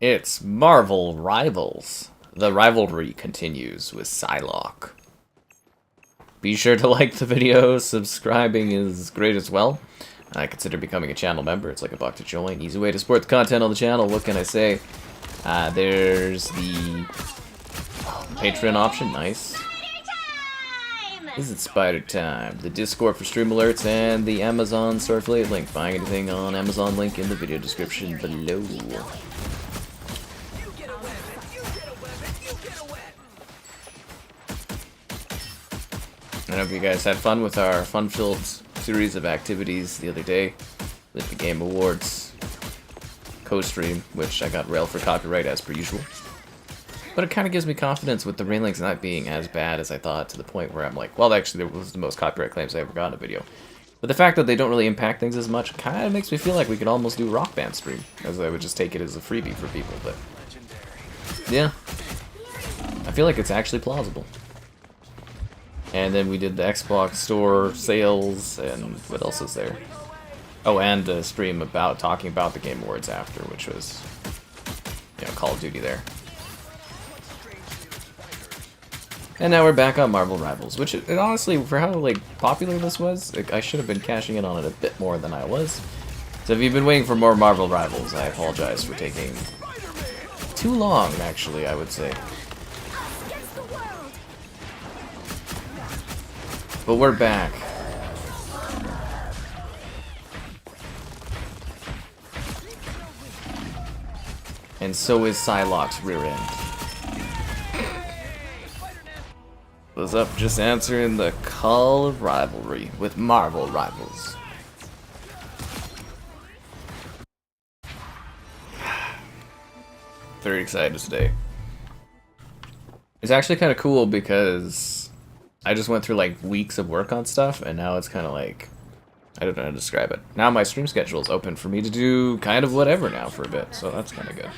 It's Marvel Rivals. The rivalry continues with Psylocke. Be sure to like the video, subscribing is great as well. Consider becoming a channel member, it's like $1 to join. Easy way to support the content on the channel, what can I say? There's the Patreon option, nice. Is it Spider Time? The Discord for stream alerts and the Amazon store affiliate link. Buying anything on Amazon, link in the video description below. I hope you guys had fun with our fun-filled series of activities the other day with the Game Awards co-stream, which I got railed for copyright as per usual. But it kind of gives me confidence with the railings not being as bad as I thought, to the point where I'm like, well, actually, that was the most copyright claims I ever got in a video. But the fact that they don't really impact things as much kind of makes me feel like we could almost do Rock Band stream, as I would just take it as a freebie for people, but yeah, I feel like it's actually plausible. And then we did the Xbox store sales, and what else is there? Oh, and a stream about talking about the Game Awards after, which was, you know, Call of Duty there. And now we're back on Marvel Rivals, which it honestly, for how like popular this was, I should have been cashing in on it a bit more than I was. So if you've been waiting for more Marvel Rivals, I apologize for taking too long, actually, I would say. But we're back. And so is Psylocke's rear end. What's up? Just answering the call of rivalry with Marvel Rivals. Very excited today. It's actually kind of cool because I just went through like weeks of work on stuff, and now it's kind of like, I don't know how to describe it. Now my stream schedule is open for me to do kind of whatever now for a bit, so that's kind of good.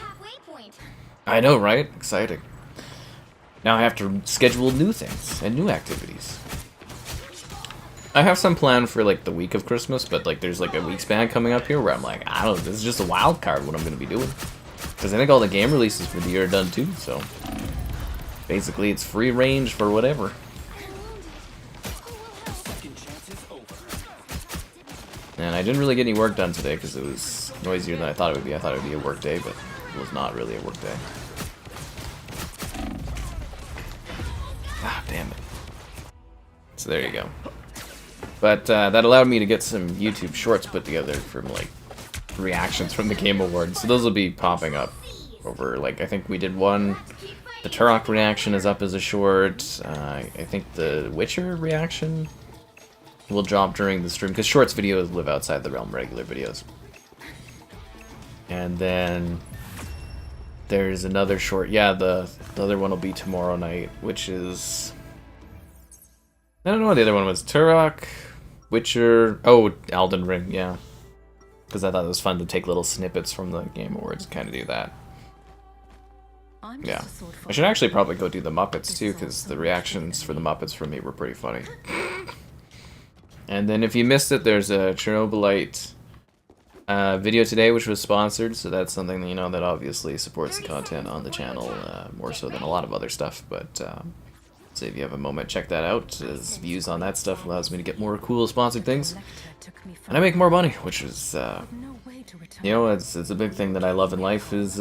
I know, right? Exciting. Now I have to schedule new things and new activities. I have some plan for like the week of Christmas, but like there's like a week span coming up here where I'm like, I don't know, this is just a wild card what I'm going to be doing. Because I think all the game releases for the year are done too, so basically it's free range for whatever. And I didn't really get any work done today because it was noisier than I thought it would be. I thought it would be a work day, but it was not really a work day. Ah, damn it. So there you go. But that allowed me to get some YouTube shorts put together from like reactions from the Game Awards. So those will be popping up over, like, I think we did one. The Turok reaction is up as a short. I think the Witcher reaction will drop during the stream, because shorts videos live outside the realm of regular videos. And then there's another short, yeah, the other one will be tomorrow night, which is, I don't know what the other one was. Turok, Witcher, oh, Elden Ring, yeah. Because I thought it was fun to take little snippets from the Game Awards and kind of do that. Yeah. I should actually probably go do the Muppets too, because the reactions for the Muppets for me were pretty funny. And then if you missed it, there's a Chernobylite video today, which was sponsored, so that's something that, you know, that obviously supports the content on the channel more so than a lot of other stuff. But so if you have a moment, check that out, as views on that stuff allows me to get more cool sponsored things, and I make more money, which is, you know, it's a big thing that I love in life is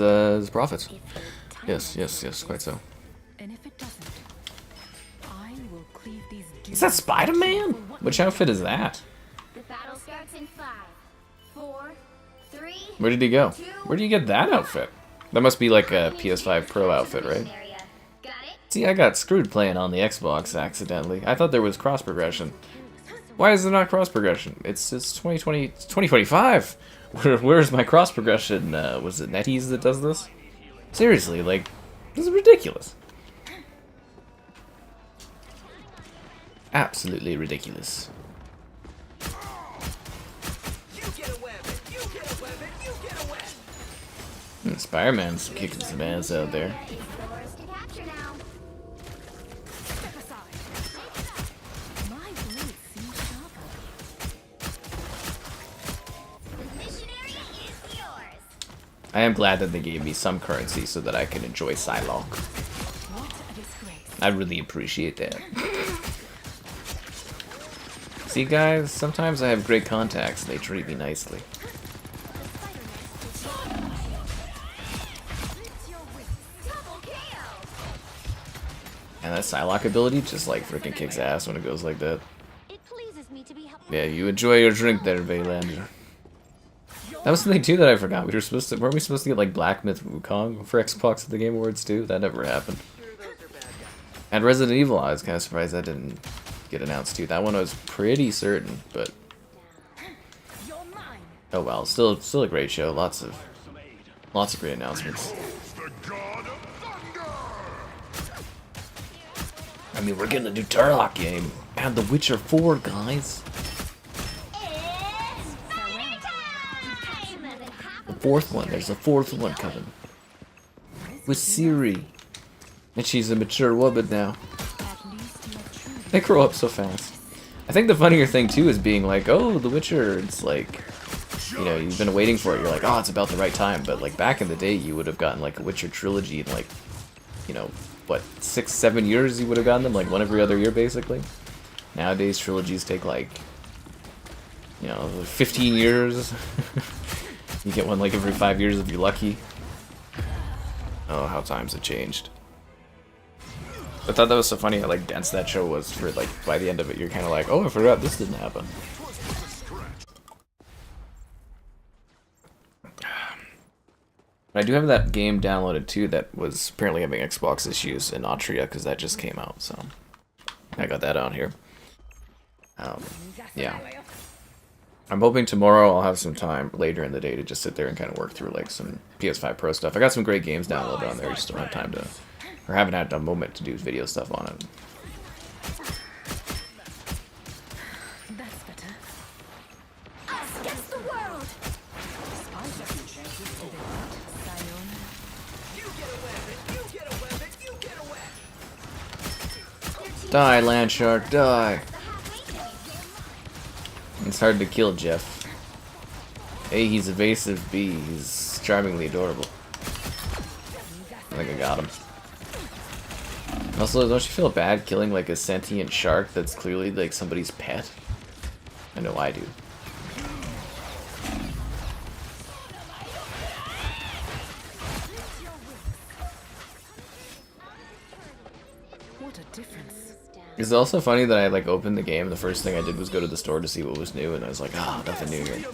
profits. Yes, yes, yes, quite so. Is that Spider-Man? Which outfit is that? Where did he go? Where do you get that outfit? That must be like a PS5 Pro outfit, right? See, I got screwed playing on the Xbox accidentally. I thought there was cross progression. Why is there not cross progression? It's 2020, it's 2025. Where's my cross progression? Was it NetEase that does this? Seriously, like, this is ridiculous. Absolutely ridiculous. Spider-Man's kicking some ass out there. I am glad that they gave me some currency so that I can enjoy Psylocke. I really appreciate that. See guys, sometimes I have great contacts and they treat me nicely. And that Psylocke ability just like freaking kicks ass when it goes like that. Yeah, you enjoy your drink there, Vaylander. That was something too that I forgot. Weren't we supposed to get like Black Myth Wukong for Xbox at the Game Awards too? That never happened. And Resident Evil, I was kind of surprised that didn't get announced too. That one I was pretty certain, but oh well, still a great show. Lots of great announcements. I mean, we're getting a new Turlock game and The Witcher 4, guys. The fourth one. There's a fourth one coming with Ciri, and she's a mature woman now. They grow up so fast. I think the funnier thing too is being like, oh, The Witcher. It's like, you know, you've been waiting for it. You're like, oh, it's about the right time. But like back in the day, you would have gotten like a Witcher trilogy in like, you know, what, 6-7 years you would have gotten them, like one every other year basically. Nowadays trilogies take like, you know, 15 years. You get one like every 5 years if you're lucky. Oh, how times have changed. I thought that was so funny how like dense that show was for like by the end of it you're kind of like, oh, I forgot this didn't happen. I do have that game downloaded too that was apparently having Xbox issues in Austria because that just came out, so I got that on here. Yeah. I'm hoping tomorrow I'll have some time later in the day to just sit there and kind of work through like some PS5 Pro stuff. I got some great games downloaded on there, just don't have time to, or haven't had a moment to do video stuff on it. Die, Landshark, die! It's hard to kill Jeff. A, he's evasive. B, he's charmingly adorable. I think I got him. Also, don't you feel bad killing like a sentient shark that's clearly like somebody's pet? I know I do. What a difference. It's also funny that I like opened the game, the first thing I did was go to the store to see what was new, and I was like, oh, nothing new here.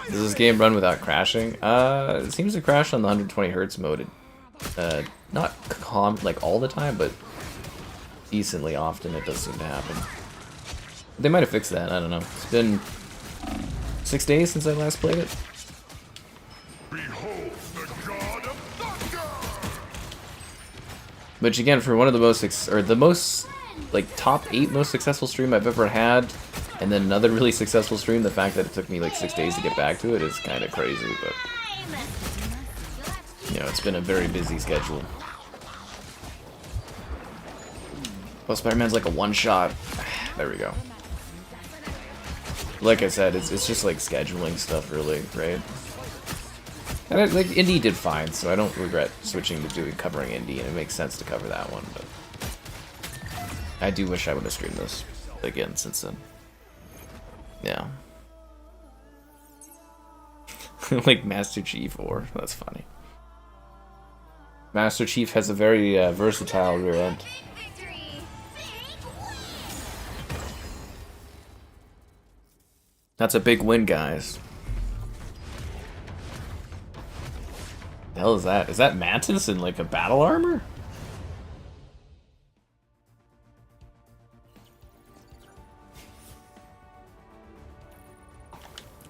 Does this game run without crashing? It seems to crash on the 120 Hz mode. Not like all the time, but decently often it does seem to happen. They might have fixed that, I don't know. It's been 6 days since I last played it. Which again, for one of the most like top 8 most successful stream I've ever had, and then another really successful stream, the fact that it took me like 6 days to get back to it is kind of crazy, but you know, it's been a very busy schedule. Well, Spider-Man's like a one-shot. There we go. Like I said, it's just like scheduling stuff, really, right? And like indie did fine, so I don't regret switching to covering indie, and it makes sense to cover that one. But I do wish I would have streamed this again since then. Yeah. Like Master Chief, or that's funny. Master Chief has a very versatile rear end. That's a big win, guys. The hell is that? Is that Mantis in like a battle armor?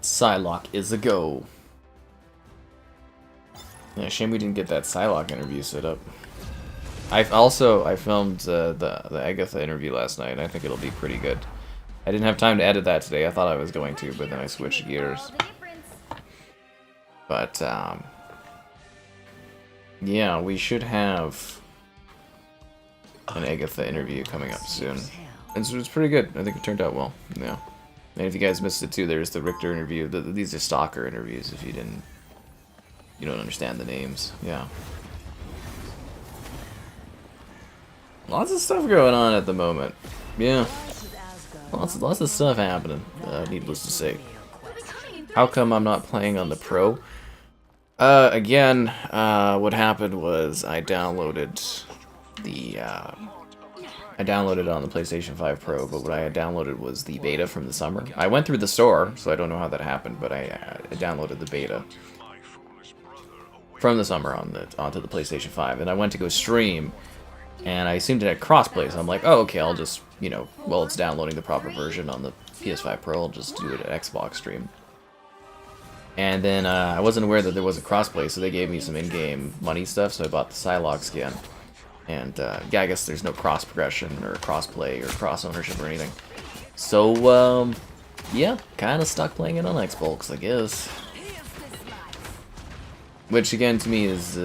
Psylocke is a go. Yeah, shame we didn't get that Psylocke interview set up. I filmed the Agatha interview last night, and I think it'll be pretty good. I didn't have time to edit that today. I thought I was going to, but then I switched gears. But yeah, we should have an Agatha interview coming up soon. And so it's pretty good. I think it turned out well. Yeah. And if you guys missed it too, there's the Richter interview. These are stalker interviews, if you didn't You don't understand the names. Yeah. Lots of stuff going on at the moment. Yeah. Lots of stuff happening, needless to say. How come I'm not playing on the Pro? Again, what happened was I downloaded the, I downloaded it on the PlayStation 5 Pro, but what I had downloaded was the beta from the summer. I went through the store, so I don't know how that happened, but I downloaded the beta from the summer onto the PlayStation 5, and I went to go stream, and I assumed it had crossplay, so I'm like, oh, okay, I'll just, you know, while it's downloading the proper version on the PS5 Pro, I'll just do it at Xbox stream. And then I wasn't aware that there was a crossplay, so they gave me some in-game money stuff, so I bought the Psylocke skin. And yeah, I guess there's no cross progression or cross-play or cross-ownership or anything. So, yeah, kind of stuck playing it on Xbox, I guess. Which, again, to me is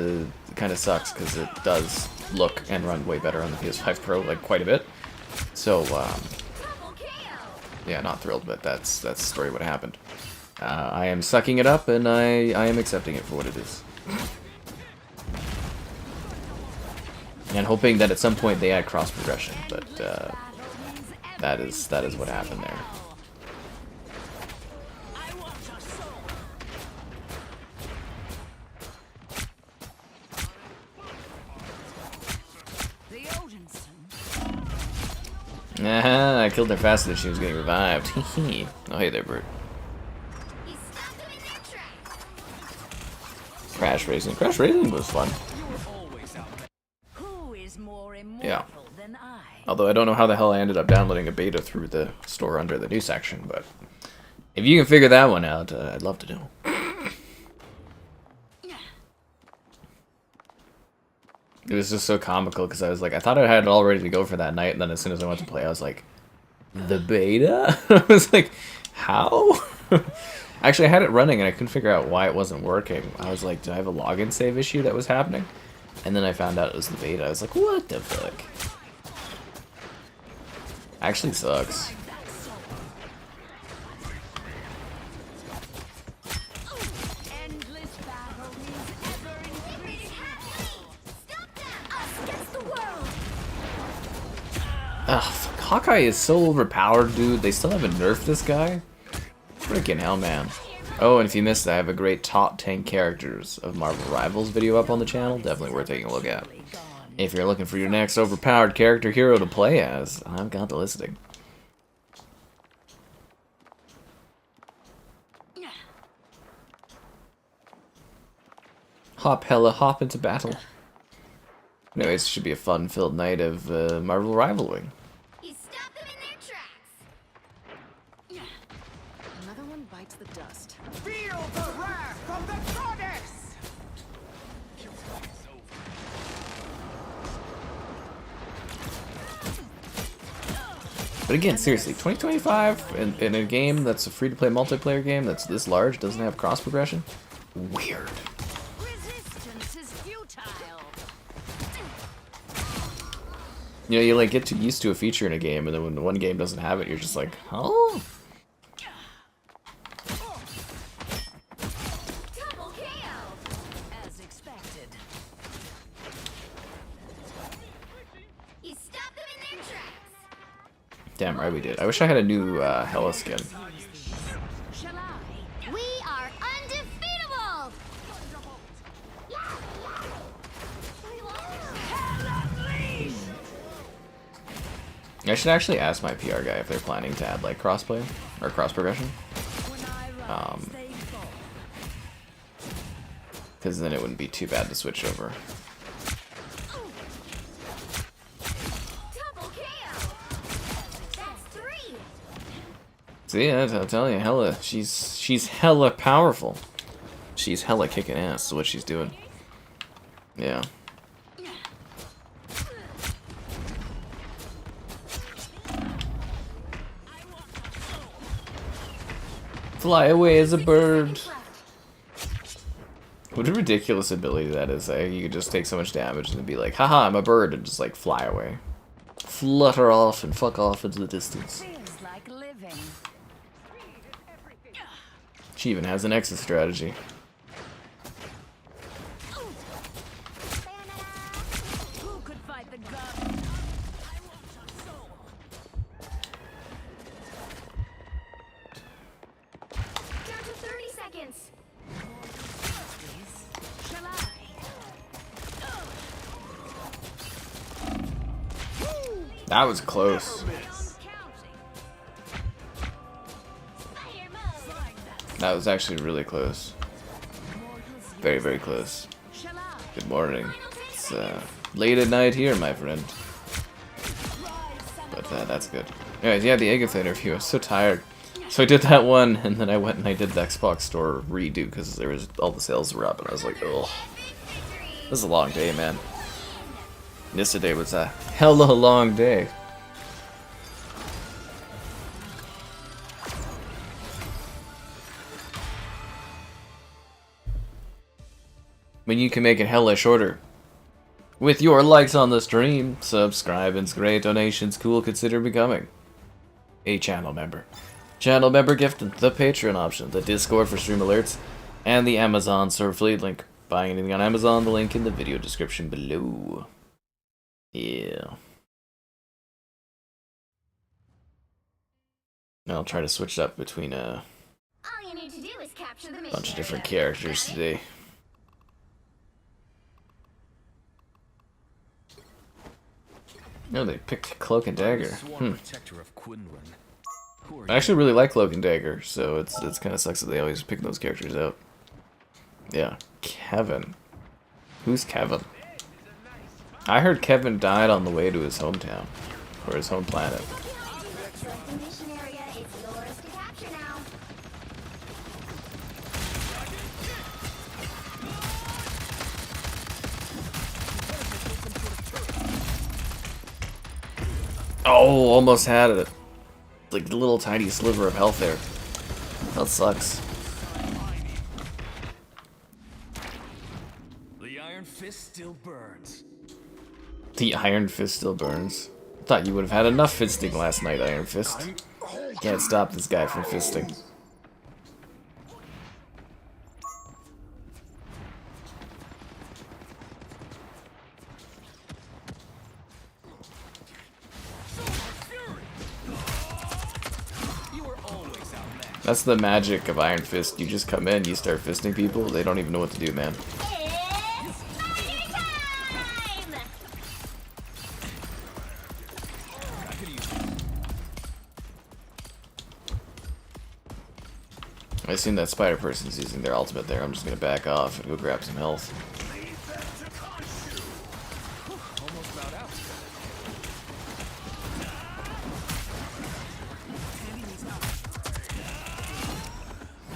kind of sucks, because it does look and run way better on the PS5 Pro, like, quite a bit. So, yeah, not thrilled, but that's the story of what happened. I am sucking it up, and I am accepting it for what it is. And hoping that at some point they add cross progression, but that is what happened there. I killed her faster than she was getting revived. Oh, hey there, Bert. Crash Racing. Crash Racing was fun. Yeah. Although I don't know how the hell I ended up downloading a beta through the store under the new section, but if you can figure that one out, I'd love to know. It was just so comical because I was like, I thought I had it all ready to go for that night, and then as soon as I went to play, I was like, the beta? I was like, how? Actually, I had it running and I couldn't figure out why it wasn't working. I was like, did I have a login save issue that was happening? And then I found out it was the beta. I was like, what the fuck? Actually sucks. Ugh, Hawkeye is so overpowered, dude. They still haven't nerfed this guy? Freaking hell, man. Oh, and if you missed it, I have a great top 10 characters of Marvel Rivals video up on the channel. Definitely worth taking a look at. If you're looking for your next overpowered character hero to play as, I've got the listing. Hop Hela, hop into battle. Anyways, it should be a fun-filled night of Marvel Rivaling. He stopped them in their tracks. Another one bites the dust. Feel the wrath of the goddess! But again, seriously, 2025 in a game that's a free-to-play multiplayer game that's this large doesn't have cross progression? Weird. Resistance is futile. You know, you like get too used to a feature in a game, and then when one game doesn't have it, you're just like, oh. Double KO. As expected. He stopped them in their tracks. Damn right we did. I wish I had a new Hela skin. Shall I? We are undefeatable. I should actually ask my PR guy if they're planning to add like crossplay or cross progression. Because then it wouldn't be too bad to switch over. Double KO. That's 3. See, I'll tell you, Hela, she's hella powerful. She's hella kicking ass. Is what she's doing. Yeah. Fly away as a bird. What a ridiculous ability that is, eh? You could just take so much damage and be like, haha, I'm a bird, and just like fly away. Flutter off and fuck off into the distance. Feels like living. She even has an exit strategy. That was close. That was actually really close. Very, very close. Good morning. It's late at night here, my friend. But that's good. Anyways, yeah, the Agatha interview. I was so tired. So I did that one, and then I went and I did the Xbox Store redo because there was all the sales were up, and I was like, oh, this is a long day, man. Yesterday was a hella long day. But you can make it hella shorter. With your likes on the stream, subscribe, and great donations, cool, consider becoming a channel member. Channel member gift, the Patreon option, the Discord for stream alerts, and the Amazon store affiliate link. Buying anything on Amazon, the link in the video description below. Yeah. I'll try to switch it up between a bunch of different characters today. No, they picked Cloak and Dagger. I actually really like Cloak and Dagger, so it's kind of sucks that they always pick those characters out. Yeah, Kevin. Who's Kevin? I heard Kevin died on the way to his hometown, or his home planet. Oh, almost had it. Like a little tiny sliver of health there. That sucks. The Iron Fist still burns. The Iron Fist still burns. Thought you would have had enough fisting last night, Iron Fist. Can't stop this guy from fisting. That's the magic of Iron Fist. You just come in, you start fisting people, they don't even know what to do, man. I assume that spider person's using their ultimate there. I'm just gonna back off and go grab some health.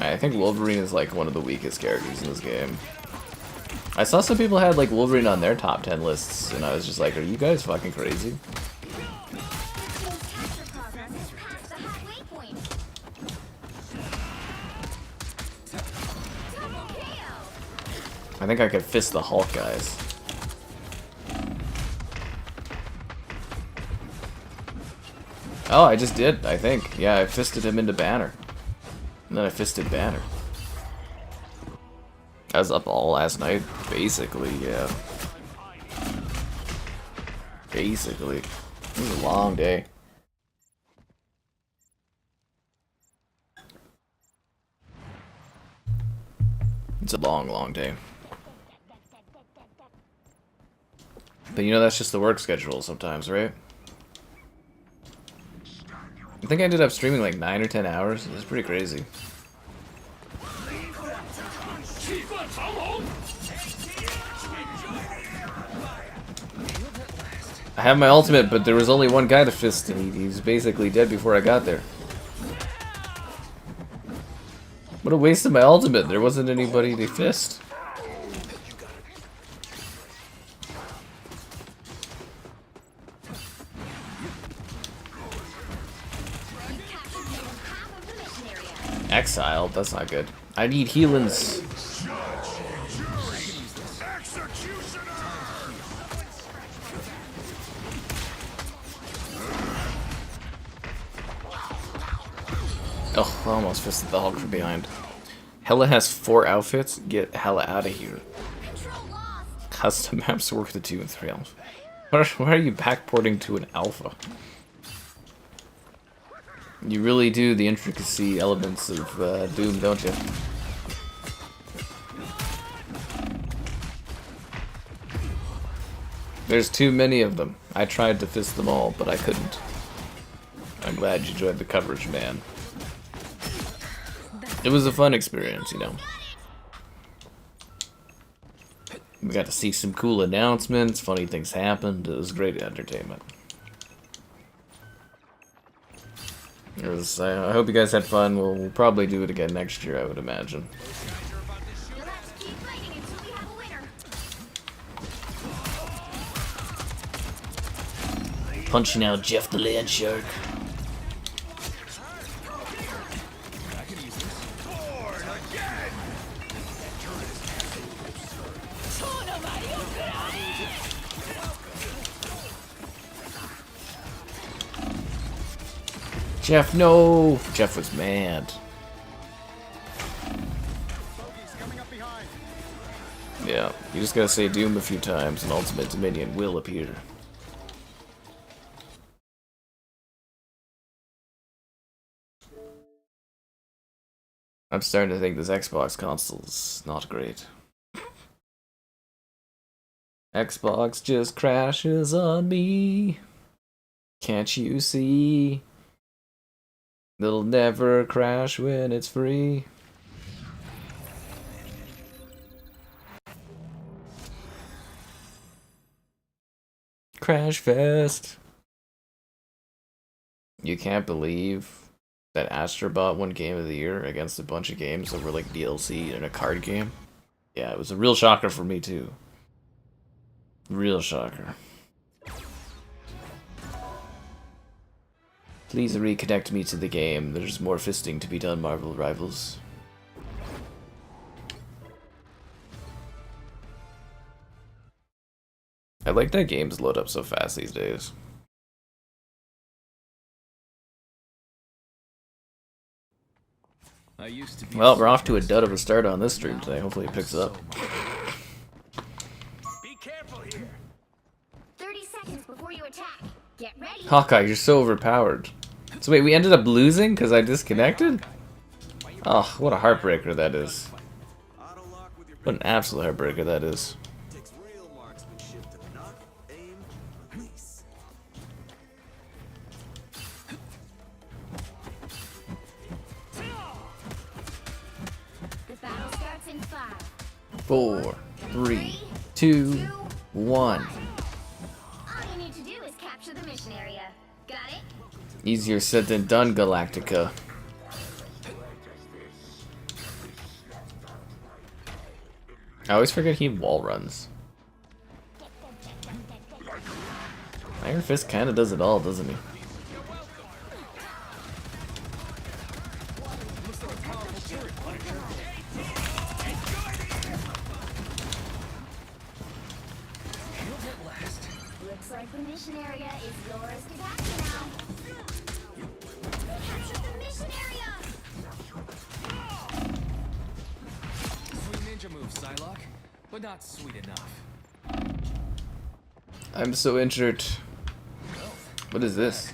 I think Wolverine is like one of the weakest characters in this game. I saw some people had like Wolverine on their top 10 lists, and I was just like, are you guys fucking crazy? I think I could fist the Hulk, guys. Oh, I just did, I think. Yeah, I fisted him into Banner. And then I fisted Banner. I was up all last night, basically, yeah. Basically. It was a long day. It's a long, long day. But you know, that's just the work schedule sometimes, right? I think I ended up streaming like 9 or 10 hours. It's pretty crazy. I have my ultimate, but there was only one guy to fist, and he was basically dead before I got there. What a waste of my ultimate. There wasn't anybody to fist. Exiled? That's not good. I need healings. Oh, I almost fisted the Hulk from behind. Hela has 4 outfits? Get Hela out of here. Custom maps work the 2 and 3 alpha. Why are you backporting to an alpha? You really do the intricacy elements of Doom, don't you? There's too many of them. I tried to fist them all, but I couldn't. I'm glad you enjoyed the coverage, man. It was a fun experience, you know. We got to see some cool announcements, funny things happened. It was great entertainment. I hope you guys had fun. We'll probably do it again next year, I would imagine. You'll have to keep fighting until we have a winner. Punching out Jeff the Land Shark. Jeff, no! Jeff was mad. Yeah, you just gotta say Doom a few times and Ultimate Dominion will appear. I'm starting to think this Xbox console is not great. Xbox just crashes on me. Can't you see? It'll never crash when it's free. Crash Fest. You can't believe that Astrobot won Game of the Year against a bunch of games that were like DLC and a card game. Yeah, it was a real shocker for me too. Real shocker. Please reconnect me to the game. There's more fisting to be done, Marvel Rivals. I like that games load up so fast these days. Well, we're off to a dud of a start on this stream today. Hopefully it picks up. Be careful here. 30 seconds before you attack. Get ready. Hawkeye, you're so overpowered. So wait, we ended up losing because I disconnected? Oh, what a heartbreaker that is. What an absolute heartbreaker that is. The battle starts in 5. 4, 3, 2, 1. All you need to do is capture the mission area. Got it? Easier said than done, Galactica. I always forget he wall runs. Iron Fist kinda does it all, doesn't he? Looks like the mission area is yours to capture now. Capture the mission area! Sweet ninja move, Psylocke, but not sweet enough. I'm so injured. What is this?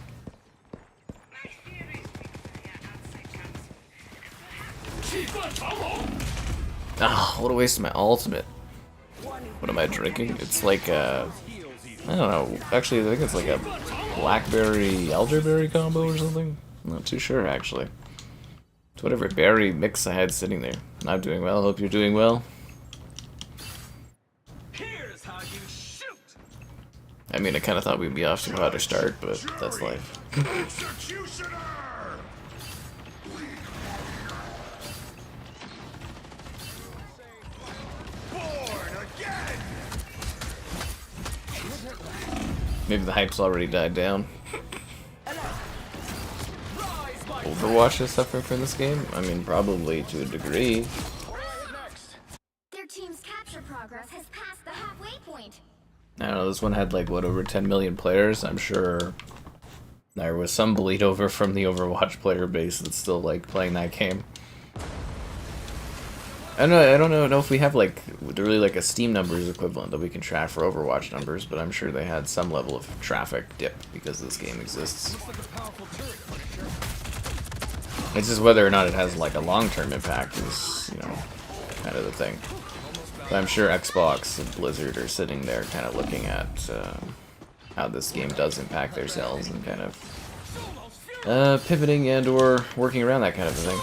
Ah, what a waste of my ultimate. What am I drinking? It's like a... I don't know. Actually, I think it's like a blackberry elderberry combo or something. I'm not too sure, actually. It's whatever berry mix I had sitting there. I'm doing well. Hope you're doing well. Here's how you shoot. I mean, I kind of thought we'd be off to a hotter start, but that's life. Executioner! Born again! Maybe the hype's already died down. Overwatch is suffering from this game? I mean, probably to a degree. Their team's capture progress has passed the halfway point. I don't know, this one had like, what, over 10 million players? I'm sure there was some bleed over from the Overwatch player base that's still like playing that game. I don't know if we have like really like a Steam numbers equivalent that we can track for Overwatch numbers, but I'm sure they had some level of traffic dip because this game exists. It's just whether or not it has like a long-term impact is, you know, kind of the thing. But I'm sure Xbox and Blizzard are sitting there kind of looking at how this game does impact their sales and kind of pivoting and or working around that kind of a thing.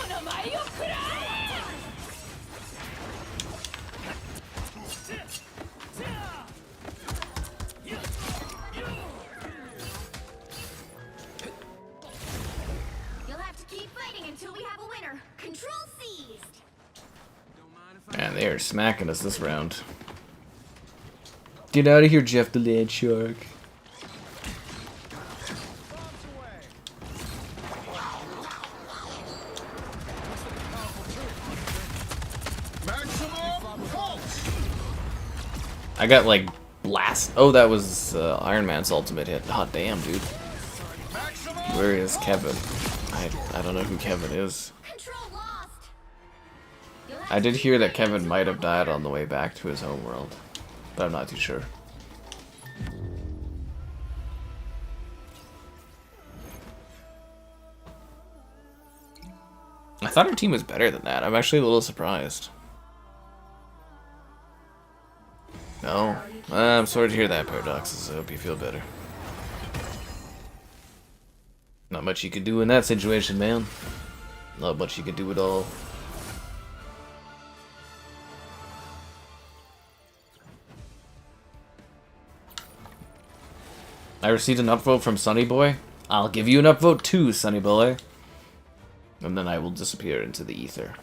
You'll have to keep fighting until we have a winner. Control seized. Man, they are smacking us this round. Get out of here, Jeff the Land Shark. I got like blast. Oh, that was Iron Man's ultimate hit. Oh damn, dude. Where is Kevin? I don't know who Kevin is. Control lost. I did hear that Kevin might have died on the way back to his home world, but I'm not too sure. I thought our team was better than that. I'm actually a little surprised. No. I'm sorry to hear that, Paradoxes. I hope you feel better. Not much you could do in that situation, man. Not much you could do at all. I received an upvote from Sunny Boy. I'll give you an upvote too, Sunny Boy. And then I will disappear into the ether.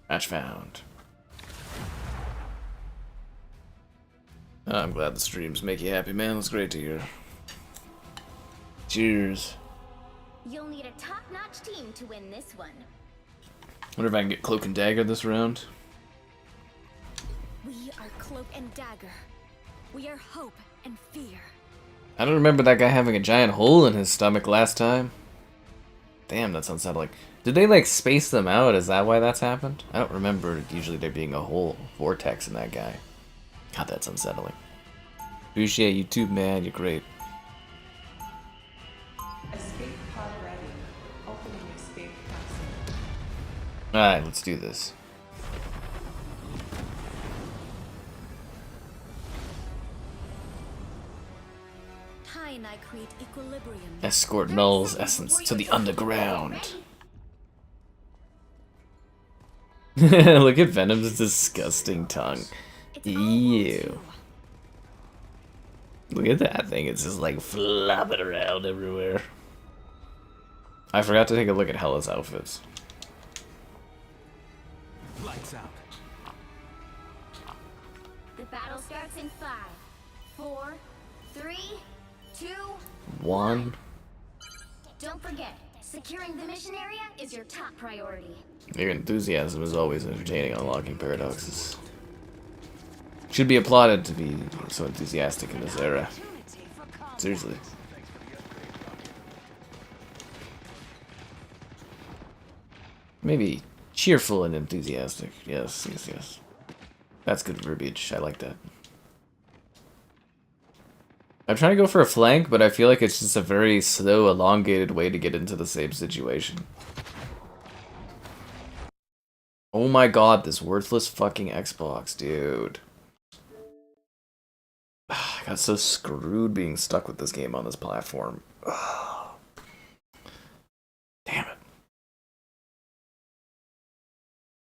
Match found. I'm glad the streams make you happy, man. That's great to hear. Cheers. You'll need a top-notch team to win this one. Wonder if I can get Cloak and Dagger this round. We are Cloak and Dagger. We are hope and fear. I don't remember that guy having a giant hole in his stomach last time. Damn, that's unsettling. Did they like space them out? Is that why that's happened? I don't remember usually there being a whole vortex in that guy. God, that's unsettling. Appreciate you too, man. You're great. Escape pod ready. Opening escape capsule. Alright, let's do this. Tai and I create equilibrium. Escort Null's essence to the underground. Look at Venom's disgusting tongue. Ew. Look at that thing, it's just like flopping around everywhere. I forgot to take a look at Hela's outfits. Lights out. The battle starts in 5, 4, 3, 2. 1. Don't forget, securing the mission area is your top priority. Your enthusiasm is always entertaining, unlocking paradoxes. Should be applauded to be so enthusiastic in this era. Seriously. Maybe cheerful and enthusiastic. Yes, yes, yes. That's good verbiage. I like that. I'm trying to go for a flank, but I feel like it's just a very slow, elongated way to get into the same situation. Oh my god, this worthless fucking Xbox, dude. I got so screwed being stuck with this game on this platform. Damn it.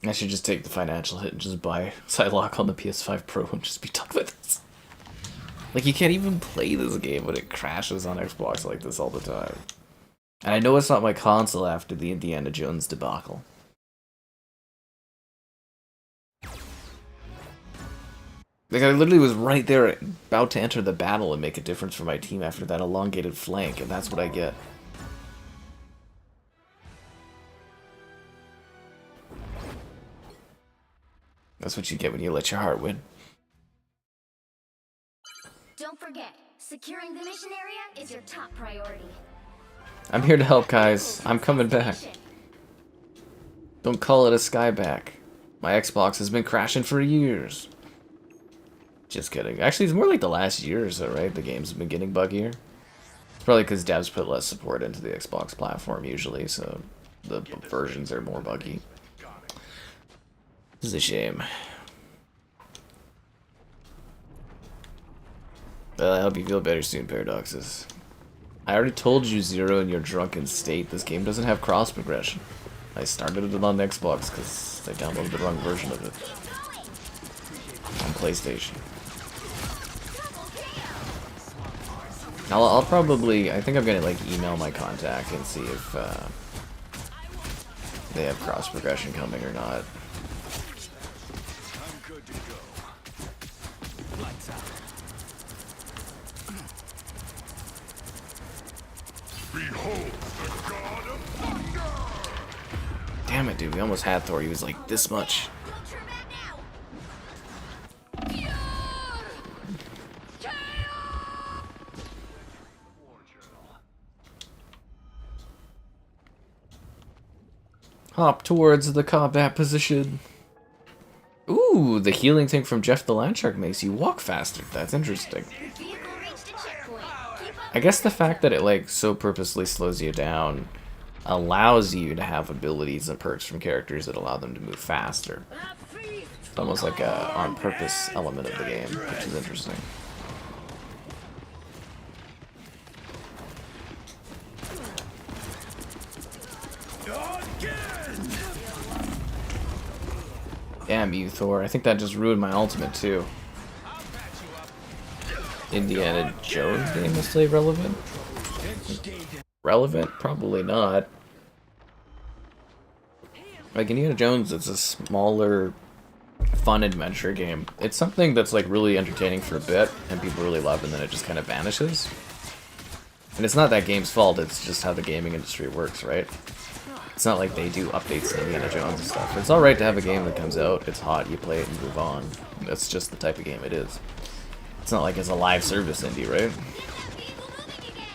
I should just take the financial hit and just buy Psylocke on the PS5 Pro and just be done with it. Like, you can't even play this game when it crashes on Xbox like this all the time. And I know it's not my console after the Indiana Jones debacle. Like, I literally was right there about to enter the battle and make a difference for my team after that elongated flank, and that's what I get. That's what you get when you let your heart win. Don't forget, securing the mission area is your top priority. I'm here to help, guys. I'm coming back. Don't call it a skyback. My Xbox has been crashing for years. Just kidding. Actually, it's more like the last year or so, right? The games have been getting buggier. Probably because devs put less support into the Xbox platform usually, so the versions are more buggy. This is a shame. Well, I hope you feel better soon, Paradoxes. I already told you, Zero, in your drunken state, this game doesn't have cross progression. I started it on Xbox because I downloaded the wrong version of it on PlayStation. I'll probably, I think I'm gonna like email my contact and see if they have cross progression coming or not. I'm good to go. Lights out. Behold the god of thunder! Damn it, dude, we almost had Thor. He was like this much. Don't turn back now! Hop towards the combat position. Ooh, the healing thing from Jeff the Landshark makes you walk faster. That's interesting. Vehicle reached a checkpoint. Keep up. I guess the fact that it like so purposely slows you down allows you to have abilities and perks from characters that allow them to move faster. It's almost like a on-purpose element of the game, which is interesting. Damn you, Thor. I think that just ruined my ultimate, too. Indiana Jones game is still relevant? Relevant? Probably not. Like, Indiana Jones, it's a smaller, fun adventure game. It's something that's, like, really entertaining for a bit, and people really love, and then it just kind of vanishes. And it's not that game's fault, it's just how the gaming industry works, right? It's not like they do updates to Indiana Jones and stuff. It's alright to have a game that comes out, it's hot, you play it and move on. That's just the type of game it is. It's not like it's a live service indie, right?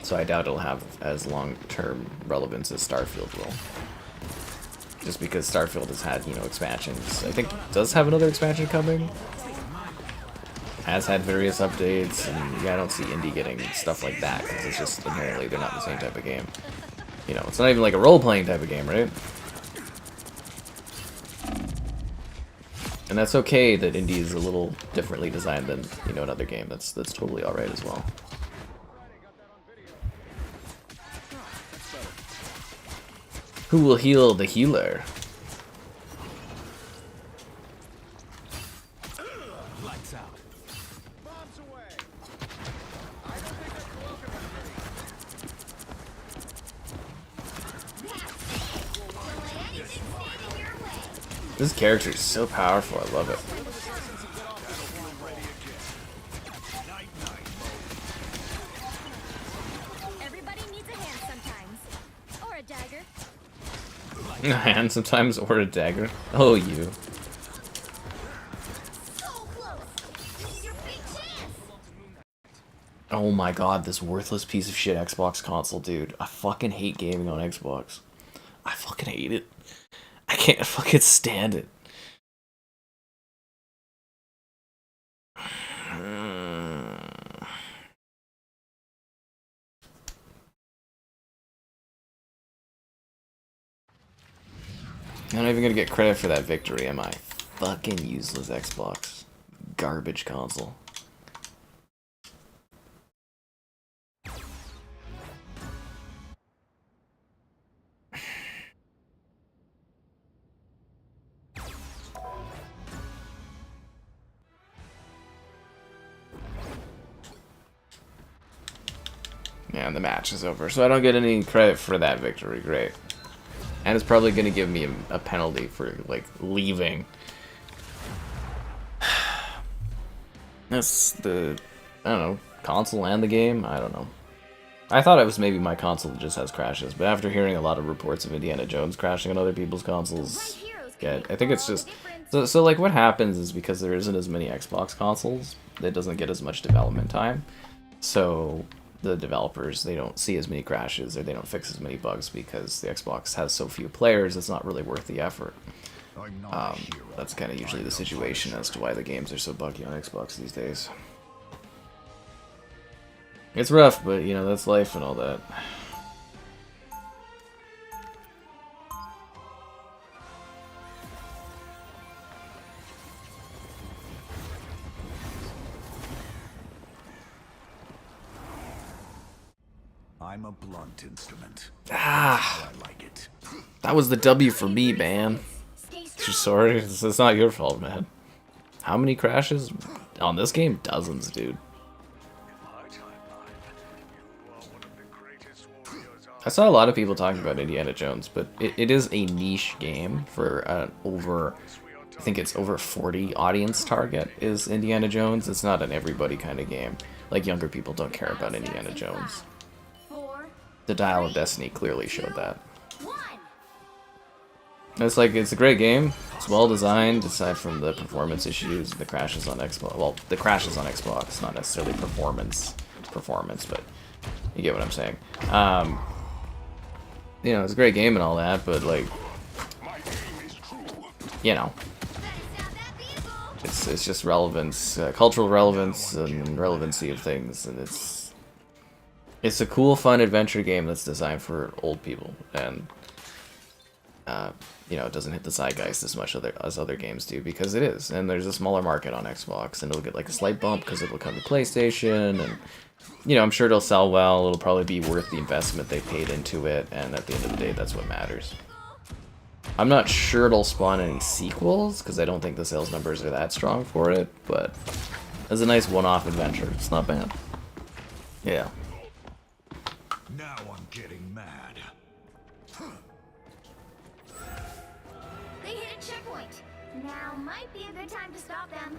So I doubt it'll have as long-term relevance as Starfield will. Just because Starfield has had, you know, expansions. I think it does have another expansion coming. Has had various updates, and yeah, I don't see indie getting stuff like that, because it's just inherently they're not the same type of game. You know, it's not even like a role-playing type of game, right? And that's okay that indie is a little differently designed than, you know, another game. That's totally alright as well. Who will heal the healer? Lights out. Bombs away! This character is so powerful, I love it. Everybody needs a hand sometimes. Or a dagger. A hand sometimes, or a dagger. Oh, you. So close. This is your big chance. Oh my god, this worthless piece of shit Xbox console, dude. I fucking hate gaming on Xbox. I fucking hate it. I can't fucking stand it. I'm not even gonna get credit for that victory, am I? Fucking useless Xbox. Garbage console. Yeah, and the match is over, so I don't get any credit for that victory. Great. And it's probably going to give me a penalty for, like, leaving. That's the, I don't know, console and the game? I don't know. I thought it was maybe my console that just has crashes, but after hearing a lot of reports of Indiana Jones crashing on other people's consoles, yeah, I think it's just... So like, what happens is because there isn't as many Xbox consoles, it doesn't get as much development time. So the developers, they don't see as many crashes, or they don't fix as many bugs because the Xbox has so few players, it's not really worth the effort. That's kind of usually the situation as to why the games are so buggy on Xbox these days. It's rough, but you know, that's life and all that. I'm a blunt instrument. Ah, I like it. that was the W for me, man. Sorry, it's not your fault, man. How many crashes on this game? Dozens, dude. I saw a lot of people talking about Indiana Jones, but it is a niche game for I think it's over 40 audience target is Indiana Jones. It's not an everybody kind of game. Like, younger people don't care about Indiana Jones. The Dial of Destiny clearly showed that. It's a great game. It's well designed, aside from the performance issues, the crashes on Xbox. Well, the crashes on Xbox, not necessarily performance, but you get what I'm saying. You know, it's a great game and all that, but like, you know, it's just relevance, cultural relevance, and relevancy of things, and it's a cool, fun adventure game that's designed for old people, and you know, it doesn't hit the zeitgeist as much as other games do, because it is, and there's a smaller market on Xbox, and it'll get like a slight bump because it'll come to PlayStation, and you know, I'm sure it'll sell well. It'll probably be worth the investment they paid into it, and at the end of the day, that's what matters. I'm not sure it'll spawn any sequels, because I don't think the sales numbers are that strong for it, but as a nice one-off adventure, it's not bad. Yeah. Now I'm getting mad. They hit a checkpoint. Now might be a good time to stop them.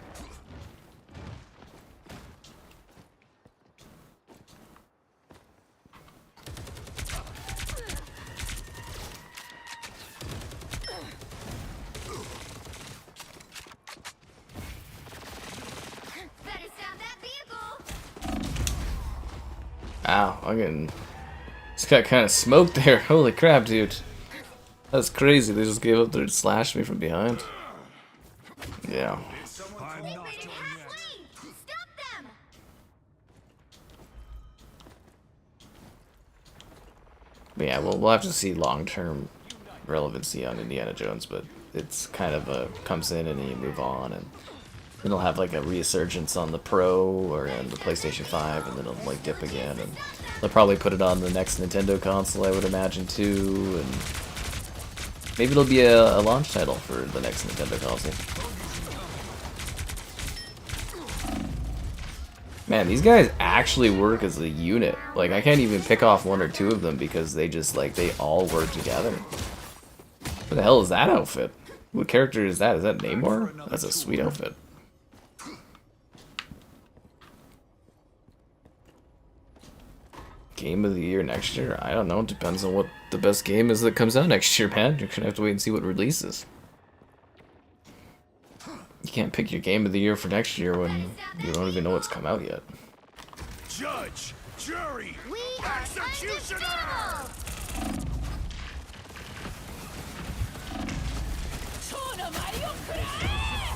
Ow, I'm getting... Just got kind of smoked there. Holy crap, dude. That's crazy. They just gave up there and slashed me from behind. Yeah. I'm not done yet. Stop them! But yeah, we'll have to see long-term relevancy on Indiana Jones, but it's kind of comes in and then you move on, and then it'll have like a resurgence on the Pro or in the PlayStation 5, and then it'll like dip again, and they'll probably put it on the next Nintendo console, I would imagine, too, and maybe it'll be a launch title for the next Nintendo console. Man, these guys actually work as a unit. Like, I can't even pick off one or two of them because they just, like, they all work together. What the hell is that outfit? What character is that? Is that Namor? That's a sweet outfit. Game of the year next year? I don't know. It depends on what the best game is that comes out next year, man. You're gonna have to wait and see what releases. You can't pick your game of the year for next year when you don't even know what's come out yet. Judge, jury, We are executioner!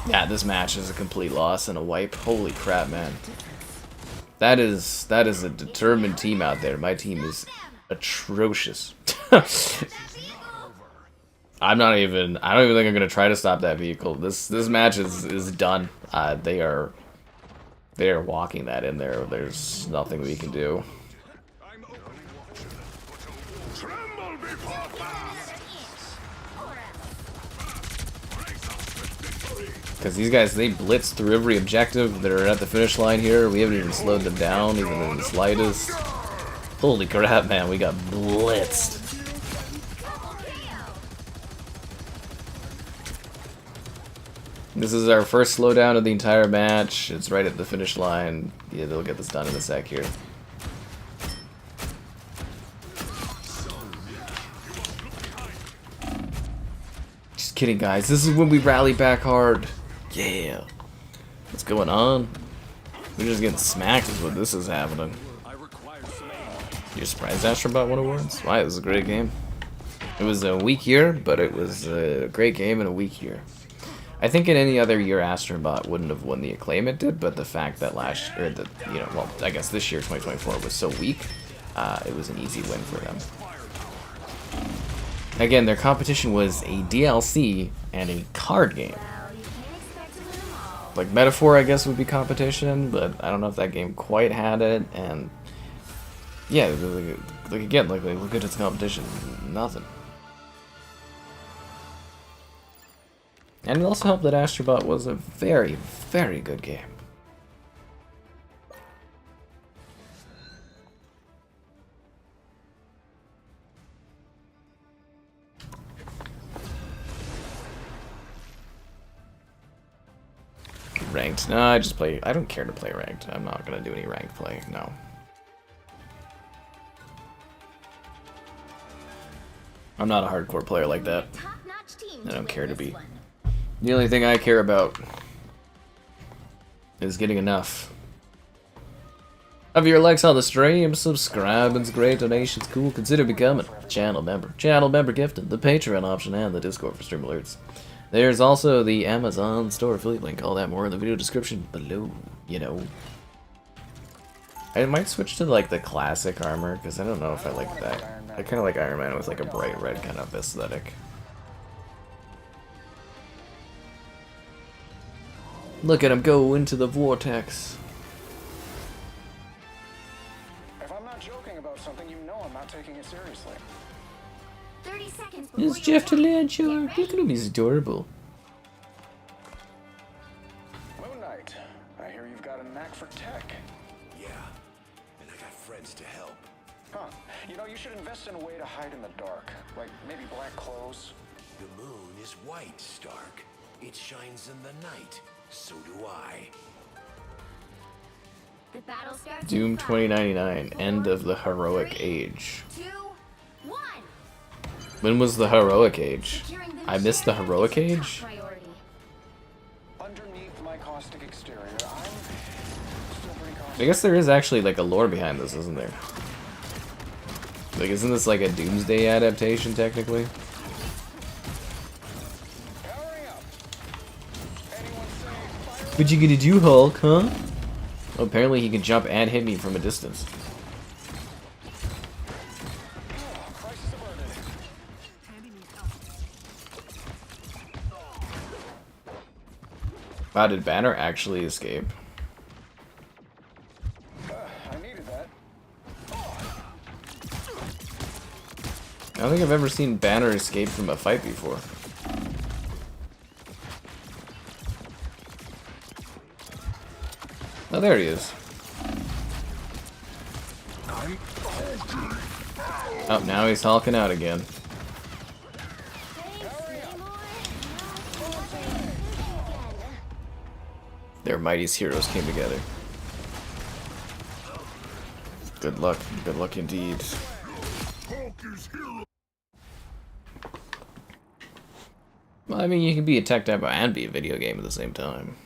Yeah, this match is a complete loss and a wipe. Holy crap, man. That is a determined team out there. My team is atrocious. I don't even think I'm gonna try to stop that vehicle. This match is done. They are walking that in there. There's nothing we can do. Tremble before Because these guys, they blitz through every objective that are at the finish line here. We haven't even slowed them down, even in the slightest. Holy crap, man, we got blitzed. This is our first slowdown of the entire match. It's right at the finish line. Yeah, they'll get this done in a sec here. Just kidding, guys. This is when we rally back hard. Yeah. What's going on? We're just getting smacked is what this is happening. You're surprised Astrobot won awards? Why? It was a great game. It was a weak year, but it was a great game in a weak year. I think in any other year Astrobot wouldn't have won the acclaim it did, but the fact that well, I guess this year 2024 was so weak, it was an easy win for them. Again, their competition was a DLC and a card game. Like Metaphor, I guess, would be competition, but I don't know if that game quite had it. And yeah, look at its competition, nothing. And it also helped that Astrobot was a very, very good game. Ranked? No, I just play. I don't care to play ranked. I'm not gonna do any ranked play. No. I'm not a hardcore player like that. I don't care to be. The only thing I care about is getting enough of your likes on the stream, subscribing's great, donations cool, consider becoming a channel member. Channel member gifted, the Patreon option, and the Discord for stream alerts. There's also the Amazon store affiliate link, all that more in the video description below, you know. I might switch to like the classic armor, because I don't know if I like that. I kind of like Iron Man with like a bright red kind of aesthetic. Look at him go into the vortex. If I'm not joking about something, you know I'm not taking it seriously. 30 seconds It's Jeff Talancho. Look at him, he's adorable. Moon Knight, I hear you've got a knack for tech. Yeah, and I got friends to help. Huh. You know, you should invest in a way to hide in the dark. Like, maybe black clothes. The moon is white, Stark. It shines in the night. So do I. The battle starts. Doom 2099, end of the heroic age. 2, 1. When was the heroic age? I missed the heroic age? Underneath my caustic exterior, I'm still pretty caustic. I guess there is actually like a lore behind this, isn't there? Like, isn't this like a Doomsday adaptation technically? Powering up. Anyone say fire? What you gonna do, Hulk, huh? Oh, apparently he can jump and hit me from a distance. Crisis averted. Wow, did Banner actually escape? I needed that. I don't think I've ever seen Banner escape from a fight before. Oh, there he is. Oh, now he's hulking out again. Their mightiest heroes came together. Good luck indeed. Well, I mean, you can be a tech demo and be a video game at the same time.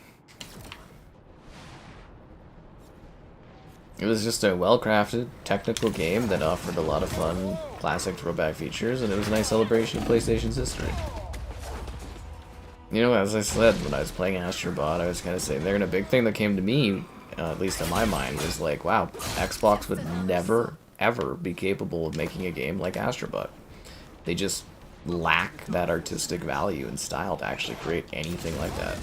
It was just a well-crafted, technical game that offered a lot of fun, classic throwback features, and it was a nice celebration of PlayStation's history. You know, as I said, when I was playing Astrobot, I was kind of saying there, and a big thing that came to me, at least in my mind, was like, wow, Xbox would never, ever be capable of making a game like Astrobot. They just lack that artistic value and style to actually create anything like that.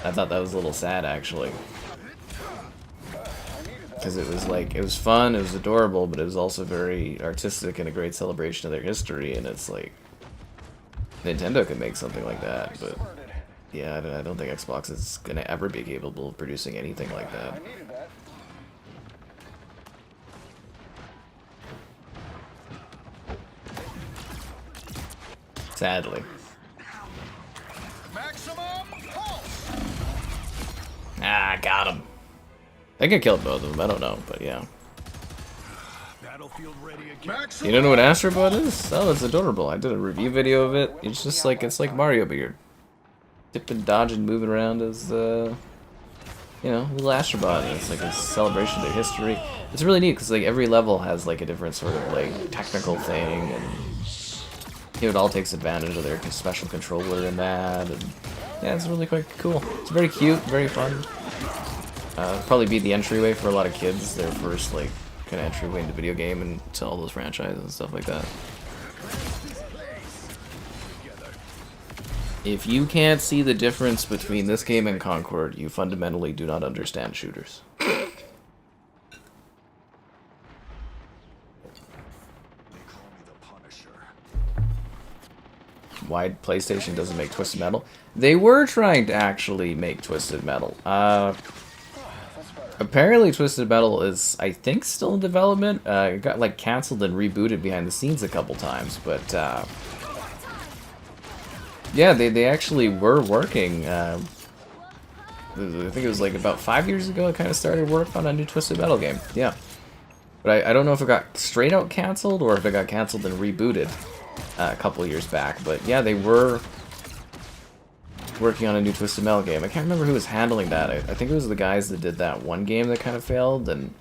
I thought that was a little sad, actually. Because it was like, it was fun, it was adorable, but it was also very artistic and a great celebration of their history, and it's like, Nintendo could make something like that, but yeah, I don't think Xbox is going to ever be capable of producing anything like that. I needed that. Sadly. Maximum pulse. Ah, got him. I think I killed both of them, I don't know, but yeah. Battlefield ready again. You don't know what Astrobot is? Oh, it's adorable. I did a review video of it. It's just like, it's like Mario, but you're dipping, dodging, moving around as, you know, little Astrobot. And it's like a celebration of their history. It's really neat because like every level has like a different sort of like technical thing, and you know, it all takes advantage of their special controller in that. And yeah, it's really quite cool. It's very cute, very fun. Probably be the entryway for a lot of kids, their first like kind of entryway into video game and to all those franchises and stuff like that. If you can't see the difference between this game and Concord, you fundamentally do not understand shooters. Why PlayStation doesn't make Twisted Metal? They were trying to actually make Twisted Metal. Apparently Twisted Metal is, I think, still in development. It got like canceled and rebooted behind the scenes a couple times, but yeah, they actually were working. I think it was like about 5 years ago. I kind of started work on a new Twisted Metal game. Yeah, but I don't know if it got straight out canceled or if it got canceled and rebooted a couple years back. But yeah, they were working on a new Twisted Metal game. I can't remember who was handling that. I think it was the guys that did that one game that kind of failed, and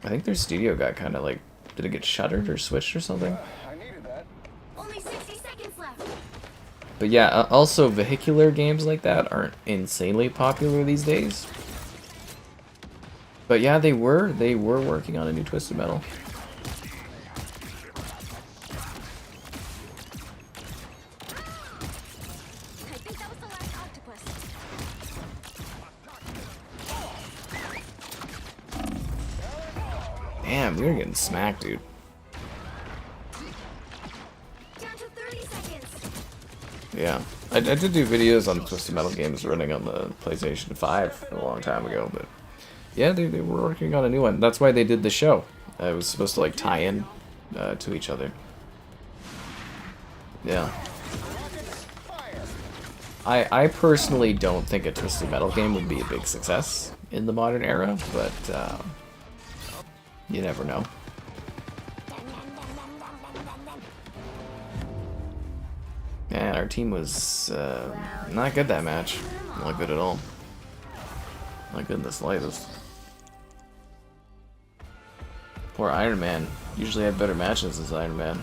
I think their studio got kind of like, did it get shuttered or switched or something? I needed that. Only 60 seconds left. But yeah, also vehicular games like that aren't insanely popular these days. But yeah, they were working on a new Twisted Metal. I think that was the last octopus. Damn, we were getting smacked, dude. Down to 30 seconds. Yeah, I did do videos on Twisted Metal games running on the PlayStation 5 a long time ago, but yeah, they were working on a new one. That's why they did the show. It was supposed to like tie in to each other. Yeah. I personally don't think a Twisted Metal game would be a big success in the modern era, but you never know. Man, our team was not good that match. Not good at all. Not good in the slightest. Poor Iron Man. Usually had better matches as Iron Man.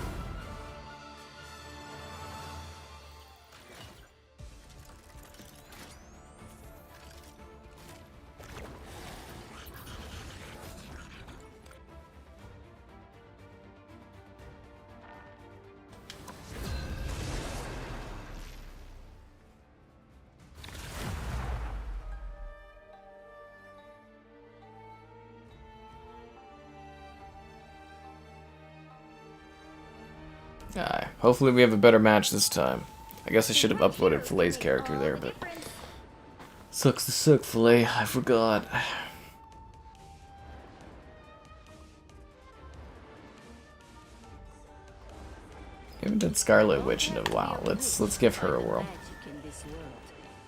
Hopefully we have a better match this time. I guess I should have uploaded Filet's character there, but sucks to suck, Filet. I forgot. We haven't done Scarlet Witch in a while. Let's give her a whirl.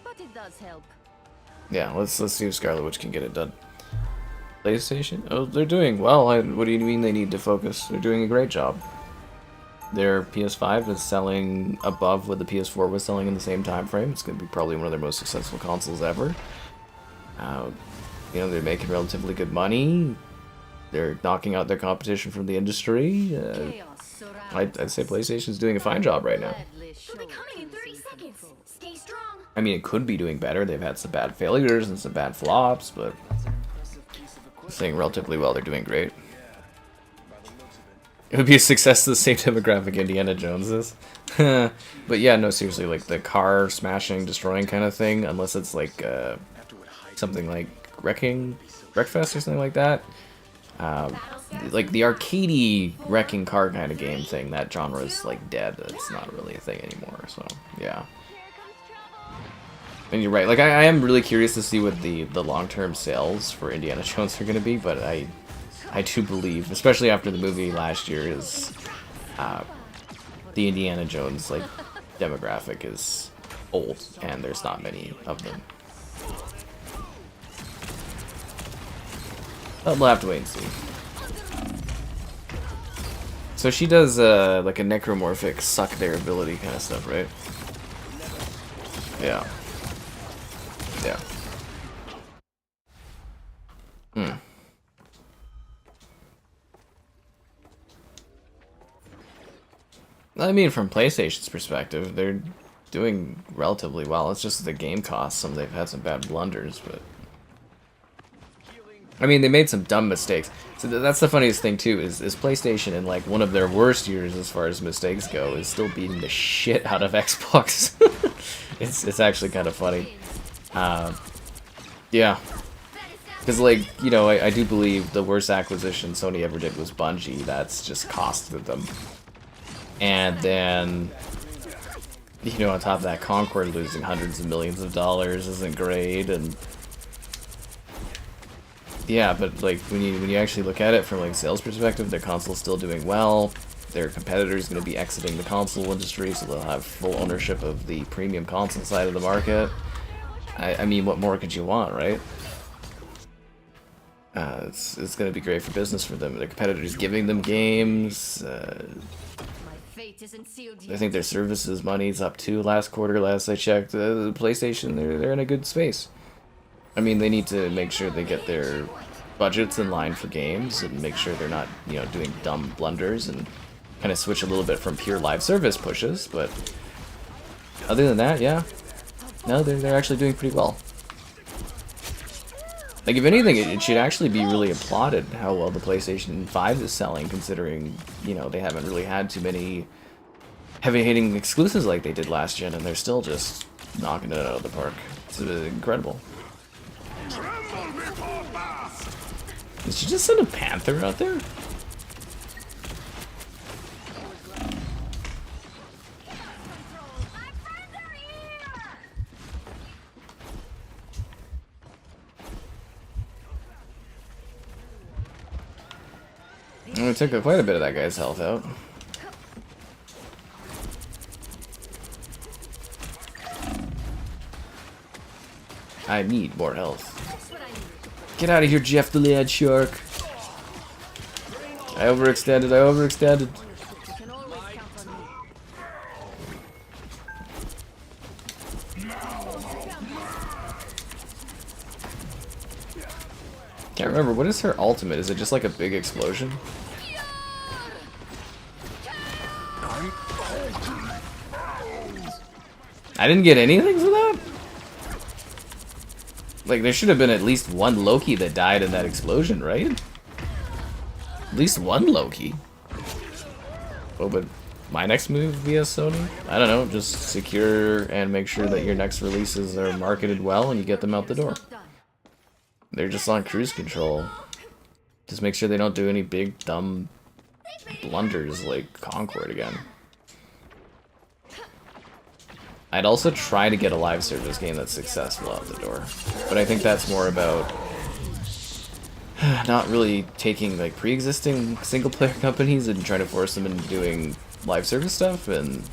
But it does help. Yeah, let's see if Scarlet Witch can get it done. PlayStation? Oh, they're doing well. What do you mean they need to focus? They're doing a great job. Their PS5 is selling above what the PS4 was selling in the same time frame. It's going to be probably one of their most successful consoles ever. You know, they're making relatively good money. They're knocking out their competition from the industry. I'd say PlayStation's doing a fine job right now. They'll be coming in 30 seconds. Stay strong. I mean, it could be doing better. They've had some bad failures and some bad flops, but saying relatively well, they're doing great. It would be a success to the same demographic Indiana Jones is. But yeah, no, seriously, like the car smashing, destroying kind of thing, unless it's like something like Wreckfest or something like that. Like the arcadey wrecking car kind of game thing, that genre is like dead. It's not really a thing anymore, so yeah. And you're right, like I am really curious to see what the long-term sales for Indiana Jones are going to be, but I do believe, especially after the movie last year, is the Indiana Jones like demographic is old, and there's not many of them. But we'll have to wait and see. So she does like a necromorphic suck their ability kind of stuff, right? Yeah. Yeah. Hmm. I mean, from PlayStation's perspective, they're doing relatively well. It's just the game costs. They've had some bad blunders, but I mean, they made some dumb mistakes. So that's the funniest thing too, is PlayStation in like one of their worst years as far as mistakes go is still beating the shit out of Xbox. It's actually kind of funny. Yeah. Because, like, you know, I do believe the worst acquisition Sony ever did was Bungie. That's just costed them. And then, you know, on top of that, Concord losing hundreds of millions of dollars isn't great. And yeah, but like when you actually look at it from like sales perspective, their console's still doing well. Their competitor's going to be exiting the console industry, so they'll have full ownership of the premium console side of the market. I mean, what more could you want, right? It's going to be great for business for them. Their competitor's giving them games. I think their services money's up too. Last quarter, last I checked, the PlayStation, they're in a good space. I mean, they need to make sure they get their budgets in line for games and make sure they're not, you know, doing dumb blunders and kind of switch a little bit from pure live service pushes. But other than that, yeah, no, they're actually doing pretty well. Like, if anything, it should actually be really applauded how well the PlayStation 5 is selling, considering, you know, they haven't really had too many heavy-hitting exclusives like they did last gen, and they're still just knocking it out of the park. It's incredible. Did she just send a panther out there? Oh, we took quite a bit of that guy's health out. I need more health. Get out of here, Jeff the Lad Shark. I overextended. Can't remember, what is her ultimate? Is it just like a big explosion? I didn't get anything for that? Like, there should have been at least one Loki that died in that explosion, right? At least one Loki. Oh, but my next move via Sony? I don't know, just secure and make sure that your next releases are marketed well and you get them out the door. They're just on cruise control. Just make sure they don't do any big, dumb blunders like Concord again. I'd also try to get a live service game that's successful out the door. But I think that's more about not really taking like pre-existing single-player companies and trying to force them into doing live service stuff, and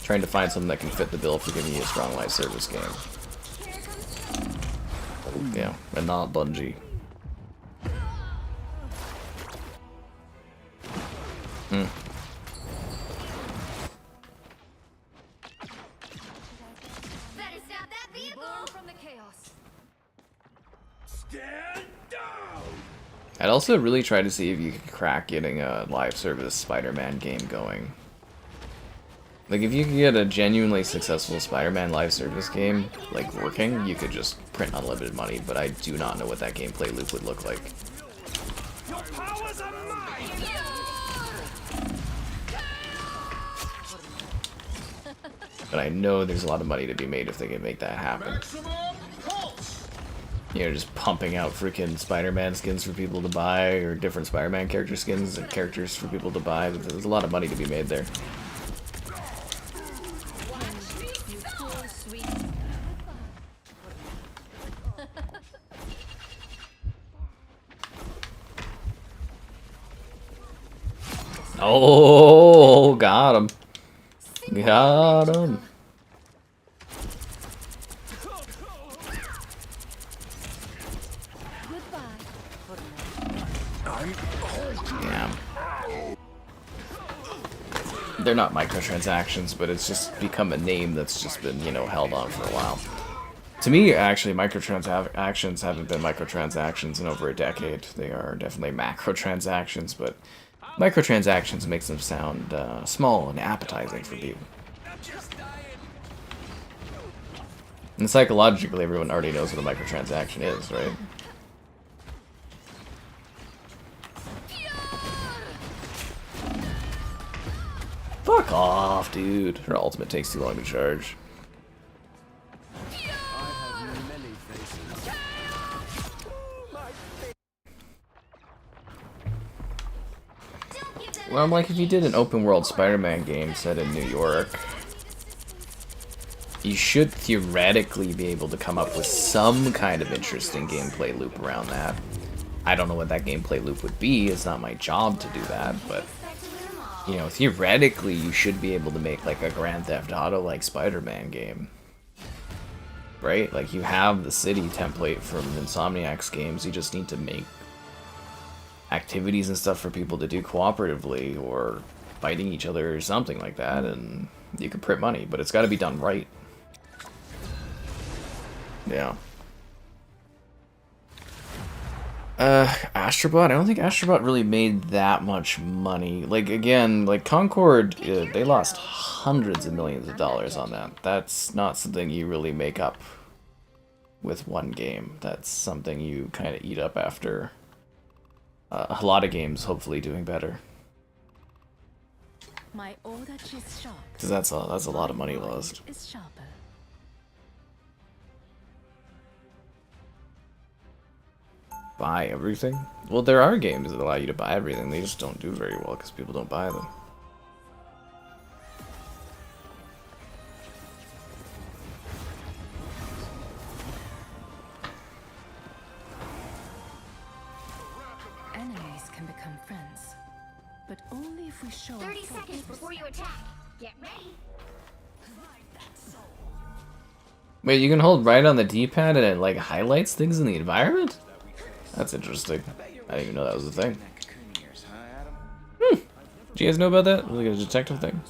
trying to find something that can fit the bill for giving you a strong live service game. Yeah, and not Bungie. I'd also really try to see if you could crack getting a live service Spider-Man game going. Like, if you could get a genuinely successful Spider-Man live service game, like, working, you could just print unlimited money, but I do not know what that gameplay loop would look like. But I know there's a lot of money to be made if they can make that happen. You know, just pumping out freaking Spider-Man skins for people to buy, or different Spider-Man character skins and characters for people to buy. There's a lot of money to be made there. Oh, got him. Got him. Yeah. They're not microtransactions, but it's just become a name that's just been, you know, held on for a while. To me, actually, microtransactions haven't been microtransactions in over a decade. They are definitely macrotransactions, but microtransactions makes them sound small and appetizing for people. And psychologically, everyone already knows what a microtransaction is, right? Fuck off, dude. Her ultimate takes too long to charge. Well, I'm like, if you did an open world Spider-Man game set in New York, you should theoretically be able to come up with some kind of interesting gameplay loop around that. I don't know what that gameplay loop would be. It's not my job to do that, but you know, theoretically, you should be able to make like a Grand Theft Auto like Spider-Man game, right? Like you have the city template from Insomniac's games. You just need to make activities and stuff for people to do cooperatively or fighting each other or something like that, and you can print money, but it's got to be done right. Yeah. Astrobot? I don't think Astrobot really made that much money. Like, again, like Concord, they lost hundreds of millions of dollars on that. That's not something you really make up with one game. That's something you kind of eat up after a lot of games hopefully doing better. Because that's a lot of money lost. Buy everything? Well, there are games that allow you to buy everything. They just don't do very well because people don't buy them. Enemies can become friends, but only if we show 30 seconds before you attack. Get ready. Wait, you can hold right on the D-pad and it like highlights things in the environment? That's interesting. I didn't even know that was a thing. Do you guys know about that? Like a detective thing?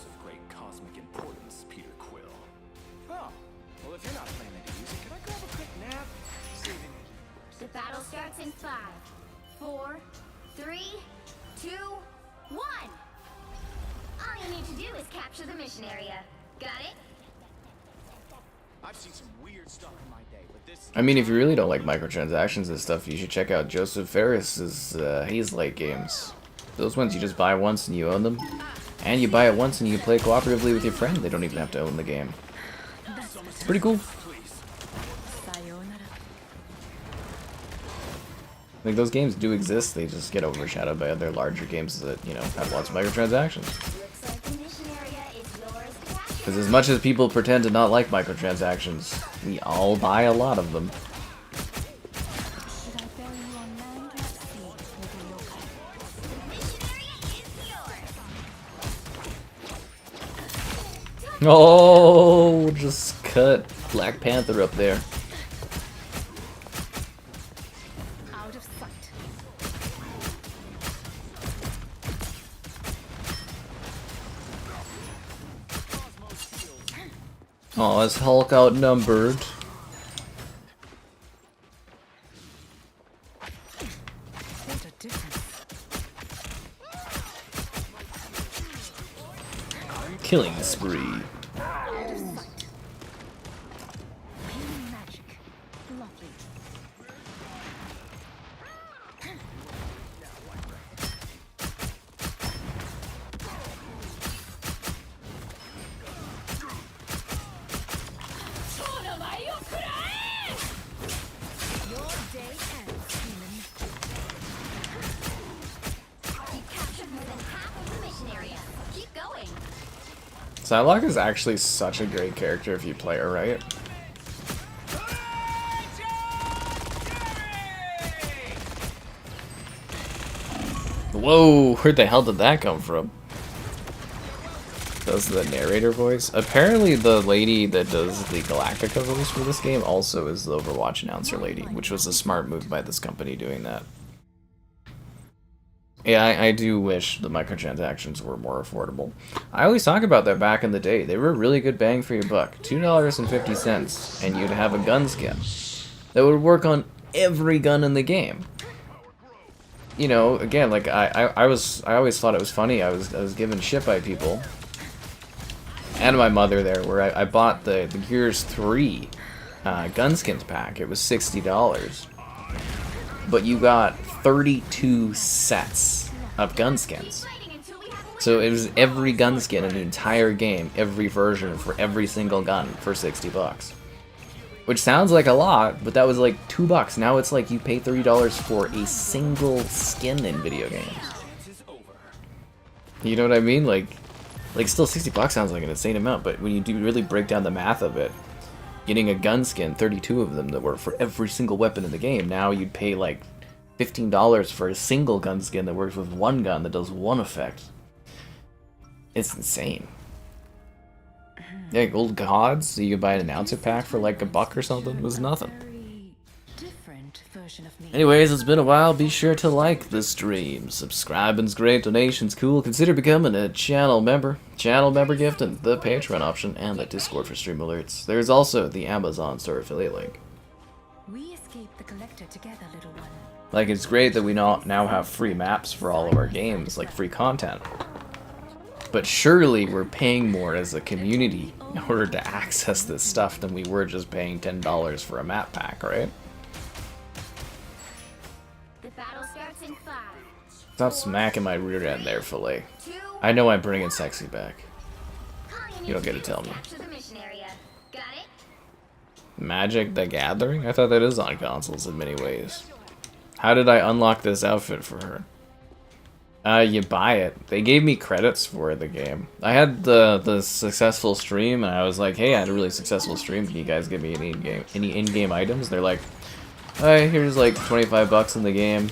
The battle starts in 5, 4, 3, 2, 1. All you need to do is capture the mission area. Got it? I've seen some weird stuff in my day, but this I mean, if you really don't like microtransactions and stuff, you should check out Joseph Ferris's Hazelight games. Those ones you just buy once and you own them. And you buy it once and you play cooperatively with your friend. They don't even have to own the game. It's pretty cool. Like, those games do exist, they just get overshadowed by other larger games that, you know, have lots of microtransactions. Looks like the mission area is yours to capture. Because as much as people pretend to not like microtransactions, we all buy a lot of them. Should I bury you on land or sea, Yokai? The mission area is yours. Oh, just cut Black Panther up there. Out of sight. Oh, is Hulk outnumbered? What a difference. Killing spree. Out of sight. Healing magic. Lovely. Your day ends, human. You captured more than half of the mission area. Keep going. Psylocke is actually such a great character if you play her right. Whoa, where the hell did that come from? Does the narrator voice? Apparently the lady that does the Galactica voice for this game also is the Overwatch announcer lady, which was a smart move by this company doing that. Yeah, I do wish the microtransactions were more affordable. I always talk about that back in the day. They were a really good bang for your buck. $2.50 and you'd have a gun skin that would work on every gun in the game. You know, again, like I always thought it was funny. I was given shit by people and my mother there, where I bought the Gears 3 Gunskins pack. It was $60, but you got 32 sets of Gunskins. So it was every Gunskin in the entire game, every version for every single gun for $60. Which sounds like a lot, but that was like $2. Now it's like you pay $30 for a single skin in video games. You know what I mean? Like still $60 sounds like an insane amount, but when you do really break down the math of it, getting a gun skin, 32 of them that were for every single weapon in the game, now you'd pay like $15 for a single gun skin that works with one gun that does one effect. It's insane. Yeah, gold gods, so you could buy an announcer pack for like $1 or something. It was nothing. Anyways, it's been a while. Be sure to like the stream. Subscribing's great, donations cool. Consider becoming a channel member. Channel member gift and the Patreon option and the Discord for stream alerts. There's also the Amazon store affiliate link. We escaped the collector together, little one. Like, it's great that we now have free maps for all of our games, like free content. But surely we're paying more as a community in order to access this stuff than we were just paying $10 for a map pack, right? The battle starts in 5. Stop smacking my rear end there, Filet. I know I'm bringing sexy back. You don't get to tell me. Magic the Gathering? I thought that is on consoles in many ways. How did I unlock this outfit for her? You buy it. They gave me credits for the game. I had the successful stream, and I was like, hey, I had a really successful stream. Can you guys give me any in-game items? They're like, hey, here's like $25 in the game.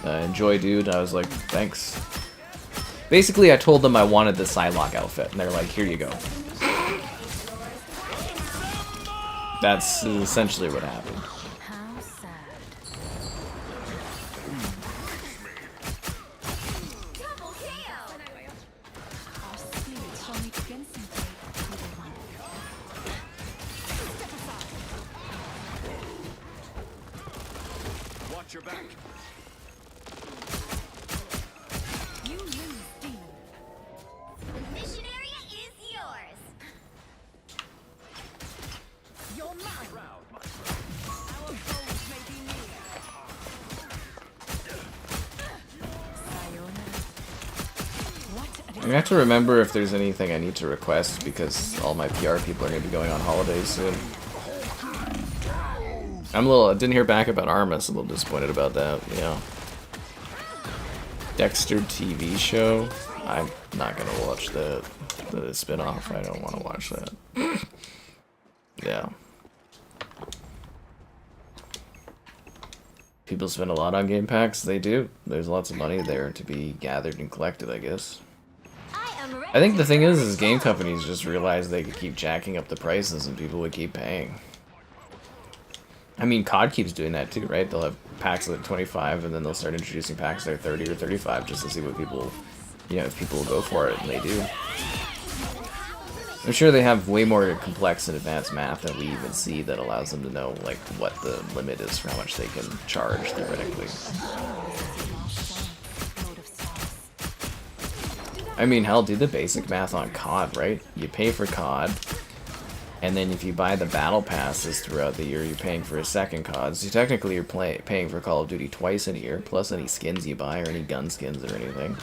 Enjoy, dude. I was like, thanks. Basically, I told them I wanted the Psylocke outfit, and they're like, here you go. That's essentially what happened. How sad. Our spirits shall meet again someday, little one. Watch your back. You lose, demon. The mission area is yours. You're mine. Our foes may be near. Sayonara. What? I have to remember if there's anything I need to request because all my PR people are going to be going on holidays soon. I didn't hear back about Armus. I'm a little disappointed about that. Yeah. Dexter TV show. I'm not gonna watch the spin-off. I don't want to watch that. Yeah. People spend a lot on game packs. They do. There's lots of money there to be gathered and collected, I guess. I think the thing is game companies just realized they could keep jacking up the prices and people would keep paying. I mean, COD keeps doing that too, right? They'll have packs at 25 and then they'll start introducing packs that are 30 or 35 just to see what people, you know, if people will go for it, and they do. I'm sure they have way more complex and advanced math than we even see that allows them to know, like, what the limit is for how much they can charge, theoretically. I mean, hell, do the basic math on COD, right? You pay for COD, and then if you buy the battle passes throughout the year, you're paying for a second COD. So technically you're paying for Call of Duty twice in a year, plus any skins you buy or any gun skins or anything.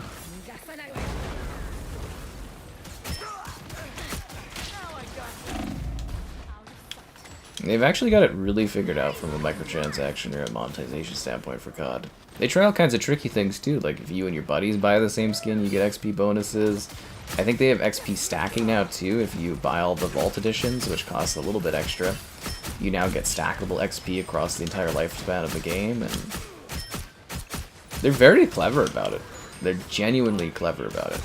They've actually got it really figured out from a microtransaction or a monetization standpoint for COD. They try all kinds of tricky things too, like if you and your buddies buy the same skin, you get XP bonuses. I think they have XP stacking now too. If you buy all the Vault editions, which costs a little bit extra, you now get stackable XP across the entire lifespan of the game, and they're very clever about it. They're genuinely clever about it.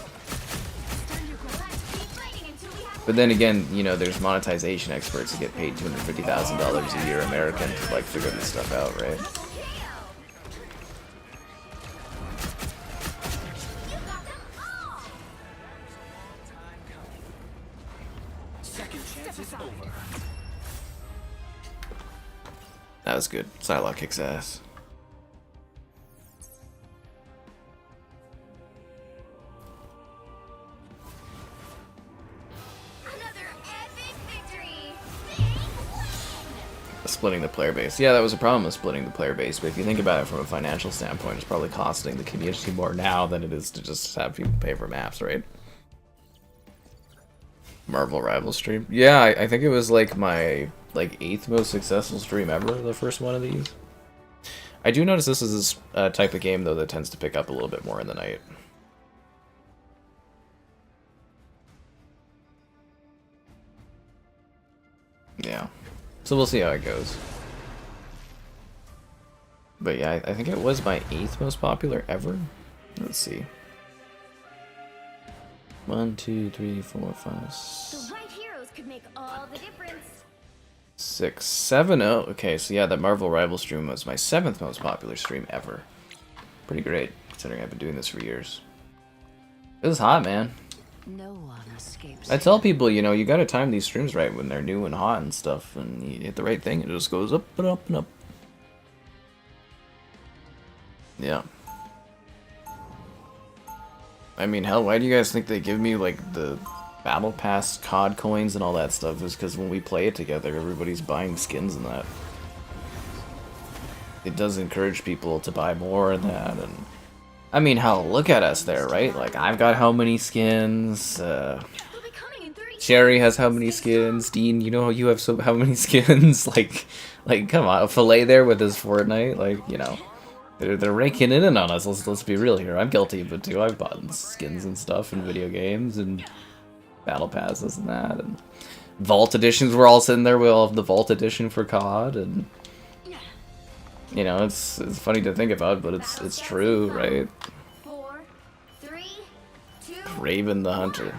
But then again, you know, there's monetization experts who get paid $250,000 a year American to like figure this stuff out, right? That was good. Psylocke kicks ass. Another Splitting the player base. Yeah, that was a problem with splitting the player base, but if you think about it from a financial standpoint, it's probably costing the community more now than it is to just have people pay for maps, right? Marvel Rival stream. Yeah, I think it was like my 8th most successful stream ever, the first one of these. I do notice this is a type of game, though, that tends to pick up a little bit more in the night. Yeah. So we'll see how it goes. But yeah, I think it was my 8th most popular ever. Let's see. 1, 2, 3, 4, 5, The right heroes could make all the difference. 6, 7. Oh, okay. So yeah, that Marvel Rival stream was my 7th most popular stream ever. Pretty great, considering I've been doing this for years. It was hot, man. No one escapes. I tell people, you know, you gotta time these streams right when they're new and hot and stuff, and you hit the right thing, and it just goes up and up and up. Yeah. I mean, hell, why do you guys think they give me, like, the Battle Pass COD coins and all that stuff? Is because when we play it together, everybody's buying skins and that. It does encourage people to buy more and that, and... I mean, hell, look at us there, right? Like, I've got how many skins, Sherry has how many skins, Dean, you know you have how many skins, like, come on, Filet there with his Fortnite, like, you know, they're raking in on us, let's be real here, I'm guilty of it too, I've bought skins and stuff in video games, and Battle Passes and that, and Vault Editions, we're all sitting there, we all have the Vault Edition for COD, and... You know, it's funny to think about, but it's true, right? 4, 3, 2, Raven the Hunter.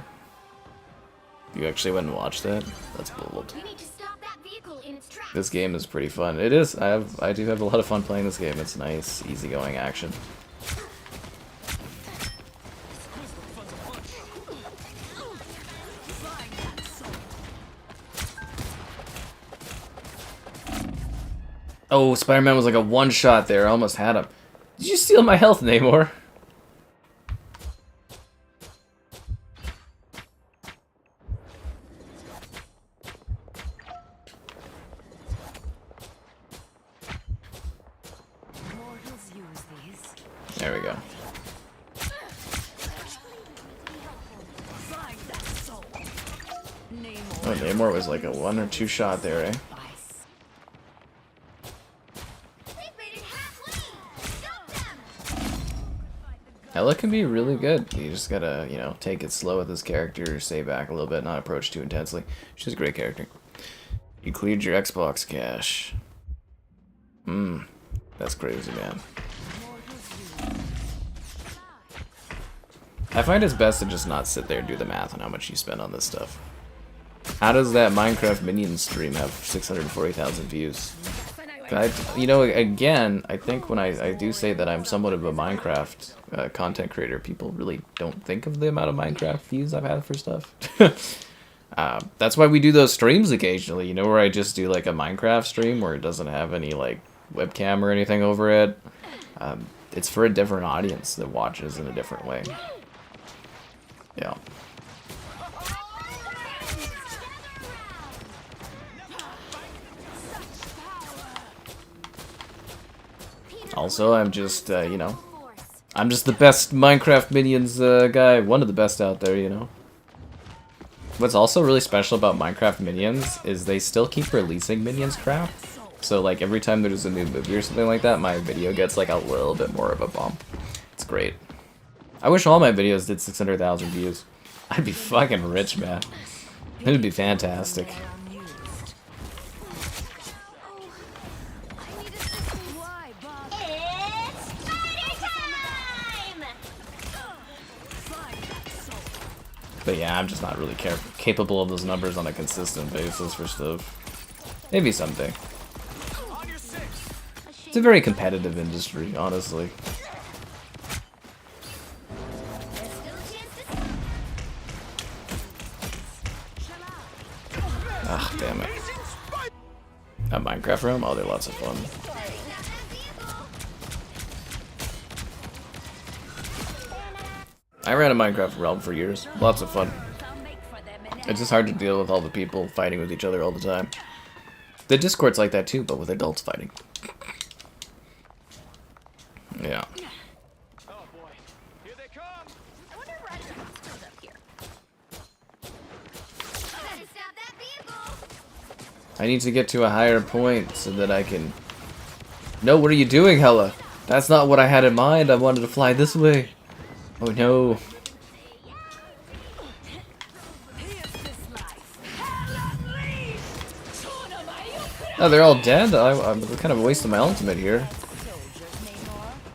You actually went and watched that? That's bold. we need to stop that vehicle in its tracks. This game is pretty fun. It is. I do have a lot of fun playing this game. It's nice, easygoing action. Oh, Spider-Man was like a one-shot there. I almost had him. Did you steal my health, Namor? There we go. Oh, Namor was like a 1 or 2 shot there, eh? Hela can be really good. You just gotta, you know, take it slow with this character, stay back a little bit, not approach too intensely. She's a great character. You cleared your Xbox cache. That's crazy, man. I find it's best to just not sit there and do the math on how much you spend on this stuff. How does that Minecraft Minions stream have 640,000 views? You know, again, I think when I do say that I'm somewhat of a Minecraft content creator, people really don't think of the amount of Minecraft views I've had for stuff. That's why we do those streams occasionally, you know, where I just do like a Minecraft stream where it doesn't have any like webcam or anything over it. It's for a different audience that watches in a different way. Yeah. Also, I'm just, you know, I'm just the best Minecraft Minions guy, one of the best out there, you know. What's also really special about Minecraft Minions is they still keep releasing Minions crap. So, like, every time there's a new movie or something like that, my video gets, like, a little bit more of a bump. It's great. I wish all my videos did 600,000 views. I'd be fucking rich, man. It would be fantastic. But yeah, I'm just not really capable of those numbers on a consistent basis for stuff. Maybe someday. It's a very competitive industry, honestly. Ah, damn it. A Minecraft realm? Oh, they're lots of fun. I ran a Minecraft realm for years. Lots of fun. It's just hard to deal with all the people fighting with each other all the time. The Discord's like that too, but with adults fighting. Yeah. Oh boy, here they come! I wonder why the house goes up here. Better stop that vehicle! I need to get to a higher point so that I can... No, what are you doing, Hela? That's not what I had in mind. I wanted to fly this way. Oh no. Oh, they're all dead? I'm kind of wasting my ultimate here.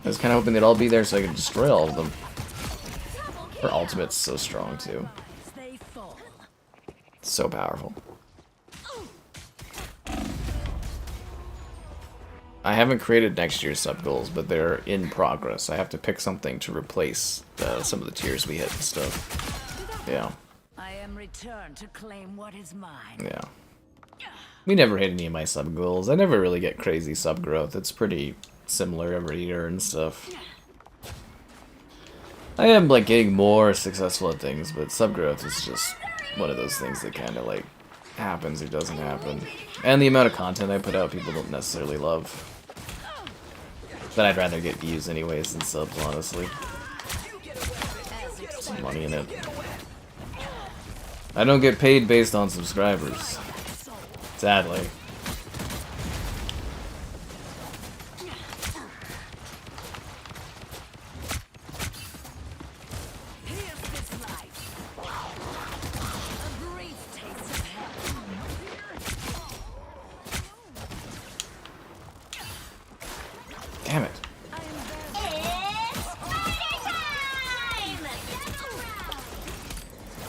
I was kind of hoping they'd all be there so I could destroy all of them. Her ultimate's so strong, too. So powerful. I haven't created next year's sub-goals, but they're in progress. I have to pick something to replace some of the tiers we hit and stuff. Yeah. I am returned to claim what is mine. Yeah. We never hit any of my sub-goals. I never really get crazy sub-growth. It's pretty similar every year and stuff. I am, like, getting more successful at things, but sub-growth is just one of those things that kind of, like, happens or doesn't happen. And the amount of content I put out, people don't necessarily love. But I'd rather get views anyways than subs, honestly. Some money in it. I don't get paid based on subscribers. Sadly. Damn it.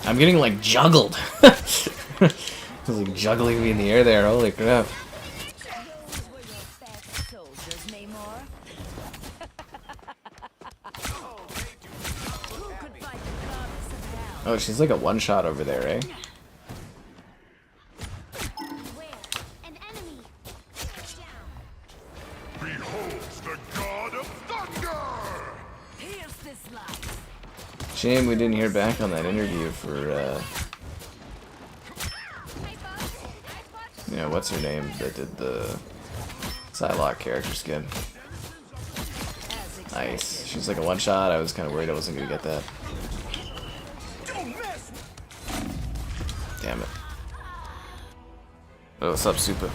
I'm getting like juggled. It was like juggling me in the air there, holy crap. Oh, she's like a one-shot over there, eh? An enemy. Behold the god of thunder! Here's this life. Shame we didn't hear back on that interview for, yeah, what's her name that did the Psylocke character skin. Nice. She's like a one-shot. I was kind of worried I wasn't going to get that. Damn it. Oh, what's up, Super?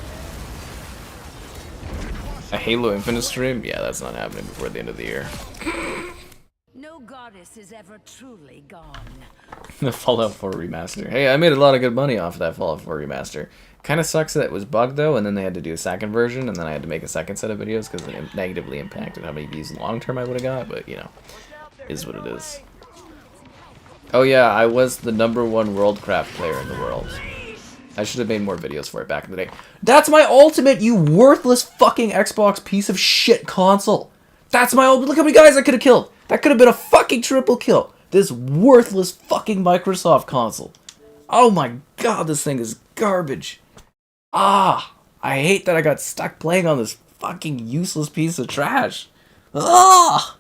A Halo Infinite stream? Yeah, that's not happening before the end of the year. No goddess is ever truly gone. The Fallout 4 remaster. Hey, I made a lot of good money off of that Fallout 4 remaster. Kind of sucks that it was bugged though, and then they had to do a second version, and then I had to make a second set of videos because it negatively impacted how many views long term I would have got, but you know, is what it is. Oh yeah, I was the #1 Worldcraft player in the world. I should have made more videos for it back in the day. That's my ultimate, you worthless fucking Xbox piece of shit console! That's my ultimate. Look how many guys I could have killed! That could have been a fucking triple kill! This worthless fucking Microsoft console. Oh my god, this thing is garbage. Ah, I hate that I got stuck playing on this fucking useless piece of trash. Ah!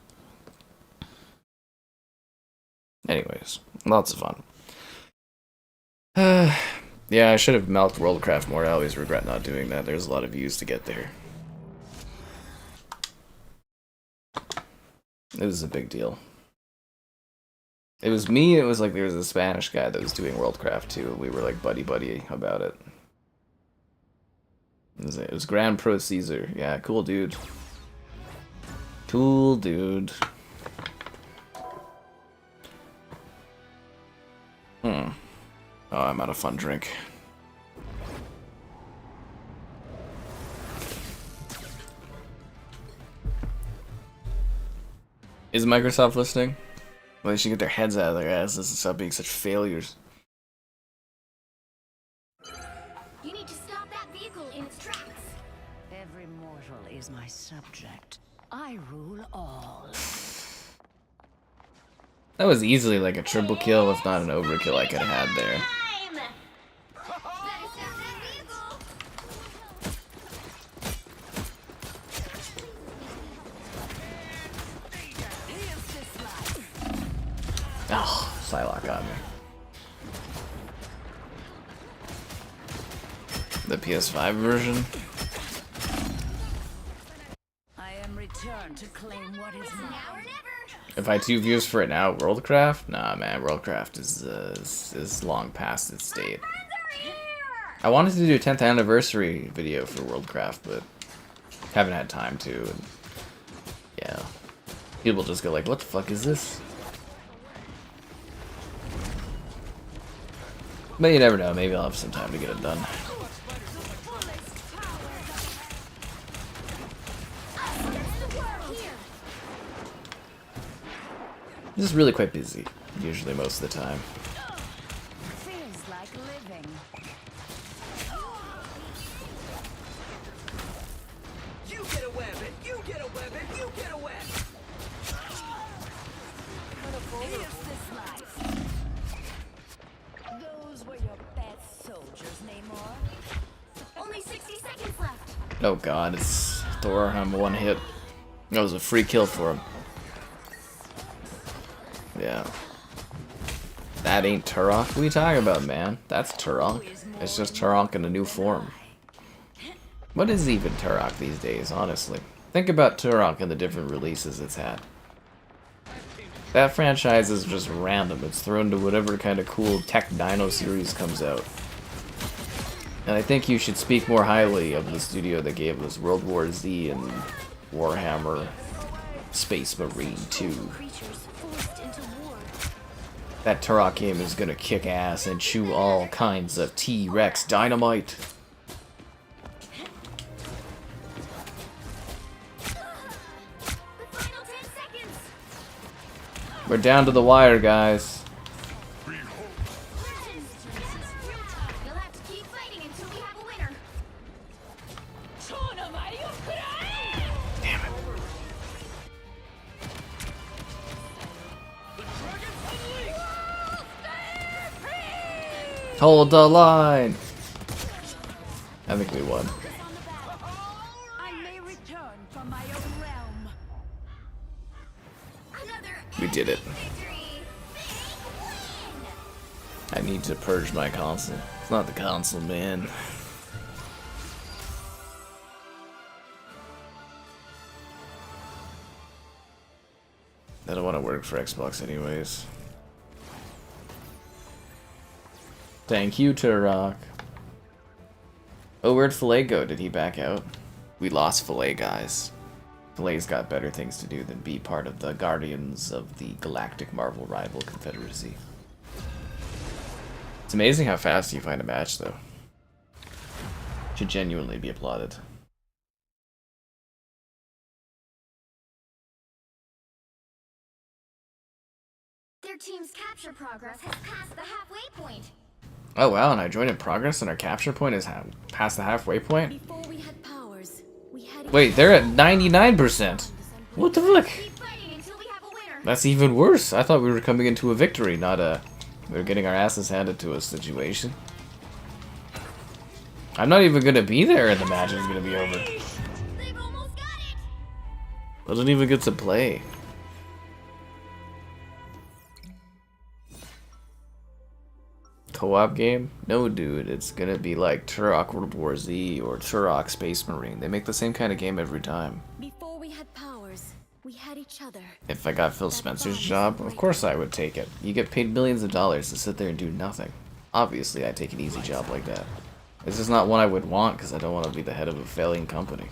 Anyways, lots of fun. Yeah, I should have milked Worldcraft more. I always regret not doing that. There's a lot of views to get there. It was a big deal. It was me, it was like there was a Spanish guy that was doing Worldcraft too, and we were like buddy-buddy about it. It was Grand Pro Caesar. Yeah, cool dude. Cool dude. Oh, I'm out of fun drink. Is Microsoft listening? Well, they should get their heads out of their asses and stop being such failures. You need to stop that vehicle in its tracks. Every mortal is my subject. I rule all. That was easily like a triple kill, if not an overkill I could have had there. Better stop that vehicle. Oh, Psylocke got me. The PS5 version. I am returned to claim what is Now or mine. never. If I had 2 views for it now, Worldcraft? Nah, man, Worldcraft is long past its date. Friends are here. I wanted to do a 10th anniversary video for Worldcraft, but haven't had time to. And yeah, people just go like, "What the fuck is this?" But you never know. Maybe I'll have some time to get it done. I'm just really quite busy, usually most of the time. Feels like living. You get a weapon! You get a weapon! You get a weapon! Here's this life. Those were your best soldiers, Namor. Only 60 seconds left. Oh god, it's Thor on 1 hit. That was a free kill for him. Yeah. That ain't Turok. What are you talking about, man? That's Turok. It's just Turok in a new form. What is even Turok these days, honestly? Think about Turok and the different releases it's had. That franchise is just random. It's thrown to whatever kind of cool Tech Dino series comes out. And I think you should speak more highly of the studio that gave us World War Z and Warhammer Space Marine 2. Creatures forced into war. That Turok game is gonna kick ass and chew all kinds of T-Rex dynamite. The final 10 seconds. We're down to the wire, guys. You'll have to keep fighting until we have a winner. Damn it. Hold the line. I think we won. I may return from my own realm. Another We did it. victory. I need to purge my console. It's not the console, man. I don't want to work for Xbox anyways. Thank you, Turok. Oh, where'd Filet go? Did he back out? We lost Filet, guys. Filet's got better things to do than be part of the Guardians of the Galactic Marvel Rival Confederacy. It's amazing how fast you find a match, though. Should genuinely be applauded. Their team's capture progress has passed the halfway point. Oh wow, and I joined in progress and our capture point is past the halfway point? Before we had powers, we had Wait, they're at 99%! What the fuck? Keep fighting until we have a winner. That's even worse. I thought we were coming into a victory, not a we were getting our asses handed to us situation. I'm not even gonna be there and the match is gonna be over. They've almost got it. I didn't even get to play. Co-op game? No, dude. It's gonna be like Turok World War Z or Turok Space Marine. They make the same kind of game every time. Before we had powers, we had each other. If I got Phil Spencer's job, of course I would take it. You get paid millions of dollars to sit there and do nothing. Obviously, I'd take an easy job like that. This is not one I would want because I don't want to be the head of a failing company.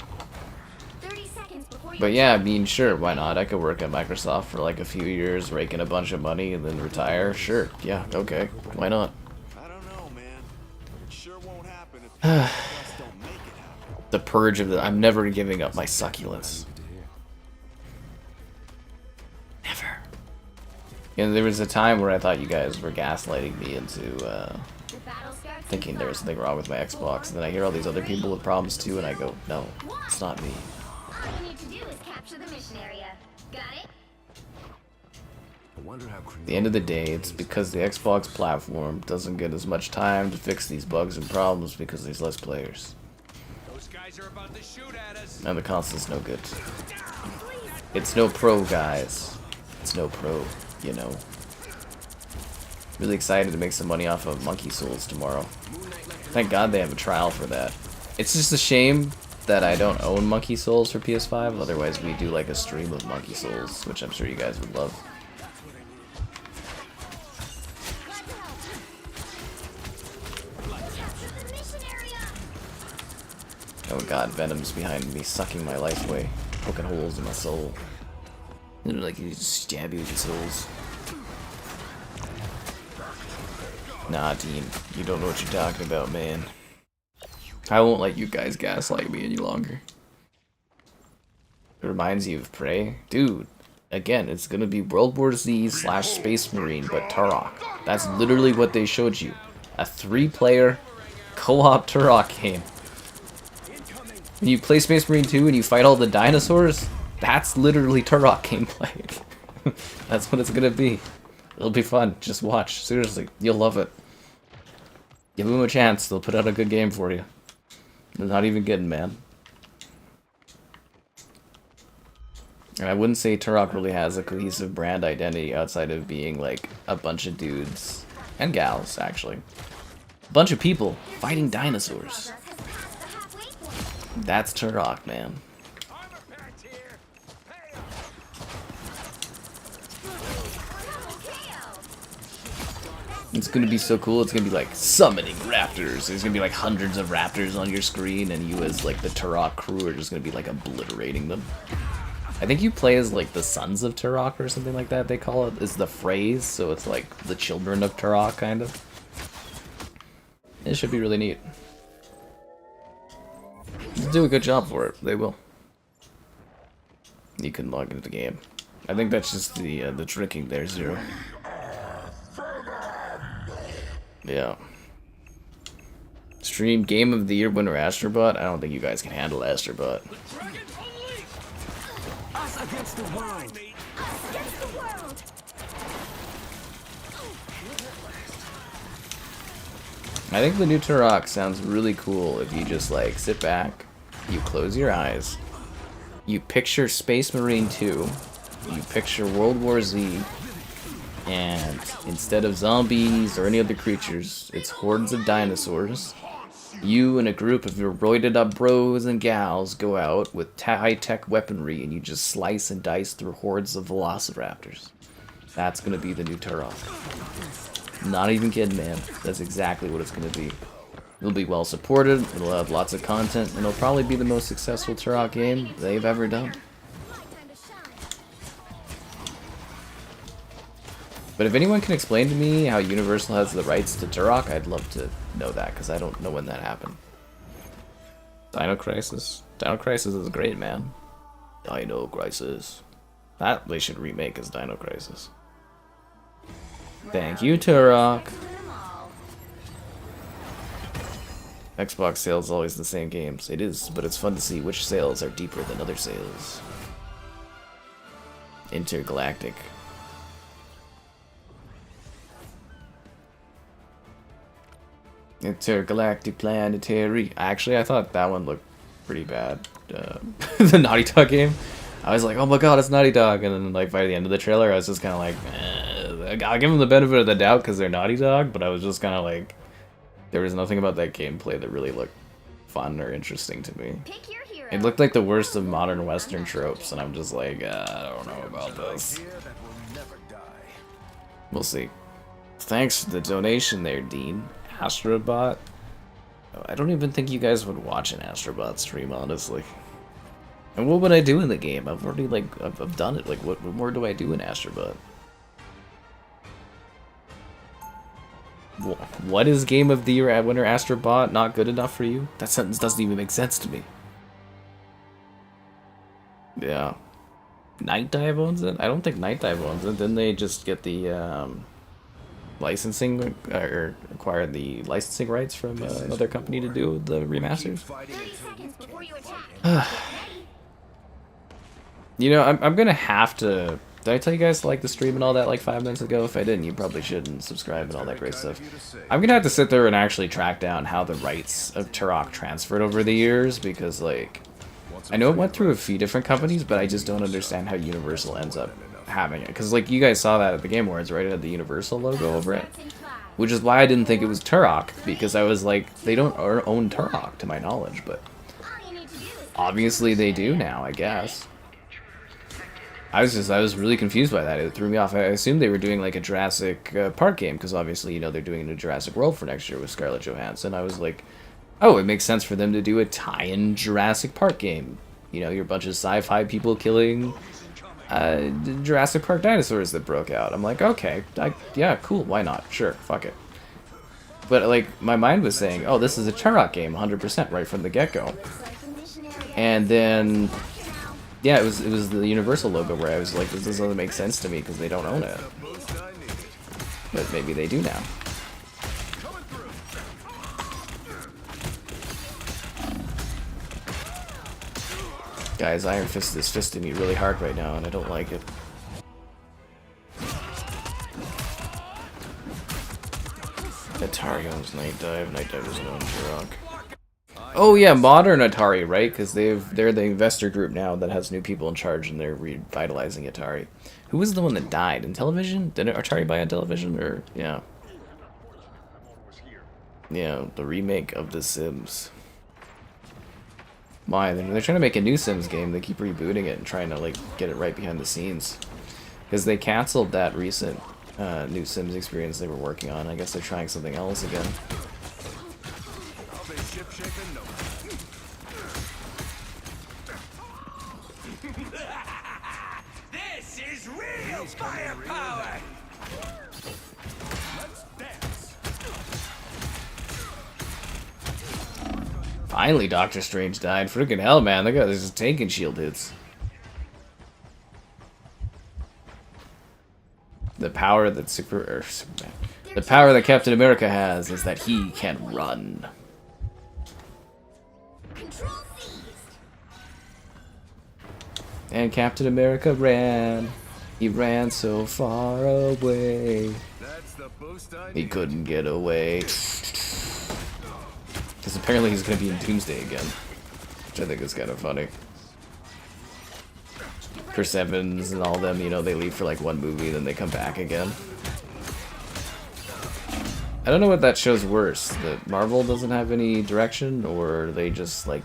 30 seconds before you But yeah, I mean, sure, why not? I could work at Microsoft for like a few years, rake in a bunch of money, and then retire. Sure, yeah, okay, why not? I don't know, man. It sure won't happen if people just don't make it happen. The purge of the... I'm never giving up my succulents. Never. And there was a time where I thought you guys were gaslighting me into the battle starts thinking there was something wrong with my Xbox, and then I hear all these other people with problems too, and I go, no, it's not me. All you need to do is capture the mission area. Got it? I wonder how At the end of the day, it's because the Xbox platform doesn't get as much time to fix these bugs and problems because there's less players. Those guys are about to shoot at us. And the console's no good. It's no pro, guys. It's no pro, you know. Really excited to make some money off of Monkey Souls tomorrow. Thank God they have a trial for that. It's just a shame that I don't own Monkey Souls for PS5, otherwise we do like a stream of Monkey Souls, which I'm sure you guys would love. Oh god, Venom's behind me, sucking my life away, poking holes in my soul. And like, you just stab you with your souls. Nah, Dean, you don't know what you're talking about, man. I won't let you guys gaslight me any longer. It reminds you of Prey? Dude, again, it's gonna be World War Z / Space Marine, but Turok. That's literally what they showed you. A 3-player co-op Turok game. When you play Space Marine 2 and you fight all the dinosaurs, that's literally Turok gameplay. That's what it's gonna be. It'll be fun. Just watch. Seriously, you'll love it. Give them a chance. They'll put out a good game for you. They're not even kidding, man. And I wouldn't say Turok really has a cohesive brand identity outside of being like a bunch of dudes and gals, actually. A bunch of people fighting dinosaurs. That's Turok, man. It's gonna be so cool. It's gonna be like summoning raptors. There's gonna be like hundreds of raptors on your screen, and you as like the Turok crew are just gonna be like obliterating them. I think you play as like the sons of Turok or something like that. They call it is the phrase, so it's like the children of Turok, kind of. It should be really neat. They'll do a good job for it. They will. You can log into the game. I think that's just the drinking there, Zero. Yeah. Stream Game of the Year winner Astrobot? I don't think you guys can handle Astrobot. Us against the world. Us against the world. I think the new Turok sounds really cool if you just like sit back, you close your eyes, you picture Space Marine 2, you picture World War Z, and instead of zombies or any other creatures, it's hordes of dinosaurs. You and a group of your roided up bros and gals go out with high-tech weaponry and you just slice and dice through hordes of velociraptors. That's gonna be the new Turok. Not even kidding, man. That's exactly what it's gonna be. It'll be well supported, it'll have lots of content, and it'll probably be the most successful Turok game they've ever done. But if anyone can explain to me how Universal has the rights to Turok, I'd love to know that, because I don't know when that happened. Dino Crisis? Dino Crisis is great, man. Dino Crisis. That they should remake as Dino Crisis. Thank you, Turok. Xbox sales always the same games. It is, but it's fun to see which sales are deeper than other sales. Intergalactic. Intergalactic Planetary. Actually, I thought that one looked pretty bad. The Naughty Dog game. I was like, oh my god, it's Naughty Dog. And then, like, by the end of the trailer, I was just kind of like, I'll give them the benefit of the doubt because they're Naughty Dog, but I was just kind of like, there was nothing about that gameplay that really looked fun or interesting to me. Pick your hero. It looked like the worst of modern Western tropes, and I'm just like, I don't know about this. We'll see. Thanks for the donation there, Dean. Astrobot? Oh, I don't even think you guys would watch an Astrobot stream, honestly. And what would I do in the game? I've already, like, I've done it. Like, what more do I do in Astrobot? What is Game of the Year winner Astrobot not good enough for you? That sentence doesn't even make sense to me. Yeah. Night Dive owns it? I don't think Night Dive owns it. Didn't they just get the, licensing, or acquire the licensing rights from another company to do the remasters? 30 seconds before you attack. You know, I'm gonna have to... Did I tell you guys to like the stream and all that like 5 minutes ago? If I didn't, you probably shouldn't subscribe and all that great stuff. I'm gonna have to sit there and actually track down how the rights of Turok transferred over the years, because like... I know it went through a few different companies, but I just don't understand how Universal ends up having it. Because like you guys saw that at the Game Awards, right? It had the Universal logo over it. which is why I didn't think it was Turok, because I was like, they don't own Turok to my knowledge, but All you need to do is obviously they do now, I guess. I was really confused by that. It threw me off. I assumed they were doing like a Jurassic Park game, because obviously, you know, they're doing a new Jurassic World for next year with Scarlett Johansson. I was like, oh, it makes sense for them to do a tie-in Jurassic Park game. You know, you're a bunch of sci-fi people killing Jurassic Park dinosaurs that broke out. I'm like, okay, yeah, cool, why not? Sure, fuck it. But like, my mind was saying, oh, this is a Turok game, 100% right from the get-go. And then, yeah, it was the Universal logo where I was like, this doesn't make sense to me because they don't own it. But maybe they do now. Guys, Iron Fist is fisting me really hard right now, and I don't like it. Atari owns Night Dive. Night Dive doesn't own Turok. Oh yeah, modern Atari, right? Because they're the investor group now that has new people in charge, and they're revitalizing Atari. Who was the one that died? Intellivision? Did Atari buy Intellivision? Or yeah, yeah, the remake of The Sims. Why? They're trying to make a new Sims game. They keep rebooting it and trying to like get it right behind the scenes. Because they canceled that recent new Sims experience they were working on. I guess they're trying something else again. This is real firepower! Finally, Doctor Strange died. Freaking hell, man. That guy is just taking shield hits. The power that the power that Captain America has is that he can run. control seized. And Captain America ran. He ran so far away. He couldn't get away. Because apparently he's going to be in Doomsday again. Which I think is kind of funny. Chris Evans and all them, you know, they leave for like one movie, then they come back again. I don't know what that show's worse. That Marvel doesn't have any direction, or they just like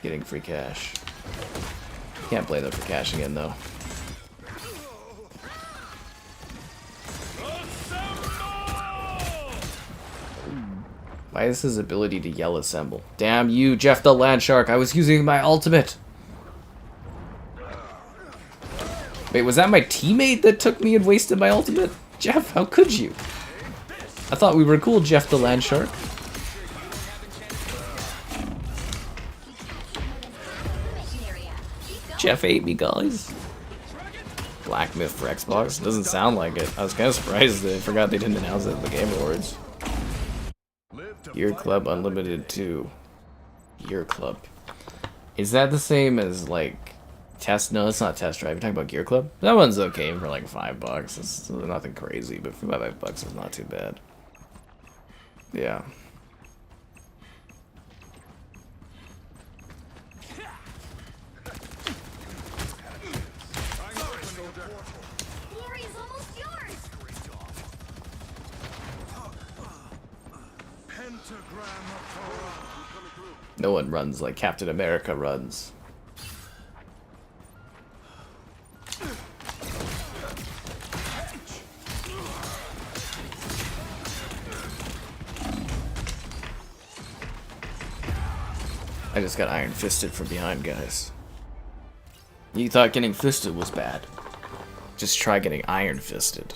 getting free cash. Can't blame them for cashing in though. Why is his ability to yell assemble? Damn you, Jeff the Landshark! I was using my ultimate! Wait, was that my teammate that took me and wasted my ultimate? Jeff, how could you? I thought we were cool, Jeff the Landshark. Jeff ate me, guys. Black Myth for Xbox? Doesn't sound like it. I was kind of surprised they forgot they didn't announce it at the Game Awards. Gear Club Unlimited 2. Gear Club. Is that the same as, like, Test? No, it's not Test Drive. You're talking about Gear Club? That one's okay for, like, $5. It's nothing crazy, but for $5 it's not too bad. Yeah. No one runs like Captain America runs. I just got Iron Fisted from behind, guys. You thought getting fisted was bad. Just try getting Iron Fisted.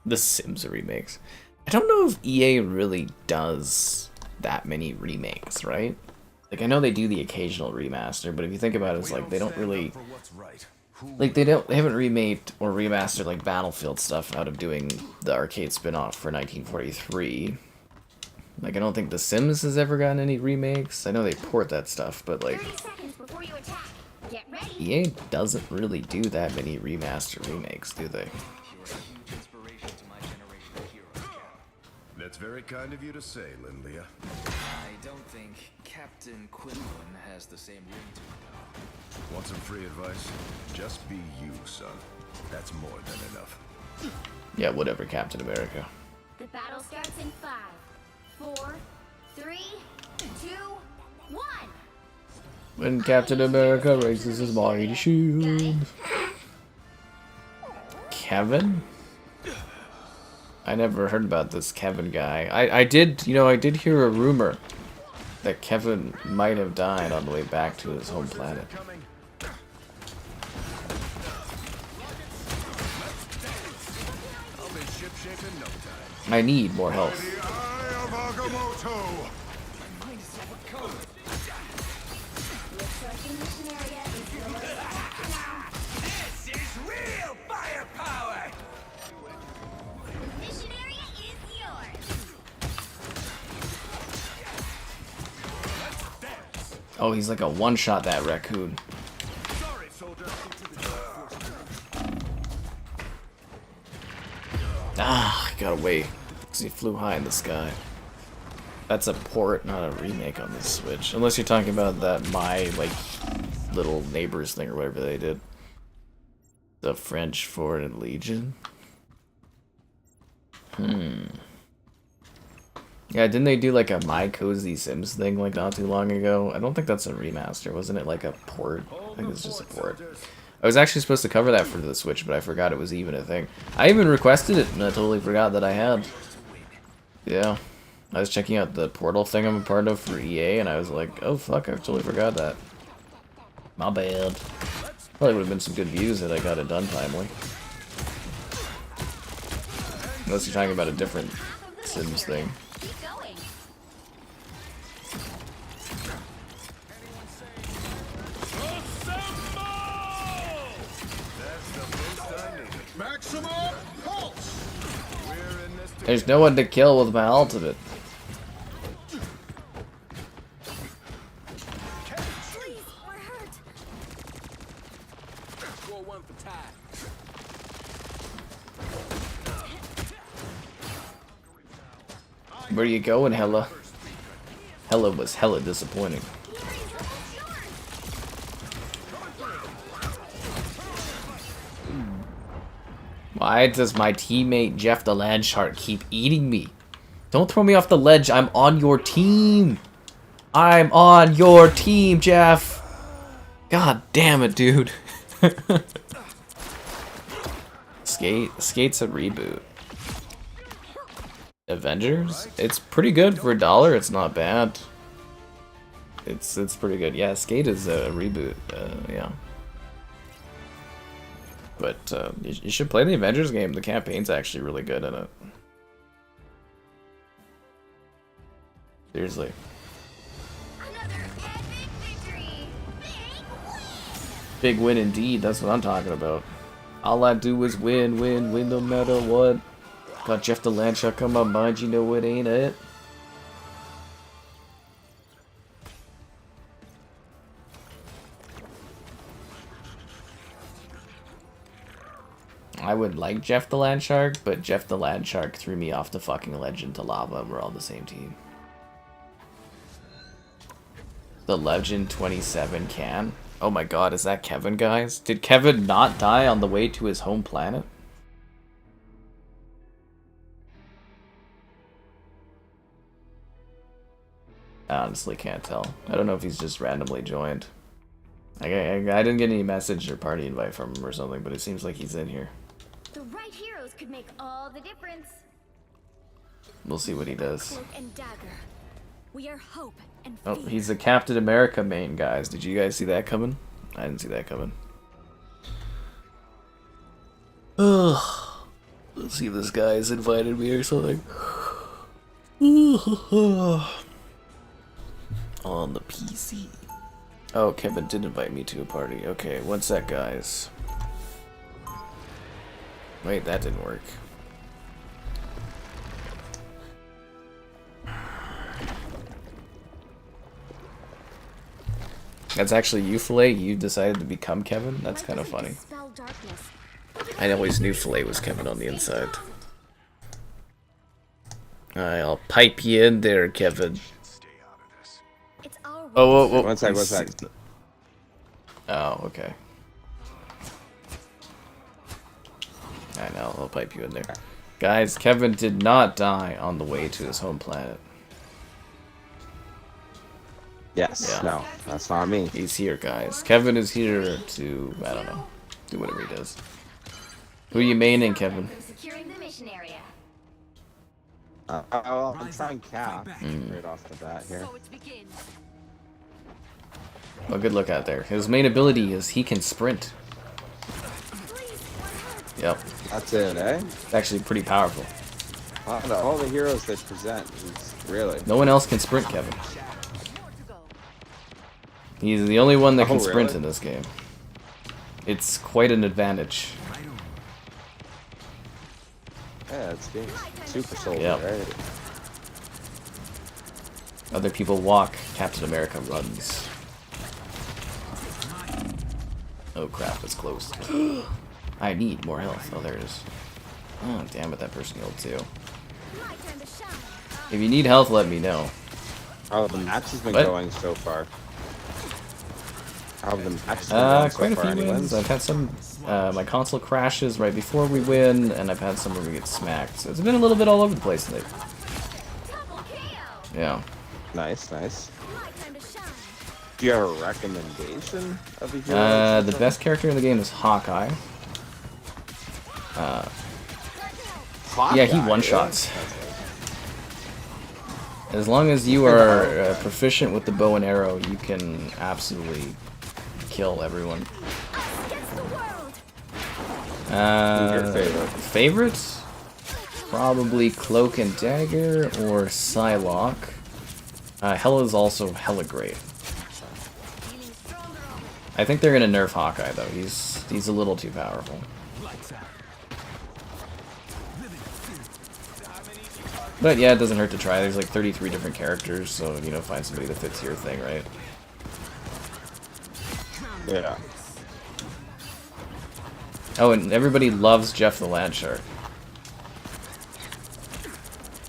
The Sims remakes. I don't know if EA really does that many remakes, right? Like, I know they do the occasional remaster, but if you think about it, it's like they don't really, like, they haven't remade or remastered like Battlefield stuff out of doing the arcade spin-off for 1943. Like, I don't think The Sims has ever gotten any remakes. I know they port that stuff, but like, 30 seconds before you attack. Get ready. EA doesn't really do that many remaster remakes, do they? That's very kind of you to say, Linlia. I don't think Captain Quinlan has the same ring to it. Want some free advice? Just be you, son. That's more than enough. Yeah, whatever, Captain America. The battle starts in 5, 4, 3, 2, 1. When Captain America raises his mighty shield. Kevin? I never heard about this Kevin guy. I did hear a rumor that Kevin might have died on the way back to his home planet. I need more health. This is real firepower! Mission area is yours. Oh, he's like a one-shot, that raccoon. Sorry, soldier. Ah, I got away because he flew high in the sky. That's a port, not a remake on the Switch. Unless you're talking about that like little neighbors thing or whatever they did. The French Foreign Legion. Yeah, didn't they do like a My Cozy Sims thing like not too long ago? I don't think that's a remaster. Wasn't it like a port? I think it's just a port. I was actually supposed to cover that for the Switch, but I forgot it was even a thing. I even requested it, and I totally forgot that I had. Yeah. I was checking out the Portal thing I'm a part of for EA, and I was like, oh fuck, I totally forgot that. My bad. Probably would have been some good views that I got it done timely. Unless you're talking about a different Sims thing. Keep going. Maximum pulse! There's no one to kill with my ultimate. Please, we're hurt. Score one for Ty. Where you going, Hela? Hela was hella disappointing. Why does my teammate Jeff the Landshark keep eating me? Don't throw me off the ledge. I'm on your team. I'm on your team, Jeff. God damn it, dude. Skate's a reboot. Avengers? It's pretty good for $1. It's not bad. It's pretty good. Yeah, Skate is a reboot. Yeah. But you should play the Avengers game. The campaign's actually really good in it. Seriously. Another epic victory. Big win indeed. That's what I'm talking about. All I do is win, win, win no matter what. Got Jeff the Landshark on my mind, you know it, ain't it? I would like Jeff the Landshark, but Jeff the Landshark threw me off the fucking ledge into lava and we're all on the same team. The Legend 27 can? Oh my god, is that Kevin, guys? Did Kevin not die on the way to his home planet? I honestly can't tell. I don't know if he's just randomly joined. I didn't get any message or party invite from him or something, but it seems like he's in here. The right heroes could make all the difference. We'll see what he does. Cloak and Dagger. We are hope and Oh, fear. he's a Captain America main, guys. Did you guys see that coming? I didn't see that coming. Ugh. Let's see if this guy's invited me or something. On the PC. Oh, Kevin did invite me to a party. Okay, one sec, guys. Wait, that didn't work. That's actually you, Filet? You decided to become Kevin? That's kind of funny. Dispel darkness. I always knew Filet was Kevin on the inside. I'll pipe you in there, Kevin. It's our Oh, whoa. One sec. Oh, okay. I know, I'll pipe you in there. Guys, Kevin did not die on the way to his home planet. Yes. Yeah. No, that's not me. He's here, guys. Kevin is here to, I don't know, do whatever he does. Who are you maining, Kevin? Securing the mission area. Well, I'm trying Cap right off the bat here. Well, good look out there. His main ability is he can sprint. Yep. That's it, eh? It's actually pretty powerful. All the heroes they present, really. No one else can sprint, Kevin. He's the only one that can sprint really? in this game. It's quite an advantage. Yeah, it's being super soldier, Yep. right? Other people walk, Captain America runs. Oh crap, it's close. I need more health. Oh, there it is. Oh, damn it, that person healed too. If you need health, let me know. How the match has been What? going so far? How the match has been going so Quite a far, few any wins. I've had some, my console crashes right before we win, and I've had some where we get smacked. So it's been a little bit all over the place lately. Yeah. Nice, nice. Do you have a recommendation of a hero? The best character in the game is Hawkeye. Yeah, he one-shots. As long as you are proficient with the bow and arrow, you can absolutely kill everyone. Your favorite? Favorites? Probably Cloak and Dagger or Psylocke. Hela's also hella great. I think they're gonna nerf Hawkeye though. He's a little too powerful. But yeah, it doesn't hurt to try. There's like 33 different characters, so you know, find somebody that fits your thing, right? Yeah. Oh, and everybody loves Jeff the Land Shark.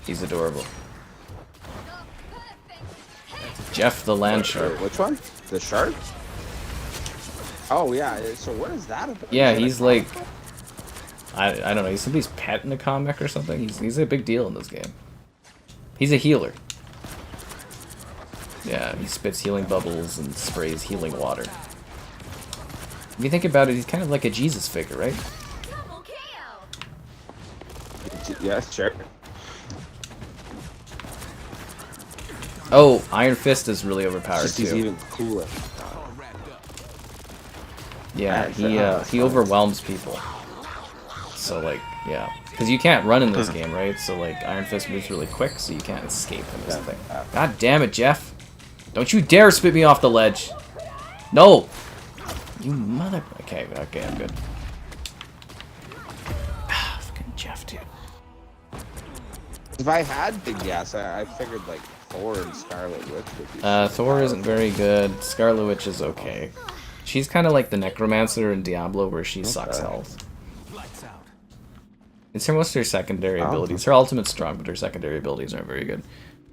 He's adorable. Jeff the Land Shark. Which one? The shark? Oh yeah. So what is that about? Yeah, he's like, I don't know. He's somebody's pet in a comic or something. He's a big deal in this game. He's a healer. Yeah, he spits healing bubbles and sprays healing water. If you think about it, he's kind of like a Jesus figure, right? Yeah, sure. Oh, Iron Fist is really overpowered Just too. he's even cooler. Yeah, he overwhelms people. So like, yeah, because you can't run in this game, right? So like, Iron Fist moves really quick, so you can't escape him. Or something. God damn it, Jeff! Don't you dare spit me off the ledge! No! You mother. Okay, I'm good. Ah, fucking Jeff, dude. If I had to guess, I figured like Thor and Scarlet Witch would be. Thor isn't very good. Scarlet Witch is okay. She's kind of like the Necromancer in Diablo, where she sucks health. It's her most her secondary abilities. Her ultimate's strong, but her secondary abilities aren't very good.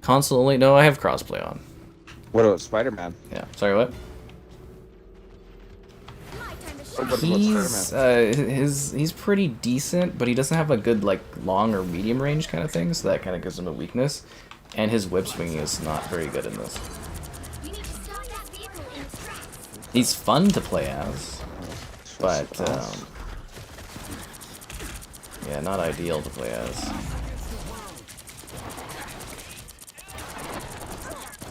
Console only? No, I have crossplay on. What about Spider-Man? Yeah. Sorry, what? He's pretty decent, but he doesn't have a good like long or medium range kind of thing, so that kind of gives him a weakness. And his whip swinging is not very good in this. He's fun to play as, but yeah, not ideal to play as.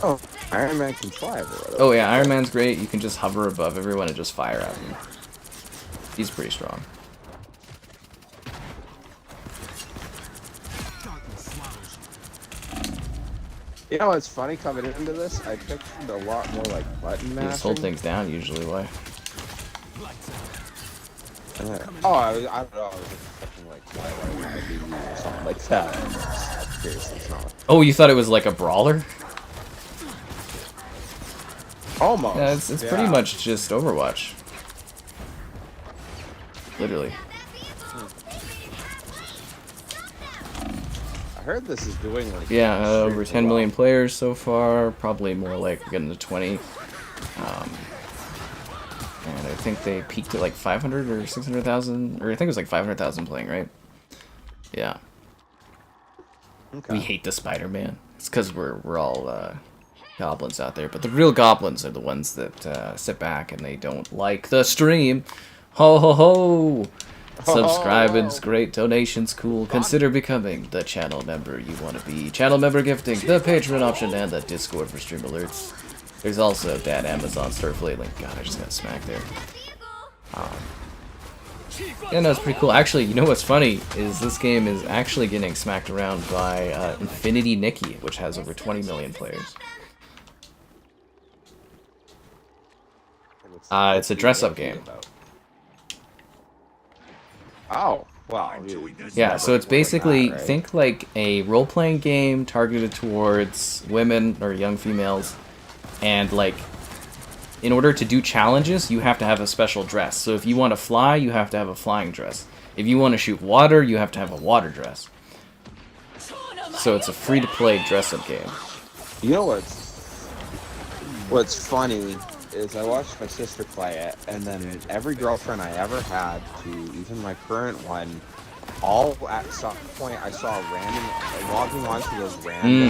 Oh, Iron Man can fly. Oh yeah, Iron Man's great. You can just hover above everyone and just fire at them. He's pretty strong. You know what's funny coming into this? I pictured a lot more like button mashing. Just hold things down usually. Why? Oh, I don't know. I was expecting like Twilight or something like that. Seriously, it's not. Oh, you thought it was like a brawler? Almost. Yeah, it's pretty much just Overwatch. Literally. I heard this is doing like. Yeah, over 10 million players so far. Probably more like getting to 20. And I think they peaked at like 500 or 600,000, or I think it was like 500,000 playing, right? Yeah. Okay. We hate the Spider-Man. It's because we're all goblins out there, but the real goblins are the ones that sit back and they don't like the stream. Ho ho ho! Subscribing's great, donations cool. Consider becoming the channel member you want to be. Channel member gifting, the Patreon option, and the Discord for stream alerts. There's also that Amazon store flailing. God, I just got smacked there. Yeah, no, it's pretty cool. Actually, you know what's funny is this game is actually getting smacked around by Infinity Nikki, which has over 20 million players. It's a dress-up game. Oh, wow. Yeah, so it's basically, think like a role-playing game targeted towards women or young females, and like, in order to do challenges, you have to have a special dress. So if you want to fly, you have to have a flying dress. If you want to shoot water, you have to have a water dress. So it's a free-to-play dress-up game. You know what's funny is I watched my sister play it, and then every girlfriend I ever had, to even my current one, all at some point I saw logging onto those random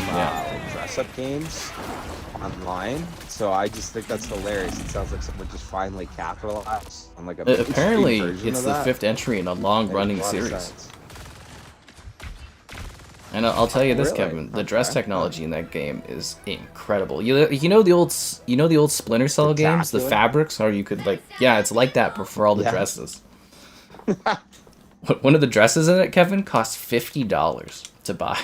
dress-up games online. So I just think that's hilarious. It sounds like someone just finally capitalized on like a apparently version it's of the that. 5th entry in a long-running series. And I'll tell you this, Really? Kevin, the dress technology in that game is incredible. You know the old Splinter Cell games, the fabrics, or you could like, yeah, it's like that, but for all the dresses. One of the dresses in it, Kevin, costs $50 to buy.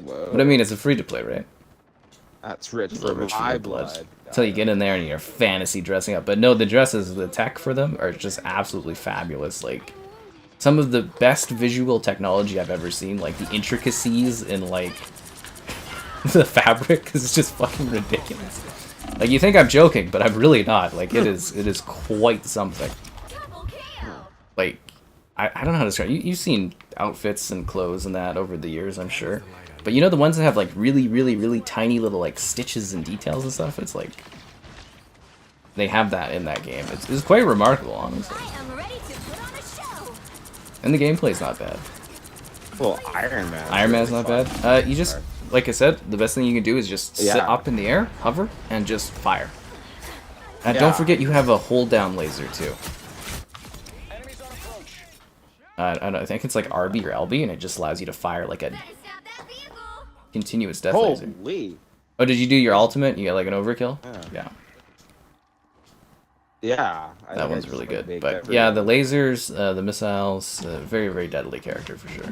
Whoa. But I mean, it's a free-to-play, right? That's rich A little for rich for my your blood. blood. Until you get in there and you're fantasy dressing up. But no, the dresses, the tech for them are just absolutely fabulous. Like, some of the best visual technology I've ever seen. Like, the intricacies in, like, the fabric is just fucking ridiculous. Like, you think I'm joking, but I'm really not. Like, it is quite something. Like, I don't know how to describe it. You've seen outfits and clothes and that over the years, I'm sure. But you know the ones that have, like, really, really, really tiny little, like, stitches and details and stuff? It's like, they have that in that game. It's quite remarkable, honestly. And the gameplay's not bad. Well, Iron Man. Iron Man's not bad. You just, like I said, the best thing you can do is just sit up in the air, hover, and just fire. And don't forget you have a hold down laser too. I think it's like RB or LB, and it just allows you to fire like a continuous death laser. Holy. Oh, did you do your ultimate? You got like an overkill? Yeah. Yeah. That one's really good. But yeah, the lasers, the missiles, very, very deadly character for sure.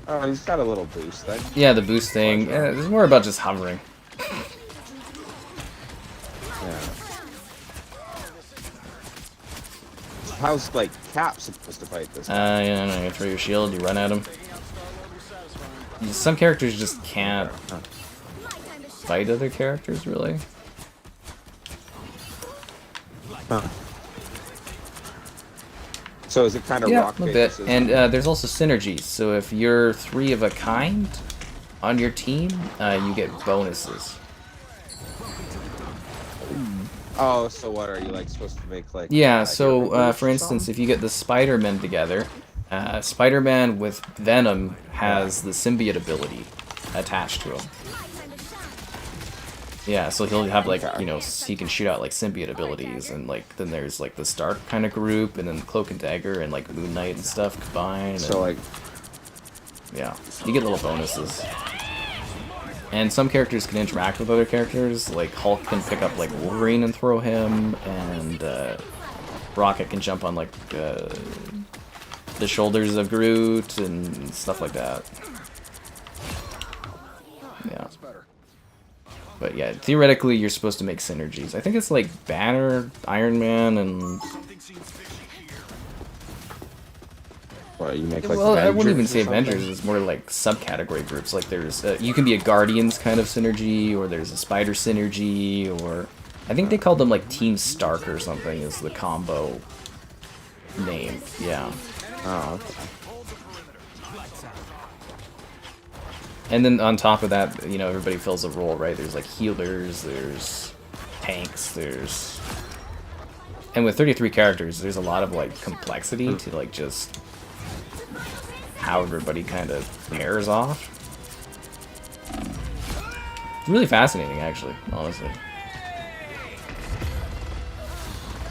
Oh, he's got a little boost then. Yeah, the boost thing. Yeah, it's more about just hovering. Yeah. How's, like, Cap supposed to fight this guy? Yeah, no, you throw your shield, you run at him. Some characters just can't fight other characters, really. Huh. So is it kind of rock a bit. And there's also synergies. So if you're 3 of a kind on your team, you get bonuses. Oh, so what are you like supposed to make like? Yeah. So for instance, if you get the Spider-Man together, Spider-Man with Venom has the symbiote ability attached to him. Yeah, so he'll have like, you know, he can shoot out like symbiote abilities, and like then there's like the Stark kind of group, and then Cloak and Dagger and like Moon Knight and stuff combined. So like, yeah, you get little bonuses. And some characters can interact with other characters, like Hulk can pick up like Wolverine and throw him, and Rocket can jump on like the shoulders of Groot and stuff like that. Yeah. But yeah, theoretically you're supposed to make synergies. I think it's like Banner, Iron Man, and... What, you make like well, I wouldn't even say Avengers or Avengers, something? it's more like subcategory groups. Like there's, you can be a Guardians kind of synergy, or there's a Spider synergy, or... I think they called them like Team Stark or something is the combo name, yeah. Oh, okay. And then on top of that, you know, everybody fills a role, right? There's like healers, there's tanks, there's And with 33 characters, there's a lot of like complexity to like just how everybody kind of pairs off. It's really fascinating, actually, honestly.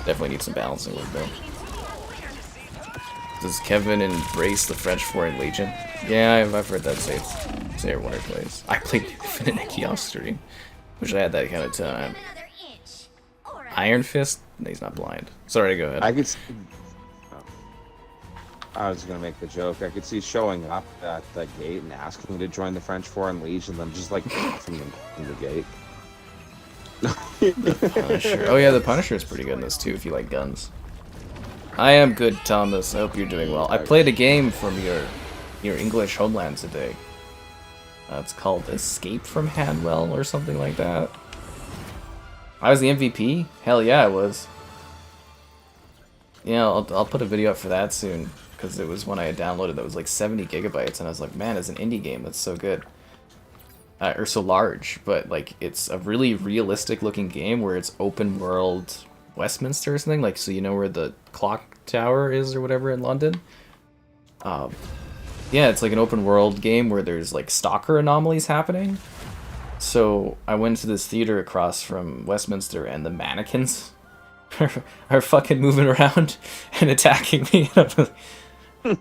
Definitely need some balancing work though. Does Kevin embrace the French Foreign Legion? Yeah, I've heard that say it one or twice. I played Infinite Nikki off stream. Wish I had that kind of time. Iron Fist? No, he's not blind. Sorry, go ahead. I could. I was gonna make the joke. I could see showing up at the gate and asking to join the French Foreign Legion, then just like from the gate. The Punisher. Oh yeah, the Punisher is pretty good in this too if you like guns. I am good, Thomas. I hope you're doing well. I played a game from your English homeland today. It's called Escape from Hanwell or something like that. I was the MVP? Hell yeah, I was. Yeah, I'll put a video up for that soon, because it was one I had downloaded that was like 70 gigabytes, and I was like, man, it's an indie game that's so good. Or so large, but like it's a really realistic looking game where it's open world Westminster or something, like, so you know where the clock tower is or whatever in London. Yeah, it's like an open world game where there's like stalker anomalies happening. So I went to this theater across from Westminster, and the mannequins are fucking moving around and attacking me. And,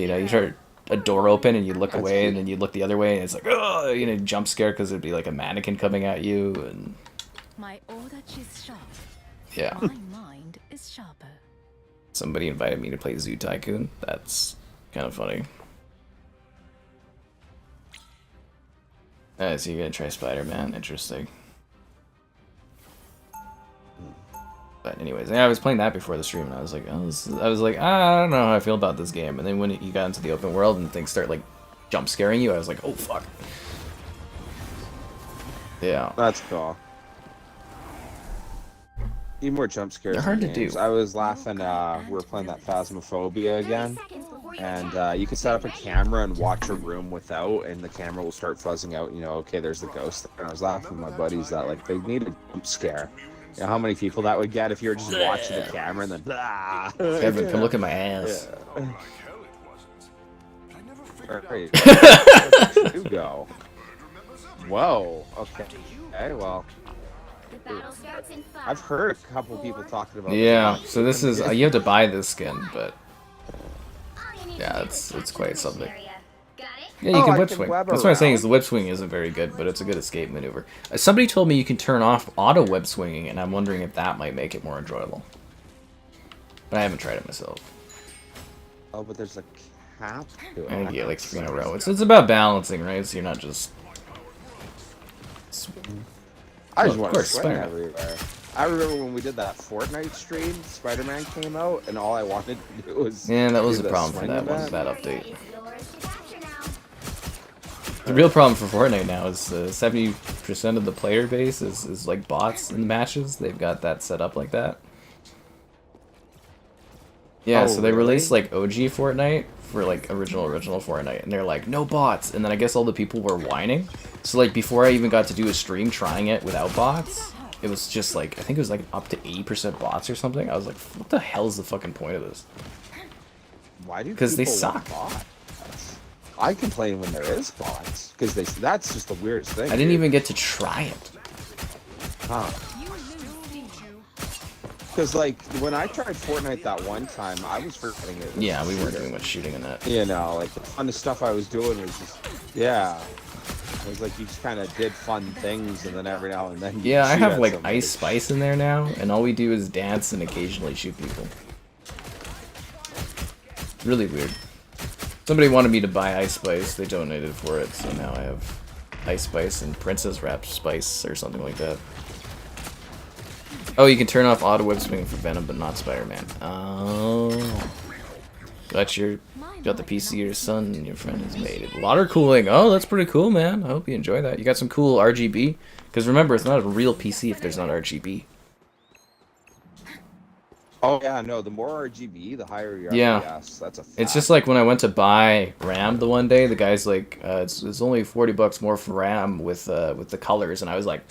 you know, you start a door open and you look away, and then you look the other way, and it's like, oh, you know, jump scare because it'd be like a mannequin coming at you, and My order is sharp. yeah. My mind is sharper. Somebody invited me to play Zoo Tycoon. That's kind of funny. So you're gonna try Spider-Man? Interesting. But anyways, yeah, I was playing that before the stream, and I was like, I don't know how I feel about this game. And then when you got into the open world and things start like jump scaring you, I was like, oh fuck. Yeah. That's cool. Need more jump scares. They're hard in to games. do. I was laughing. We were playing that Phasmophobia again, and you can set up a camera and watch a room without, and the camera will start fuzzing out. You know, okay, there's the ghost. And I was laughing with my buddies that like they need a jump scare. You know how many people that would get if you were just watching the camera and then blah. Kevin, come look at my ass. Yeah. Alright. You go. Whoa. Okay. Okay. Well. I've heard a couple people talking about. Yeah. So this is you have to buy this skin, but yeah, it's quite something. Yeah, you can whip swing. That's what I'm saying is the whip swing isn't very good, but it's a good escape maneuver. Somebody told me you can turn off auto whip swinging, and I'm wondering if that might make it more enjoyable. But I haven't tried it myself. Oh, but there's a cap to it. I think you get like 3 in a row. It's about balancing, right? So you're not just. I just Oh, want of to course, swing Spider-Man. everywhere. I remember when we did that Fortnite stream, Spider-Man came out, and all I wanted to do was. Yeah, that was do the problem for swing that one, event. that update. The real problem for Fortnite now is 70% of the player base is like bots in the matches. They've got that set up like that. Yeah, Oh, so they really? released like OG Fortnite for like original Fortnite, and they're like, no bots, and then I guess all the people were whining. So like before I even got to do a stream trying it without bots, it was just like, I think it was like up to 80% bots or something. I was like, what the hell is the fucking point of this? Why do? Because they people suck. want bots? I complain when there is bots because that's just the weirdest thing. I didn't even get to try it. Huh. Because like when I tried Fortnite that one time, I was forgetting it. Yeah, we weren't doing much shooting in that. You know, like the fun stuff I was doing was just, yeah. It was like you just kind of did fun things, and then every now and then. You Yeah, I shoot have at like somebody. Ice Spice in there now, and all we do is dance and occasionally shoot people. Really weird. Somebody wanted me to buy Ice Spice, they donated for it, so now I have Ice Spice and Princess Wrap Spice or something like that. Oh, you can turn off auto whip swing for Venom, but not Spider-Man. Oh. Got the PC your son and your friend has made it. Water cooling. Oh, that's pretty cool, man. I hope you enjoy that. You got some cool RGB. Because remember, it's not a real PC if there's not RGB. Oh yeah, no. The more RGB, the higher your Yeah. FPS. That's a fact. It's just like when I went to buy RAM the one day, the guy's like, it's only $40 more for RAM with the colors, and I was like,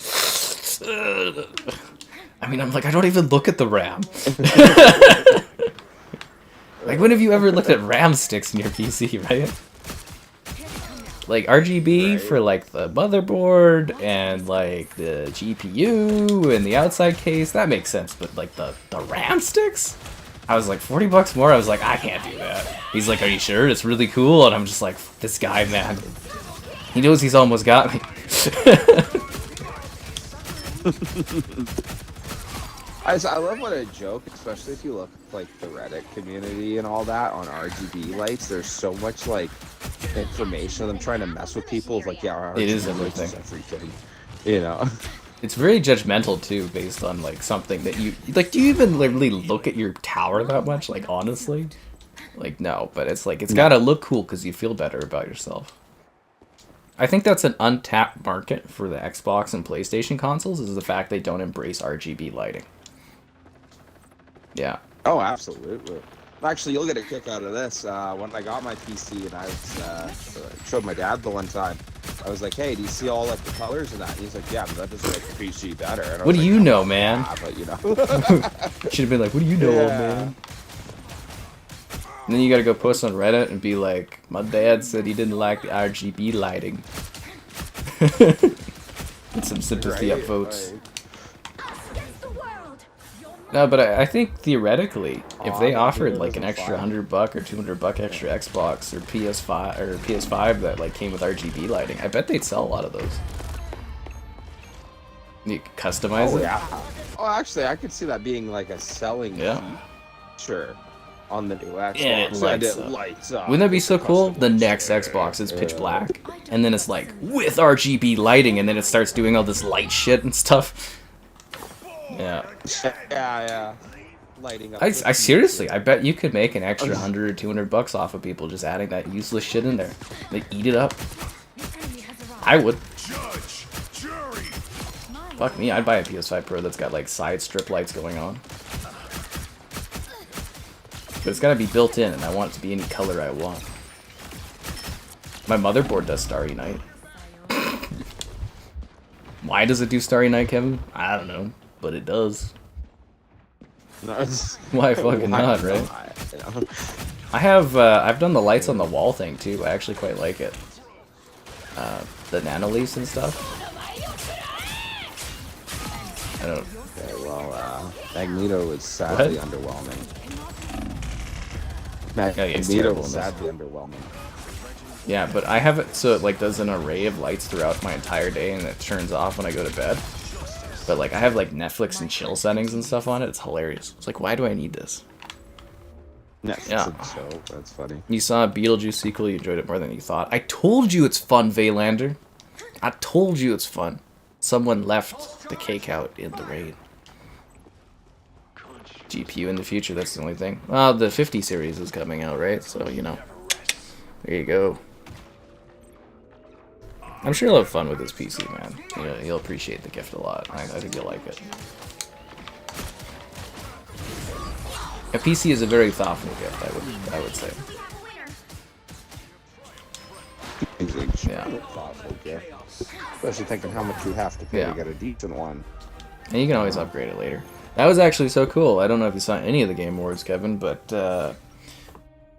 I mean, I'm like, I don't even look at the RAM. Like, when have you ever looked at RAM sticks in your PC, right? Like, RGB for, like, the motherboard and, like, the GPU and the outside case, that makes sense. But, like, the RAM sticks? I was like, 40 bucks more? I was like, I can't do that. He's like, are you sure? It's really cool. And I'm just like, this guy, man. He knows he's almost got me. I love what a joke, especially if you look at, like, the Reddit community and all that on RGB lights. There's so much, like, information of them trying to mess with people. Like, yeah, our It is RGB lights everything. everything. You know? It's very judgmental, too, based on, like, something that you... Like, do you even really look at your tower that much? Like, honestly? Like, no. But it's like, it's gotta look cool because you feel better about yourself. I think that's an untapped market for the Xbox and PlayStation consoles, is the fact they don't embrace RGB lighting. Yeah. Oh, absolutely. Actually, you'll get a kick out of this. When I got my PC and I was, showed my dad the one time, I was like, hey, do you see all, like, the colors in that? And he's like, yeah, but that doesn't make the PC better. And I What was do like, you know, "Yeah, man?" But, you know. Should have been like, what do you know, old Yeah. man? And then you gotta go post on Reddit and be like, my dad said he didn't like the RGB lighting. Get some sympathy up, Right? folks. Like, No, but I think theoretically, if they that offered video like an doesn't extra fly. $100 or $200 extra Xbox or PS5 that like came with RGB lighting, I bet they'd sell a lot of those. You could customize oh, it. yeah. Oh, actually, I could see that being, like, a selling Yeah. feature on the new Xbox. Yeah, it And lights it up. lights up. Wouldn't that be It's so a cool? custom The image. next Xbox is pitch black, and then it's like with RGB lighting, and then it starts doing all this light shit and stuff. Yeah. Yeah. Lighting up. I the seriously, I bet you could make an extra $100 or $200 off of people just adding that useless shit in there. They eat it up. I would. Fuck me, I'd buy a PS5 Pro that's got like side strip lights going on. But it's gotta be built in, and I want it to be any color I want. My motherboard does Starry Night. Why does it do Starry Night, Kevin? I don't know, but it does. No, it's- Why fucking why not, right? you know? I've done the lights on the wall thing too. I actually quite like it. The nanoleafs and stuff. I don't. Okay, well, Magneto is sadly underwhelming. Yeah, he's Magneto terrible is in this. sadly underwhelming. Yeah, but I have it so it like does an array of lights throughout my entire day, and it turns off when I go to bed. But like I have like Netflix and chill settings and stuff on it. It's hilarious. It's like, why do I need this? Yeah. Yeah. That's funny. You saw a Beetlejuice sequel. You enjoyed it more than you thought. I told you it's fun, Vaylander. I told you it's fun. Someone left the cake out in the rain. GPU in the future, that's the only thing. Well, the 50 series is coming out, right? So, you know. There you go. I'm sure you'll have fun with this PC, man. You'll appreciate the gift a lot. I think you'll like it. A PC is a very thoughtful gift, I would say. Yeah. Thoughtful gift. Especially thinking how much you have to pay Yeah. to get a decent one. And you can always upgrade it later. That was actually so cool. I don't know if you saw any of the Game Awards, Kevin, but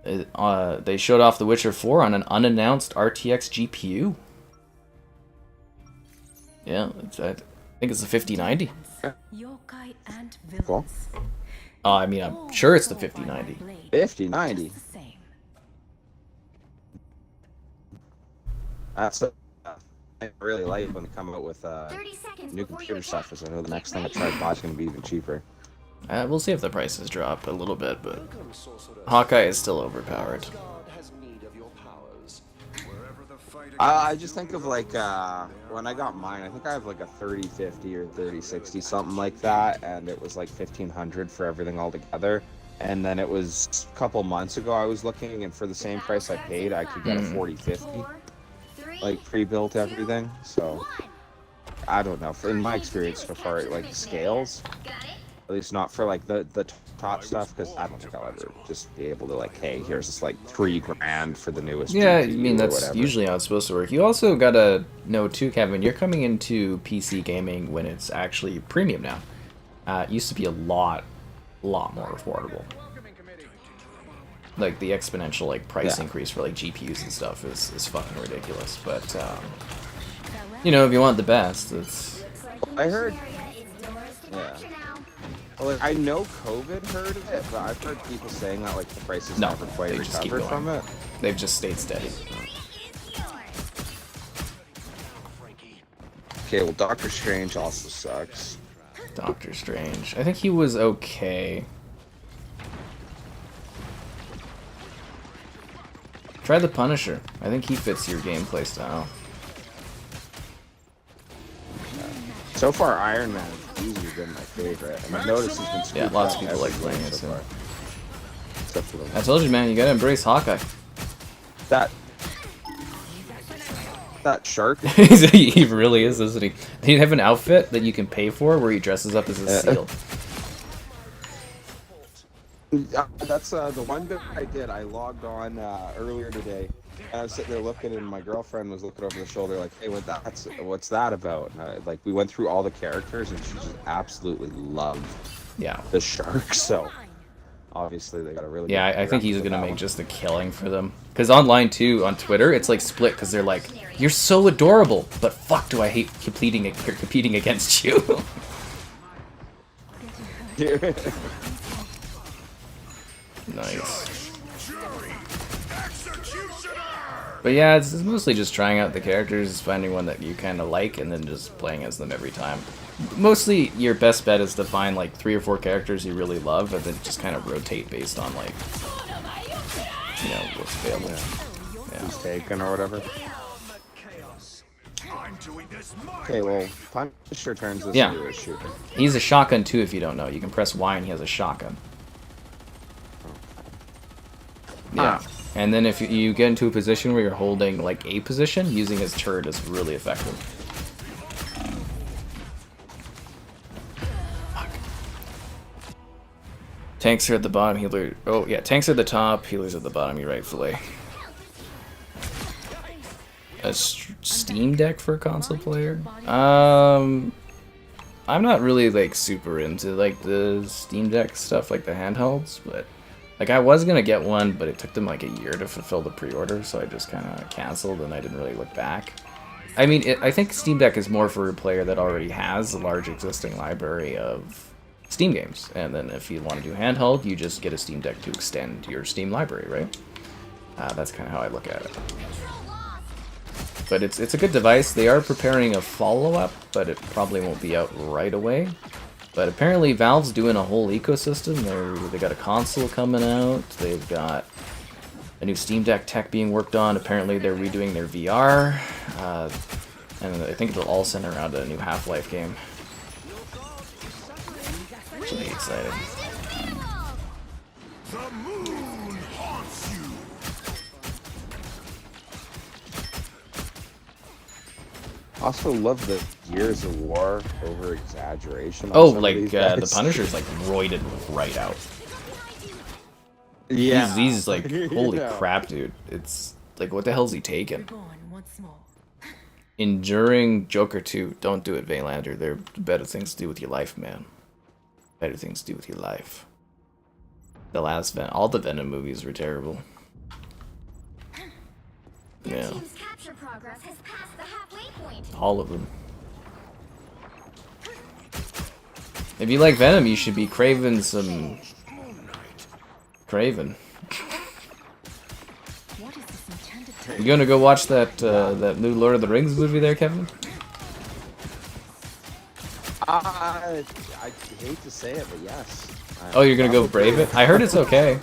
they showed off The Witcher 4 on an unannounced RTX GPU. Yeah, I think it's the 5090. Yokai and Cool. villains. I mean, I'm sure it's the 5090. 5090. Just the same. That's I really like when they come out with 30 seconds new before you computer stuff, attack. because I know the next thing I try to buy is going to be even cheaper. We'll see if the prices drop a little bit, but Hawkeye is still overpowered. I just think of like when I got mine, I think I have like a 3050 or 3060, something like that, and it was like 1500 for everything all together. And then it was a couple months ago I was looking, and for the same price I paid, I could get a 4050, like pre-built everything. So I don't know. In my experience so far, it like scales. At least not for like the top stuff, because I don't think I'll ever just be able to like, hey, here's this like $3,000 for the newest. Yeah, I GPU mean, or that's whatever. usually how it's supposed to work. You also gotta know too, Kevin, you're coming into PC gaming when it's actually premium now. It used to be a lot more affordable. Like the exponential like price increase for like GPUs and stuff is fucking ridiculous. But you know, if you want the best, it's. I heard. Yeah. Well, like, I know COVID hurt it, but I've heard people saying that like the prices never quite recovered from it. They've just stayed steady. Okay, well, Doctor Strange also sucks. Doctor Strange. I think he was okay. Try the Punisher. I think he fits your gameplay style. So far, Iron Man has easily been my favorite. And I've noticed he's been lots of people like playing it. So except for the I told you, man, you gotta embrace Hawkeye. That shark. He really is, isn't he? They have an outfit that you can pay for where he dresses up as a seal. That's the one bit I did. I logged on earlier today, and I was sitting there looking, and my girlfriend was looking over the shoulder, like, "Hey, what's that about?" And like, we went through all the characters, and she just absolutely loved the shark. So obviously, they got a really I think he's gonna make just a killing for them. Because online too, on Twitter, it's like split. Because they're like, "You're so adorable, but fuck, do I hate competing against you." Nice. But yeah, it's mostly just trying out the characters, finding one that you kind of like, and then just playing as them every time. Mostly, your best bet is to find like 3 or 4 characters you really love, and then just kind of rotate based on like, you know, what's available. Who's taken or whatever. Okay, well, Punisher turns this into a shooter. He's a shotgun too, if you don't know. You can press Y and he has a shotgun. Yeah. And then if you get into a position where you're holding like a position, using his turret is really effective. Fuck. Tanks are at the bottom, healer. Oh yeah, tanks are at the top, healers at the bottom. You're right, Filet. A Steam Deck for a console player? I'm not really like super into like the Steam Deck stuff, like the handhelds, but. Like, I was gonna get one, but it took them like a year to fulfill the pre-order, so I just kind of canceled and I didn't really look back. I mean, I think Steam Deck is more for a player that already has a large existing library of Steam games. And then if you want to do handheld, you just get a Steam Deck to extend your Steam library, right? That's kind of how I look at it. But it's a good device. They are preparing a follow-up, but it probably won't be out right away. But apparently Valve's doing a whole ecosystem. They got a console coming out. They've got a new Steam Deck tech being worked on. Apparently they're redoing their VR. And I think it'll all center around a new Half-Life game. Really excited. The moon haunts you. Also love the Gears of War over exaggeration. Oh, like the Punisher's like roided right out. Yeah, he's like, holy crap, dude! It's like, what the hell's he taking? Enduring Joker 2. Don't do it, Vaylander. There are better things to do with your life, man. Better things to do with your life. The last all the Venom movies were terrible. Yeah. All of them. If you like Venom, you should be craving some... Craven. You gonna go watch that that new Lord of the Rings movie there, Kevin? I hate to say it, but yes. Oh, you're gonna go brave it? I heard it's okay.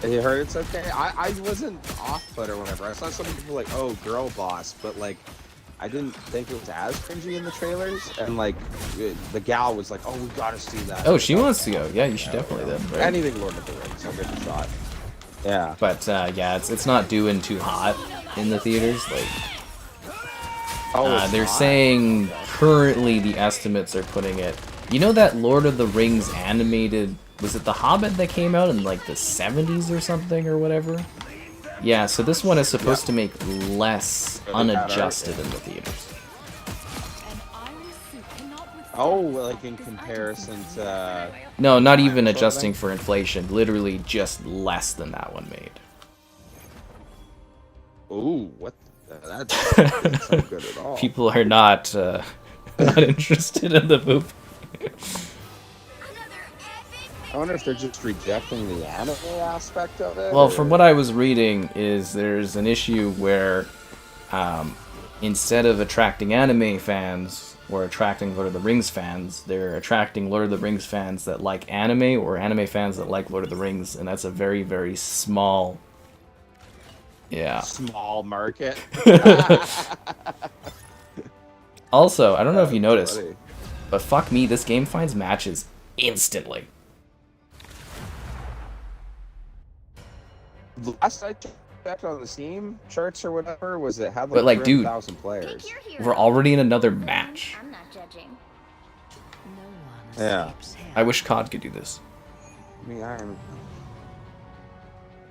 You heard it's okay? I wasn't off-put or whatever. I saw some people like, oh, girl boss, but like, I didn't think it was as cringy in the trailers, and like, the gal was like, oh, we gotta see that. Oh, she wants to go. Yeah, you should definitely then, right? Anything Lord of the Rings, I'll give it a shot. Yeah. But, yeah, it's not doing too hot in the theaters, like... they're saying currently the estimates are putting it... You know that Lord of the Rings animated... Was it The Hobbit that came out in like the 70s or something or whatever? Yeah, so this one is supposed to make less unadjusted in the theaters. Oh, like in comparison to... No, not even sort of adjusting thing? for inflation. Literally just less than that one made. Ooh, what? That's not good at all. People are not not interested in the movie. I wonder if they're just rejecting the anime aspect of it. Well, or- from what I was reading, is there's an issue where instead of attracting anime fans or attracting Lord of the Rings fans, they're attracting Lord of the Rings fans that like anime or anime fans that like Lord of the Rings, and that's a very, very small... Yeah. Small market. Also, I don't know if you That's noticed, funny. but fuck me, this game finds matches instantly. Last I checked on the Steam charts or whatever was it had like, But, like, dude, 300,000 players. Pick your hero. We're already in another match. I'm not judging. No one Yeah. escapes hell. I wish COD could do this. I mean,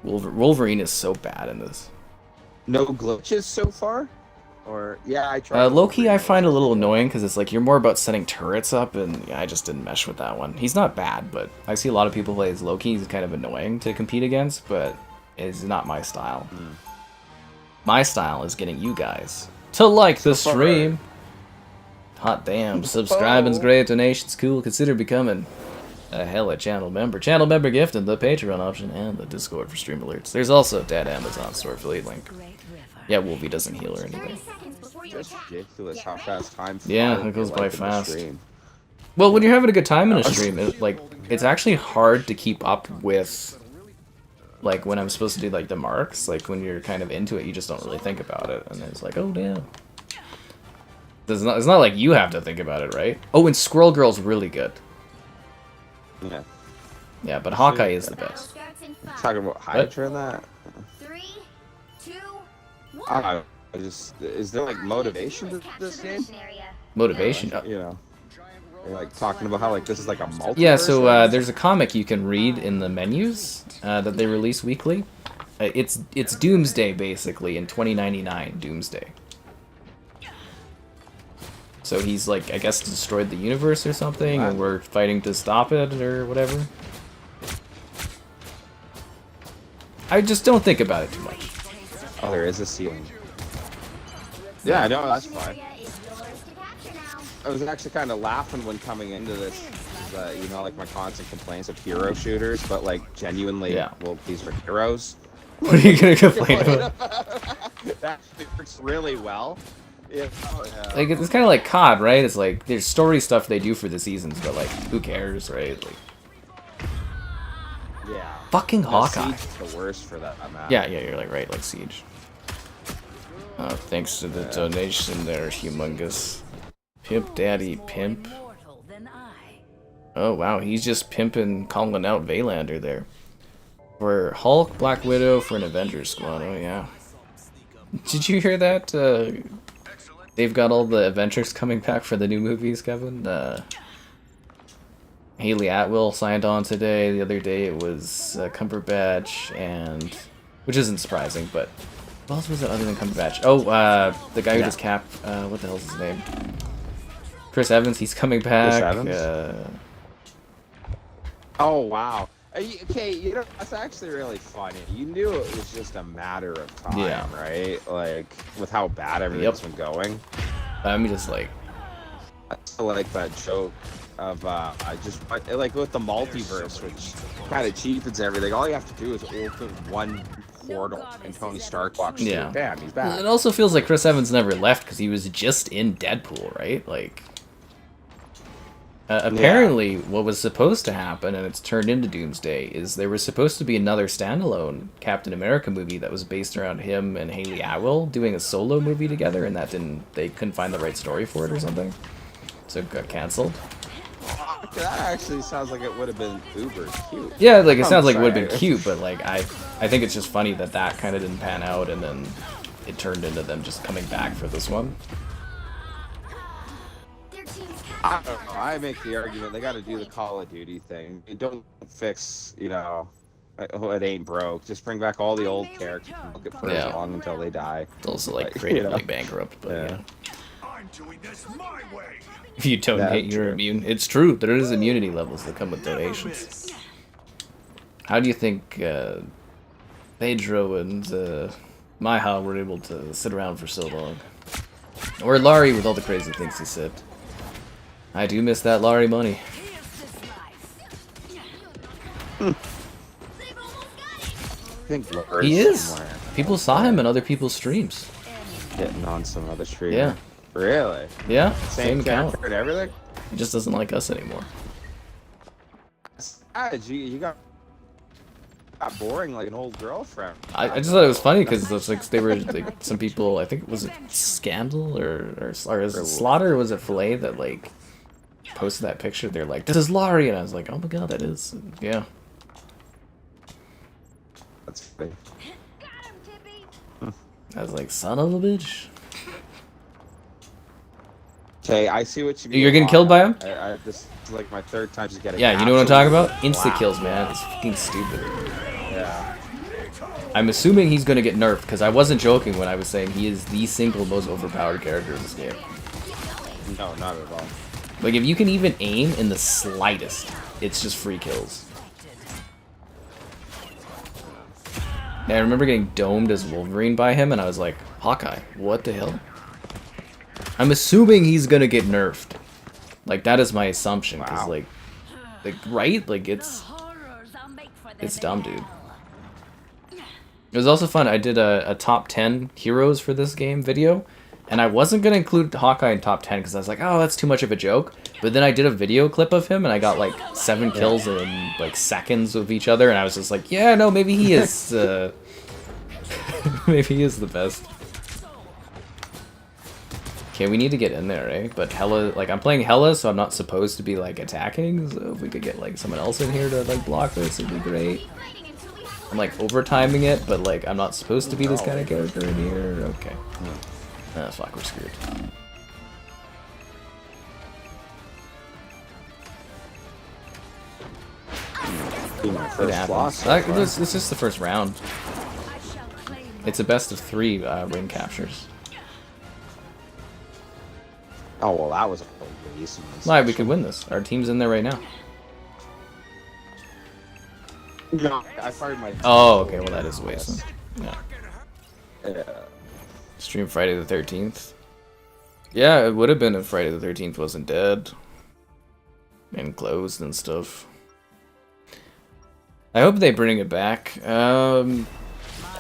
Wolverine is so bad in this. no glitches so far? Or yeah, I tried. Loki I find a little annoying because it's like you're more about setting turrets up, and yeah, I just didn't mesh with that one. He's not bad, but I see a lot of people play as Loki. He's kind of annoying to compete against, but it's not my style. My style is getting you guys to like the stream. Hot damn, subscribing's great, donations cool. Consider becoming a Hela channel member. Channel member gift and the Patreon option and the Discord for stream alerts. There's also that Amazon store affiliate link. Great river. Yeah, Wolvie doesn't heal or 30 anything. seconds before you Just attack. ridiculous how fast time flies. Yeah, when it goes you're, by like, in the fast. stream. Well, when you're having a good time in a stream, it's actually hard to keep up with, like, when I'm supposed to do, like, the marks. Like, when you're kind of into it, you just don't really think about it. And it's like, oh, damn. It's not like you have to think about it, right? Oh, and Squirrel Girl's really good. Yeah. Yeah, but Hawkeye is the Battle best. starts in 5, Talking about Hydra and that. 3, 2, 1. I just is there like motivation to this game? Motivation. You know, they're, like talking about how like this is like a multiverse. Yeah, so there's a comic you can read in the menus that they release weekly. It's Doomsday, basically, in 2099, Doomsday. So he's, like, I guess destroyed the universe or something, and we're fighting to stop it, or whatever. I just don't think about it too much. Oh, there is a ceiling. Yeah, no, that's fine. Area is yours to capture now. I was actually kind of laughing when coming into this, you know, like my constant complaints of hero shooters, but like genuinely, Yeah. well, these are heroes. What are you gonna complain about? That works really well. Yeah. Like, it's kind of like COD, right? It's like, there's story stuff they do for the seasons, but, like, who cares, right? Like, Yeah. fucking No, Hawkeye. Siege is the worst for that. Yeah, you're like, right, like Siege. Oh, thanks to the donation there, humongous. Pimp Daddy Pimp. Immortal than I. Oh, wow, he's just pimping, calling out Valander there. For Hulk, Black Widow, for an Avengers squad, oh yeah. Did you hear that? They've got all the Avengers coming back for the new movies, Kevin. Haley Atwell signed on today. The other day it was Cumberbatch and... Which isn't surprising, but... What else was it other than Cumberbatch? Oh, the guy who just capped... what the hell's his name? Chris Evans, he's coming back. Evans? Oh, wow. Okay, you know, that's actually really funny. You knew it was just a matter of time, Yeah. right? Like, with how bad everything's been going. I'm just like... I still like that joke of, just, like, with the multiverse, which kind of cheapens everything. All you have to do is open one portal, and Tony Stark walks through. Yeah. Bam, he's back. It also feels like Chris Evans never left because he was just in Deadpool, right? Like... apparently, what was supposed to happen, and it's turned into Doomsday, is there was supposed to be another standalone Captain America movie that was based around him and Haley Atwell doing a solo movie together, and they couldn't find the right story for it or something, so it got canceled. That actually sounds like it would have been uber cute. Yeah, like it sounds like it I'm would have been sorry. cute, but like I think it's just funny that kind of didn't pan out, and then it turned into them just coming back for this one. Their team's I captured don't know. I make the argument they got to do the Call of Duty thing. Don't fix, you know, it ain't broke. Just bring back all the old characters and look at for Yeah. as long until they die. It's also like Like, you creatively know. bankrupt, but yeah. I'm doing this my way. If you donate, That's you're true. immune. It's true. There is immunity levels that come with donations. How do you think Pedro and Maiha were able to sit around for so long? Or Laurie with all the crazy things he said. I do miss that Laurie money. I think Laura's He is. somewhere People saw him in other people's streams. getting on some other stream. Yeah. Really? Yeah, Same account. character and everything? He just doesn't like us anymore. You got boring like an old girlfriend. I just thought it was funny because like they were like some people. I think was it Scandal or is it Slaughter or was it Filet that like posted that picture? They're like, "This is Laurie," and I was like, "Oh my god, that is." And yeah. That's funny. I was like, "Son of a bitch." Okay, I see what you mean. You're getting killed by him? This is like my third time just getting. Yeah, you know what I'm talking about? absolutely Insta kills, blasted. man. It's fucking stupid. Yeah. I'm assuming he's gonna get nerfed because I wasn't joking when I was saying he is the single most overpowered character in this game. No, not at all. Like if you can even aim in the slightest, it's just free kills. And I remember getting domed as Wolverine by him, and I was like, Hawkeye, what the hell? I'm assuming he's gonna get nerfed. Like that is my assumption, because Wow. like, right? Like it's dumb, dude. It was also fun. I did a top 10 heroes for this game video, and I wasn't gonna include Hawkeye in top 10 because I was like, oh, that's too much of a joke. But then I did a video clip of him, and I got like 7 kills in like seconds with each other, and I was just like, yeah, no, maybe he is. Maybe he is the best. Okay, we need to get in there, eh? But Hela, like I'm playing Hela, so I'm not supposed to be like attacking. So if we could get like someone else in here to like block this, it'd be great. I'm like overtiming it, but like I'm not supposed to be this kind of character in here. Okay. Ah, fuck, we're screwed. Be my It first happens. loss. So far. It's just the first round. It's a best of 3 ring captures. Oh well, that was a waste. Why, we could win this. Our team's in there right now. No, I fired my. Oh, okay, well that is a waste. Then. Yeah. Yeah. Stream Friday the 13th. Yeah, it would have been if Friday the 13th wasn't dead. And closed and stuff. I hope they bring it back.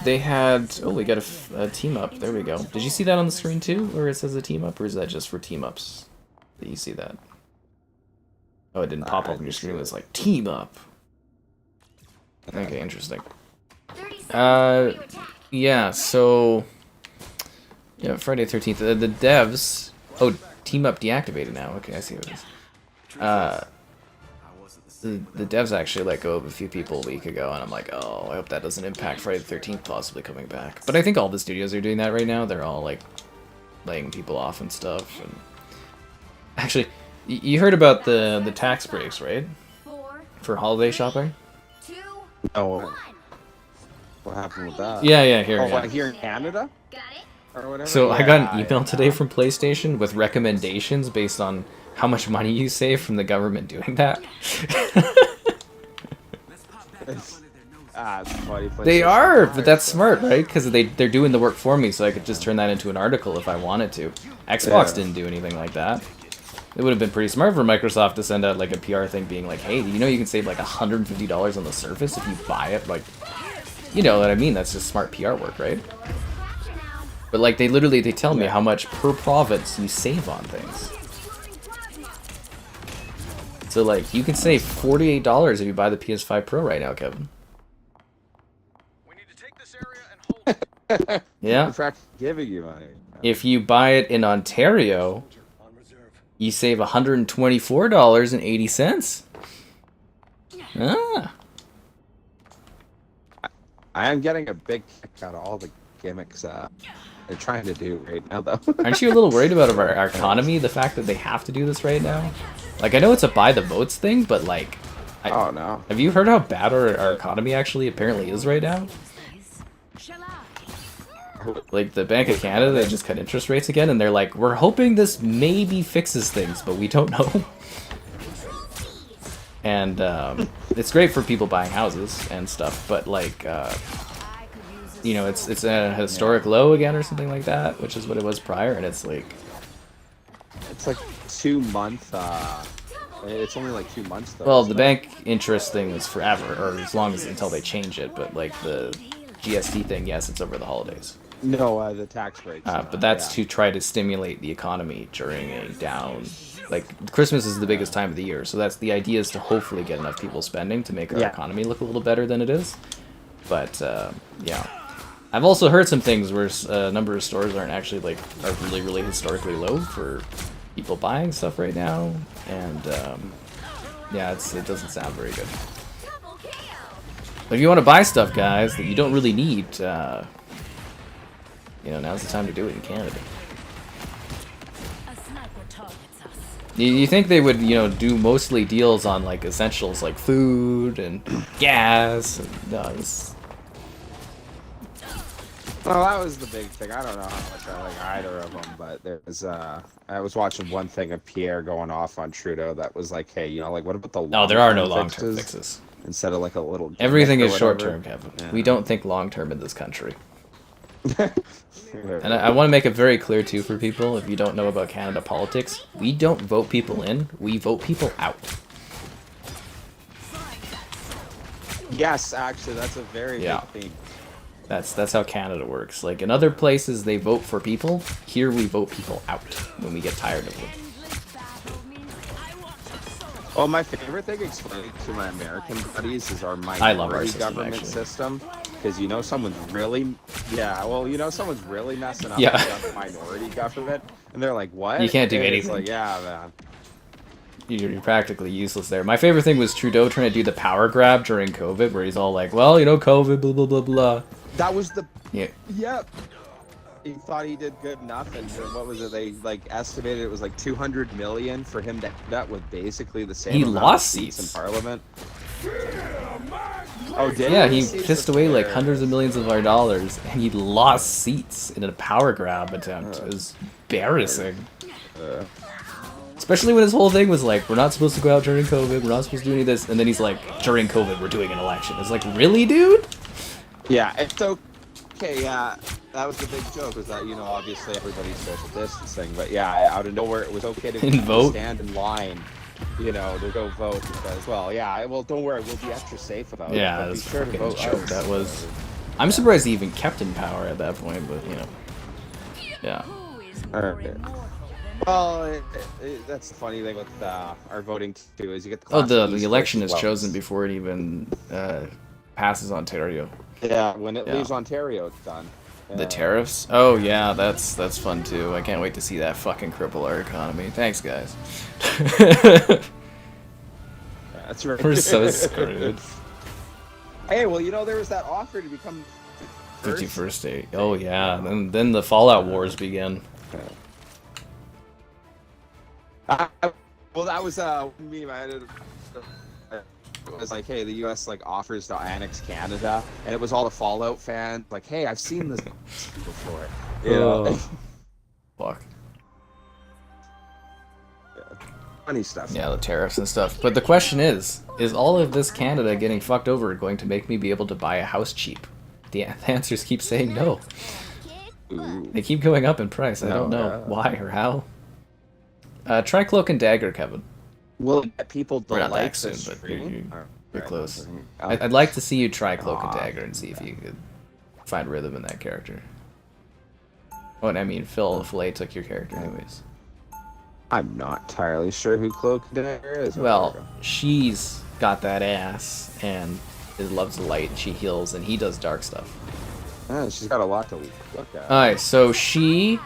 They had... Oh, we got a team up. There we go. Did you see that on the screen too? Where it says a team up? Or is that just for team ups? Did you see that? Oh, it didn't pop up on your screen. It was like, team up. Okay, interesting. Yeah, so... Yeah, Friday 13th. The devs... Oh, team up deactivated now. Okay, I see what it is. The devs actually let go of a few people a week ago, and I'm like, oh, I hope that doesn't impact Friday the 13th possibly coming back. But I think all the studios are doing that right now. They're all, like, laying people off and stuff. And actually, you heard about the tax breaks, right? For holiday shopping? Oh. What happened with that? Yeah, here. Oh, Yeah. what, here in Canada? Or whatever? So I Yeah, got an email yeah. today from PlayStation with recommendations based on how much money you save from the government doing that. It's funny. They PlayStation are, five, but that's so- smart, right? Because they're doing the work for me, so I could just turn that into an article if I wanted to. Xbox Yeah. didn't do anything like that. It would have been pretty smart for Microsoft to send out like a PR thing being like, hey, you know you can save like $150 on the Surface if you buy it? Like, you know what I mean? That's just smart PR work, right? But like they tell me how much per province you save on things. So like you can save $48 if you buy the PS5 Pro right now, Kevin. Yeah. In fact, giving you money. If you buy it in Ontario, you save $124.80. Ah. I am getting a big kick out of all the gimmicks they're trying to do right now, though. Aren't you a little worried about our economy? The fact that they have to do this right now? Like, I know it's a buy the votes thing, but like... Oh, no. Have you heard how bad our economy actually apparently is right now? Like the Bank of Canada, they just cut interest rates again, and they're like, we're hoping this maybe fixes things, but we don't know. And it's great for people buying houses and stuff, but like, you know, it's a historic low again or something like that, which is what it was prior, and it's like 2 month. It's only like 2 months though. Well, the bank interest thing is forever, or as long as until they change it. But like the GST thing, yes, it's over the holidays. No, the tax rates. But that's to try to stimulate the economy during a down. Like Christmas is the biggest time of the year, so that's the idea, is to hopefully get enough people spending to make our economy look a little better than it is. But yeah, I've also heard some things where a number of stores aren't actually are really historically low for people buying stuff right now, and yeah, it doesn't sound very good. But if you want to buy stuff, guys, that you don't really need, you know, now's the time to do it in Canada. You think they would, you know, do mostly deals on like essentials like food and gas? And, no, well, that was the big thing. I don't know how much I like either of them, but there's I was watching one thing of Pierre going off on Trudeau that was like, hey, you know, like what about the no, there are no long-term fixes. Instead of like a little everything is short-term, Kevin. Yeah. We don't think long-term in this country. And I want to make it very clear too for people, if you don't know about Canada politics, we don't vote people in, we vote people out. Yes, actually, that's a very big thing. That's how Canada works. Like in other places they vote for people, here we vote people out when we get tired of them. Well, my favorite thing explaining to my American buddies is our minority government system. Because you know someone's really, someone's really messing up with the minority government, and they're like, "What? You can't do anything." It's like, yeah, man. You're practically useless there. My favorite thing was Trudeau trying to do the power grab during COVID, where he's all like, "Well, you know, COVID, blah blah blah blah." That was the Yep. He thought he did good enough, and what was it? They like estimated it was like 200 million for him to end up with basically the same. He amount lost of seats seats in Parliament. Oh, did yeah, he pissed away like hundreds of millions of our dollars, and he lost seats in a power grab attempt. It was embarrassing. Especially when his whole thing was like, we're not supposed to go out during COVID, we're not supposed to do any of this, and then he's like, during COVID, we're doing an election. It's like, really, dude? Yeah, it's okay, yeah. That was the big joke, was that, you know, obviously everybody's social distancing, but yeah, out of nowhere, it was okay to vote? Stand in line. You know, to go vote because, well, yeah, well, don't worry, we'll be extra safe about it. Yeah, but that was be sure to vote joke. That was. I'm surprised he even kept in power at that point, but you know, yeah. Well, that's the funny thing with our voting too, is you get the. The election is chosen before it even passes Ontario. Yeah, when it leaves Ontario, it's done. The tariffs? Oh yeah, that's fun too. I can't wait to see that fucking cripple our economy. Thanks, guys. That's right. We're so screwed. Hey, well, you know, there was that offer to become 51st state. Oh yeah, then the Fallout Wars began. Well, that was me. It was like, hey, the U.S. like offers to annex Canada, and it was all the Fallout fans like, hey, I've seen this before. You know? Fuck. Funny stuff. Yeah, the tariffs and stuff. But the question is all of this Canada getting fucked over going to make me be able to buy a house cheap? The answers keep saying no. Ooh. They keep going up in price. I don't know why or how. Try Cloak and Dagger, Kevin. Will people We're not like that soon, this but stream? you're close. I'd like to see you try Cloak and Dagger and see if you could find rhythm in that character. Oh, and I mean, Phil Filet took your character anyways. I'm not entirely sure who Cloak Dagger is. Well, she's got that ass and loves the light, and she heals, and he does dark stuff. Yeah, she's got a lot to look at. Alright, so she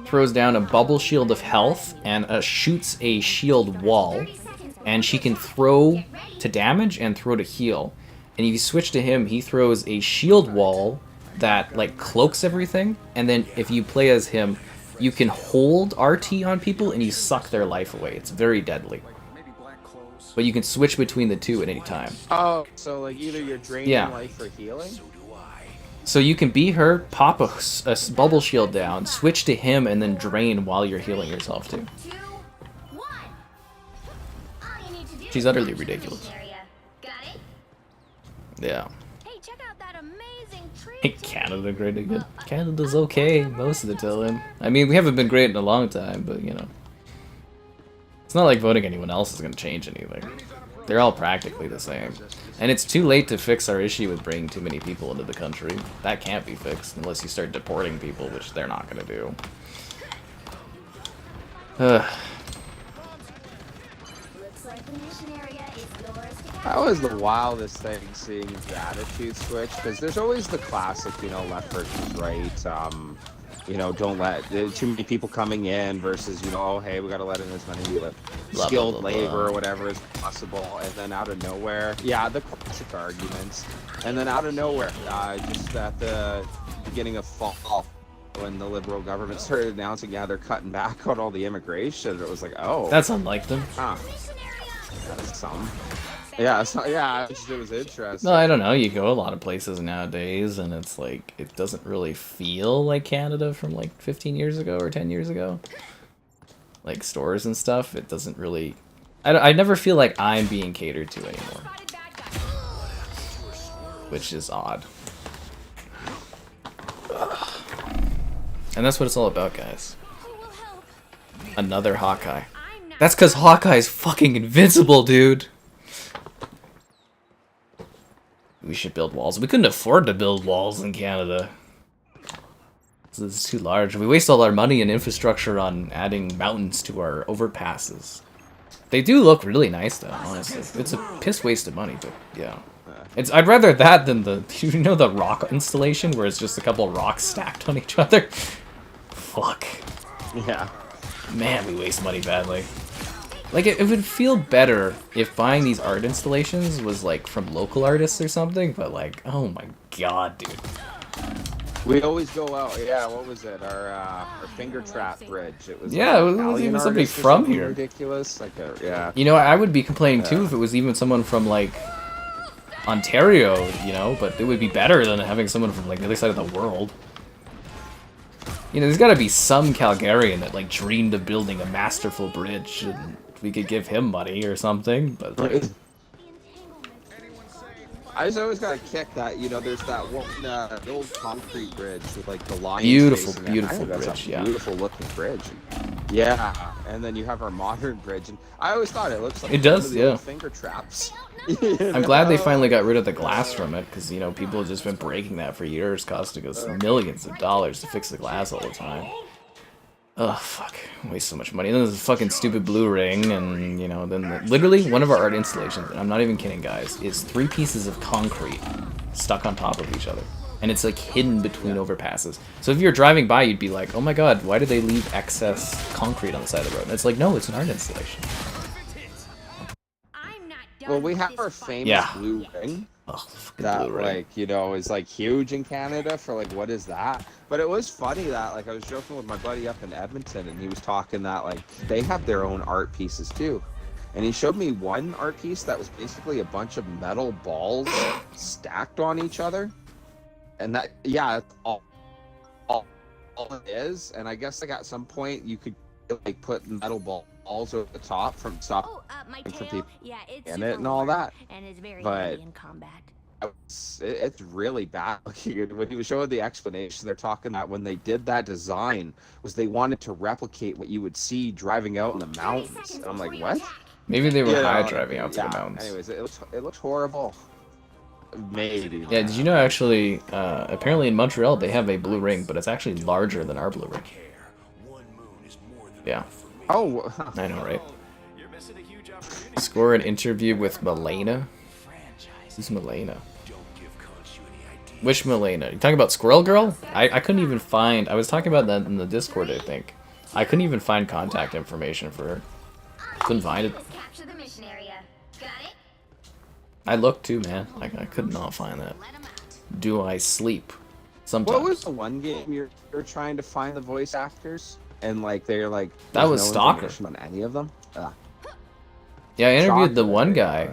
throws down a bubble shield of health and shoots a shield wall, and she can throw to damage and throw to heal. And if you switch to him, he throws a shield wall that like cloaks everything, and then if you play as him, you can hold RT on people and you suck their life away. It's very deadly. But you can switch between the two at any time. Oh, so like either you're draining life or healing? So you can be her, pop a bubble shield down, switch to him, and then drain while you're healing yourself too. 2, 1. All you need to do She's is utterly capture the ridiculous. mission area. Got it? Yeah. Hey, check out that amazing tree. Canada great again. Canada's okay most of the time. I mean, we haven't been great in a long time, but you know. It's not like voting anyone else is going to change anything. They're all practically the same. And it's too late to fix our issue with bringing too many people into the country. That can't be fixed unless you start deporting people, which they're not going to do. Looks like the mission area is yours to That was the wildest thing, seeing the attitude switch, because there's always the classic, you know, left versus right, you know, don't let too many people coming in versus, you know, oh, hey, we got to let in as many skilled labor or whatever as possible, and then out of nowhere, yeah, the classic arguments, and then out of nowhere, just at the beginning of fall, when the Liberal government started announcing, yeah, they're cutting back on all the immigration, it was like, oh. That's unlike them. Huh. That's some. Yeah, it's not, yeah, it was interesting. No, I don't know. You go a lot of places nowadays, and it's like, it doesn't really feel like Canada from like 15 years ago or 10 years ago. Like stores and stuff, it doesn't really... I never feel like I'm being catered to anymore. Which is odd. And that's what it's all about, guys. Another Hawkeye. That's because Hawkeye's fucking invincible, dude. We should build walls. We couldn't afford to build walls in Canada. It's too large. We waste all our money and infrastructure on adding mountains to our overpasses. They do look really nice, though, honestly. It's a piss waste of money, but yeah. I'd rather that than the, you know, the rock installation where it's just a couple of rocks stacked on each other? Fuck. Yeah. Man, we waste money badly. Like, it would feel better if buying these art installations was, like, from local artists or something, but, like, oh my god, dude. We always go out, yeah, what was it, our finger trap bridge. It was yeah, it was even somebody from here. Ridiculous, like, yeah. You know, I would be complaining, too, if it was even someone from, like, Ontario, you know, but it would be better than having someone from, like, the other side of the world. You know, there's gotta be some Calgarian that, like, dreamed of building a masterful bridge, and we could give him money or something, but like... I just always got a kick that, you know, there's that one, the old concrete bridge with, like, the lions. Beautiful, beautiful bridge, yeah. Beautiful looking bridge. Yeah, and then you have our modern bridge, and I always thought it looks like it does, yeah. Finger traps. I'm glad they finally got rid of the glass from it, because, you know, people have just been breaking that for years, costing us millions of dollars to fix the glass all the time. Ugh, fuck. Waste so much money. And then there's a fucking stupid blue ring, and, you know, then literally one of our art installations, and I'm not even kidding, guys, is 3 pieces of concrete stuck on top of each other. And it's, like, hidden between overpasses. So if you're driving by, you'd be like, oh my god, why did they leave excess concrete on the side of the road? And it's like, no, it's an art installation. Well, we have our famous blue ring. Oh, that, blue ring. like, you know, is, like, huge in Canada for, like, what is that? But it was funny that, like, I was joking with my buddy up in Edmonton, and he was talking that, like, they have their own art pieces, too. And he showed me one art piece that was basically a bunch of metal balls stacked on each other. And that, yeah, that's all it is. And I guess, like, at some point, you could, like, put metal balls over the top from for people in it and all that. And it's very but heavy in combat. It's really bad looking. When he was showing the explanation, they're talking that when they did that design was they wanted to replicate what you would see driving out in the mountains. And I'm like, what? Maybe they were high driving out to the mountains. Anyways, it looks horrible. Maybe. Yeah, did you know actually, apparently in Montreal they have a blue ring, but it's actually larger than our blue ring. Yeah. Oh. I know, right? Score an interview with Milena? Who's Milena? Which Milena? You talking about Squirrel Girl? I couldn't even find... I was talking about that in the Discord, I think. I couldn't even find contact information for her. Couldn't find it. I looked too, man. I could not find that. Do I sleep? Sometimes. What was the one game you're trying to find the voice actors? And, like, they're like... That was no Stalker. On any of them? Yeah, I interviewed the one guy.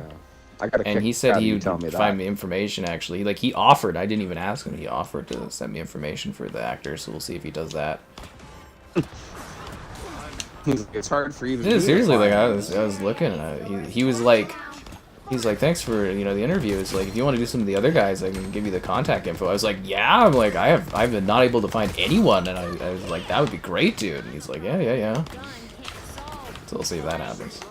I got a And kick he said out of he you would telling me that. find me information, actually. Like, he offered. I didn't even ask him. He offered to send me information for the actor, so we'll see if he does that. It's hard for you to Yeah, do seriously, this. like, I was looking, and he was like, he's like, thanks for, you know, the interview. It's like, if you want to do some of the other guys, I can give you the contact info. I was like, yeah. I'm like, I've been not able to find anyone, and I was like, that would be great, dude. And he's like, yeah. So we'll see if that happens.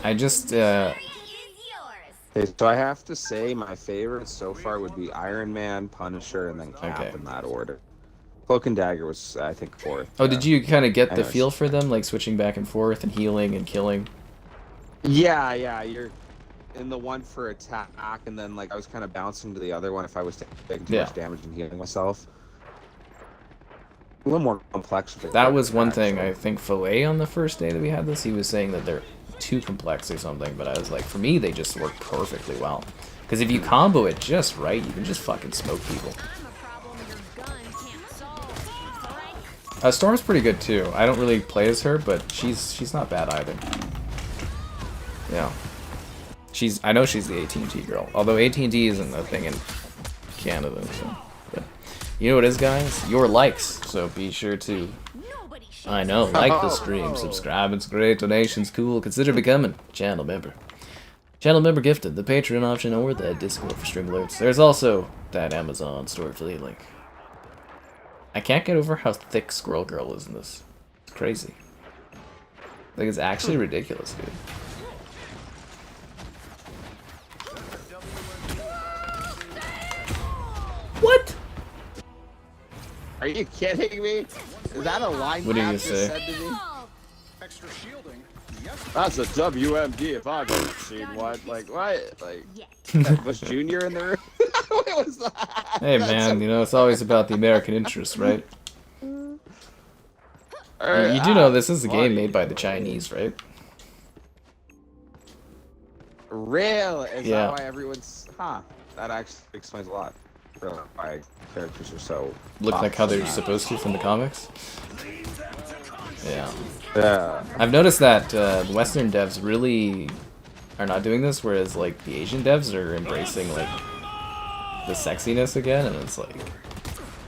I just, Okay, so I have to say my favorites so far would be Iron Man, Punisher, and then Cap Okay. in that order. Cloak and Dagger was, I think, 4th. Oh, did you kind of get the Anyways. feel for them, like switching back and forth and healing and killing? Yeah, you're in the one for attack, and then like I was kind of bouncing to the other one if I was taking too much damage and healing myself. A little more complex. That was one thing. I think Filet on the first day that we had this, he was saying that they're too complex or something, but I was like, for me, they just work perfectly well. Because if you combo it just right, you can just fucking smoke people. Storm's pretty good too. I don't really play as her, but she's not bad either. Yeah. I know she's the AT&T girl. Although AT&T isn't a thing in Canada, so. But you know what it is, guys? Your likes. So be sure to, I know, like the stream, subscribe, it's great, donations cool, consider becoming a channel member. Channel member gifted, the Patreon option, or the Discord for stream alerts. There's also that Amazon store affiliate link. I can't get over how thick Squirrel Girl is in this. It's crazy. Like, it's actually ridiculous, dude. What? Are you kidding me? Is that a line? What did Cap you just say? said to me? Extra shielding. Yes. That's a WMD if I've ever seen one. Like what? Like was Junior in there? What was that? Hey man, you know, it's always about the American interest, right? You do know this is a game made by the Chinese, right? Real? Is Yeah. that why everyone's... Huh. That actually explains a lot. Really, why characters are so... Look like how they're popular. supposed to from the comics. Yeah. Yeah. I've noticed that the Western devs really are not doing this, whereas like the Asian devs are embracing like the sexiness again, and it's like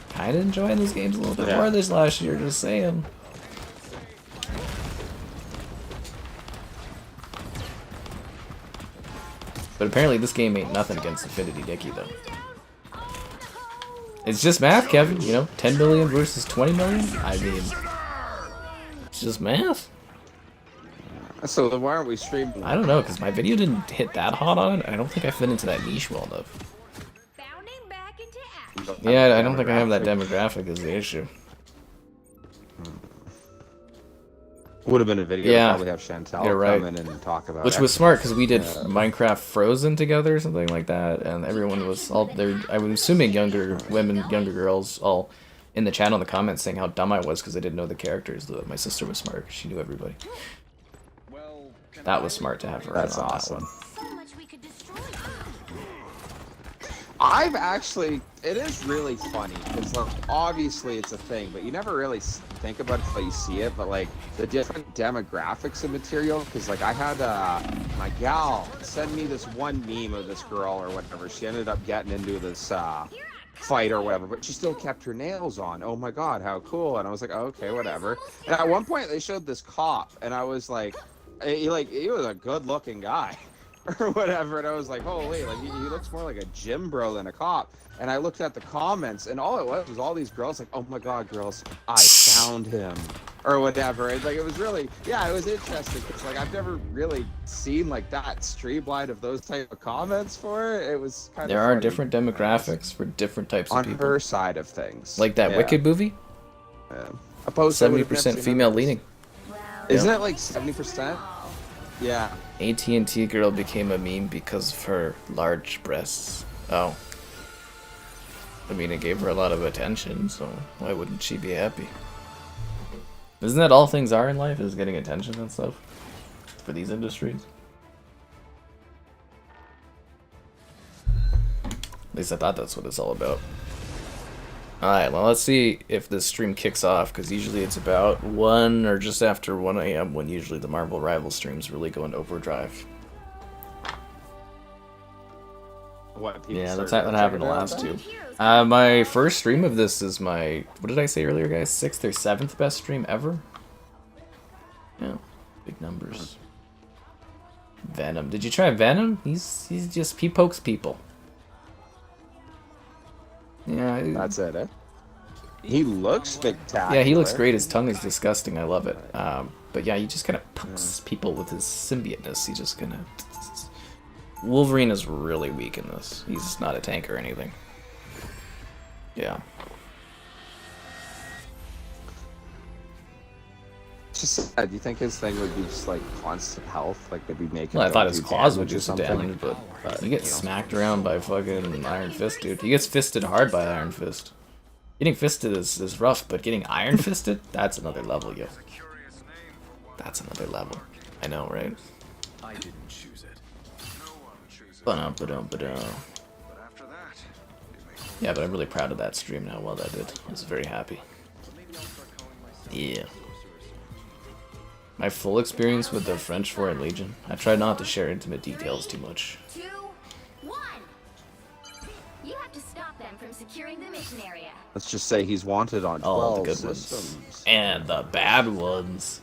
kind of enjoying these games a little bit more this last year. Just saying. But apparently this game ain't nothing against Infinity Dicky though. It's just math, Kevin. You know, 10 million versus 20 million. I mean, it's just math. So then why aren't we streaming? I don't know, because my video didn't hit that hot on it. I don't think I fit into that niche well enough. Yeah, I don't think I have that demographic is the issue. Would have been a video. Yeah, Probably have Chantel you're right. come in and talk about Which it. was smart, because we did Minecraft Frozen together or something like that, and everyone was all there. I was assuming younger women, younger girls, all in the chat on the comments saying how dumb I was because I didn't know the characters. My sister was smart; she knew everybody. That was smart to have her. That's in on awesome. That one. I've actually, it is really funny because like obviously it's a thing, but you never really think about it until you see it. But like the different demographics of material, because like I had my gal send me this one meme of this girl or whatever. She ended up getting into this fight or whatever, but she still kept her nails on. Oh my god, how cool! And I was like, oh, okay, whatever. And at one point they showed this cop, and I was like, he was a good-looking guy. Or whatever, and I was like, holy, like he looks more like a gym bro than a cop. And I looked at the comments, and all it was all these girls like, oh my god, girls, I found him, or whatever. And like it was really, yeah, it was interesting. It's like I've never really seen like that streamline of those type of comments for it. It was kind of There are funny. different demographics for different types on of people. her side of things, Like that yeah. Wicked movie. Opposed to 70% female leaning. Isn't it like 70%? Yeah. AT&T girl became a meme because of her large breasts. Oh. I mean, it gave her a lot of attention, so why wouldn't she be happy? Isn't that all things are in life, is getting attention and stuff? For these industries? At least I thought that's what it's all about. Alright, well, let's see if this stream kicks off, because usually it's about 1 or just after 1 a.m. when usually the Marvel Rival streams really go into overdrive. Yeah, that's what happened the last two. My first stream of this is my, what did I say earlier, guys? 6th or 7th best stream ever? Yeah, big numbers. Venom. Did you try Venom? He pokes people. Yeah. That's it, eh? He looks spectacular. Yeah, he looks great. His tongue is disgusting. I love it. But yeah, he just kind of pokes people with his symbioteness. He just kind of... Wolverine is really weak in this. He's not a tank or anything. Yeah. Just sad. Do you think his thing would be just like constant health? Like they'd be making. Well, I thought his claws would just do damage, but you get smacked around by fucking Iron Fist, dude. He gets fisted hard by Iron Fist. Getting fisted is rough, but getting Iron Fisted, that's another level, yo. That's another level. I know, right? I didn't choose it. Yeah, but I'm really proud of that stream and how well that did. I was very happy. Yeah. My full experience with the French Foreign Legion. I try not to share intimate details too much. 3, 2, 1. You have to stop them from securing the mission area. Let's just say he's wanted on 12 All the good systems. ones. And the bad ones.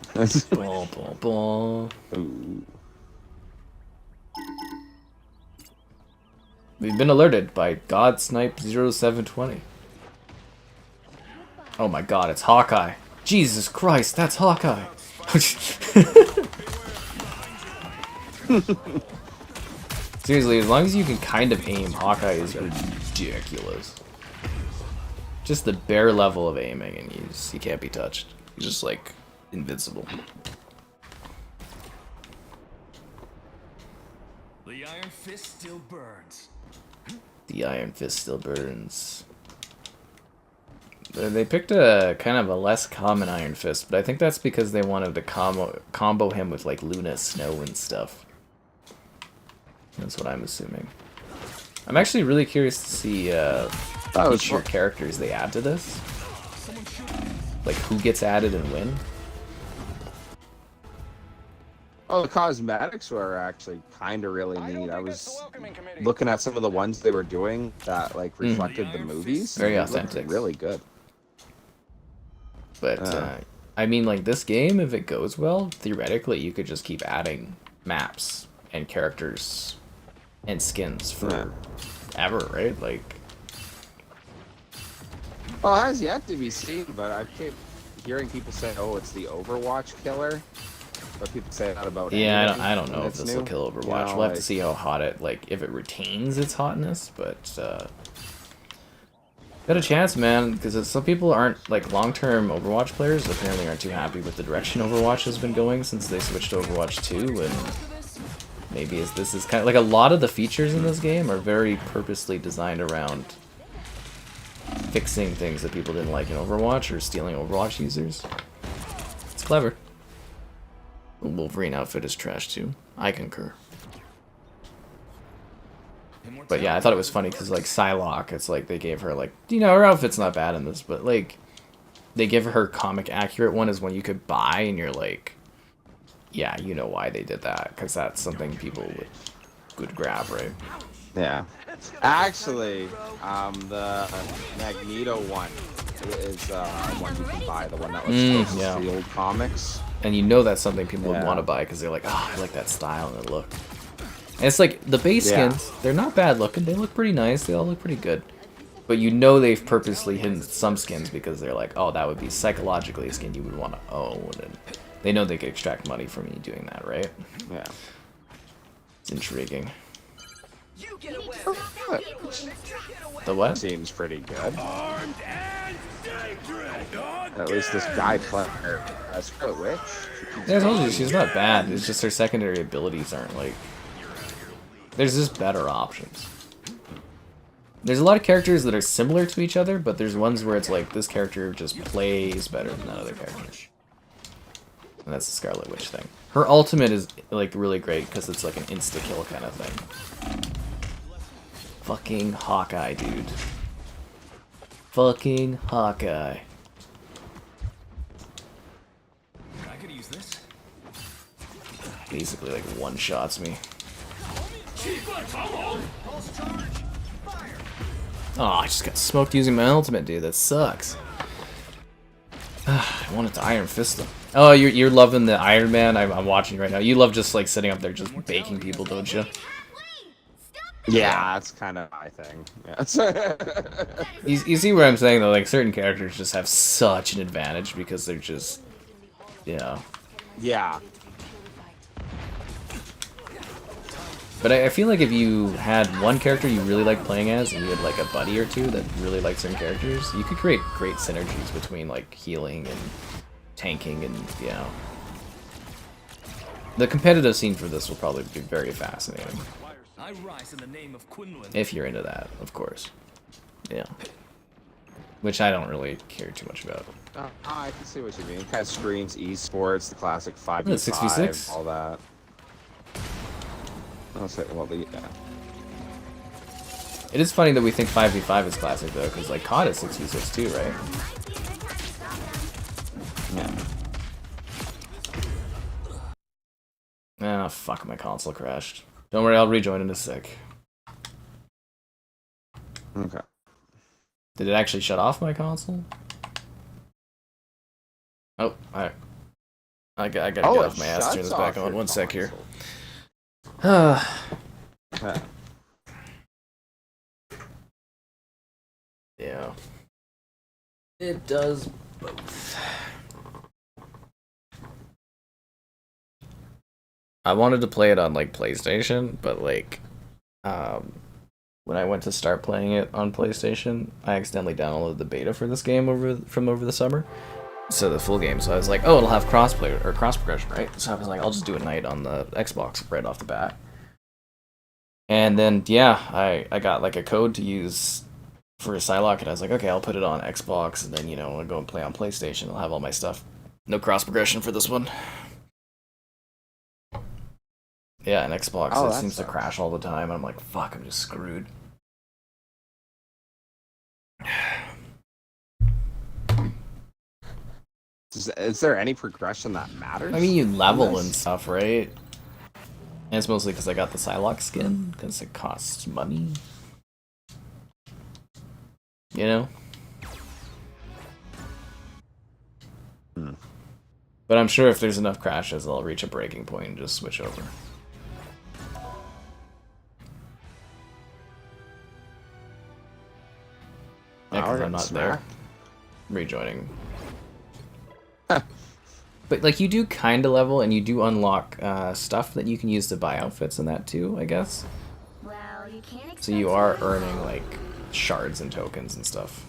Boom, boom, boom. Ooh. We've been alerted by GodSnipe0720. Oh my god, it's Hawkeye. Jesus Christ, that's Hawkeye. Seriously, as long as you can kind of aim, Hawkeye is ridiculous. Just the bare level of aiming and he can't be touched. He's just like invincible. The Iron Fist still burns. The Iron Fist still burns. They picked a kind of a less common Iron Fist, but I think that's because they wanted to combo him with like Luna Snow and stuff. That's what I'm assuming. I'm actually really curious to see future characters they add to this. Like who gets added and when. Oh, the cosmetics were actually kind of really neat. I was looking at some of the ones they were doing that like reflected the movies. Very authentic. Really good. But I mean, like this game, if it goes well, theoretically you could just keep adding maps and characters and skins for ever, right? Like, well, it has yet to be seen, but I keep hearing people say, "Oh, it's the Overwatch killer." But people say that about yeah, I don't know if this will kill Overwatch. You know, we'll have to see how hot it, like, if it retains its hotness, but got a chance, man, because some people aren't, like, long-term Overwatch players apparently aren't too happy with the direction Overwatch has been going since they switched to Overwatch 2, and maybe this is kind of, like, a lot of the features in this game are very purposely designed around fixing things that people didn't like in Overwatch or stealing Overwatch users. It's clever. The Wolverine outfit is trash too. I concur. But yeah, I thought it was funny because like Psylocke, it's like they gave her like, you know, her outfit's not bad in this, but like they give her comic accurate one is one you could buy, and you're like, yeah, you know why they did that, because that's something people would grab, right? Yeah. Actually, the Magneto one is one you can buy, the one that was yeah. the old comics. And you know that's something people would want to buy because they're like, oh, I like that style and the look. And it's like, the base skins, they're not bad looking. They look pretty nice. They all look pretty good. But you know they've purposely hidden some skins because they're like, oh, that would be psychologically a skin you would want to own. And they know they could extract money from you doing that, right? Yeah. It's intriguing. The what? Seems pretty good. At least this guy playing Scarlet Witch. Yeah, I told you, she's not bad. It's just her secondary abilities aren't like... There's just better options. There's a lot of characters that are similar to each other, but there's ones where it's like, this character just plays better than that other character. And that's the Scarlet Witch thing. Her ultimate is like really great because it's like an insta-kill kind of thing. Fucking Hawkeye, dude. fucking Hawkeye. I could use this. Basically, like, one-shots me. Oh, I just got smoked using my ultimate, dude. That sucks. I wanted to Iron Fist them. Oh, you're loving the Iron Man? I'm watching right now. You love just, like, sitting up there just baking people, don't you? Yeah, that's kind of my thing. Yeah. You see what I'm saying, though? Like, certain characters just have such an advantage because they're just, you know. Yeah. But I feel like if you had one character you really like playing as, and you had like a buddy or two that really liked certain characters, you could create great synergies between like healing and tanking, and you know. The competitive scene for this will probably be very fascinating. I rise in the name of Quinlan. If you're into that, of course. Yeah. Which I don't really care too much about. I can see what you mean. It kind of screams esports, the classic 5v5, 6v6? all that. I'll say, well, yeah. It is funny that we think 5v5 is classic though, because like COD is 6v6 too, right? Yeah. Ah, fuck, my console crashed. Don't worry, I'll rejoin in a sec. Okay. Did it actually shut off my console? Oh, I gotta get off my ass, turn this back on. One sec here. Yeah. Yeah. It does both. I wanted to play it on like PlayStation, but like when I went to start playing it on PlayStation, I accidentally downloaded the beta for this game over the summer. So the full game. So I was like, oh, it'll have crossplay or cross progression, right? So I was like, I'll just do a night on the Xbox right off the bat. And then yeah, I got like a code to use for Psylocke, and I was like, okay, I'll put it on Xbox, and then, you know, I'll go and play on PlayStation. I'll have all my stuff. No cross progression for this one. Yeah, and Xbox, Oh, it that seems to sucks. crash all the time, and I'm like, fuck, I'm just screwed. Is there any progression that matters? I mean, you level Unless- and stuff, right? And it's mostly because I got the Psylocke skin, because it costs money. You know? Hmm. But I'm sure if there's enough crashes, I'll reach a breaking point and just switch over. Yeah, because I'm not there. Rejoining. But like, you do kind of level, and you do unlock stuff that you can use to buy outfits and that too, I guess. Well, you can't expect So you are earning like shards and tokens and stuff.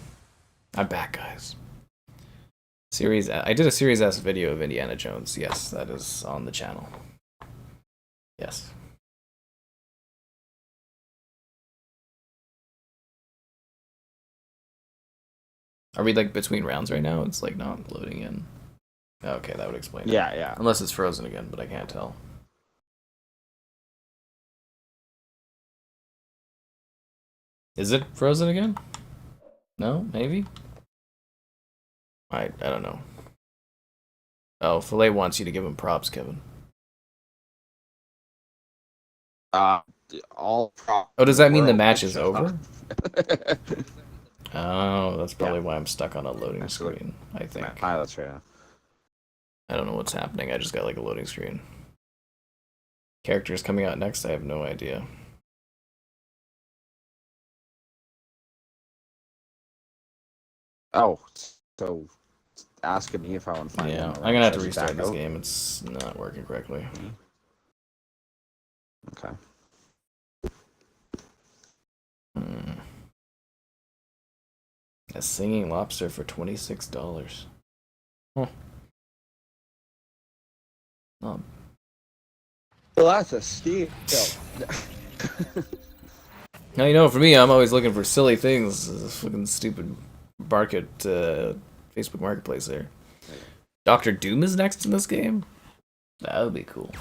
I'm back, guys. I did a Series S video of Indiana Jones. Yes, that is on the channel. Yes. Are we like between rounds right now? It's like not loading in. Okay, that would explain it. Yeah, yeah. Unless it's frozen again, but I can't tell. Is it frozen again? No? Maybe? I don't know. Oh, Filet wants you to give him props, Kevin. All prop. Oh, does that mean the world match will is show over? up. Oh, that's probably Yeah. why I'm stuck on a loading Absolutely. screen, I think. Ah, that's right. I don't know what's happening, I just got like a loading screen. Characters coming out next, I have no idea. Oh, so asking me if I want to find Yeah, one I'm around gonna have to says restart back this out. game, it's not working correctly. Okay. A singing lobster for $26. Huh. Oh, Well, that's a steal. now, you know, for me, I'm always looking for silly things. This fucking stupid market, Facebook Marketplace there. Doctor Doom is next in this game? That would be cool.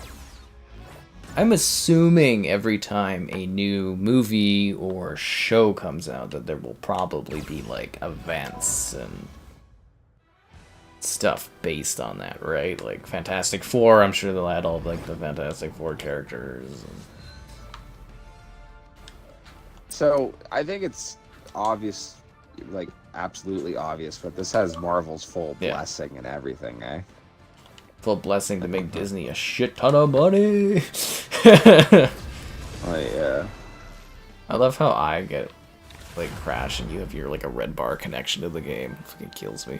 I'm assuming every time a new movie or show comes out that there will probably be like events and stuff based on that, right? Like Fantastic Four, I'm sure they'll add all of like the Fantastic Four characters. And... So I think it's obvious, like absolutely obvious, but this has Marvel's full blessing and everything, eh? Full blessing to make Disney a shit ton of money. Oh yeah. I love how I get like crash and you have your like a red bar connection to the game. It fucking kills me.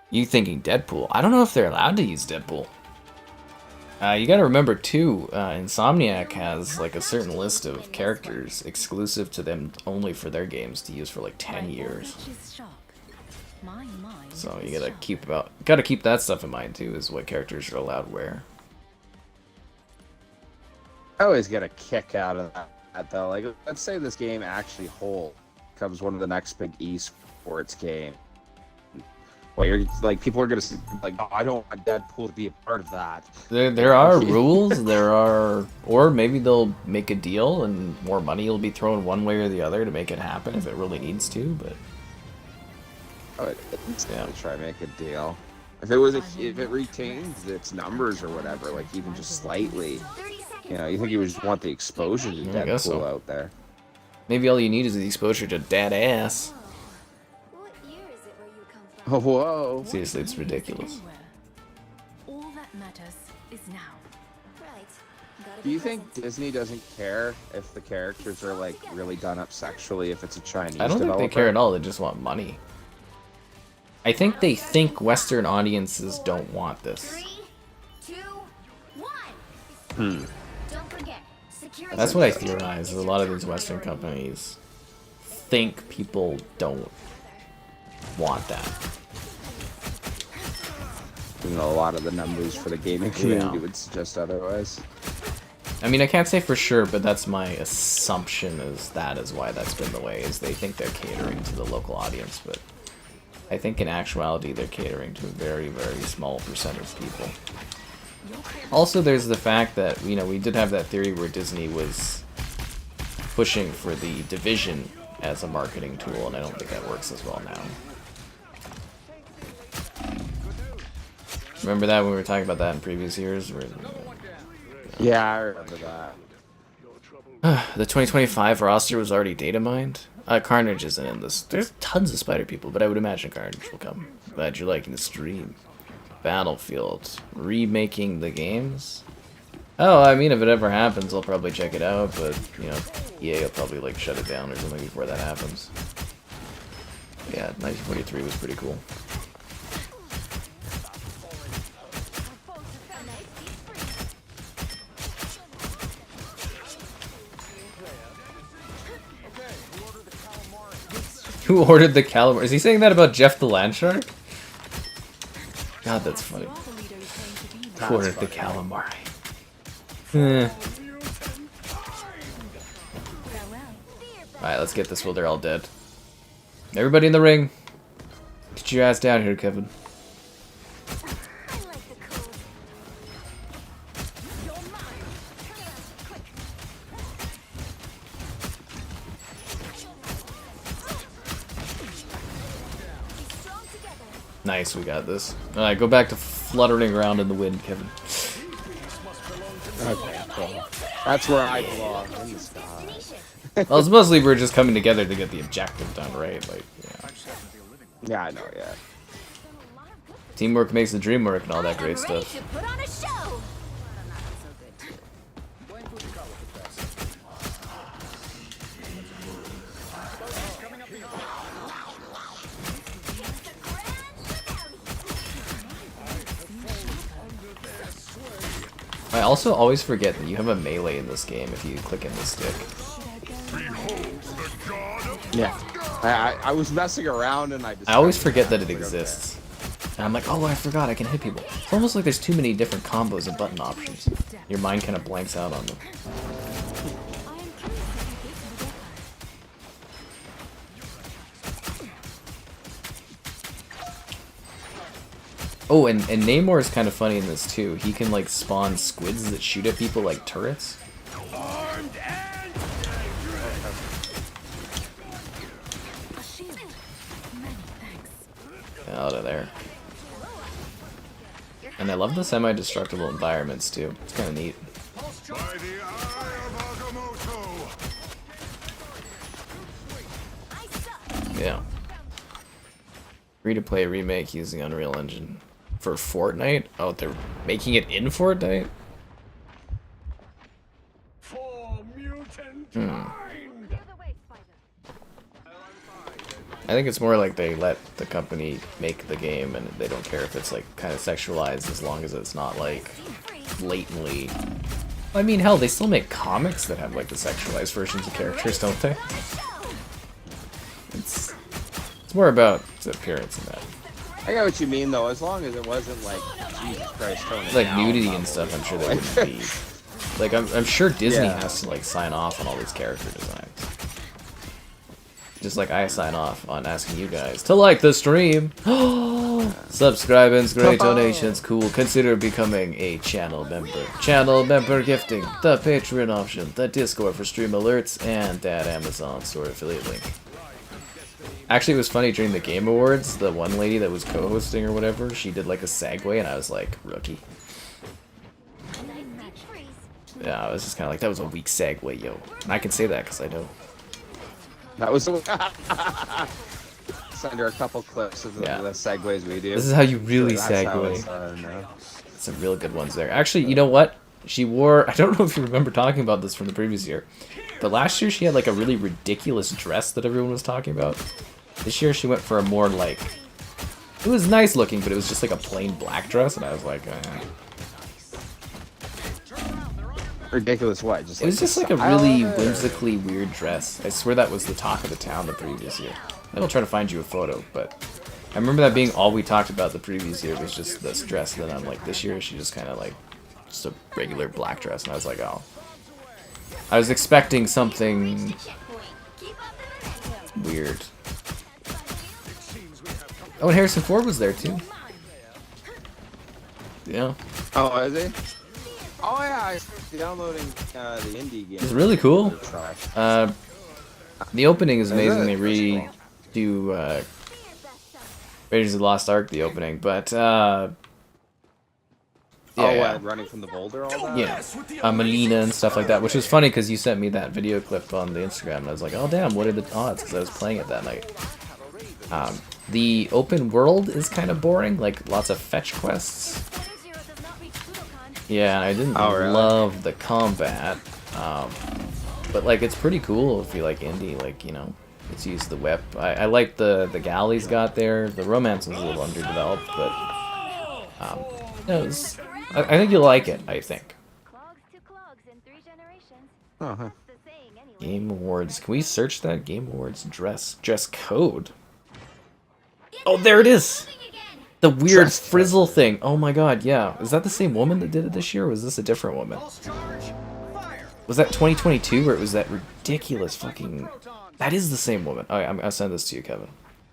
You thinking Deadpool? I don't know if they're allowed to use Deadpool. You gotta remember too, Insomniac has like a certain list of characters exclusive to them only for their games to use for like 10 years. So you gotta keep that stuff in mind too, is what characters are allowed where. I always get a kick out of that though. Like, let's say this game actually becomes one of the next big esports game. Well, you're like, people are gonna say, like, oh, I don't want Deadpool to be a part of that. There are rules. Or maybe they'll make a deal and more money will be thrown one way or the other to make it happen if it really needs to. But yeah, try to make a deal. If it retains its numbers or whatever, like even just slightly, you know, you think you would just want the exposure to Deadpool out there. Maybe all you need is the exposure to dad ass. Oh, whoa. Seriously, it's ridiculous. All that matters is now. Do you think Disney doesn't care if the characters are like really done up sexually if it's a Chinese I don't developer? think they care at all. They just want money. I think they think Western audiences don't want this. 3, 2, 1. Don't forget, security. That's what I theorize. A lot of these Western companies think people don't want that. You know, a lot of the numbers for the gaming community would suggest otherwise. I mean, I can't say for sure, but that's my assumption, is that is why that's been the way, is they think they're catering to the local audience, but I think in actuality they're catering to a very, very small percent of people. Also, there's the fact that, you know, we did have that theory where Disney was pushing for the Division as a marketing tool, and I don't think that works as well now. Remember that when we were talking about that in previous years? Yeah, I remember that. The 2025 roster was already data mined. Carnage isn't in this. There's tons of Spider people, but I would imagine Carnage will come. Glad you're liking the stream. Battlefield. Remaking the games? Oh, I mean, if it ever happens, I'll probably check it out, but, you know, EA will probably, like, shut it down or something before that happens. Yeah, 1943 was pretty cool. Who ordered the calamari? Is he saying that about Jeff the Landshark? God, that's funny. Who ordered the calamari? Alright, let's get this while they're all dead. Everybody in the ring. Get your ass down here, Kevin. Nice, we got this. Alright, go back to fluttering around in the wind, Kevin. Okay, cool. That's where I belong, in the sky. Well, it's mostly we're just coming together to get the objective done, right? Like, yeah. Yeah, I know, yeah. Teamwork makes the dream work and all that great stuff. Put on a show. I also always forget that you have a melee in this game if you click in the stick. Yeah. I was messing around and I always forget that it exists. And I'm like, oh, I forgot I can hit people. It's almost like there's too many different combos and button options. Your mind kind of blanks out on them. Oh, and Namor is kind of funny in this too. He can like spawn squids that shoot at people like turrets. Out of there. And I love the semi-destructible environments too. It's kind of neat. Yeah. Free-to-play remake using Unreal Engine for Fortnite. Oh, they're making it in Fortnite. I think it's more like they let the company make the game and they don't care if it's like kind of sexualized as long as it's not like blatantly. I mean, hell, they still make comics that have like the sexualized versions of characters, don't they? It's more about the appearance in that. I get what you mean though, as long as it wasn't like Jesus Christ tone it Like down, nudity probably. and stuff, I'm sure they wouldn't be. Like I'm sure Disney Yeah. has to like sign off on all these character designs. Just like I sign off on asking you guys to like the stream. Subscribing, great donations, cool. Consider becoming a channel member. Channel member gifting, the Patreon option, the Discord for stream alerts, and that Amazon store affiliate link. Actually, it was funny during the Game Awards, the one lady that was co-hosting or whatever, she did like a segue, and I was like, rookie. Yeah, I was just kind of like, that was a weak segue, yo. And I can say that because I know. That was send her a couple clips of the segues we do. This is how you really That's how segue. it's done, Some real good ones there. Actually, you know what? She wore, I don't know if you remember talking about this from the previous year, but last year she had like a really ridiculous dress that everyone was talking about. This year she went for a more like, it was nice looking, but it was just like a plain black dress, and I was like, Ridiculous what? It was just like a really whimsically weird dress. I swear that was the talk of the town the previous year. I'll try to find you a photo, but I remember that being all we talked about the previous year was just this dress. And then I'm like, this year she just kind of like just a regular black dress, and I was like, oh. I was expecting something weird. Oh, and Harrison Ford was there too. Yeah. Oh, is he? Oh yeah, I started downloading the indie game. It's really cool. The opening is amazing. They redo Raiders of the Lost Ark, the opening, but running from the boulder, all that. Yeah, Melina and stuff like that, which was funny because you sent me that video clip on the Instagram, and I was like, oh damn, what are the odds? Because I was playing it that night. The open world is kind of boring, like lots of fetch quests. Yeah, I didn't love the combat, but like it's pretty cool if you like indie, like, you know, it's used the whip. I like the galleys got there. The romance was a little underdeveloped, but it was, I think you'll like it. I think. Game Awards. Can we search that? Game Awards dress code. Oh, there it is. The weird frizzle thing. Oh my god, yeah. Is that the same woman that did it this year, or was this a different woman? Was that 2022, or it was that ridiculous fucking... That is the same woman. Alright, I'll send this to you, Kevin.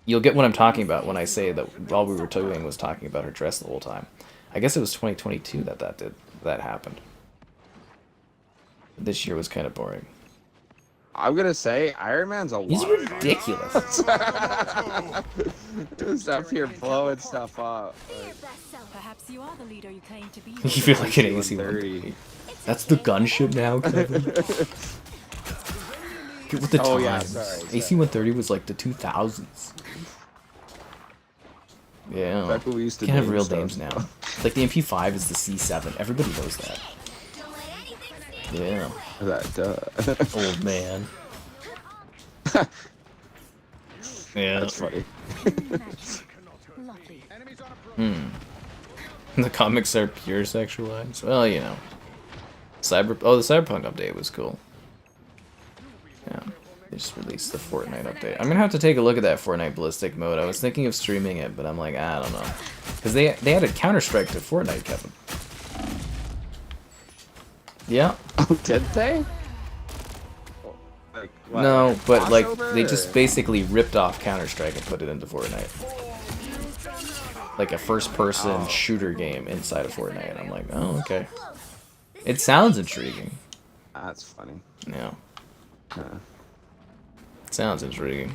You'll get what I'm talking about when I say that all we were doing was talking about her dress the whole time. I guess it was 2022 that happened. This year was kind of boring. I'm gonna say Iron Man's a He's ridiculous. Just up here blowing stuff up. Perhaps you are the leader you claim to be. You feel like an AC-130. That's the gunship now, Kevin. Get with the times. Yeah, sorry. AC-130 was like the 2000s. Yeah. Back when we used to can't have name real stuff. names now. Like the MP5 is the C7. Everybody knows that. Yeah. Old man. Yeah. That's funny. The comics are pure sexualized. Well, you know. The Cyberpunk update was cool. Yeah. They just released the Fortnite update. I'm gonna have to take a look at that Fortnite ballistic mode. I was thinking of streaming it, but I'm like, I don't know. Because they added Counter-Strike to Fortnite, Kevin. Yeah. Oh, did they? Like, what, No, but like crossover, they or- just basically ripped off Counter-Strike and put it into Fortnite. like a first-person shooter game inside of Fortnite. And I'm like, oh, okay. It sounds intriguing. That's funny. Yeah. It sounds intriguing.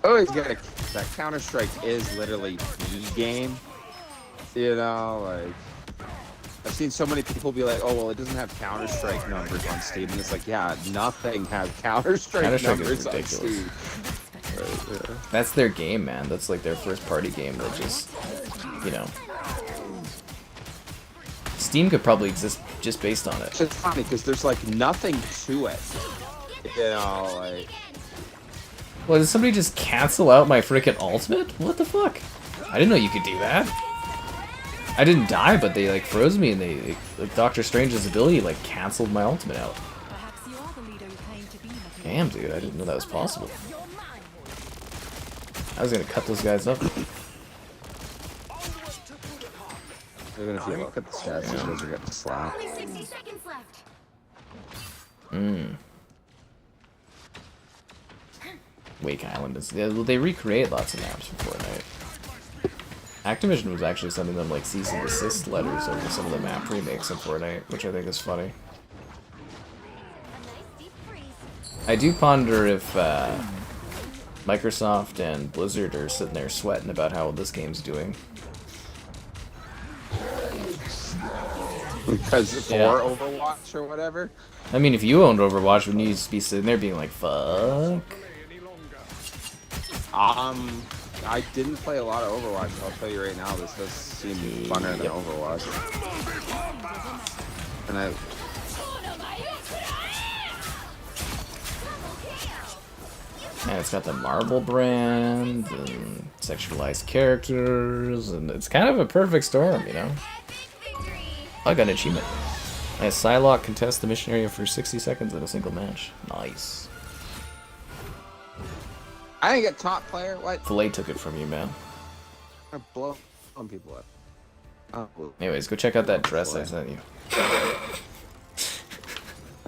Always get that Counter-Strike is literally the game. You know, like I've seen so many people be like, "Oh, well, it doesn't have Counter-Strike numbers on Steam," and it's like, yeah, nothing has Counter-Strike numbers on Steam. Right, yeah. That's their game, man. That's like their first-party game that just, you know. Steam could probably exist just based on it. It's funny because there's like nothing to it. You know, like. Well, did somebody just cancel out my freaking ultimate? What the fuck? I didn't know you could do that. I didn't die, but they like froze me, and they like Doctor Strange's ability like canceled my ultimate out. Damn, dude, I didn't know that was possible. I was gonna cut those guys up. Even if you look at the stats, you guys are getting slapped. Only 60 seconds left. Wake Island is. Yeah, well, they recreate lots of maps for Fortnite. Activision was actually sending them like cease and desist letters over some of the map remakes in Fortnite, which I think is funny. I do ponder if Microsoft and Blizzard are sitting there sweating about how this game's doing. Because it's more Overwatch or whatever. I mean, if you owned Overwatch, wouldn't you just be sitting there being like, fuck? I didn't play a lot of Overwatch. I'll tell you right now, this does seem funner than Overwatch. And And it's got the Marvel brand and sexualized characters, and it's kind of a perfect storm, you know? I got an achievement. And Psylocke contests the mission area for 60 seconds in a single match. Nice. I didn't get top player. What? Filet took it from you, man. I blow some people up. Oh, Anyways, go check out that dress I sent you.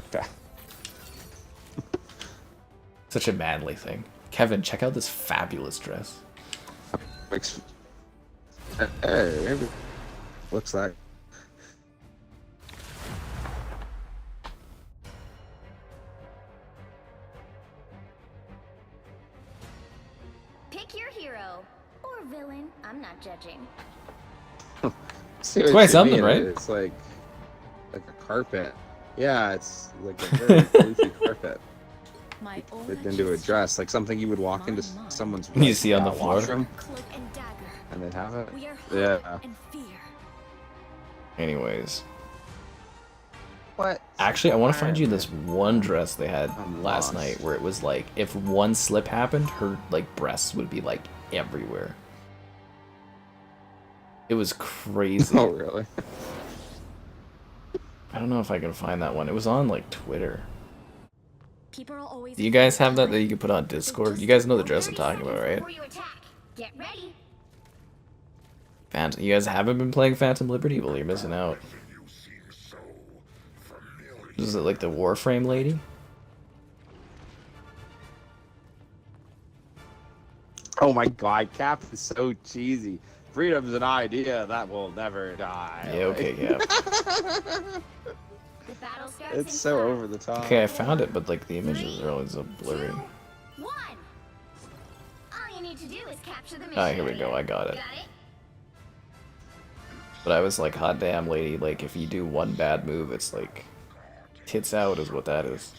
okay. Such a manly thing. Kevin, check out this fabulous dress. Hey, maybe. Looks like. Pick your hero or villain. I'm not judging. See It's what quite you something, mean. right? It's like a carpet. Yeah, it's like a very leafy carpet. Fit into a dress, like something you would walk into someone's You see on the floor. washroom, Cloak and Dagger. and they'd have it. We are hope Yeah. and fear. Anyways. What? Actually, I want to find you this one dress they had I'm last lost. night where it was like, if one slip happened, her like breasts would be like everywhere. It was crazy. Oh, really? I don't know if I can find that one. It was on like Twitter. People are always Do you guys have that you can put on Discord? You guys know the dress I'm talking about, right? Before you attack, get ready. Phantom. You guys haven't been playing Phantom Liberty? Well, you're missing out. Is it like the Warframe lady? Oh my god, Cap is so cheesy. Freedom's an idea that will never die. Yeah, okay, yeah. The battle starts It's in so 5, over the top. Okay, I found it, but like the images are always so blurry. 2, 1. All you need to do is capture the mission. Ah, here we go, I got it. Got it? But I was like, hot damn, lady, like if you do one bad move, it's like tits out is what that is.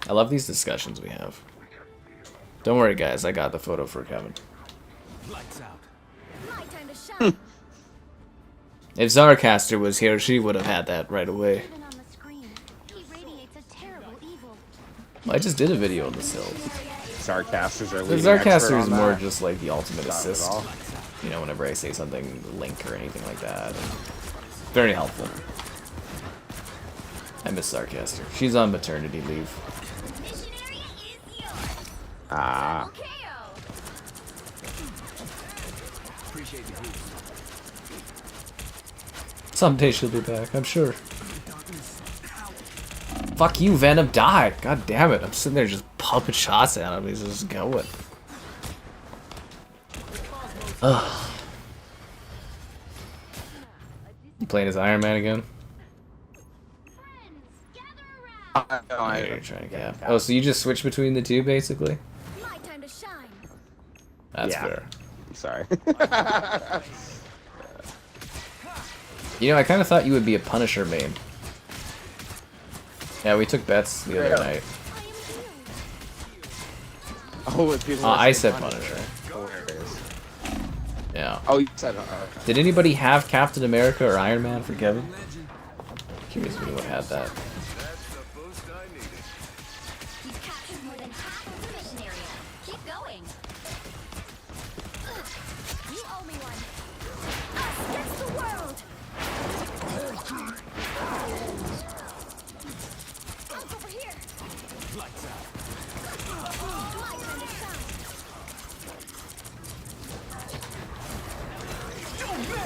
I love these discussions we have. Don't worry, guys, I got the photo for Kevin. Lights out. My time to shine. If Zarcaster was here, she would have had that right away. Even on the screen, he radiates a terrible evil. I just did a video on the Sills. Sarcasters are The leading expert Zarcaster is on more that. just like the ultimate Not at assist. all. You know, whenever I say something, link or anything like that. And very helpful. I miss Zarcaster. She's on maternity leave. Mission area is yours. Ah. KO. Appreciate the boost. Someday she'll be back, I'm sure. Fuck you, Venom, die! God damn it, I'm sitting there just pumping shots at him, he's just going. Ugh. You playing as Iron Man again? Oh, you're trying to cap. Oh, so you just switch between the two, basically? My time to shine. That's Yeah. fair. Sorry. You know, I kind of thought you would be a Punisher main. Yeah, we took bets the other night. Oh, with people I say said Punisher. Hilarious. Yeah. Oh, you said. Did anybody have Captain America or Iron Man for Kevin? Curious if anyone had that. You've captured more than half of the mission area. Keep going. You owe me one. Us against the world. Out over here. Lights out. My time to shine.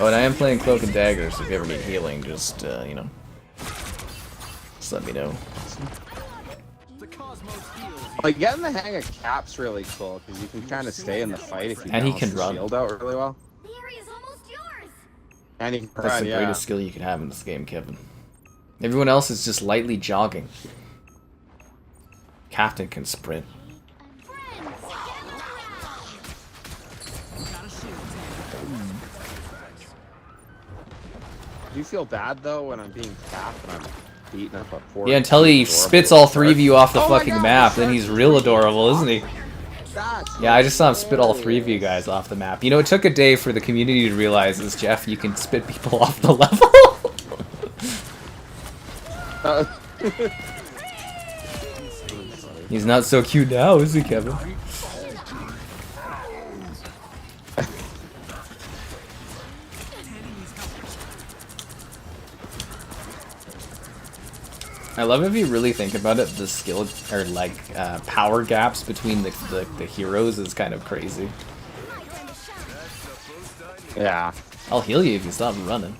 Oh, and I am playing Cloak and Dagger, so if you ever need healing, just, you know, just let me know. Like, getting the hang of Cap's really cool, because you can kind of stay in the fight if you And he balance can the run. shield out really well. The area's almost yours. And he can That's run, the yeah. greatest skill you can have in this game, Kevin. Everyone else is just lightly jogging. Captain can sprint. Do you feel bad, though, when I'm being capped and I'm beating up a poor... Yeah, until he spits all three of you off the Oh my fucking God, map, the then he's shark's real freaking adorable, isn't he? That's Yeah, I just saw him spit all three of you guys off the map. You know, it took a day for the community to realize this, Jeff, you can spit people off the level. He's not so cute now, is he, Kevin? I love if you really think about it, the skill or like power gaps between the heroes is kind of crazy. Yeah. I'll heal you if you stop running.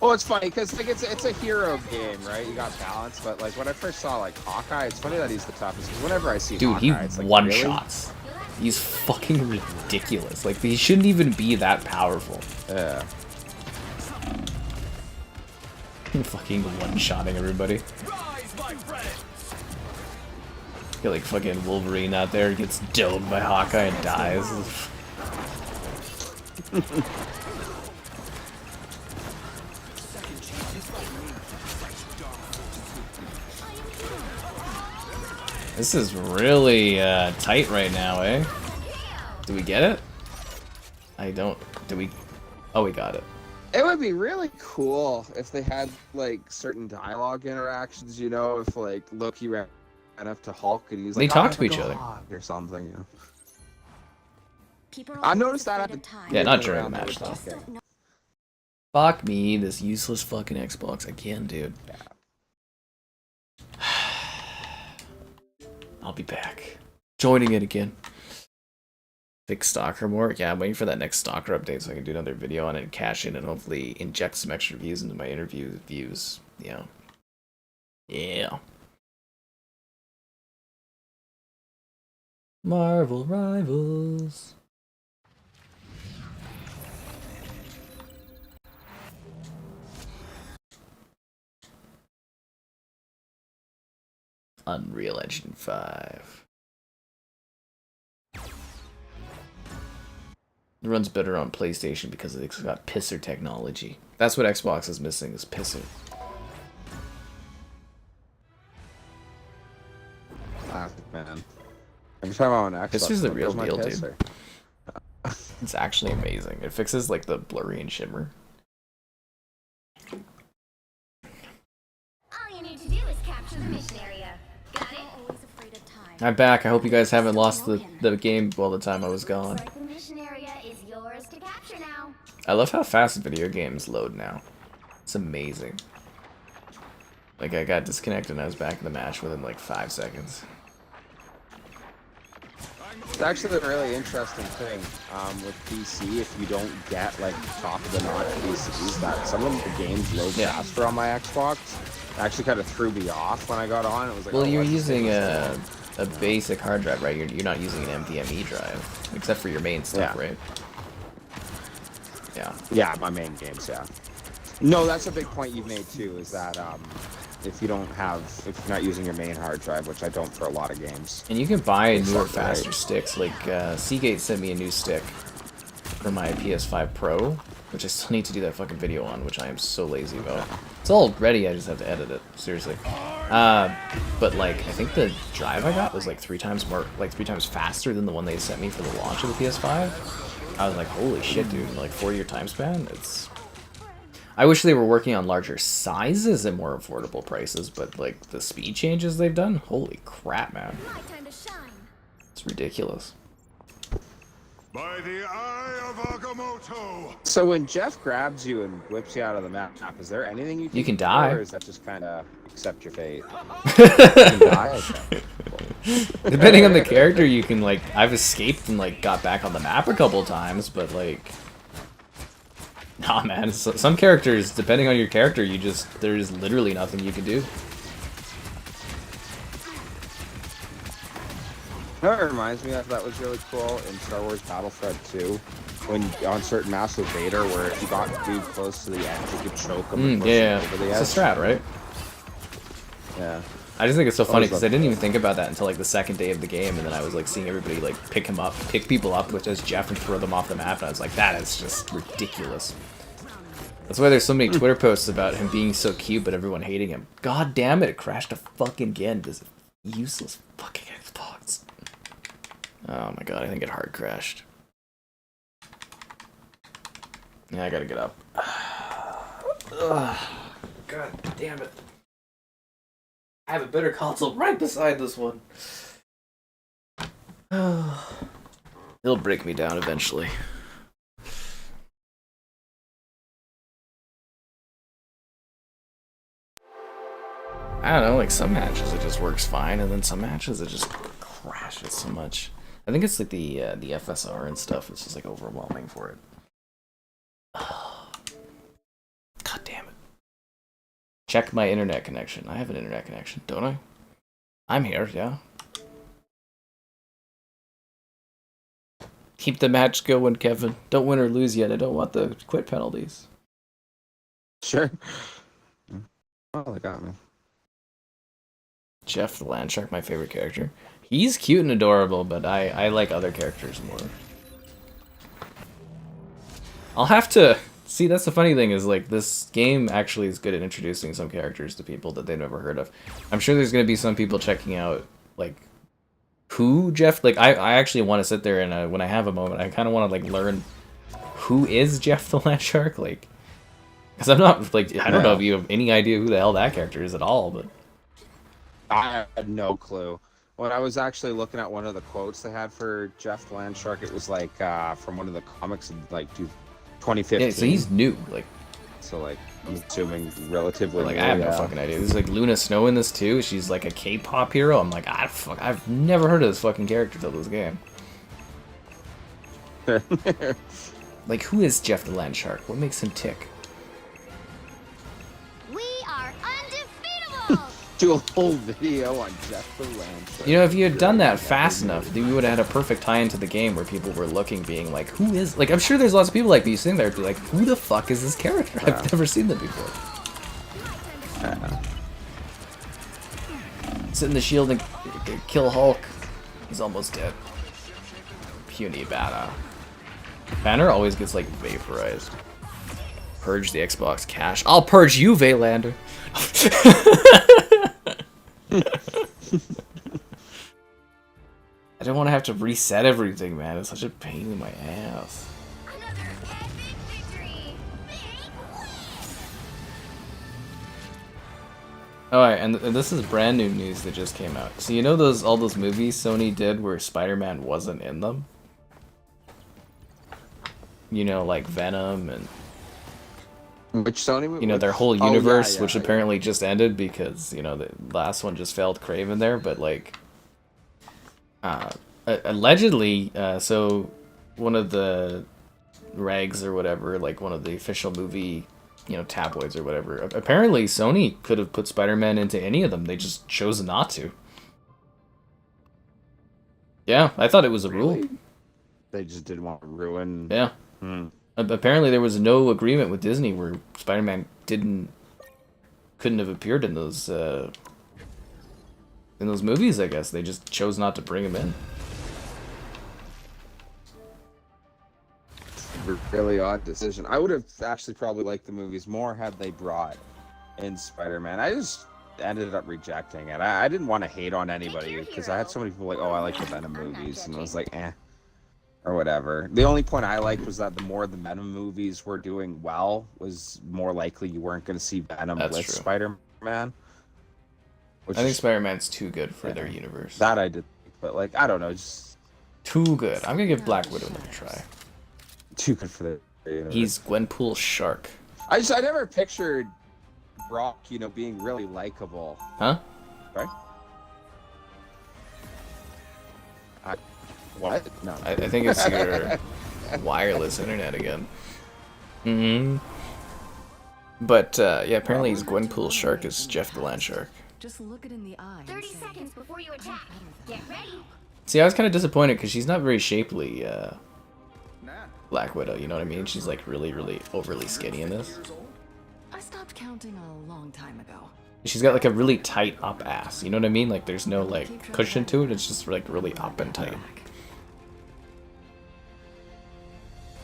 Well, it's funny because like it's a hero game, right? You got balance, but like when I first saw like Hawkeye, it's funny that he's the toughest. Because whenever I see Dude, Hawkeye, he it's like one really? shots. He's fucking ridiculous. Like he shouldn't even be that powerful. Yeah. Fucking one-shotting everybody. You're like fucking Wolverine out there, gets domed by Hawkeye and dies. This is really tight right now, eh? Do we get it? I don't. Do we? Oh, we got it. It would be really cool if they had like certain dialogue interactions, you know, if like Loki ran up to Hulk and he's They like, talk "Oh to my each other. God," or something. You know? People are I always noticed that afraid at of time. Yeah, not during around the match that though. was okay. Fuck me, this useless fucking Xbox again, dude. I'll be back. Joining it again. Fix Stalker more? Yeah, I'm waiting for that next Stalker update so I can do another video on it and cash in and hopefully inject some extra views into my interview views. Yeah. Yeah. Marvel Rivals. Unreal Engine 5. It runs better on PlayStation because it's got pisser technology. That's what Xbox is missing, is pisser. Classic, man. Every time I'm on Xbox, Pisser's the I'm like, real "Where's my deal, dude." pisser?" It's actually amazing. It fixes like the blurry and shimmer. All you need to do is capture the mission area. Got it? Always afraid of time. I'm back. I hope you guys haven't lost the game all the time I was gone. Looks like the mission area is yours to capture now. I love how fast video games load now. It's amazing. Like I got disconnected and I was back in the match within like 5 seconds. It's actually a really interesting thing with PC. If you don't get like top of the notch PCs, that some of the games load Yeah. faster on my Xbox. actually kind of threw me off when I got on. It was like, Well, oh, you're what's using this? a basic hard drive, right? You're not using an NVMe drive, except for your main stuff, Yeah. right? Yeah. Yeah, my main games, yeah. No, that's a big point you've made too, is that if you're not using your main hard drive, which I don't for a lot of games. And you can buy It's newer, not great. faster sticks. Like, Seagate sent me a new stick for my PS5 Pro, which I still need to do that fucking video on, which I am so lazy about. It's all ready, I just have to edit it, seriously. But, like, I think the drive I got was, like, 3 times faster than the one they sent me for the launch of the PS5. I was like, holy shit, dude, like, 4-year time span? I wish they were working on larger sizes and more affordable prices, but, like, the speed changes they've done? Holy crap, man. My time to shine. It's ridiculous. By the eye of Agamotto! So when Jeff grabs you and whips you out of the map, is there anything you can do, die. or is that just kind of accept your fate? You can die? Okay. Depending on the character, you can, like, I've escaped and, like, got back on the map a couple times, but, like, nah, man, some characters, depending on your character, there's literally nothing you can do. You know what it reminds me of that was really cool in Star Wars Battlefront 2, when on certain maps with Vader, where if you got too close to the edge, you could choke him and push him over the edge. It's a strat, right? Yeah. I just think it's so funny because I love didn't even think about that until like the second day of the game, and then I was like seeing everybody like pick people up with as Jeff and throw them off the map, and I was like, that is just ridiculous. That's why there's so many Twitter posts about him being so cute, but everyone hating him. God damn it! It crashed fucking again. This useless fucking Xbox. Oh my god! I think it hard crashed. Yeah, I gotta get up. Ugh. God damn it. I have a better console right beside this one. It'll break me down eventually. I don't know, like some matches it just works fine, and then some matches it just crashes so much. I think it's like the FSR and stuff, it's just like overwhelming for it. God damn it. Check my internet connection. I have an internet connection, don't I? I'm here, yeah. Keep the match going, Kevin. Don't win or lose yet. I don't want the quit penalties. Sure. Oh, they got me. Jeff the Landshark, my favorite character. He's cute and adorable, but I like other characters more. I'll have to... See, that's the funny thing is, like, this game actually is good at introducing some characters to people that they've never heard of. I'm sure there's going to be some people checking out, like, who Jeff... Like, I actually want to sit there and when I have a moment, I kind of want to, like, learn who is Jeff the Landshark, like... Because I'm not, like, I don't know if you have any idea who the hell that character is at all, but... I had no clue. When I was actually looking at one of the quotes they had for Jeff the Landshark, it was, like, from one of the comics in, like, 2015. Yeah, so he's new, like... So, like, I'm assuming relatively Like, new, I have no fucking idea. There's, like, Luna Snow in this, too. She's, like, a K-pop hero. I'm like, I've never heard of this fucking character till this game. Like, who is Jeff the Landshark? What makes him tick? We are undefeatable! Do a whole video on Jeff the Landshark. You know, if you had done that fast enough, then we would have had a perfect tie into the game where people were looking, being like, who is... Like, I'm sure there's lots of people like me sitting there be like, who the fuck is this character? I've never seen them before. Sit in the shield and kill Hulk. He's almost dead. Puny Banner. Banner always gets, like, vaporized. Purge the Xbox cache. I'll purge you, Vaylander. I don't want to have to reset everything, man. It's such a pain in my ass. Another epic victory! Alright, and this is brand new news that just came out. So you know all those movies Sony did where Spider-Man wasn't in them? You know, like Venom and... Which Sony movie? You know, their whole universe, which apparently just ended because, you know, the last one just failed Kraven there, but, like... allegedly, so one of the rags or whatever, like one of the official movie you know, tabloids or whatever. Apparently, Sony could have put Spider-Man into any of them. They just chose not to. Yeah, I thought it was a rule. They just didn't want to ruin. Yeah. Apparently, there was no agreement with Disney where Spider-Man couldn't have appeared in those movies. I guess they just chose not to bring him in. Really odd decision. I would have actually probably liked the movies more had they brought in Spider-Man. I just ended up rejecting it. I didn't want to hate on anybody because I had so many people like, oh, I like the Venom movies, and I was like, eh, or whatever. The only point I liked was that the more the Venom movies were doing well, was more likely you weren't going to see Venom with Spider-Man. I think Spider-Man's too good for their universe. That I did, but like, I don't know, just too good. I'm gonna give Black Widow another try. Too good for the universe. He's Gwenpool's shark. I never pictured Brock, you know, being really likable. Huh? Right? What? No. I think it's your wireless internet again. But yeah, apparently he's Gwenpool's shark is Jeff the Land Shark. Just look it in the eye. 30 seconds before you attack. Get ready. See, I was kind of disappointed because she's not very shapely, Black Widow, you know what I mean? She's like really, really overly skinny in this. I stopped counting a long time ago. She's got like a really tight up ass, you know what I mean? Like there's no like cushion to it, it's just like really up and tight.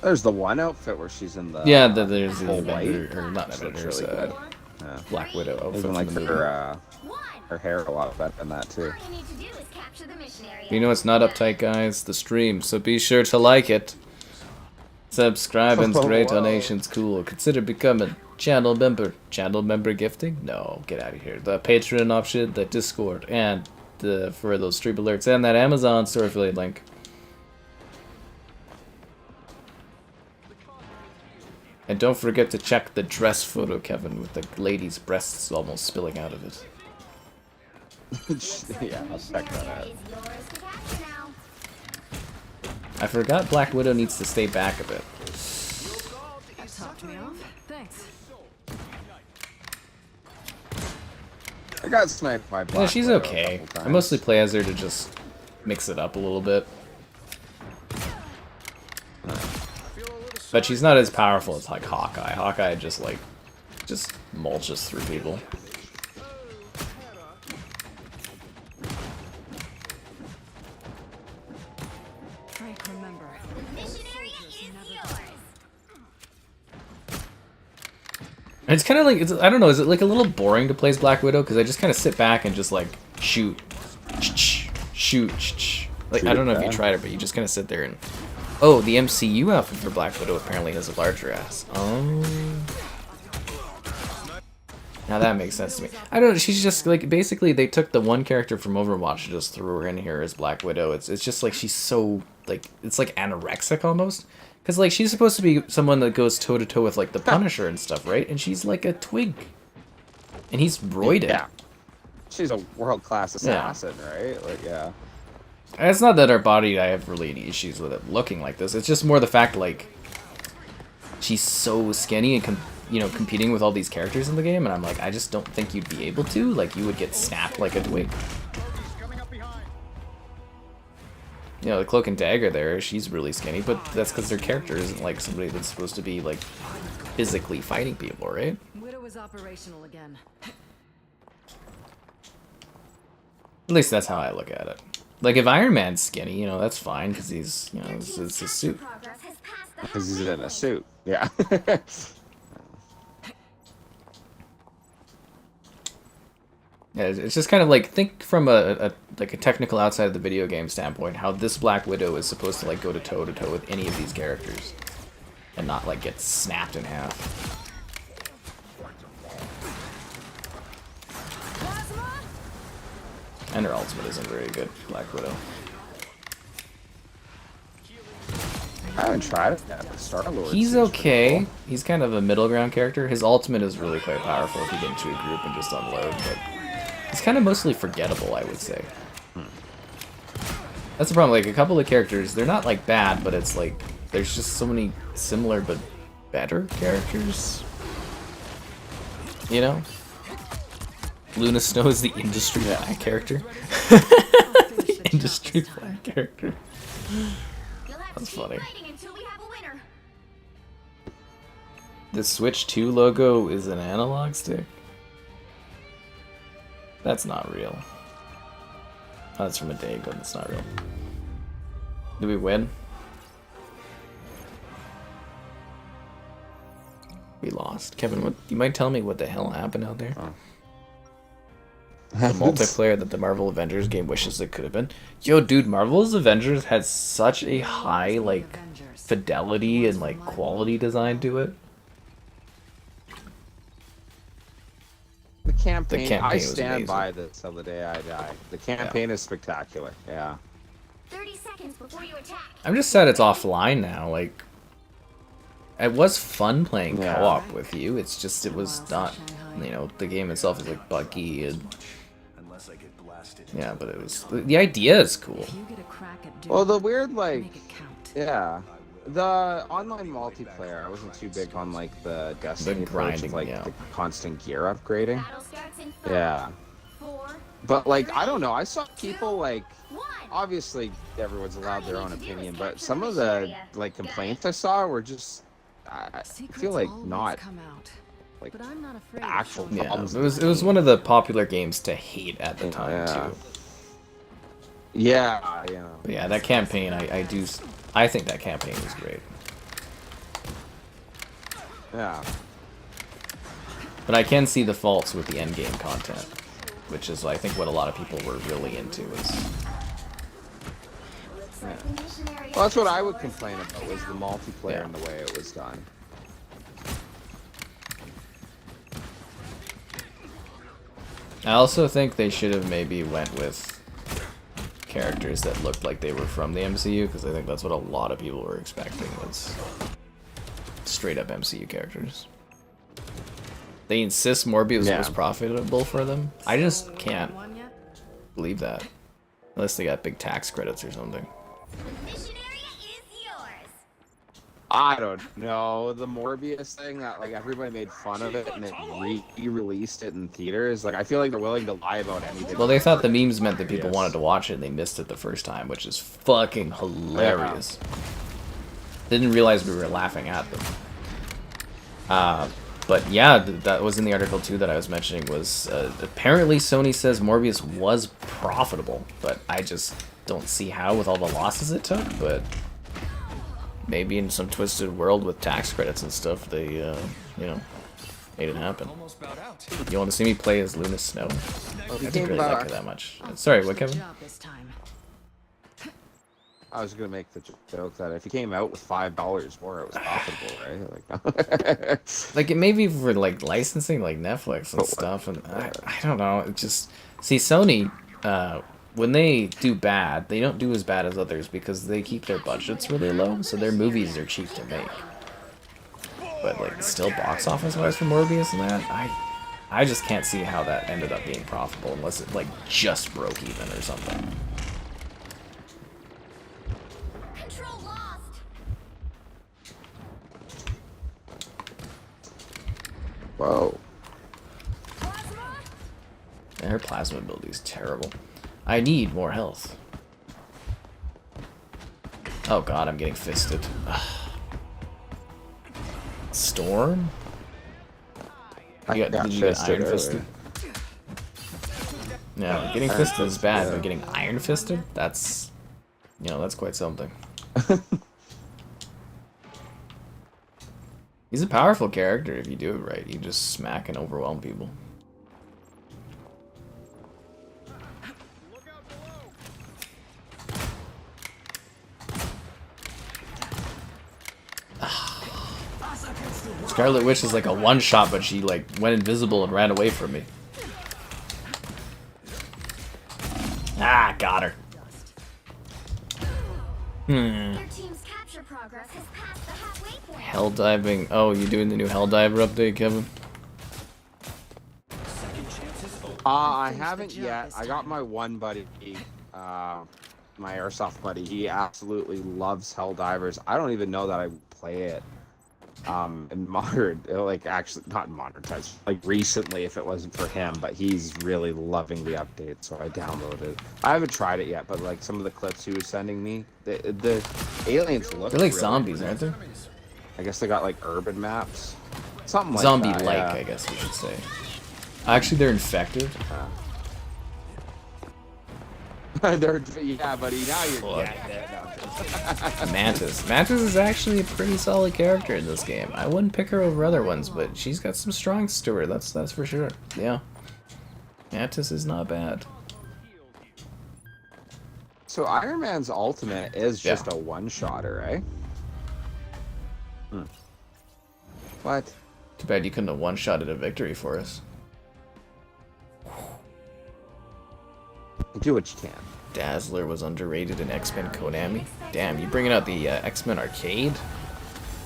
There's the one outfit where she's in the yeah, there's the Avenger, or not Avengers, really Black Widow outfit. Even like her hair a lot better than that too. All you need to do is capture the mission area. You know it's not uptight, guys, the stream, so be sure to like it. Subscribe and great donations, cool. Consider becoming channel member. Channel member gifting? No, get out of here. The Patreon option, the Discord, and for those stream alerts, and that Amazon store affiliate link. And don't forget to check the dress photo, Kevin, with the lady's breasts almost spilling out of it. Yeah, I'll check that out. I forgot Black Widow needs to stay back a bit. That topped me off. Thanks. I got sniped by Black Yeah, she's Widow okay. a couple I mostly play as her to just mix it up a little bit. But she's not as powerful as like Hawkeye. Hawkeye just mulches through people. It's kind of like, I don't know, is it like a little boring to play as Black Widow? Because I just kind of sit back and just like shoot. Like, I don't know if you tried it, but you just kind of sit there and... Oh, the MCU outfit for Black Widow apparently has a larger ass. Oh. Now that makes sense to me. I don't know, she's just like, basically they took the one character from Overwatch and just threw her in here as Black Widow. It's just like she's so, like, it's like anorexic almost. Because, like, she's supposed to be someone that goes toe-to-toe with, like, the Punisher and stuff, right? And she's like a twig. And he's roided. Yeah. She's a world-class assassin, right? Like, yeah. And it's not that her body, I have really any issues with it looking like this. It's just more the fact, like, she's so skinny and, you know, competing with all these characters in the game. And I'm like, I just don't think you'd be able to. Like, you would get snapped like a twig. You know, the Cloak and Dagger there, she's really skinny, but that's because their character isn't like somebody that's supposed to be like physically fighting people, right? Widow is operational again. At least that's how I look at it. Like if Iron Man's skinny, you know, that's fine because he's, you know, it's his suit. Because he's in a suit, yeah. Yeah, it's just kind of like, think from a technical outside of the video game standpoint, how this Black Widow is supposed to like go to toe-to-toe with any of these characters. And not like get snapped in half. And her ultimate isn't very good, Black Widow. I haven't tried it yet. Star-Lord. He's okay. Cool. He's kind of a middle ground character. His ultimate is really quite powerful if you get into a group and just unload, but... It's kind of mostly forgettable, I would say. That's the problem. Like, a couple of characters, they're not, like, bad, but it's, like, there's just so many similar but better characters. You know? Luna Snow is the industry flag character. The industry flag character. That's funny. The Switch 2 logo is an analog stick? That's not real. Oh, that's from a day ago, that's not real. Did we win? We lost. Kevin, what, you might tell me what the hell happened out there? Oh. The multiplayer that the Marvel Avengers game wishes it could have been. Yo, dude, Marvel's Avengers has such a high, like, fidelity and, like, quality design to it. The campaign I was stand amazing. by this till the day I die. The campaign is spectacular. Yeah. 30 seconds before you attack. I'm just sad it's offline now. Like, it was fun playing co-op with you. It's just it was not, you know, the game itself is like buggy and yeah, but it was the idea is cool. Well, the weird like yeah, the online multiplayer. I wasn't too big on like the Destiny grinding, approach of, like yeah. the constant gear upgrading. Battle starts in 5, Yeah. 4, But like I don't know, I saw people like obviously everyone's allowed their own opinion, but some of the like complaints I saw were just I feel like not like actual Yeah, problems. it was one of the popular games to hate at the time too. Yeah, yeah. But yeah, that campaign I think that campaign was great. Yeah. But I can see the faults with the end game content, which is I think what a lot of people were really into is. Yeah. Well, that's what I would complain about was the multiplayer and the way it was done. I also think they should have maybe went with characters that looked like they were from the MCU, because I think that's what a lot of people were expecting was straight up MCU characters. They insist Morbius was profitable for them. I just can't believe that. Unless they got big tax credits or something. I don't know. The Morbius thing that like everybody made fun of it and then re-released it in theaters. Like I feel like they're willing to lie about anything. Well, they thought the memes meant that people wanted to watch it and they missed it the first time, which is fucking hilarious. Didn't realize we were laughing at them. But yeah, that was in the article too that I was mentioning was apparently Sony says Morbius was profitable, but I just don't see how with all the losses it took, but maybe in some twisted world with tax credits and stuff, they, you know, made it happen. You want to see me play as Luna Snow? I didn't really like her that much. Sorry, what, Kevin? I was gonna make the joke that if you came out with $5 more, it was profitable, right? Like, like it may be for like licensing, like Netflix and stuff, and I don't know. It just see Sony. When they do bad, they don't do as bad as others because they keep their budgets really low, so their movies are cheap to make. But like still box office wise for Morbius and that, I just can't see how that ended up being profitable unless it like just broke even or something. Control lost. whoa. And her plasma ability is terrible. I need more health. Oh god, I'm getting fisted. Storm? Did you get iron fisted? No, getting fisted is bad, but getting iron fisted? That's, you know, that's quite something. He's a powerful character if you do it right. You just smack and overwhelm people. Scarlet Witch is like a one-shot, but she like went invisible and ran away from me. Ah, got her. Your team's capture progress has passed the halfway point. Hell diving. Oh, you doing the new Hell Diver update, Kevin? I haven't yet. I got my one buddy, my airsoft buddy. He absolutely loves Helldivers. I don't even know that I would play it. in modern, like actually not in modern times, like recently if it wasn't for him, but he's really loving the update, so I downloaded. I haven't tried it yet, but like some of the clips he was sending me, the aliens look They're like really zombies, nice. aren't they? I guess they got like urban maps, something like Zombie-like, that, I guess we should say. Actually, they're infected. Yeah, buddy, now you're Look. getting it. No, Mantis. Mantis is actually a pretty solid character in this game. I wouldn't pick her over other ones, but she's got some strengths to her. That's for sure. Yeah. Mantis is not bad. So Iron Man's ultimate is just a one-shotter, eh? What? Too bad you couldn't have one-shotted a victory for us. Do what you can. Dazzler was underrated in X-Men Konami. Damn, you bringing out the X-Men arcade?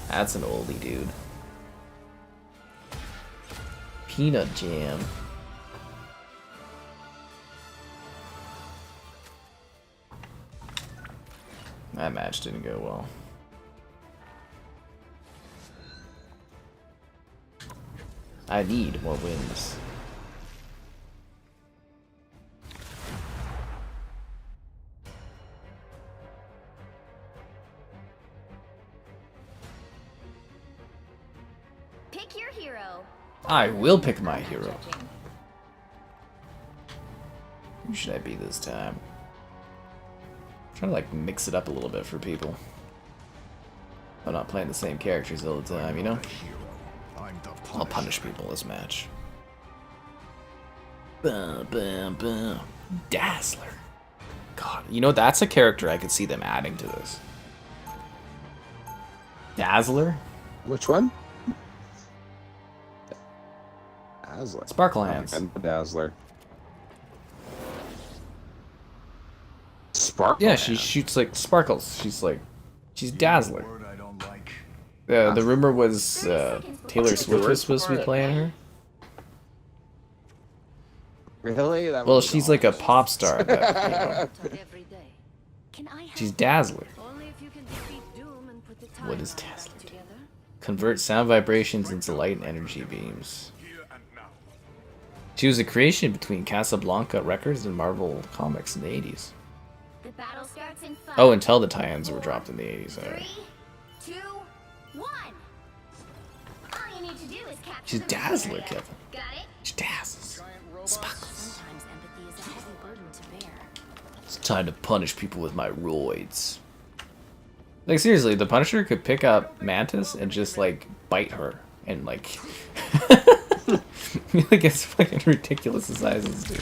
That's an oldie, dude. Peanut Jam. That match didn't go well. I need more wins. Pick your hero. I will pick my hero. Who should I be this time? I'm trying to like mix it up a little bit for people. I'm not playing the same characters all the time, you know? I'll punish people this match. Bum, bum, bum. Dazzler. God, you know, that's a character I could see them adding to this. Dazzler? Which one? Dazzler. Sparkle Hands. Dazzler. Sparkle. Yeah, she shoots like sparkles. She's Dazzler. The rumor was Taylor Swift was supposed to be playing her. Really? That Well, was she's like a pop star. But, you know, she's Dazzler. What is Dazzler do? Convert sound vibrations into light and energy beams. She was a creation between Casablanca Records and Marvel Comics in the 80s. The battle starts in 5. Oh, until the tie-ins were dropped in the 80s. 3, 2, 1. All you need to do is capture She's the Dazzler, area. Kevin. Got it? She dazzles. Sparkles. Sometimes empathy is a heavy burden to bear. It's time to punish people with my roids. Like, seriously, the Punisher could pick up Mantis and just, like, bite her. And, like... like, it's fucking ridiculous the sizes, dude.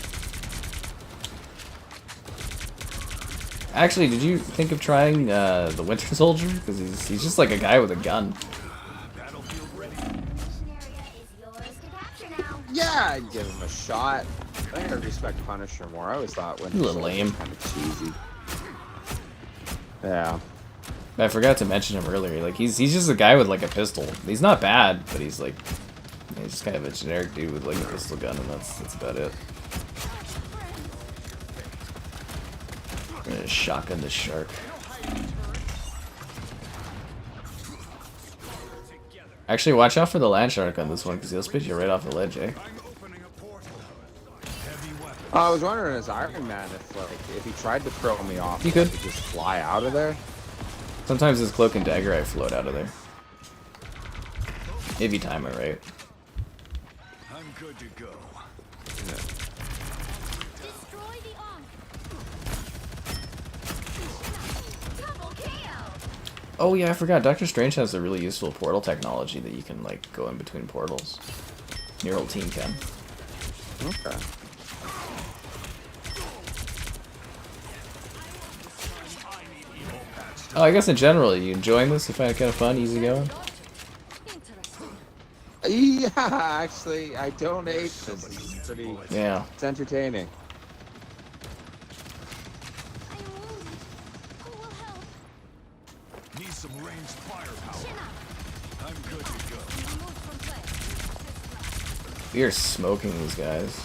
Actually, did you think of trying the Winter Soldier? Because he's just like a guy with a gun. Yeah, I'd give him a shot. I think I respect Punisher more. I always thought when A little lame. kind of cheesy. Yeah. I forgot to mention him earlier. Like he's just a guy with like a pistol. He's not bad, but he's like he's just kind of a generic dude with like a pistol gun, and that's about it. I'm gonna shotgun the shark. Actually, watch out for the land shark on this one, because he'll spit you right off the ledge, eh? I was wondering as Iron Man if he tried to throw me off, he could just fly out of there. Sometimes his cloak and dagger, I float out of there. If you time it right. I'm good to go. Destroy the arm. Double KO. Oh yeah, I forgot. Doctor Strange has a really useful portal technology that you can like go in between portals. Your whole team can. Okay. Oh, I guess in general, are you enjoying this? You find it kind of fun, easy going? Yeah, actually, I don't hate this. It's pretty. Yeah. It's entertaining. Need some ranged firepower. I'm good to go. We are smoking these guys.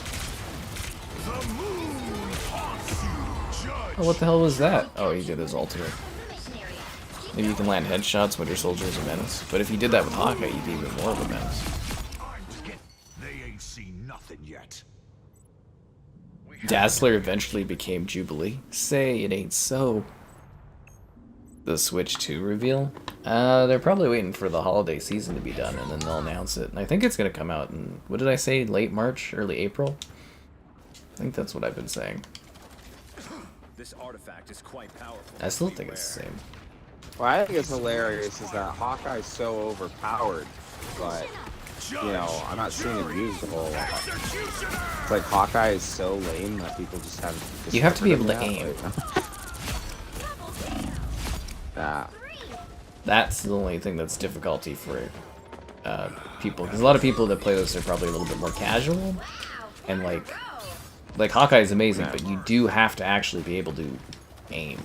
The moon haunts you, judge. Oh, what the hell was that? Oh, he did his ultimate. Mission area. Keep Maybe you can land headshots when your soldier is a menace. But if you did that with Hawkeye, you'd be even more of a menace. They ain't seen nothing yet. Dazzler eventually became Jubilee. Say it ain't so. The Switch 2 reveal? They're probably waiting for the holiday season to be done, and then they'll announce it. And I think it's going to come out in, what did I say, late March, early April? I think that's what I've been saying. This artifact is quite powerful. I still think it's the same. What I think is hilarious is that Hawkeye's so overpowered, but, you know, I'm not seeing him used a whole lot. It's like Hawkeye is so lame that people just haven't... You have to be able to aim. That's the only thing that's difficulty for people, because a lot of people that play this are probably a little bit more casual, and like Hawkeye is amazing, but you do have to actually be able to aim.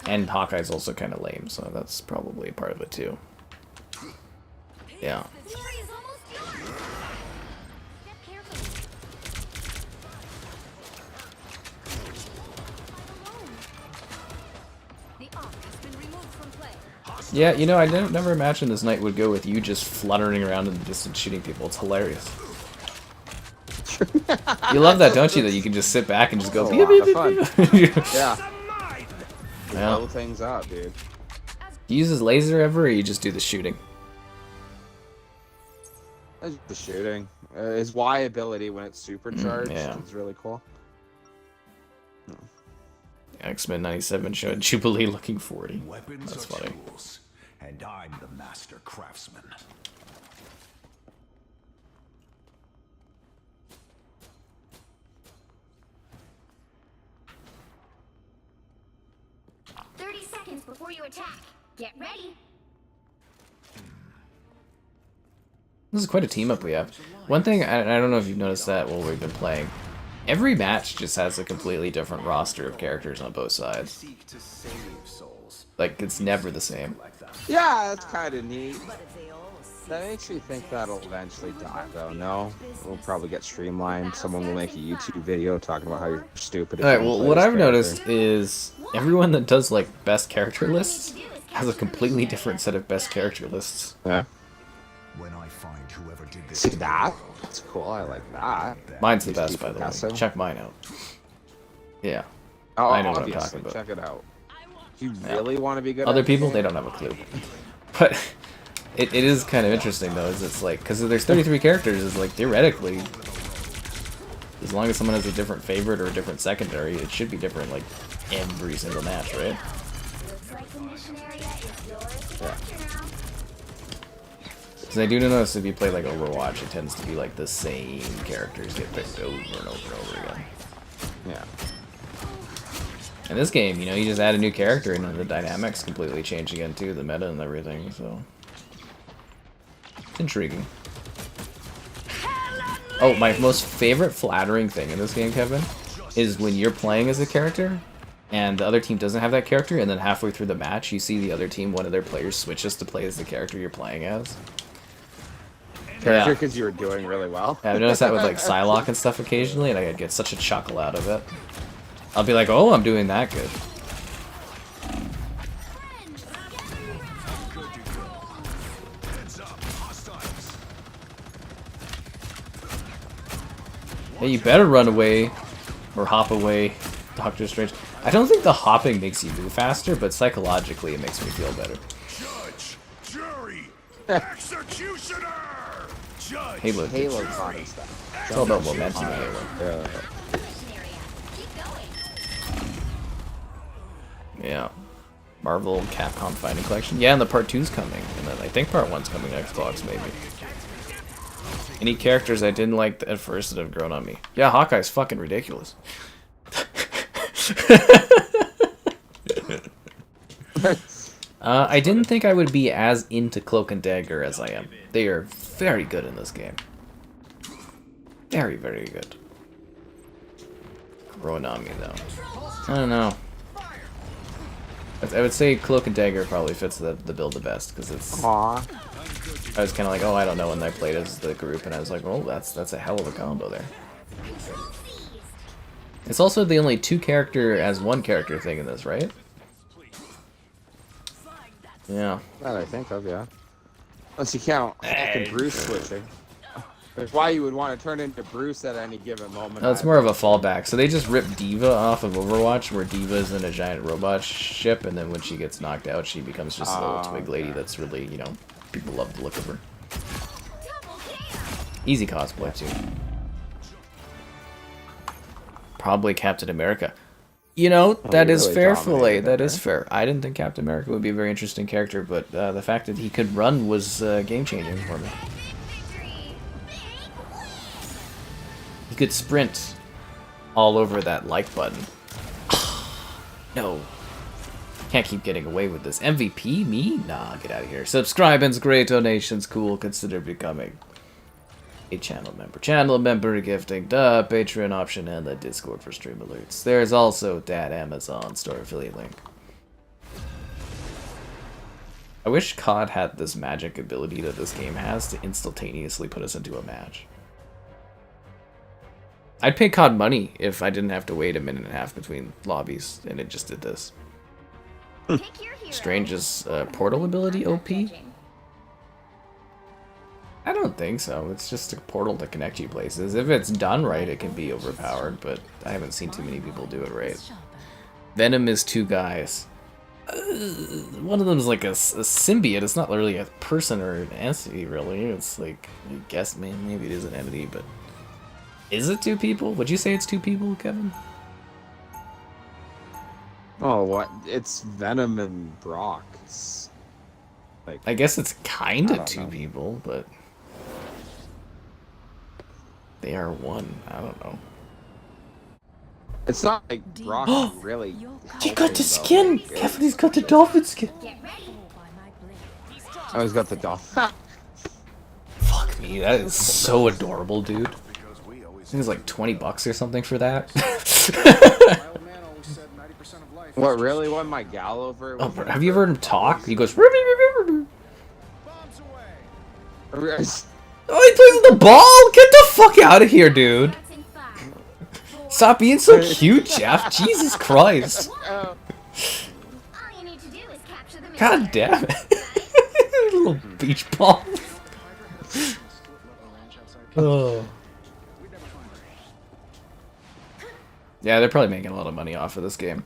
And Hawkeye's also kind of lame, so that's probably a part of it too. Yeah. Yeah, you know, I never imagined this night would go with you just fluttering around in the distance shooting people. It's hilarious. You love that, don't you? That you can just sit back and just go. Beep, beep, beep, beep. Yeah. Yeah. Blow things up, dude. You use his laser ever, or you just do the shooting? That's the shooting. His Y ability when it's supercharged is really cool. X-Men 97 showed Jubilee looking 40. Weapons That's are funny. tools, and I'm the master craftsman. Seconds before you attack. Get ready. This is quite a team up we have. One thing, I don't know if you've noticed that while we've been playing, every match just has a completely different roster of characters on both sides. Like, it's never the same. Yeah, that's kind of neat. That makes me think that'll eventually die, though. No, we'll probably get streamlined. Someone will make a YouTube video talking about how you're stupid. Alright, well, what I've noticed is everyone that does, like, best character lists has a completely different set of best character lists. Yeah. When I find whoever did this, see that? That's cool. I like that. Mine's the best, by the way. Check mine out. Yeah. Oh, I know what I'm talking about. Check it out. You really want to be good? Other people, they don't have a clue. But it is kind of interesting, though, is it's like, because there's 33 characters, it's like, theoretically, as long as someone has a different favorite or a different secondary, it should be different, like, every single match, right? Yeah. Because I do notice if you play, like, Overwatch, it tends to be, like, the same characters get picked over and over and over again. Yeah. In this game, you know, you just add a new character and the dynamics completely change again, too, the meta and everything, so... It's intriguing. Oh, my most favorite flattering thing in this game, Kevin, is when you're playing as a character, and the other team doesn't have that character, and then halfway through the match, you see the other team, one of their players switches to play as the character you're playing as. Character because you were doing really well. Yeah, I've noticed that with, like, Psylocke and stuff occasionally, and I get such a chuckle out of it. I'll be like, oh, I'm doing that good. Hey, you better run away, or hop away, Doctor Strange. I don't think the hopping makes you move faster, but psychologically it makes me feel better. Judge, jury, executioner. Judge. Halo's fun and stuff. It's all about momentum in Halo. Yeah. Marvel Capcom Fighting Collection. Yeah, and the part 2's coming. And then I think part 1's coming to Xbox, maybe. Any characters I didn't like at first that have grown on me. Yeah, Hawkeye's fucking ridiculous. I didn't think I would be as into Cloak and Dagger as I am. They are very good in this game. Very, very good. Growing on me, though. I don't know. I would say Cloak and Dagger probably fits the build the best, because it's... Aww. I was kind of like, oh, I don't know when I played as the group, and I was like, oh, that's a hell of a combo there. It's also the only 2 character as 1 character thing in this, right? Yeah. That I think of, yeah. Unless you count fucking Bruce switching. That's why you would want to turn into Bruce at any given moment. No, it's more of a fallback. So they just ripped Diva off of Overwatch, where Diva's in a giant robot ship, and then when she gets knocked out, she becomes just a little twig lady that's really, you know, people love the look of her. Easy cosplay, too. Probably Captain America. You know, that is really fair, dominated Filet. it, That is right? fair. I didn't think Captain America would be a very interesting character, but the fact that he could run was game-changing for me. He could sprint all over that like button. No. Can't keep getting away with this. MVP? Me? Nah, get out of here. Subscribing's great, donations cool. Consider becoming a channel member. Channel member gifting, duh, Patreon option, and the Discord for stream alerts. There's also that Amazon store affiliate link. I wish COD had this magic ability that this game has to instantaneously put us into a match. I'd pay COD money if I didn't have to wait a minute and a half between lobbies, and it just did this. Strange's portal ability OP? I don't think so. It's just a portal to connect you places. If it's done right, it can be overpowered, but I haven't seen too many people do it right. Venom is two guys. One of them is like a symbiote. It's not really a person or an entity, really. It's like, I guess maybe it is an entity, but... Is it two people? Would you say it's two people, Kevin? Oh, what? It's Venom and Brock. It's like, I guess it's kind I of don't two know. people, but... They are one. I don't know. It's not like Brock really. He got the skin! Kevin, he's got the dolphin skin! Oh, he's got the dolphin. Fuck me, that is so adorable, dude. I think it's like 20 bucks or something for that. What, really won my gal over? Oh, bro, have you heard him talk? He goes... Oh, he plays with the ball? Get the fuck out of here, dude. Stop being so cute, Jeff. Jesus Christ. God damn it. Little beach ball. Oh. Yeah, they're probably making a lot of money off of this game.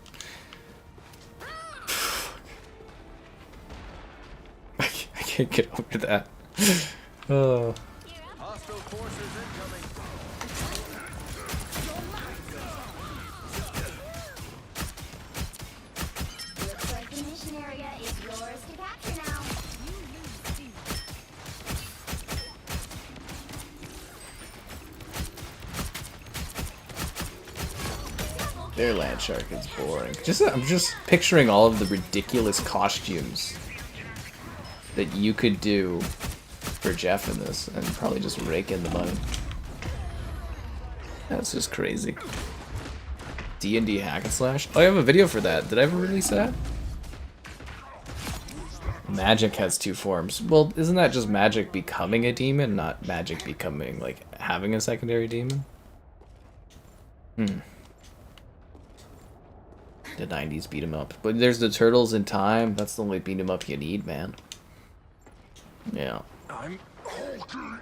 I can't get over that. Oh. Looks like the mission area is yours to capture now. Their land shark is boring. I'm just picturing all of the ridiculous costumes that you could do for Jeff in this, and probably just rake in the money. That's just crazy. D&D hack and slash. Oh, I have a video for that. Did I ever release that? Magic has two forms. Well, isn't that just magic becoming a demon, not magic becoming, like, having a secondary demon? The 90s beat 'em up. But there's the Turtles in Time. That's the only beat 'em up you need, man. Yeah.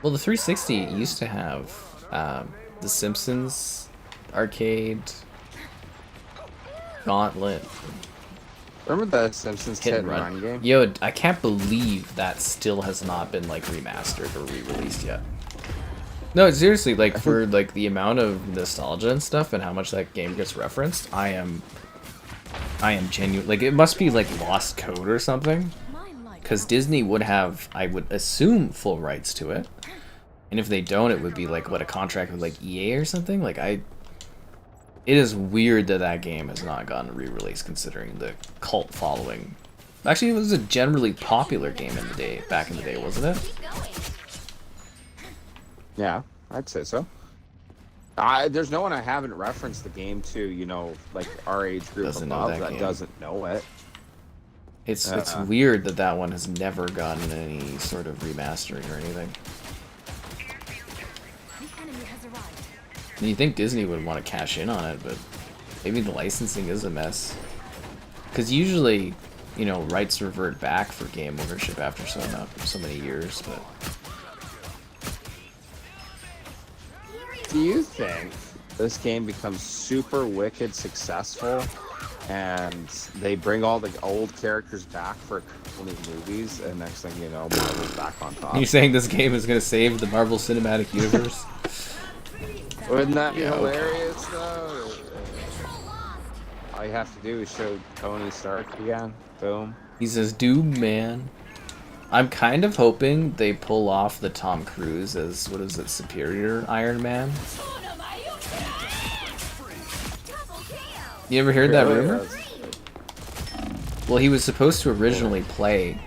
Well, the 360 used to have the Simpsons arcade, Gauntlet, Remember the Simpsons Hit and Run game? Yo, I can't believe that still has not been like remastered or re-released yet. No, seriously, like for like the amount of nostalgia and stuff and how much that game gets referenced, I am genuine. Like it must be like lost code or something, because Disney would have, I would assume, full rights to it, and if they don't, it would be like what, a contract with like EA or something. Like it is weird that that game has not gotten re-released considering the cult following. Actually, it was a generally popular game in the day, back in the day, wasn't it? Yeah, I'd say so. There's no one I haven't referenced the game to, you know, like our age group Doesn't know above that that game. doesn't know it. It's weird that that one has never gotten any sort of remastering or anything. And you think Disney would want to cash in on it, but maybe the licensing is a mess. Because usually, you know, rights revert back for game ownership after so many years, but Do you think this game becomes super wicked successful and they bring all the old characters back for a couple new movies, and next thing you know, Marvel's back on top? you're saying this game is going to save the Marvel Cinematic Universe? Wouldn't that be Yeah, okay. hilarious, though? All you have to do is show Tony Stark again. Boom. He says, Doom, man. I'm kind of hoping they pull off the Tom Cruise as, what is it, Superior Iron Man? You ever heard that rumor? Well, he was supposed to originally play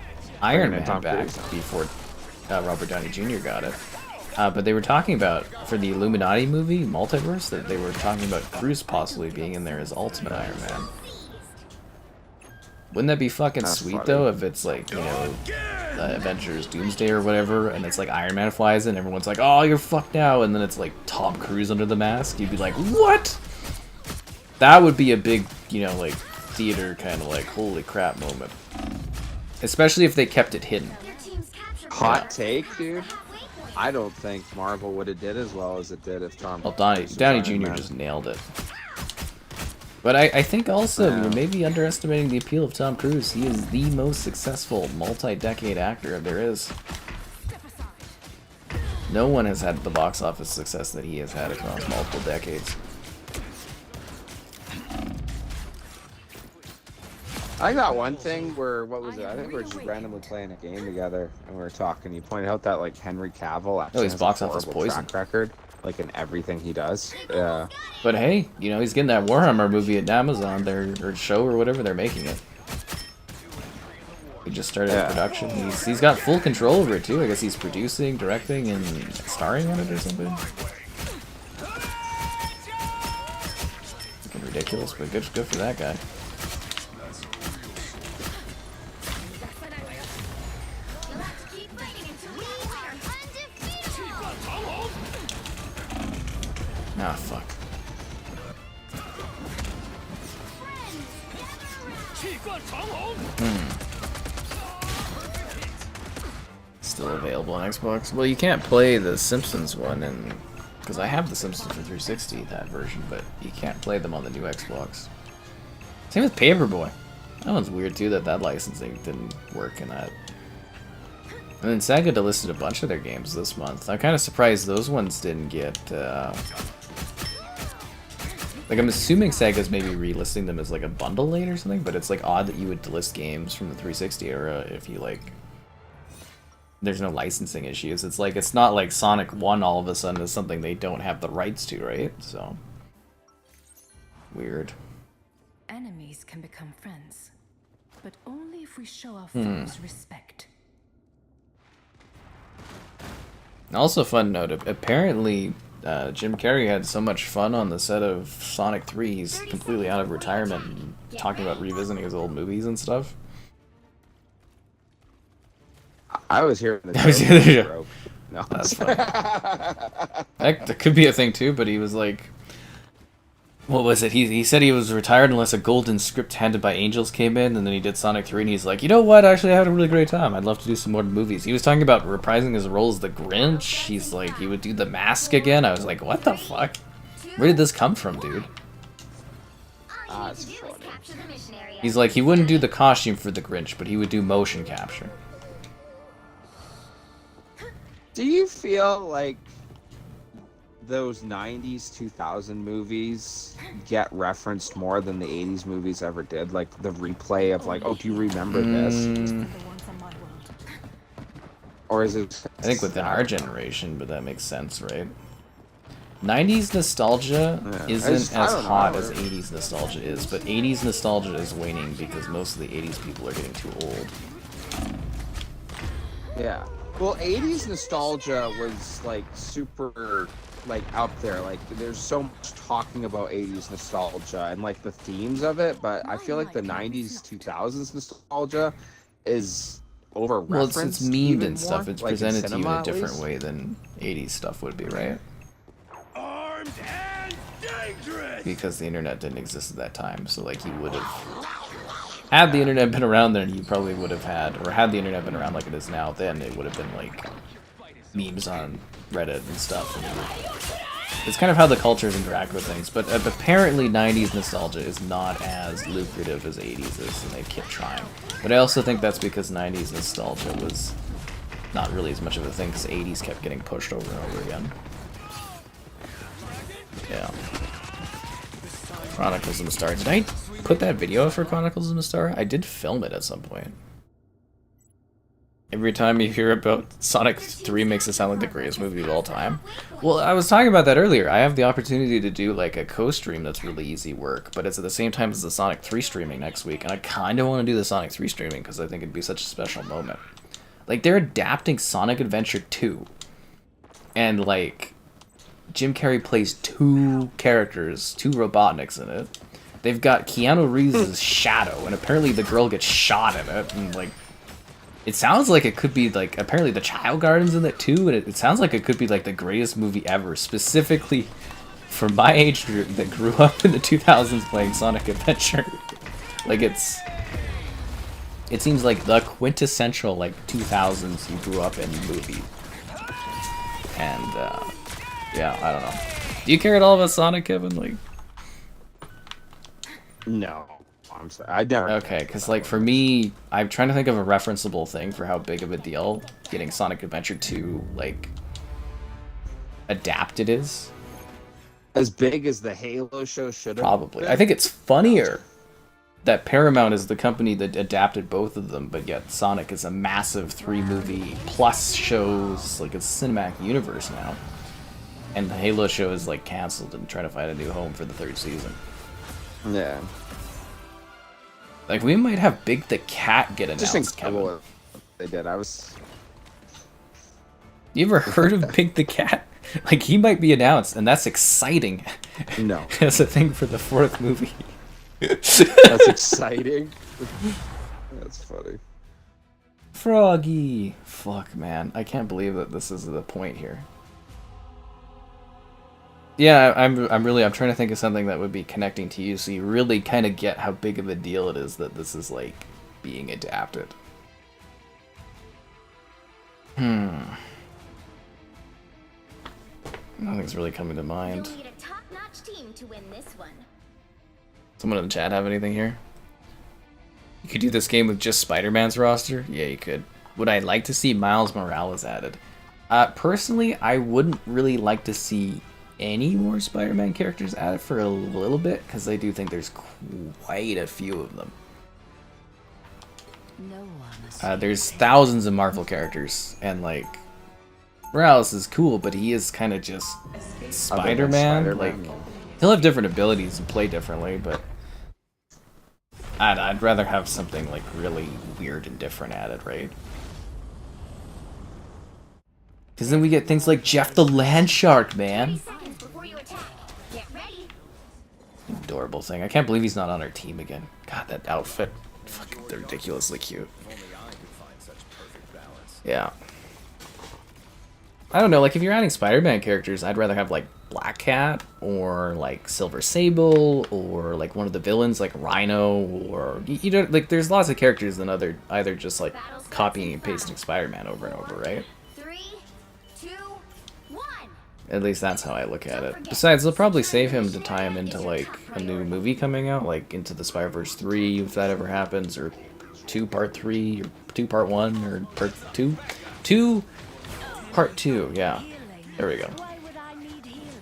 Iron Man Tom back Cruise. before Robert Downey Jr. got it. But they were talking about, for the Illuminati movie, Multiverse, that they were talking about Cruise possibly being in there as Ultimate Iron Man. Wouldn't that be fucking That's sweet, funny. though, if it's like, you know, Avengers Doomsday or whatever, and it's like Iron Man flies in, and everyone's like, oh, you're fucked now, and then it's like Tom Cruise under the mask? You'd be like, what? That would be a big, you know, like, theater kind of like, holy crap moment. Especially if they kept it hidden. Hot take, dude. I don't think Marvel would have did as well as it did if Tom. Well, Cruise was Downey Iron Jr. Man. just nailed it. But I think also Yeah. we're maybe underestimating the appeal of Tom Cruise. He is the most successful multi-decade actor there is. No one has had the box office success that he has had across multiple decades. I got one thing where, what was it? I think we were just randomly playing a game together and we were talking. You pointed out that like Henry Cavill actually his has box a office horrible poison. track record, like in everything he does. Yeah. But hey, you know, he's getting that Warhammer movie at Amazon, or show or whatever they're making it. He just started production. He's got full control over it too. I guess he's producing, directing, and starring in it or something. Looking ridiculous, but good for that guy. Ah, fuck. Still available on Xbox? Well, you can't play the Simpsons one, and because I have the Simpsons for 360, that version, but you can't play them on the new Xbox. Same with Paperboy. That one's weird too, that licensing didn't work in that. And then Sega delisted a bunch of their games this month. I'm kind of surprised those ones didn't get, like, I'm assuming Sega's maybe relisting them as, like, a bundle late or something, but it's, like, odd that you would delist games from the 360 era if you, like... There's no licensing issues. It's like, it's not like Sonic 1 all of a sudden is something they don't have the rights to, right? So... Weird. Enemies can become friends, but only if we show our foes respect. Also, fun note, apparently Jim Carrey had so much fun on the set of Sonic 3, he's completely out of retirement and talking about revisiting his old movies and stuff. I was hearing the joke. Broke. No, that's funny. That could be a thing too, but he was like... What was it? He said he was retired unless a golden script handed by angels came in, and then he did Sonic 3, and he's like, you know what, actually I had a really great time. I'd love to do some more movies. He was talking about reprising his role as the Grinch. He's like, he would do The Mask again. I was like, what the fuck? Where did this come from, dude? That's funny. He's like, he wouldn't do the costume for the Grinch, but he would do motion capture. Do you feel like those 90s 2000 movies get referenced more than the 80s movies ever did? Like the replay of like, oh, do you remember this? Or is it... I think within our generation, but that makes sense, right? 90s nostalgia isn't as hot as 80s nostalgia is, but 80s nostalgia is waning because most of the 80s people are getting too old. Yeah. Well, 80s nostalgia was like super like out there. Like there's so much talking about 80s nostalgia and like the themes of it, but I feel like the 90s 2000s nostalgia is over referenced. Well, it's memed and more, stuff. It's like in presented to you in cinema, a at different least. way than 80s stuff would be, right? Armed and dangerous. Because the internet didn't exist at that time, so like you would have Had the internet been around then, you probably would have had, or had the internet been around like it is now, then it would have been like memes on Reddit and stuff. It's kind of how the cultures interact with things, but apparently 90s nostalgia is not as lucrative as 80s is, and they keep trying. But I also think that's because 90s nostalgia was not really as much of a thing, because 80s kept getting pushed over and over again. Yeah. Chronicles of the Star. Did I put that video up for Chronicles of the Star? I did film it at some point. Every time you hear about Sonic 3 makes it sound like the greatest movie of all time. Well, I was talking about that earlier. I have the opportunity to do like a co-stream that's really easy work, but it's at the same time as the Sonic 3 streaming next week, and I kind of want to do the Sonic 3 streaming because I think it'd be such a special moment. Like, they're adapting Sonic Adventure 2, and like Jim Carrey plays 2 characters, 2 Robotniks in it. They've got Keanu Reeves' Shadow, and apparently the girl gets shot in it, and like, it sounds like it could be like, apparently the Child Garden's in it too, and it sounds like it could be like the greatest movie ever, specifically for my age group that grew up in the 2000s playing Sonic Adventure. Like, it seems like the quintessential like 2000s you grew up in movie. And yeah, I don't know. Do you care at all about Sonic, Kevin? Like, No, I'm sorry. I never. okay, because like for me, I'm trying to think of a referenceable thing for how big of a deal getting Sonic Adventure 2 like adapted is. As big as the Halo show should have. Probably. been. I think it's funnier that Paramount is the company that adapted both of them, but yet Sonic is a massive 3-movie plus shows, like it's a cinematic universe now. And the Halo show is like canceled and trying to find a new home for the 3rd season. Yeah. Like, we might have Big the Cat get announced, Just Kevin. incredible. They did. You ever heard of Big the Cat? Like, he might be announced, and that's exciting. No. As a thing for the 4th movie. That's exciting. That's funny. Froggy. Fuck, man. I can't believe that this is the point here. Yeah, I'm trying to think of something that would be connecting to you, so you really kind of get how big of a deal it is that this is, like, being adapted. Nothing's really coming to mind. You'll need a top-notch team to win this one. Someone in the chat have anything here? You could do this game with just Spider-Man's roster? Yeah, you could. Would I like to see Miles Morales added? Personally, I wouldn't really like to see any more Spider-Man characters added for a little bit, because I do think there's quite a few of them. There's thousands of Marvel characters, and like, Morales is cool, but he is kind of just Spider-Man. Like, he'll have different abilities and play differently, but I'd rather have something like really weird and different added, right? Because then we get things like Jeff the Land Shark, man. Adorable thing. I can't believe he's not on our team again. God, that outfit, fucking ridiculously cute. Yeah. I don't know, like, if you're adding Spider-Man characters, I'd rather have, like, Black Cat, or, like, Silver Sable, or, like, one of the villains, like Rhino, or, you know, like, there's lots of characters than either just, like, copying and pasting Spider-Man over and over, right? 3, 2, 1. At least that's how I look at it. Besides, they'll probably save him to tie him into, like, a new movie coming out, like, Into the Spider-Verse 3, if that ever happens, or 2 Part 3, or 2 Part 1, or Part 2? Part 2, yeah. There we go.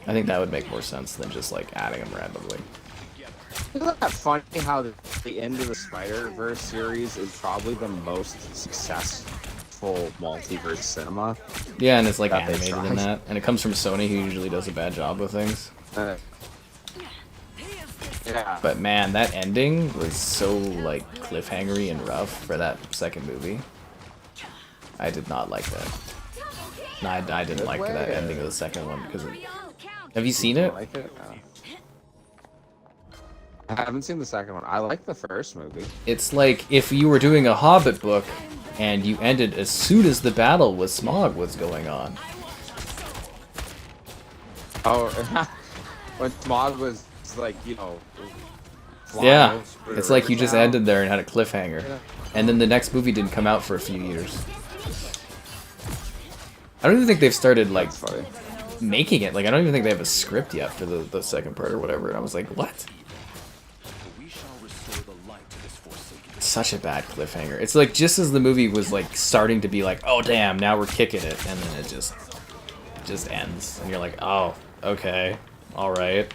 I think that would make more sense than just, like, adding them randomly. Isn't that funny how the end of the Spider-Verse series is probably the most successful multiverse cinema? Yeah, and it's, like, animated in that. And it comes from Sony, who usually does a bad job with things. Yeah. But, man, that ending was so, like, cliffhangery and rough for that second movie. I did not like that. No, I didn't like that ending of the second one because have you seen it? Like it? I haven't seen the second one. I like the first movie. It's like if you were doing a Hobbit book and you ended as soon as the battle with Smaug was going on. Oh, when Smaug was like, you know, Yeah, it's like you just ended there and had a cliffhanger, and then the next movie didn't come out for a few years. I don't even think they've started like making it. Like I don't even think they have a script yet for the second part or whatever. And I was like, what? Such a bad cliffhanger. It's like just as the movie was like starting to be like, oh damn, now we're kicking it, and then it just ends, and you're like, oh, okay, all right.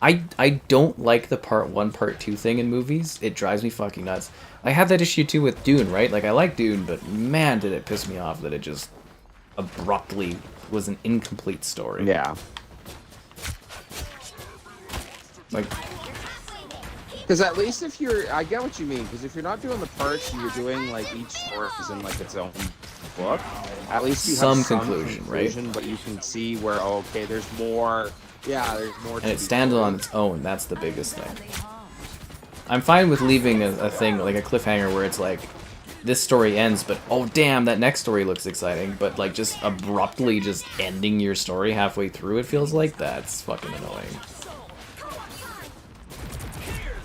I don't like the part 1, part 2 thing in movies. It drives me fucking nuts. I have that issue too with Dune, right? Like I like Dune, but man, did it piss me off that it just abruptly was an incomplete story. Yeah. Like, because at least if you're, I get what you mean. Because if you're not doing the parts, and you're doing like each story is in like its own book. At least you have some conclusion, right? But you can see where, oh, okay, there's more. Yeah, there's more. And it stands on its own. That's the biggest thing. I'm fine with leaving a thing like a cliffhanger where it's like, this story ends, but oh damn, that next story looks exciting. But like just abruptly just ending your story halfway through, it feels like that's fucking annoying.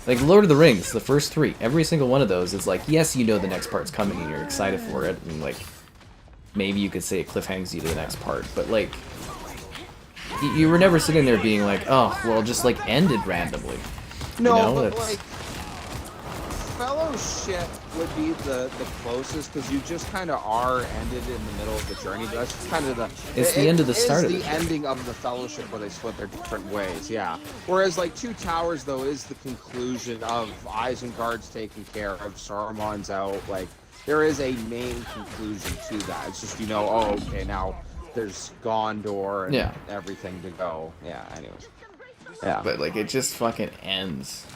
Like Lord of the Rings, the first 3, every single one of those is like, yes, you know the next part's coming and you're excited for it, and like maybe you could say it cliffhangs you to the next part, but like you were never sitting there being like, oh, well, just like ended randomly. No, you know, but like Fellowship would be the closest, because you just kind of are ended in the middle of the journey. But that's kind of it's the end of the start of the ending of the Fellowship where they split their different ways. Yeah. Whereas like Two Towers though is the conclusion of Isengard's taken care of, Saruman's out. Like there is a main conclusion to that. It's just, you know, oh okay, now there's Gondor and everything to go. Yeah. Anyways. Yeah. But like it just fucking ends.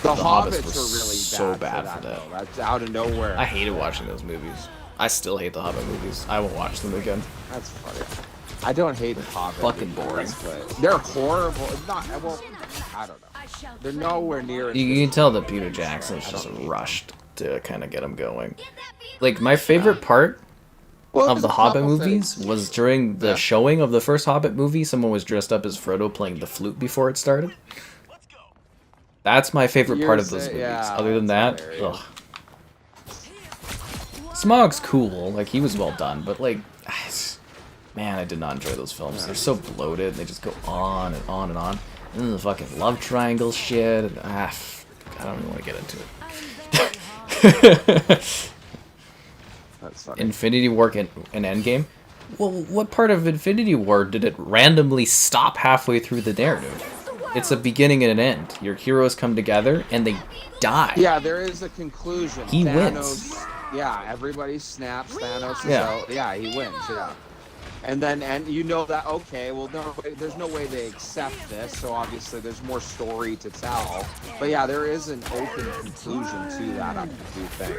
The Hobbits were really so bad for that. That's out of nowhere. I hated watching those movies. I still hate the Hobbit movies. I will watch them again. That's funny. I don't hate the Hobbit. Fucking boring. But they're horrible. Not well. I don't know. They're nowhere near. You can tell that Peter Jackson's just rushed to kind of get them going. Like my favorite part of the Hobbit movies was during the showing of the first Hobbit movie. Someone was dressed up as Frodo playing the flute before it started. That's my favorite part of those movies. Other than that, ugh. Smaug's cool, like he was well done, but like, man, I did not enjoy those films. They're so bloated, and they just go on and on and on. And then the fucking love triangle shit, and, I don't even want to get into it. That's funny. Infinity War and Endgame? Well, what part of Infinity War did it randomly stop halfway through the narrative? It's a beginning and an end. Your heroes come together and they die. Yeah, there is a conclusion. He Thanos wins. Yeah, everybody snaps. Thanos is out. Yeah, he wins. Yeah. And you know that, okay, well, no, there's no way they accept this, so obviously there's more story to tell. But yeah, there is an open conclusion to that, I do think.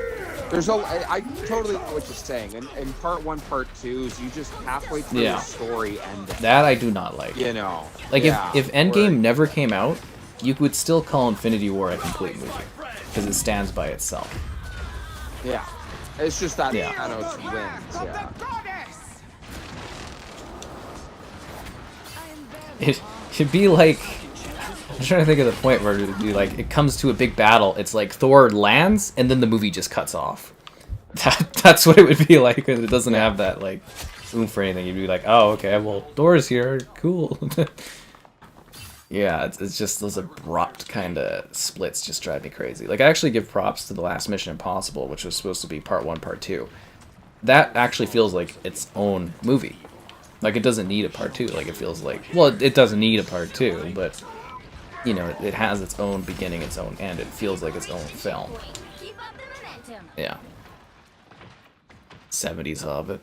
I totally know what you're saying. In part 1, part 2, is you just halfway through the story ending. That I do not like. You know. Like, if Endgame never came out, you would still call Infinity War a complete movie. Because it stands by itself. Yeah. It's just that Thanos wins, yeah. It'd be like, I'm trying to think of the point where it'd be like, it comes to a big battle, it's like Thor lands, and then the movie just cuts off. That's what it would be like, because it doesn't have that, like, oomph or anything. You'd be like, oh, okay, well, Thor's here, cool. Yeah, it's just those abrupt kind of splits just drive me crazy. Like, I actually give props to the last Mission Impossible, which was supposed to be part 1, part 2. That actually feels like its own movie. Like, it doesn't need a part 2. Like, it feels like... Well, it doesn't need a part 2, but... You know, it has its own beginning, its own end. It feels like its own film. Yeah. 70s Hobbit.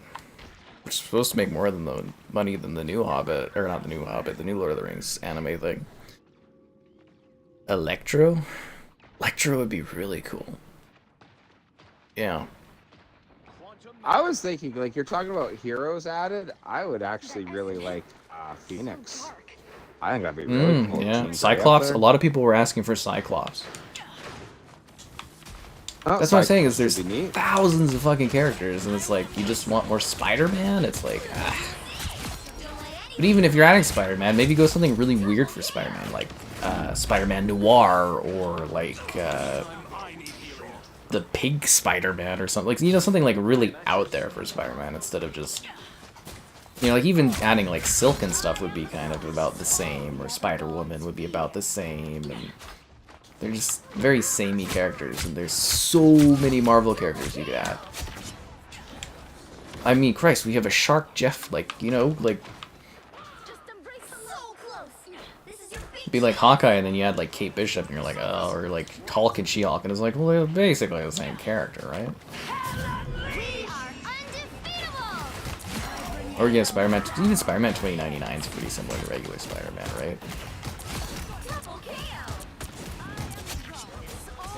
We're supposed to make more than the money than the new Hobbit. Or not the new Hobbit, the new Lord of the Rings anime thing. Electro? Electro would be really cool. Yeah. I was thinking, like, you're talking about heroes added. I would actually really like Phoenix. I think that'd be really cool. Yeah, Cyclops. A lot of people were asking for Cyclops. Oh, that's what I'm saying. Is there's thousands of fucking characters, and it's like you just want more Spider-Man. It's like, But even if you're adding Spider-Man, maybe go something really weird for Spider-Man, like Spider-Man Noir or like the Pig Spider-Man or something, like, you know, something like really out there for Spider-Man instead of just, you know, like even adding like Silk and stuff would be kind of about the same, or Spider-Woman would be about the same, and they're just very samey characters, and there's so many Marvel characters you could add. I mean, Christ, we have a Shark Jeff, like, you know, like, it'd be like Hawkeye, and then you add like Kate Bishop, and you're like, oh, or like Hulk and She-Hulk, and it's like, well, they're basically the same character, right? Or yeah, Spider-Man, even Spider-Man 2099 is pretty similar to regular Spider-Man, right?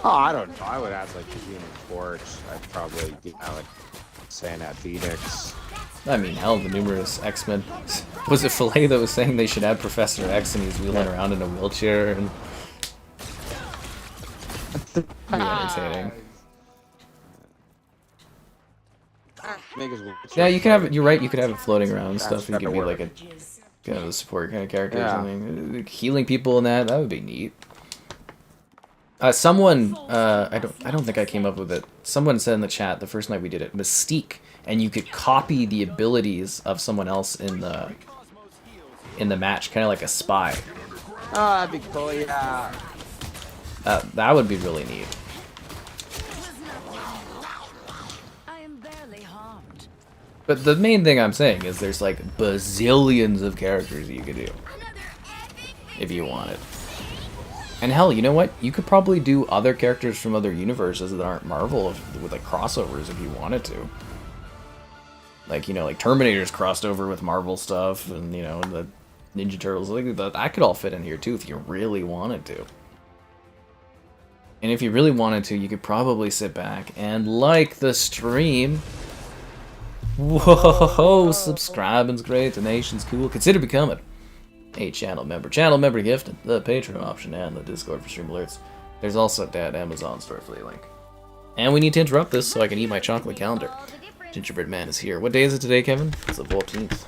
Oh, I don't know. I would add like the Human Torch. I'd probably like saying at Phoenix. I mean, hell, the numerous X-Men. Was it Filet that was saying they should add Professor X and he's wheeling around in a wheelchair and be entertaining. Yeah, you could have it. You're right. You could have it floating around and stuff. You could be like a kind of a support kind of character or something. Healing people and that would be neat. Someone, I don't think I came up with it. Someone said in the chat the first night we did it, Mystique, and you could copy the abilities of someone else in the match, kind of like a spy. Oh, that'd be cool, yeah. That would be really neat. I am barely harmed. But the main thing I'm saying is there's like bazillions of characters you could do if you wanted. And hell, you know what? You could probably do other characters from other universes that aren't Marvel with like crossovers if you wanted to. Like, you know, like Terminator's crossed over with Marvel stuff, and you know, the Ninja Turtles, like that could all fit in here too if you really wanted to. And if you really wanted to, you could probably sit back and like the stream. Whoa, subscribing's great, donation's cool. Consider becoming a channel member. Channel member gift, the Patreon option, and the Discord for stream alerts. There's also that Amazon store affiliate link. And we need to interrupt this so I can eat my chocolate calendar. Gingerbread Man is here. What day is it today, Kevin? It's the 14th.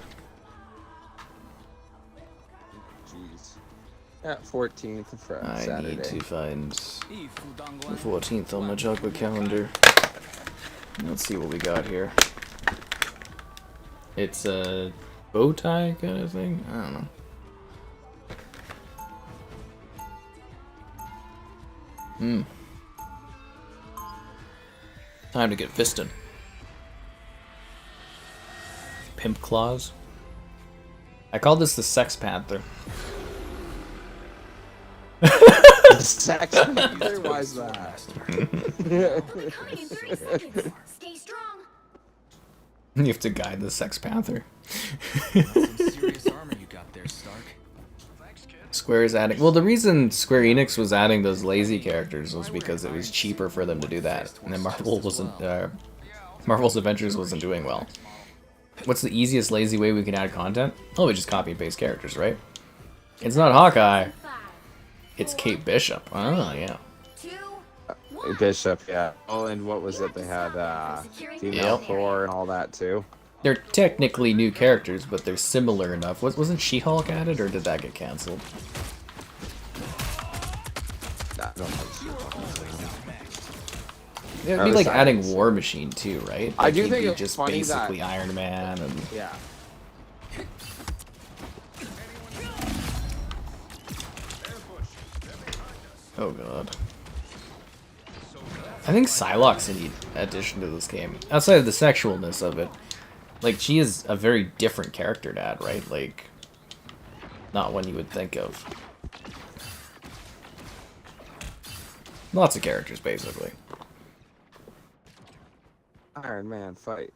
Jeez. Yeah, 14th of Saturday. I need to find the 14th on my chocolate calendar. Let's see what we got here. It's a bow tie kind of thing? I don't know. Time to get fisting. Pimp claws. I call this the Sex Panther. The Sex Panther? Why is that? Stay strong. You have to guide the Sex Panther. Serious armor you got there, Stark. Square is adding... Well, the reason Square Enix was adding those lazy characters was because it was cheaper for them to do that. And then Marvel wasn't... Marvel's Avengers wasn't doing well. What's the easiest lazy way we can add content? Oh, we just copy and paste characters, right? It's not Hawkeye. It's Kate Bishop. Oh, yeah. Bishop, yeah. Oh, and what was it? They had female Thor and all that, too. They're technically new characters, but they're similar enough. Wasn't She-Hulk added, or did that get cancelled? I don't think She-Hulk. Yeah, it'd be like adding War Machine too, right? Like I do think it's just funny basically that... Iron Man and yeah. Oh god. I think Psylocke's a neat addition to this game. Outside of the sexualness of it. Like, she is a very different character to add, right? Like, not one you would think of. Lots of characters, basically. Iron Man fight.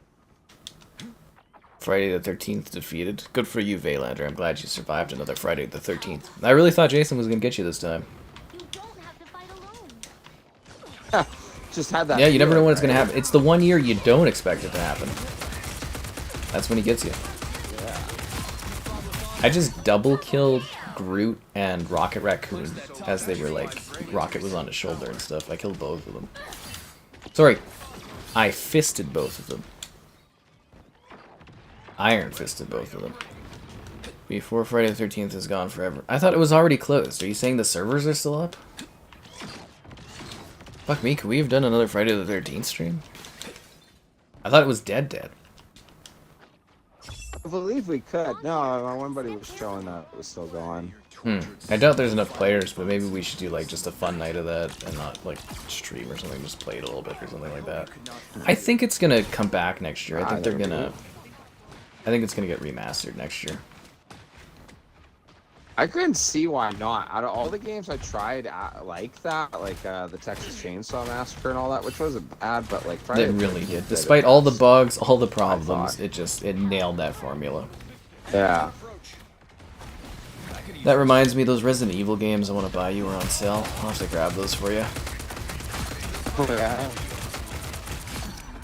Friday the 13th defeated. Good for you, Valander. I'm glad you survived another Friday the 13th. I really thought Jason was going to get you this time. You don't have to fight alone. Just had that. Yeah, you never know when it's going to happen. It's the one year you don't expect it to happen. That's when he gets you. Yeah. I just double killed Groot and Rocket Raccoon as they were like, Rocket was on his shoulder and stuff. I killed both of them. Sorry, I fisted both of them. Iron fisted both of them. Before Friday the 13th is gone forever. I thought it was already closed. Are you saying the servers are still up? Fuck me, could we have done another Friday the 13th stream? I thought it was dead. I believe we could. No, one buddy was showing that it was still going. I doubt there's enough players, but maybe we should do like just a fun night of that and not like stream or something, just play it a little bit or something like that. I think it's gonna come back next year. I think they're gonna... I think it's gonna get remastered next year. I couldn't see why not. Out of all the games I tried like that, like the Texas Chainsaw Massacre and all that, which wasn't bad, but like Friday It really did. Despite all the bugs, all the problems, it nailed that formula. Yeah. That reminds me, those Resident Evil games I want to buy you are on sale. I'll have to grab those for you. Oh, yeah.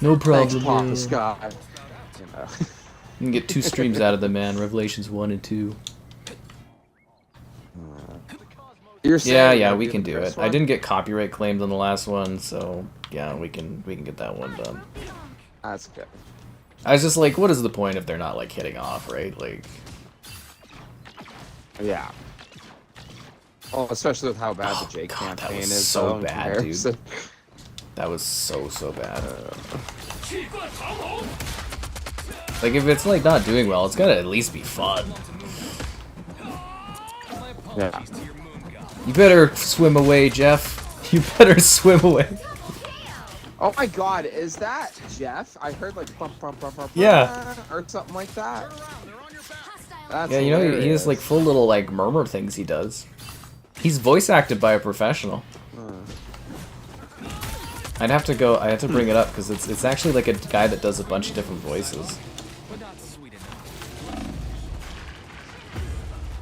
No problem. Thanks, Papa Scott. You know. You can get 2 streams out of them, man. Revelations 1 and 2. Yeah, we can do it. I didn't get copyright claimed on the last one, so yeah, we can get that one done. That's good. I was just like, what is the point if they're not like hitting off, right? Like, yeah. Oh, especially with how bad the Jake God, campaign that was is. so in bad, dude. comparison. That was so bad. Like, if it's like not doing well, it's gotta at least be fun. Yeah. You better swim away, Jeff. You better swim away. Oh my God, is that Jeff? I heard like bump, Yeah, or something like that. That's yeah, you know, hilarious. he has like full little like murmur things he does. He's voice acted by a professional. I have to bring it up because it's actually like a guy that does a bunch of different voices.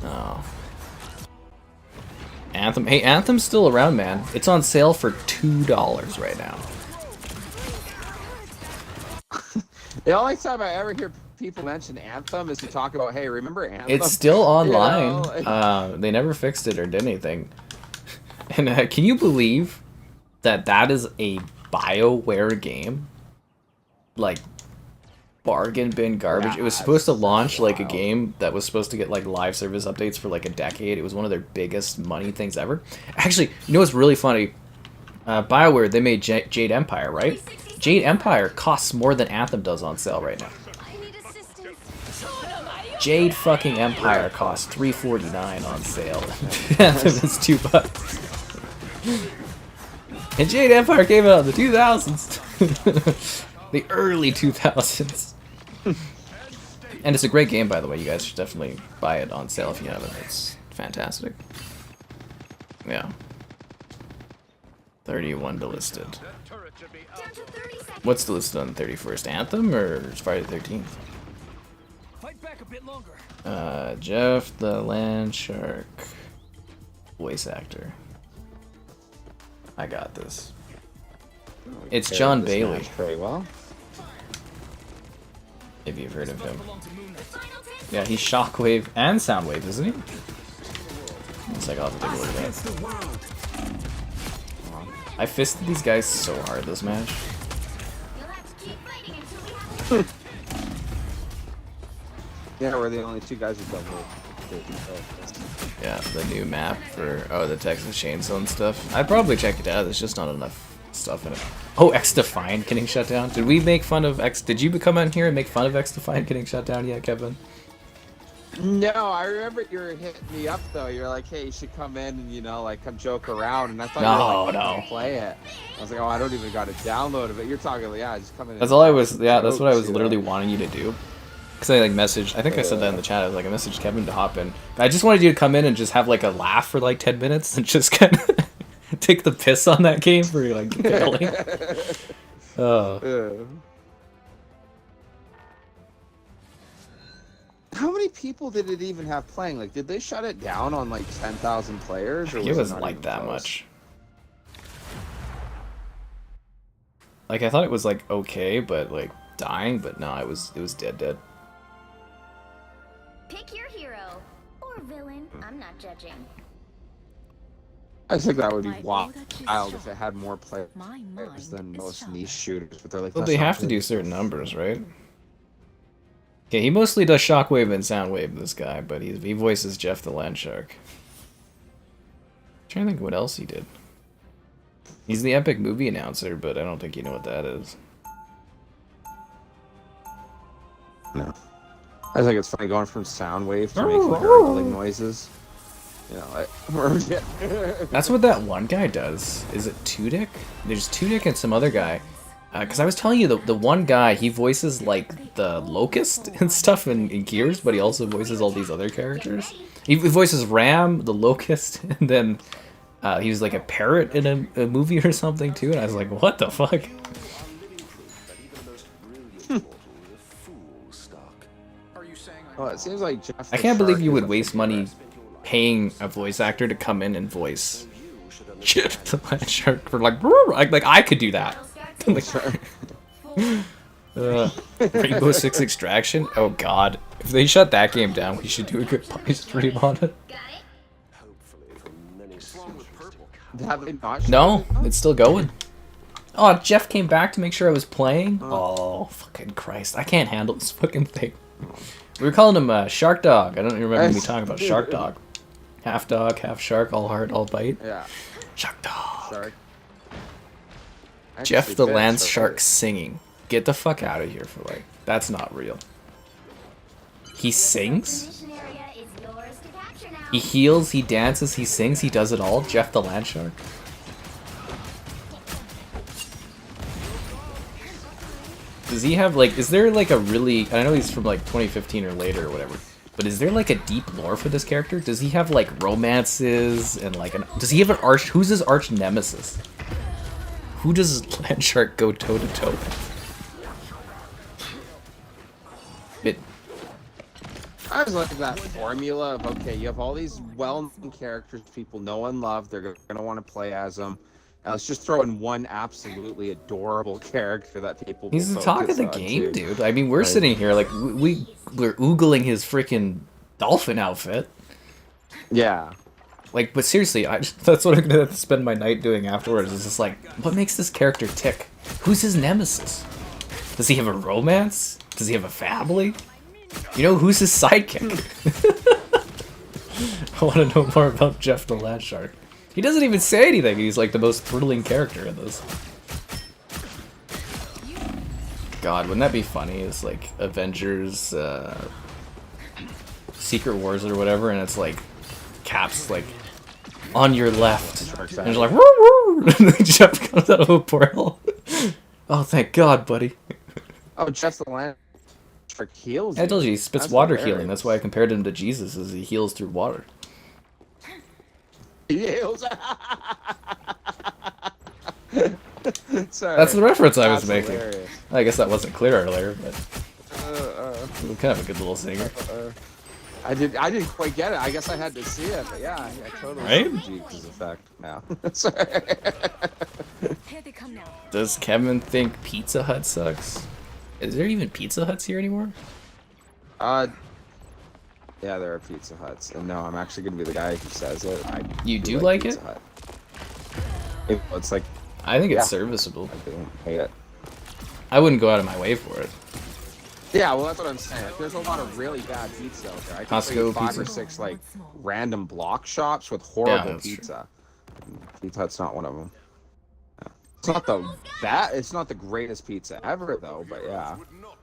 Oh. Anthem. Hey, Anthem's still around, man. It's on sale for $2 right now. The only time I ever hear people mention Anthem is to talk about, hey, remember Anthem? It's still online. You know? They never fixed it or did anything. And can you believe that is a BioWare game? Like, bargain bin garbage. Yeah, it was supposed to launch like a game that was supposed to get like live service updates for like a decade. It was one of their biggest money things ever. Actually, you know what's really funny? BioWare, they made Jade Empire, right? Jade Empire costs more than Anthem does on sale right now. Jade fucking Empire costs $3.49 on sale. Anthem is $2. And Jade Empire came out in the 2000s. The early 2000s. And it's a great game, by the way. You guys should definitely buy it on sale if you haven't. It's fantastic. Yeah. 31 delisted. What's delisted on the 31st? Anthem or Friday the 13th? Fight back a bit longer. Jeff the Land Shark. Voice actor. I got this. It's John Bailey. Very well. If you've heard of him. Yeah, he's Shockwave and Soundwave, isn't he? It's like, I'll have to take a look at that. I fisted these guys so hard this match. Yeah, we're the only 2 guys who double. Yeah, the new map for the Texas Chainsaw and stuff. I'd probably check it out. There's just not enough stuff in it. Oh, X-Defiant getting shut down. Did we make fun of X? Did you come in here and make fun of X-Defiant getting shut down yet, Kevin? No, I remember you were hitting me up though. You're like, hey, you should come in and, you know, like, come joke around. And I thought you were like, no. Play it. I was like, oh, I don't even got to download it. But you're talking, yeah, just come in. That's all I was. Yeah, that's what I was literally wanting you to do. Because I like messaged. I think I said that in the chat. I was like, I messaged Kevin to hop in. I just wanted you to come in and just have like a laugh for like 10 minutes and just kind of take the piss on that game for like failing. Oh. How many people did it even have playing? Like, did they shut it down on like 10,000 players? Or It was not like even that close? much. Like I thought it was like okay, but like dying, but no, it was dead. Pick your hero or villain. I'm not judging. I think that would be My wild wild if it had more players My mind than is most sharp. niche shooters. But they're like, Well, "That's they not have to good." do certain numbers, right? Okay, he mostly does Shockwave and Soundwave, this guy, but he voices Jeff the Landshark. I'm trying to think what else he did. He's the Epic movie announcer, but I don't think you know what that is. No. I think it's funny going from Soundwave to making gurgling noises. You know, like... That's what that one guy does. Is it Tudyk? There's Tudyk and some other guy. Because I was telling you, the one guy, he voices, like, the Locust and stuff in Gears, but he also voices all these other characters. He voices Ram, the Locust, and then he was, like, a parrot in a movie or something, too, and I was like, what the fuck? Well, it seems like Jeff I can't believe you would waste money paying a voice actor to come in and voice Jeff the Landshark for, like, I could do that. Rainbow Six Extraction? Oh god. If they shut that game down, we should do a good play stream on it. Have they not shut No, it's still going. Oh, Jeff came back to make sure I was playing? Oh, fucking Christ. I can't handle this fucking thing. We were calling him Shark Dog. I don't remember me talking about Shark Dog. Half dog, half shark, all heart, all bite. Yeah. Shark Dog. Shark. Jeff the Landshark singing. Get the fuck out of here for like, that's not real. He sings? He heals, he dances, he sings, he does it all? Jeff the Landshark? Does he have like, is there like a really, I know he's from like 2015 or later or whatever, but is there like a deep lore for this character? Does he have like romances and like, does he have an arch, who's his arch nemesis? Who does Landshark go toe to toe with? I was looking at that formula of, okay, you have all these well-known characters people know and love, they're going to want to play as them. Now let's just throw in one absolutely adorable character that people He's the talk of the game, dude. I mean, we're sitting here, like, we're oogling his freaking dolphin outfit. Yeah. Like, but seriously, that's what I'm going to spend my night doing afterwards. Is just like, what makes this character tick? Who's his nemesis? Does he have a romance? Does he have a family? You know, who's his sidekick? I want to know more about Jeff the Landshark. He doesn't even say anything. He's like the most thrilling character in this. God, wouldn't that be funny? It's like Avengers, Secret Wars or whatever, and it's like Cap's like on your left, and you're like, woo woo, and then Jeff comes out of a portal. Oh, thank God, buddy. Oh, Jeff the Landshark heals. I told you he spits water healing. That's why I compared him to Jesus, as he heals through water. He heals. Sorry. That's the reference I was making. Hilarious. I guess that wasn't clear earlier, but I'm kind of a good little singer. I didn't quite get it. I guess I had to see it, but yeah, I totally right? Jesus effect now. Sorry. Here they come now. Does Kevin think Pizza Hut sucks? Is there even Pizza Huts here anymore? Yeah, there are Pizza Huts, and no, I'm actually gonna be the guy who says it. You do like Pizza it? Hut. It's like, I think it's serviceable. I don't hate it. I wouldn't go out of my way for it. Yeah, well, that's what I'm saying. Like, there's a lot of really bad pizza out there. I can Costco see 5 pizza. or 6 like random block shops with horrible that's pizza. Pizza Hut's not one of them. Yeah. It's not the greatest pizza ever though, but yeah.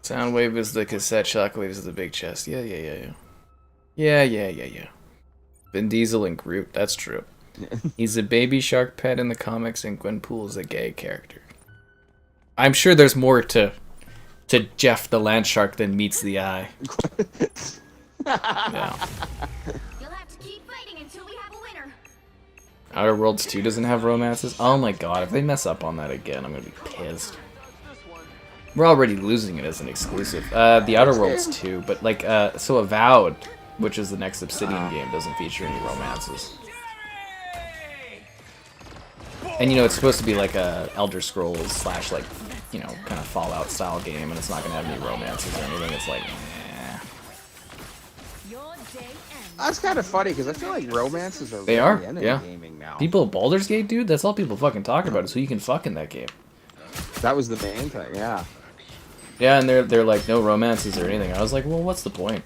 Soundwave is the cassette, Shockwave is the big chest. Yeah. Vin Diesel and Groot, that's true. He's a baby shark pet in the comics, and Gwenpool is a gay character. I'm sure there's more to Jeff the Landshark than meets the eye. Yeah. You'll have to keep fighting until we have a winner. Outer Worlds 2 doesn't have romances? Oh my god, if they mess up on that again, I'm gonna be pissed. We're already losing it as an exclusive. The Outer Worlds 2, but like, so Avowed, which is the next Obsidian game, doesn't feature any romances. And you know, it's supposed to be like a Elder Scrolls slash like, you know, kind of Fallout style game, and it's not gonna have any romances or anything. It's like, eh. That's kind of funny because I feel like romances are They really are, in yeah. gaming now. People, Baldur's Gate, dude, that's all people fucking talk about is who you can fuck in that game. That was the main thing, yeah. Yeah, and they're like no romances or anything. I was like, well, what's the point?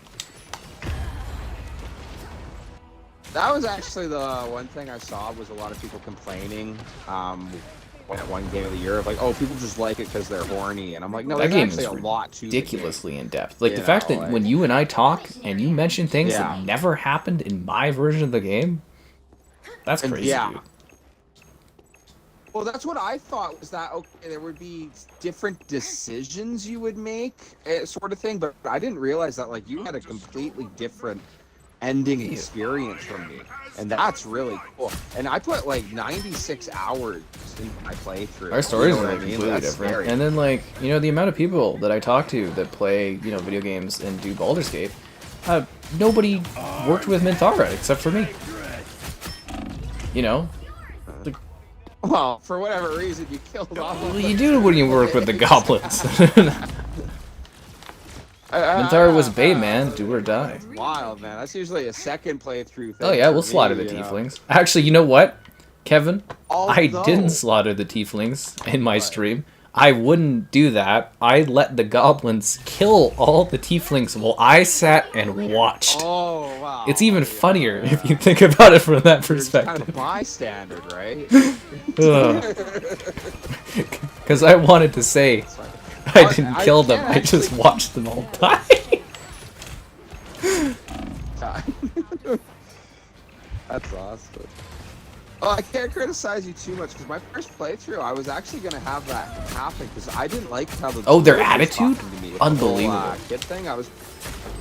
That was actually the one thing I saw was a lot of people complaining when it won Game of the Year of like, oh, people just like it because they're horny, and I'm like, no, That there's game actually is a lot to ridiculously in depth. Like You the fact know, that like- when you and I talk and you mention things Yeah. that never happened in my version of the game, that's And crazy, yeah. dude. Well, that's what I thought was that, okay, there would be different decisions you would make, sort of thing, but I didn't realize that, like, you had a completely different ending experience from me, and that's really cool. And I put, like, 96 hours into my playthrough. Our stories You know are what I mean? completely That's different. scary. And then, like, you know, the amount of people that I talk to that play, you know, video games and do Baldur's Gate, nobody worked with Minthara except for me. You know? Well, for whatever reason, you killed off. Well, you do when you work with the goblins. Minthara was Bay, man. Do or die. Wild, man. That's usually a second playthrough thing. Oh yeah, for we'll me, slaughter the you know? tieflings. Actually, you know what, Kevin? I Although- didn't slaughter the tieflings in my stream. I wouldn't do that. I let the goblins kill all the tieflings while I sat and watched. Oh, wow. It's even funnier if you think about it from that You're perspective. kind of bystander, right? Because I wanted to say I didn't I kill them. can't I just actually- watched them all die. That's awesome. Well, I can't criticize you too much because my first playthrough, I was actually gonna have that happen because I didn't like how the Oh, their girl was attitude? talking to me with the whole, Unbelievable. kid thing.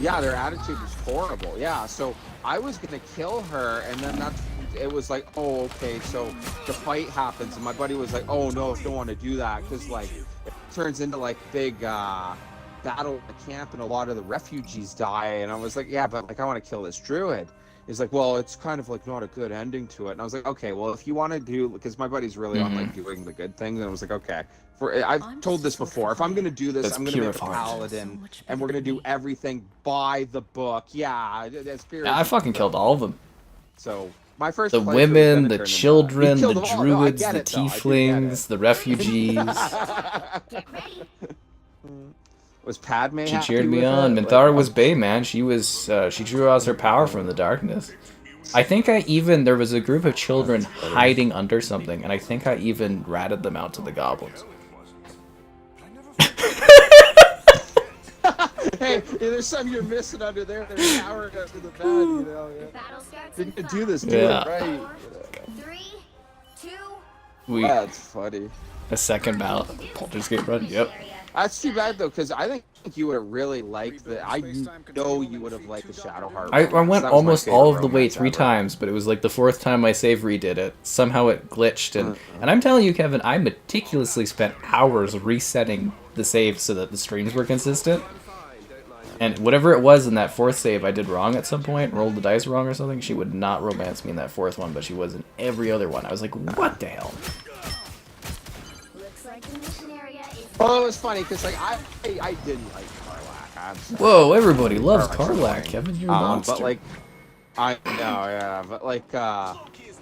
Yeah, their attitude was horrible. Yeah, so I was gonna kill her, and then it was like, oh, okay, so the fight happens, and my buddy was like, oh no, I don't want to do that because like it turns into like big battle at the camp, and a lot of the refugees die, and I was like, yeah, but like I want to kill this druid. He's like, well, it's kind of like not a good ending to it. And I was like, okay, well, if you want to do, because my buddy's really on like doing the good things, and I was like, okay, I've told this before. If I'm gonna do this, That's I'm gonna pure make a of heart. paladin, and we're gonna do everything by the book. Yeah, that's pure. I fucking killed all of them. So my first The playthrough was women, gonna the turn into- children, He the killed them all. No, I druids, get the it, though. I do get tieflings, it. the refugees. Get ready. Was Padme She happy cheered me with on. it? Minthara was Bay, man. She was she drew out her power from the darkness. I think there was a group of children hiding under something, and I think I even ratted them out to the goblins. Hey, there's something you're missing under there. There's power under the bed, you know. The Yeah. battle starts You're in gonna 5, do this, do Yeah. it right. 3, 2, That's funny. A second battle. Baldur's Gate run. Yep. That's too bad though, because I think you would have really liked the. I know you would have liked the Shadowheart. I romance. went That was my almost favorite all of the way romance 3 ever. times, but it was like the 4th time my save redid it. Somehow it glitched, and I'm telling you, Kevin, I meticulously spent hours resetting the save so that the streams were consistent. And whatever it was in that 4th save I did wrong at some point, rolled the dice wrong or something, she would not romance me in that 4th one, but she was in every other one. I was like, what the hell? looks like the mission area is Well, it was funny because like I didn't like Karlach. I'm sorry. Whoa, everybody loves Karlach's Karlach, annoying. Kevin, you're a monster. But like, I know, yeah, but like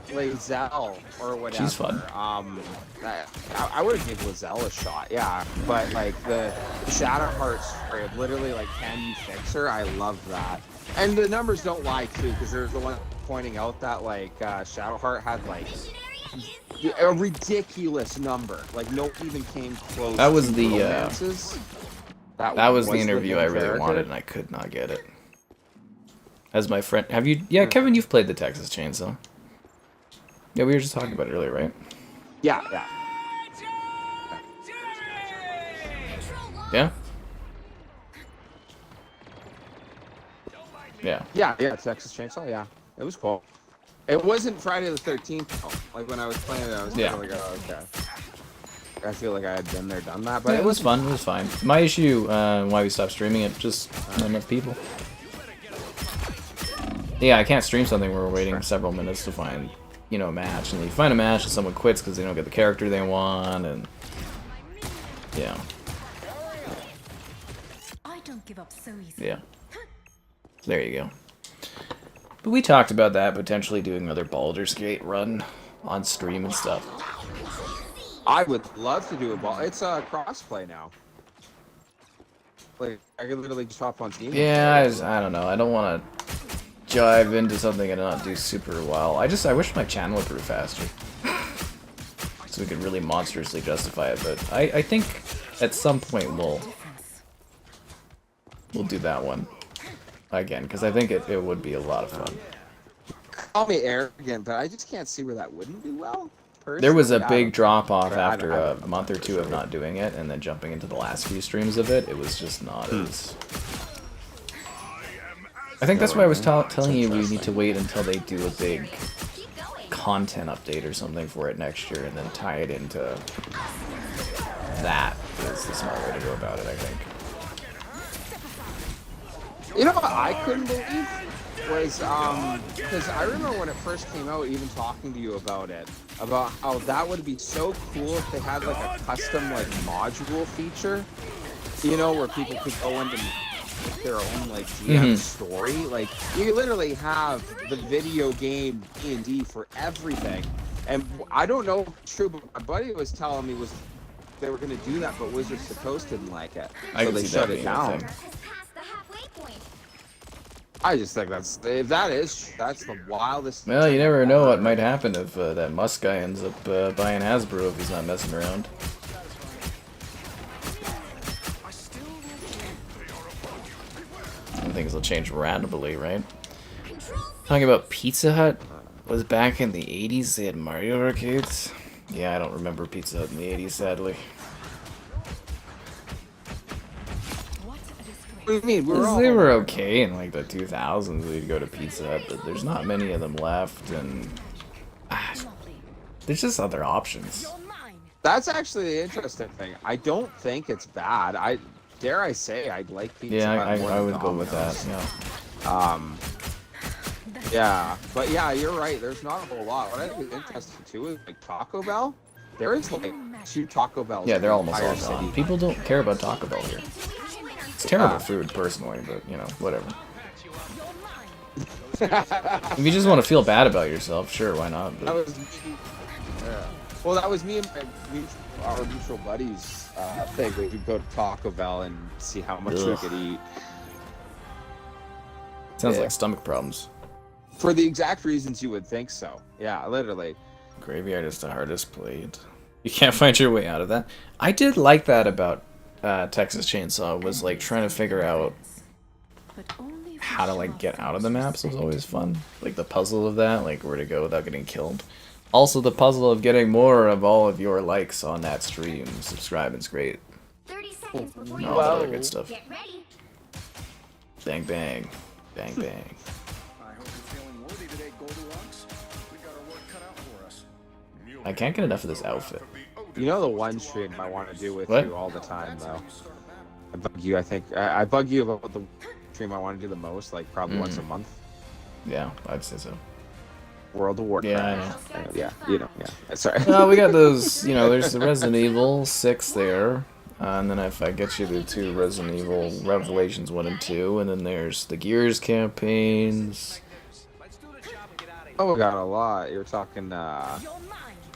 Lae'zel or whatever. She's fun. I would have given Lae'zel a shot, yeah. But like the Shadowheart story of literally like, can you fix her? I love that. And the numbers don't lie too, because there's the one pointing out that like Shadowheart had like a ridiculous number. Like no one even came close. That was to the, romances. That was the interview I hidden really character. wanted, and I could not get it. As my friend, have you? Yeah, Kevin, you've played the Texas Chainsaw. Yeah, we were just talking about it earlier, right? Yeah, yeah. Yeah. Yeah. Yeah, Texas Chainsaw, yeah. It was cool. It wasn't Friday the 13th, though. Like, when I was playing it, I was Yeah. kind of like, oh, okay. I feel like I had been there, done that, but But it was fun. It was fine. My issue, why we stopped streaming it, just not enough people. Yeah, I can't stream something where we're waiting several minutes to find, you know, a match, and you find a match and someone quits because they don't get the character they want, and yeah, I don't give up so easily. yeah. There you go. But we talked about that, potentially doing another Baldur's Gate run on stream and stuff. I would love to do a ball. It's a crossplay now. Like, I could literally just hop on team. Yeah, I don't know. I don't want to dive into something and not do super well. I wish my channel grew faster. So we could really monstrously justify it, but I think at some point we'll do that one again, because I think it would be a lot of fun. Call me arrogant, but I just can't see where that wouldn't do well. There was a big drop off after a month or two of not doing it, and then jumping into the last few streams of it, it was just not as... I think that's why I was telling you we need to wait until they do a big content update or something for it next year, and then tie it into that is the smart way to go about it, I think. You know what I couldn't believe was, because I remember when it first came out, even talking to you about it, about how that would be so cool if they had like a custom like module feature, you know, where people could go into their own like GM story. Like, you literally have the video game D&D for everything. And I don't know if it's true, but my buddy was telling me they were going to do that, but Wizards of the Coast didn't like it, so they shut it down. I just think that's the wildest. Well, you never know what might happen if that Musk guy ends up buying Hasbro if he's not messing around. Some things will change randomly, right? Talking about Pizza Hut was back in the 80s. They had Mario arcades. Yeah, I don't remember Pizza Hut in the 80s, sadly. What do you mean? They were okay in like the 2000s. We'd go to Pizza Hut, but there's not many of them left, and there's just other options. That's actually the interesting thing. I don't think it's bad. Dare I say I'd like Pizza Hut more I than would go with that. Yeah. Yeah, but yeah, you're right. There's not a whole lot. What I think is interesting too is like Taco Bell. There is like 2 Taco Bells. Yeah, they're almost all city. gone. People don't care about Taco Bell here. It's terrible food, personally, but, you know, whatever. If you just want to feel bad about yourself, sure, why not? But... Well, that was me and our mutual buddies thing. We could go to Taco Bell and see how much we could eat. Sounds like stomach problems. For the exact reasons you would think so. Yeah, literally. Graveyard is the hardest played. You can't find your way out of that. I did like that about Texas Chainsaw, was like trying to figure out how to like get out of the maps was always fun. Like the puzzle of that, like where to go without getting killed. Also the puzzle of getting more of all of your likes on that stream. Subscribing's great. 30 seconds before you all that other good stuff. Get ready. Bang bang. Bang bang. I hope you're feeling worthy today, Goldilocks. We got our work cut out for us. I can't get enough of this outfit. You know the one stream I want to do with What? you all the time, though. I bug you. I think I bug you about the stream I want to do the most, like probably once a month. Yeah, I'd say so. World of Warcraft. Yeah, I know. Yeah, you know. Yeah, sorry. Well, we got those. You know, there's the Resident Evil 6 there, and then if I get you the 2 Resident Evil Revelations 1 and 2, and then there's the Gears campaigns. Oh, we got a lot. You're talking.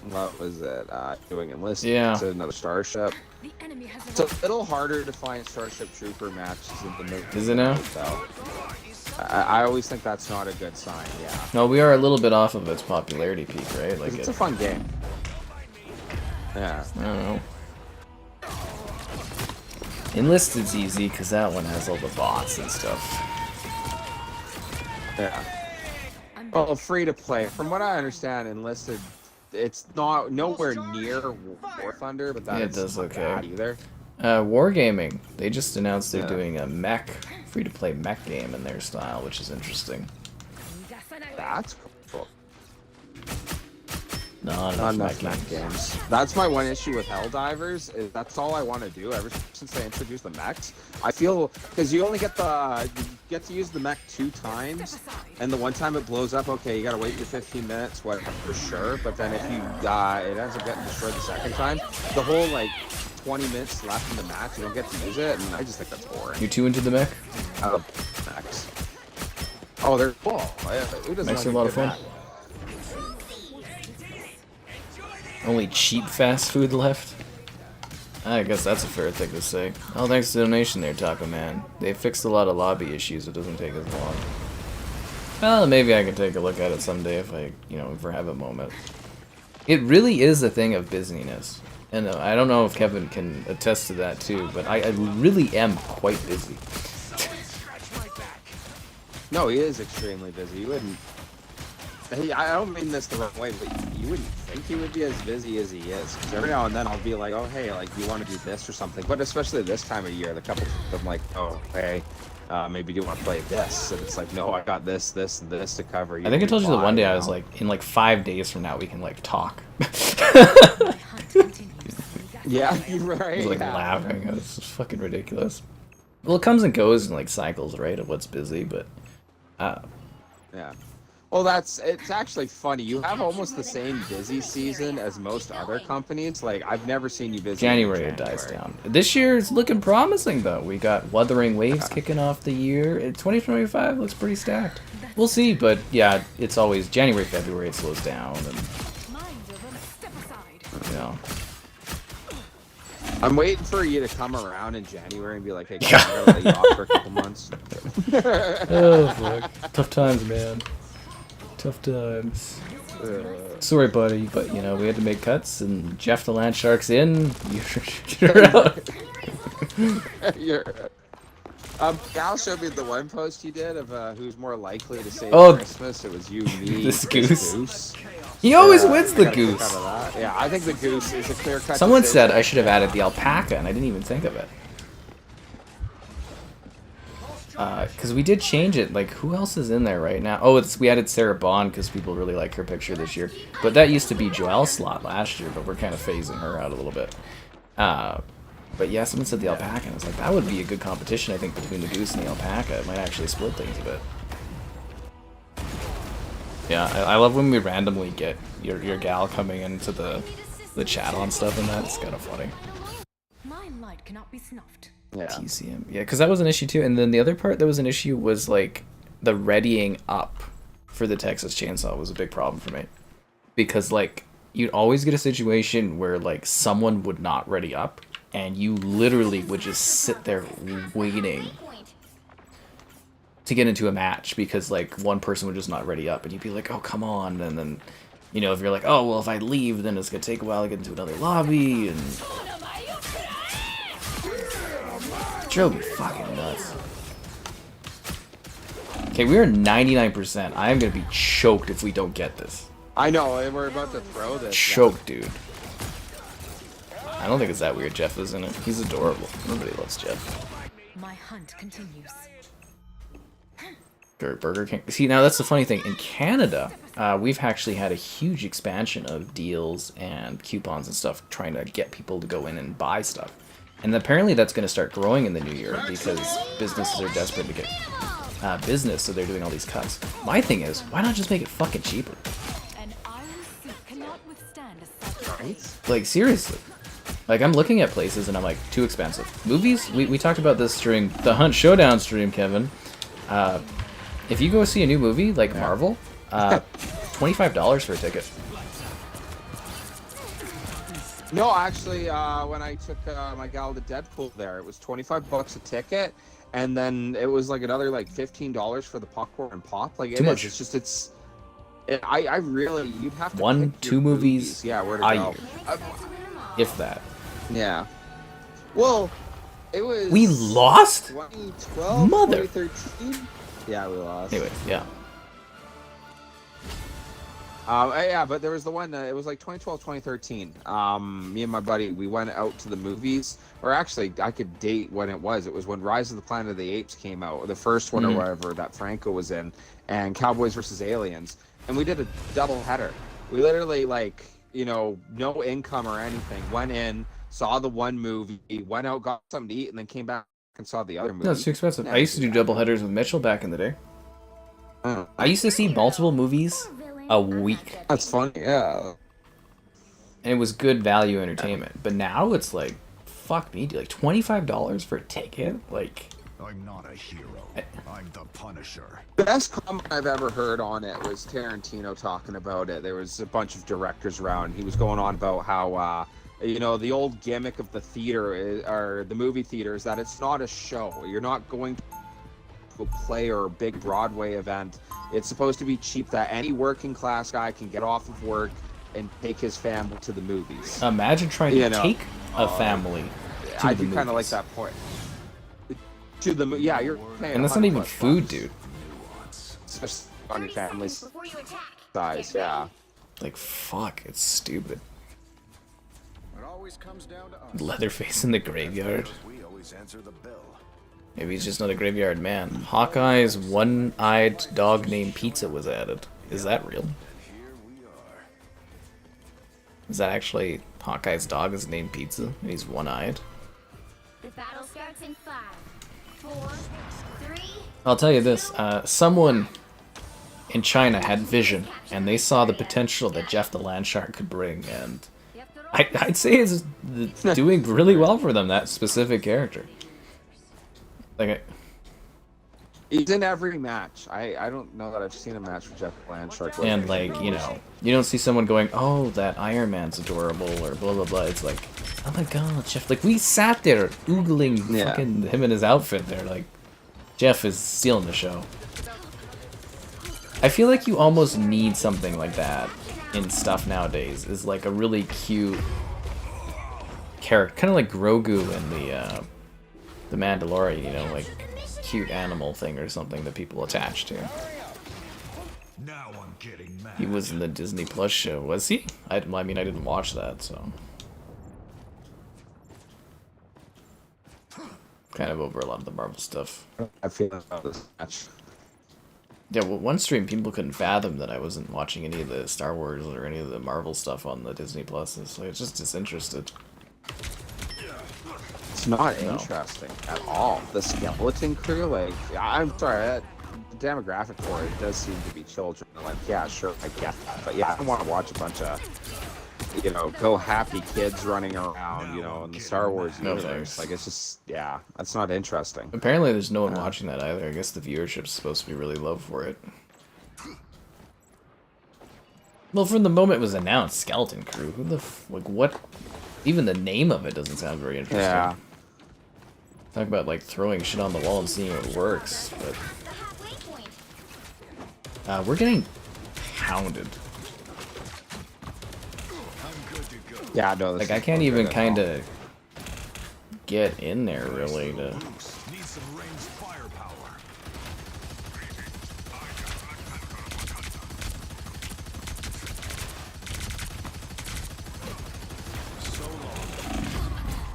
What was it? Doing Enlisted. Yeah. It's another Starship. It's a little harder to find Starship Trooper matches in the movie. Is it now? So, I always think that's not a good sign. Yeah. No, we are a little bit off of its popularity peak, right? Like it's a fun game. Yeah. I don't know. Enlisted's easy because that one has all the bots and stuff. Yeah. Well, free to play. From what I understand, Enlisted, it's not nowhere near War Thunder, but that does look okay. Either. Wargaming. They just announced they're doing a mech, free-to-play mech game in their style, which is interesting. That's cool. Not enough mech games. That's my one issue with Helldivers. Is that's all I want to do ever since they introduced the mechs. I feel because you only get to use the mech 2 times, and the one time it blows up, okay, you gotta wait your 15 minutes, whatever, for sure. But then if you die, it ends up getting destroyed the second time. The whole like 20 minutes left in the match, you don't get to use it, and I just think that's boring. You're too into the mech? Mechs. Oh, they're cool. Who doesn't Mechs like are a lot of fun. mech? Only cheap fast food left. I guess that's a fair thing to say. Oh, thanks to the donation there, Taco Man. They fixed a lot of lobby issues. It doesn't take as long. Well, maybe I can take a look at it someday if I, ever have a moment. It really is a thing of busyness. And I don't know if Kevin can attest to that too, but I really am quite busy. No, he is extremely busy. You wouldn't... I don't mean this the wrong way, but you wouldn't think he would be as busy as he is. Because every now and then I'll be like, oh, hey, like, do you want to do this or something? But especially this time of year, the couple of them like, oh, hey, maybe do you want to play this? And it's like, no, I got this, this, and this to cover. I think I told you the one day I was like, in like 5 days from now we can like talk. Yeah, you're right. I was like laughing. It was fucking ridiculous. Well, it comes and goes in like cycles, right, of what's busy, but... Yeah. Well, it's actually funny. You have almost the same busy season as most other companies. Like, I've never seen you busy. January it dies down. This year is looking promising, though. We got Wuthering Waves kicking off the year. 2025 looks pretty stacked. We'll see, but yeah, it's always January, February, it slows down, and I'm waiting for you to come around in January and be like, hey, I'm gonna lay you off for a couple months. Oh, fuck. Tough times, man. Tough times. Sorry, buddy, but we had to make cuts, and Jeff the Land Shark's in. You're out. Gal showed me the one post you did of who's more likely to save Christmas. It was you, me, this goose. He always wins the goose. Yeah, I think the goose is a clear cut. Someone said I should have added the alpaca, and I didn't even think of it. Because we did change it. Like, who else is in there right now? Oh, we added Sarah Bond because people really like her picture this year. But that used to be Joelle's slot last year, but we're kind of phasing her out a little bit. But yeah, someone said the alpaca, and I was like, that would be a good competition, I think, between the goose and the alpaca. It might actually split things a bit. Yeah, I love when we randomly get your gal coming into the chat on stuff and that. It's kind of funny. My light cannot be snuffed. Yeah. TCM. Yeah, because that was an issue too. And then the other part that was an issue was like the readying up for the Texas Chainsaw was a big problem for me. Because like you'd always get a situation where like someone would not ready up and you literally would just sit there waiting to get into a match because like one person would just not ready up and you'd be like, oh, come on. And then, if you're like, oh, well, if I leave, then it's going to take a while to get into another lobby. And drove me fucking nuts. Okay, we are 99%. I am going to be choked if we don't get this. I know, we're about to throw this. Choked, dude. I don't think it's that weird Jeff is in it. He's adorable. Nobody loves Jeff. My hunt continues. Burger King. See, now that's the funny thing. In Canada, we've actually had a huge expansion of deals and coupons and stuff trying to get people to go in and buy stuff. And apparently that's going to start growing in the new year because businesses are desperate to get business, so they're doing all these cuts. My thing is, why not just make it fucking cheaper? Like, seriously. Like, I'm looking at places and I'm like, too expensive. Movies? We talked about this during the Hunt Showdown stream, Kevin. If you go see a new movie, like Marvel, $25 for a ticket. No, actually, when I took my gal to Deadpool there, it was $25 a ticket, and then it was like another like $15 for the popcorn and pop. Like, Too much. It's just, I really, you'd have to one, pick two your movies yeah, where to a go. year. If that. Yeah. Well, it was... We lost? 2012, Mother. 2013? Yeah, we lost. Anyway, yeah. Yeah, but there was the one, it was like 2012, 2013. Me and my buddy, we went out to the movies, or actually, I could date when it was. It was when Rise of the Planet of the Apes came out, the first one or whatever that Franco was in, and Cowboys vs. Aliens. And we did a double header. We literally, like, no income or anything, went in, saw the one movie, went out, got something to eat, and then came back and saw the other movie. No, it's too expensive. I used to do double headers with Mitchell back in the day. I used to see multiple movies a week. That's funny, yeah. And it was good value entertainment. But now it's like, fuck me, dude. Like $25 for a ticket? Like, I'm not a hero. I'm the Punisher. The best comment I've ever heard on it was Tarantino talking about it. There was a bunch of directors around. He was going on about how You know, the old gimmick of the theater or the movie theater is that it's not a show. You're not going to a play or a big Broadway event. It's supposed to be cheap that any working class guy can get off of work and take his family to the movies. Imagine trying to take a family to I'd the be kind of like movies. that point. To the yeah, you're paying And that's not even $100 food, dude. Especially on your family's Before you attack. size, yeah. Like, fuck, it's stupid. It always comes down to us. Leatherface in the graveyard. We always answer the bell. Maybe he's just not a graveyard man. Hawkeye's one-eyed dog named Pizza was added. Is that real? Here we are. Is that actually Hawkeye's dog is named Pizza and he's one-eyed? The battle starts in 5, 4, 3. I'll tell you this, someone in China had vision, and they saw the potential that Jeff the Landshark could bring, and I'd say it's doing really well for them, that specific character. Like, He's in every match. I don't know that I've seen a match with Jeff Landshark. and like, you know, you don't see someone going, oh, that Iron Man's adorable, or blah blah blah. It's like, oh my god, Jeff. Like, we sat there oogling fucking him in his outfit there, like, Jeff is stealing the show. I feel like you almost need something like that in stuff nowadays. Is like a really cute character, kind of like Grogu in the Mandalorian. You know, like cute animal thing or something that people attach to. Now I'm getting mad. He was in the Disney Plus show, was he? I mean, I didn't watch that, so. Kind of over a lot of the Marvel stuff. I feel about this match. Yeah, well, one stream people couldn't fathom that I wasn't watching any of the Star Wars or any of the Marvel stuff on the Disney Plus. So it's just disinterested. It's not interesting at all. The skeleton crew, like, I'm sorry, the demographic for it does seem to be children. Like, yeah, sure, I get that. But yeah, I don't want to watch a bunch of, you know, go happy kids running around, you know, in the Star Wars universe. thanks. Like, it's just, yeah, that's not interesting. Apparently there's no one watching that either. I guess the viewership's supposed to be really low for it. Well, from the moment it was announced, Skeleton Crew, who the like, what? Even the name of it doesn't sound very interesting. Yeah. Talk about, like, throwing shit on the wall and seeing if it works, but... we're getting pounded. Yeah, no, like, I can't even kind of get in there, really, to... Need some ranged firepower.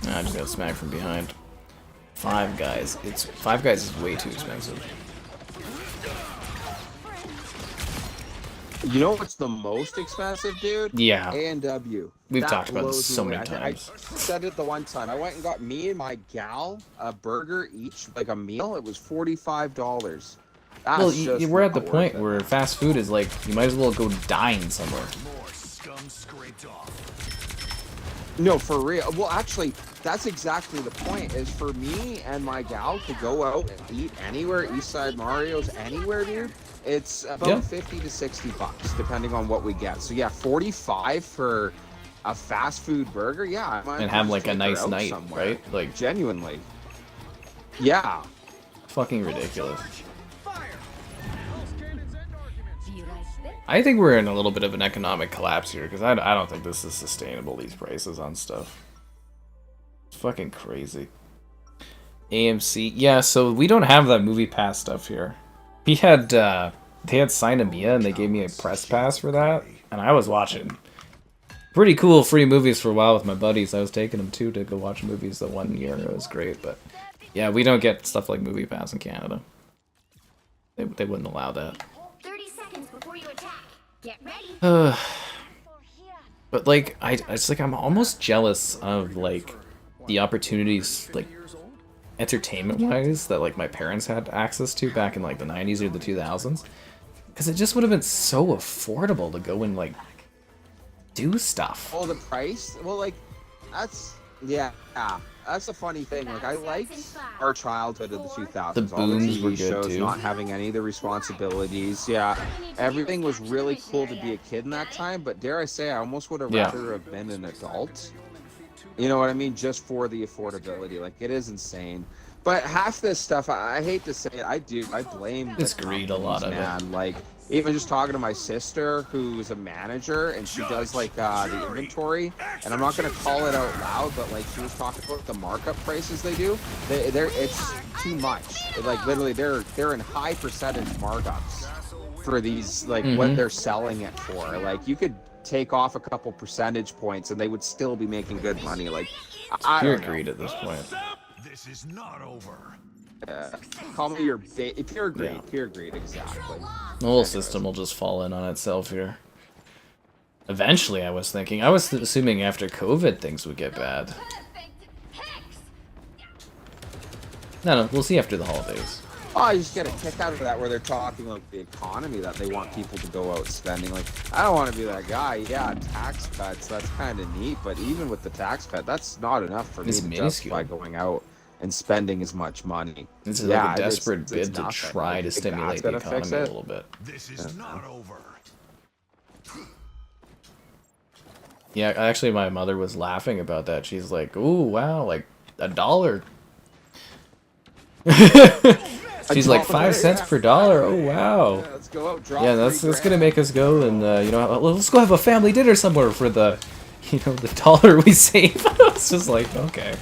I just got smacked from behind. Five Guys. Five Guys is way too expensive. You know what's the most expensive, dude? Yeah. A&W. We've talked about this so many I times. said it the one time. I went and got me and my gal a burger each, like a meal. It was $45. Well, we're at the point where fast food is like, you might as well go dine somewhere. More scum scraped off. No, for real. Well, actually, that's exactly the point, is for me and my gal to go out and eat anywhere, Eastside Mario's, anywhere, dude, it's about 50 to 60 bucks, depending on what we get. So, yeah, 45 for a fast food burger, yeah. I might And have, like, a take her nice out night, somewhere. right? Like, genuinely. Yeah. Fucking ridiculous. Do you like this? I think we're in a little bit of an economic collapse here, because I don't think this is sustainable, these prices on stuff. It's fucking crazy. AMC, yeah, so we don't have that movie pass stuff here. They had Sinemia, and they gave me a press pass for that, and I was watching pretty cool free movies for a while with my buddies. I was taking them too to go watch movies the one year. It was great, but yeah, we don't get stuff like movie pass in Canada. They wouldn't allow that. 30 seconds before you attack. Get ready. But like, it's like I'm almost jealous of like the opportunities, like entertainment-wise, that like my parents had access to back in like the 90s or the 2000s, because it just would have been so affordable to go and like do stuff. Oh, the price? Well, like, that's, yeah, that's a funny thing. Like, I liked our childhood of the 2000s. The booms all were the TV good, shows, too. not having any of the responsibilities. Yeah, everything was really cool to be a kid in that time, but dare I say, I almost would have rather have been an adult. You know what I mean? Just for the affordability. Like, it is insane. But half this stuff, I hate to say it, I blame It's the greed, a lot of it. man. Like, even just talking to my sister, who's a manager, and she does, like, the inventory, and I'm not going to call it out loud, but, like, she was talking about the markup prices they do. It's too much. Like, literally, they're in high percentage markups for these, like, what they're selling it for. Like, you could take off a couple percentage points, and they would still be making good money. Like, I Pure don't know. greed at this point. This is not over. Call me your pure greed. Yeah. Pure greed, exactly. The whole system will just fall in on itself here. Eventually, I was assuming after COVID things would get bad. No, we'll see after the holidays. Oh, I just get a kick out of that where they're talking like the economy, that they want people to go out spending. Like, I don't want to be that guy. Yeah, tax cuts, that's kind of neat, but even with the tax cut, that's not enough for me It's to minuscule. justify going out and spending as much money. This is Yeah, like a desperate it's bid to nothing. try to Like, stimulate that's the gonna fix economy a it. little bit. This is not over. Yeah, actually, my mother was laughing about that. She's like, "Ooh, wow, like $1." She's like, 5 cents per dollar. Oh wow. Yeah, let's go out, drop Yeah, that's $3 gonna make us go and you know, let's go have a family dinner somewhere for the, you know, the dollar we save. It's just like, okay.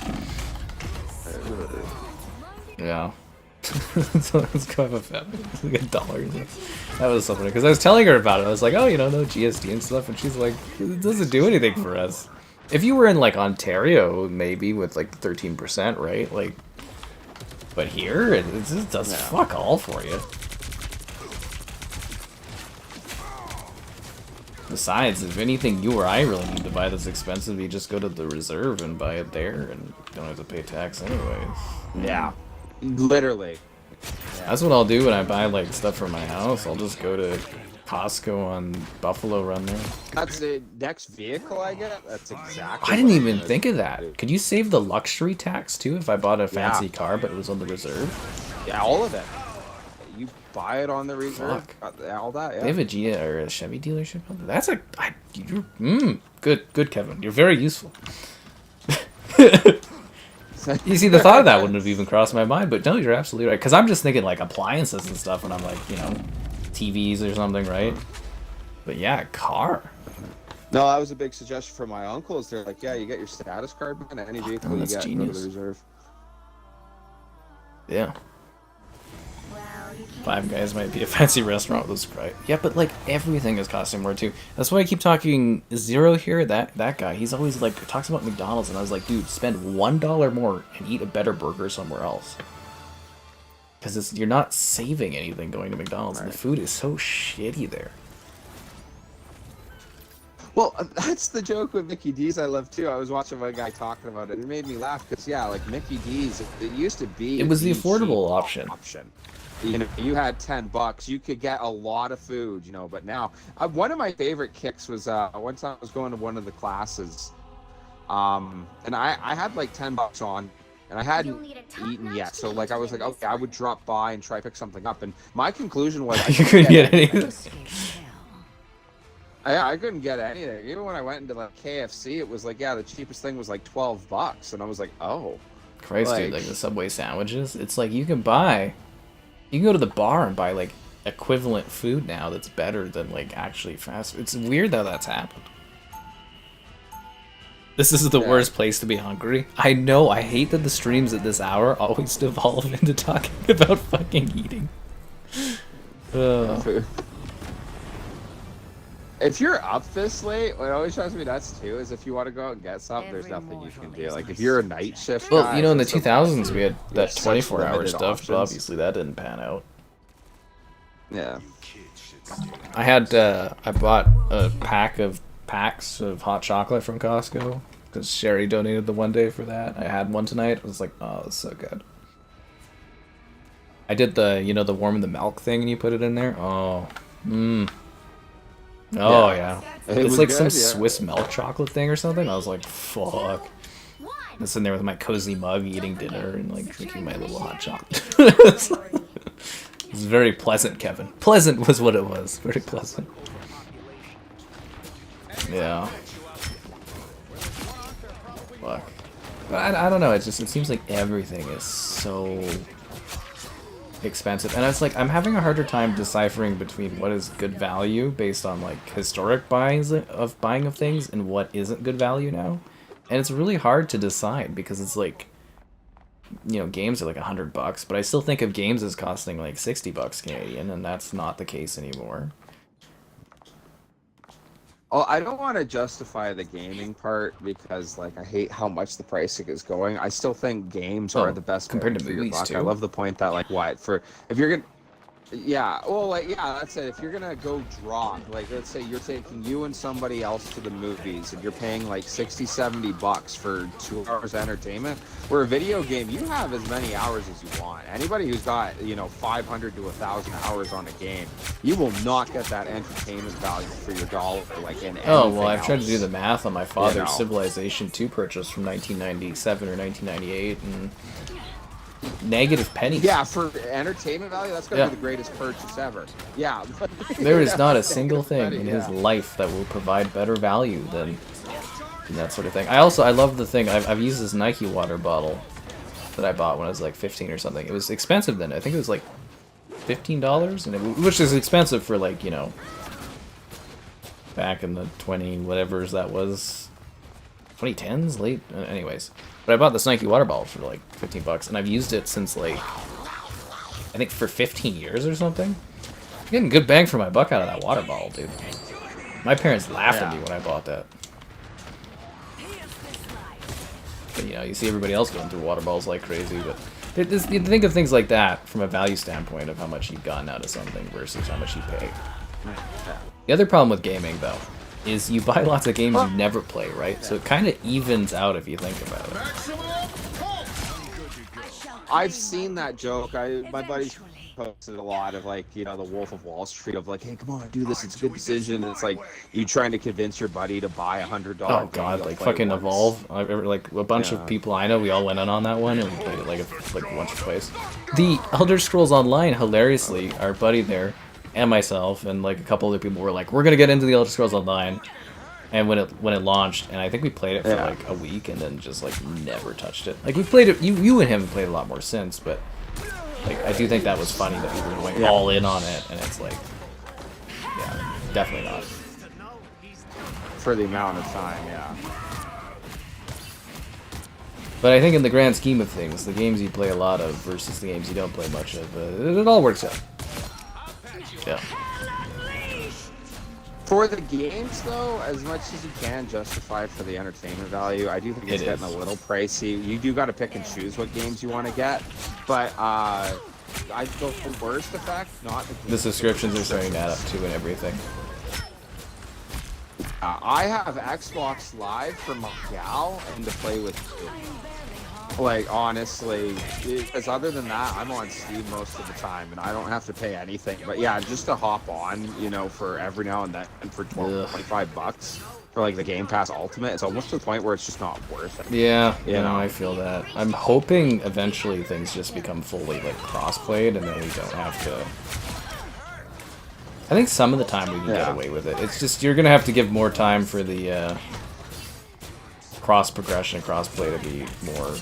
Yeah. So let's go have a family. Like $1. That was something, because I was telling her about it. I was like, oh, you know, no GST and stuff, and she's like, it doesn't do anything for us. If you were in like Ontario, maybe with like 13%, right? Like, but here it just does fuck all for you. Besides, if anything, you or I really need to buy this expensive, you just go to the reserve and buy it there, and don't have to pay tax anyways. Yeah, literally. That's what I'll do when I buy like stuff for my house. I'll just go to Costco on Buffalo Run there. That's the next vehicle I get. That's exactly. I didn't what even I'm think of gonna do. that. Could you save the luxury tax too if I bought a fancy car but it was on the reserve? Yeah, all of it. You buy it on the reserve. Fuck. All that. Yeah. They have a Gia or a Chevy dealership. That's a good, Kevin. You're very useful. You see, the thought of that wouldn't have even crossed my mind, but no, you're absolutely right. Because I'm just thinking like appliances and stuff, and I'm like, you know, TVs or something, right? But yeah, car. No, that was a big suggestion from my uncles. They're like, yeah, you get your status card, man. Any vehicle you that's get, go to genius. the reserve. Yeah. Five Guys might be a fancy restaurant with this price. Yeah, but like everything is costing more too. That's why I keep talking Zero here. That guy, he's always like talks about McDonald's, and I was like, dude, spend $1 more and eat a better burger somewhere else. Because you're not saving anything going to McDonald's, and the food is so shitty there. Well, that's the joke with Mickey D's I love too. I was watching one guy talking about it. It made me laugh because, yeah, like Mickey D's, it used to be... It was the cheap affordable option. You know, you had $10, you could get a lot of food, you know, but now... one of my favorite kicks was one time I was going to one of the classes, and I had like $10 on, and I hadn't eaten yet, so like I was like, okay, I would drop by and try to pick something up, and my conclusion was... You couldn't get anything. I couldn't get anything. Even when I went into like KFC, it was like, yeah, the cheapest thing was like $12, and I was like, oh. Christ, dude, like the Subway sandwiches. It's like you can go to the bar and buy like equivalent food now that's better than like actually fast food. It's weird how that's happened. This is the worst place to be hungry. I know, I hate that the streams at this hour always devolve into talking about fucking eating. If you're up this late, what always drives me nuts too is if you want to go out and get something, there's nothing you can do. Like if you're a night shift Well, guy, you know, in the there's 2000s we had that such 24-hour limited stuff, but options. obviously that didn't pan out. Yeah. I had I bought a packs of hot chocolate from Costco because Sherry donated the one day for that. I had one tonight. I was like, oh, it's so good. I did the, you know, the warm in the milk thing and you put it in there. Oh, Oh yeah. It's like some Swiss milk chocolate thing or something. I was like, fuck. I'm sitting there with my cozy mug eating dinner and like drinking my little hot chocolate. It's very pleasant, Kevin. Pleasant was what it was. Very pleasant. Yeah. Fuck. I don't know. It seems like everything is so expensive, and it's like I'm having a harder time deciphering between what is good value based on like historic buying of things and what isn't good value now, and it's really hard to decide because it's like, you know, games are like $100, but I still think of games as costing like $60 Canadian, and that's not the case anymore. Oh, I don't want to justify the gaming part because, like, I hate how much the pricing is going. I still think games are the best compared to for your movies buck. too. I love the point that, like, if you're gonna, yeah, well, like, yeah, that's it. If you're gonna go drop, like, let's say you're taking you and somebody else to the movies, and you're paying like $60-$70 for 2 hours of entertainment. Where a video game, you have as many hours as you want. Anybody who's got, you know, 500 to 1,000 hours on a game, you will not get that entertainment value for your dollar, like in anything I've tried to do the math on my father's You know. Civilization 2 purchase from 1997 or 1998, and negative pennies. Yeah, for entertainment value, that's gonna be the greatest purchase ever. Yeah. There is not a single thing in his life that will provide better value than that sort of thing. I love the thing. I've used this Nike water bottle that I bought when I was like 15 or something. It was expensive then. I think it was like $15, which is expensive for, like, you know, back in the 20 whatevers that was, 2010s, late. Anyways, but I bought this Nike water bottle for like $15, and I've used it since like I think for 15 years or something. I'm getting good bang for my buck out of that water bottle, dude. My parents laughed at me when I bought that. But, you know, you see everybody else going through water bottles like crazy, but you think of things like that from a value standpoint of how much you've gotten out of something versus how much you pay. The other problem with gaming, though, is you buy lots of games you never play, right? So it kind of evens out if you think about it. I've seen that joke. My buddies posted a lot of, like, you know, the Wolf of Wall Street of like, hey, come on, do this, it's a good decision. And it's like you trying to convince your buddy to buy $100. Oh god, like fucking Evolve. Like a bunch of people I know, we all went in on that one and we played it like once or twice. The Elder Scrolls Online, hilariously, our buddy there and myself and like a couple other people were like, we're gonna get into the Elder Scrolls Online. And when it launched, and I think we played it for like a week and then just like never touched it. Like we played it, you and him have played a lot more since, but like I do think that was funny that we were going all in on it, and it's like, yeah, definitely not. For the amount of time, yeah. But I think in the grand scheme of things, the games you play a lot of versus the games you don't play much of, it all works out. Yeah. For the games, though, as much as you can justify for the entertainment value, I do think it's getting a little pricey. You do got to pick and choose what games you want to get, but I go for worst effect, not the subscriptions are starting to add up too and everything. I have Xbox Live for my gal and to play with you. Like, honestly, because other than that, I'm on Steam most of the time, and I don't have to pay anything. But yeah, just to hop on, you know, for every now and then for $25 for like the Game Pass Ultimate, it's almost to the point where it's just not worth it. Yeah, you know, I feel that. I'm hoping eventually things just become fully like cross-played, and then we don't have to. I think some of the time we can get away with it. It's just you're gonna have to give more time for the cross progression and cross-play to be more.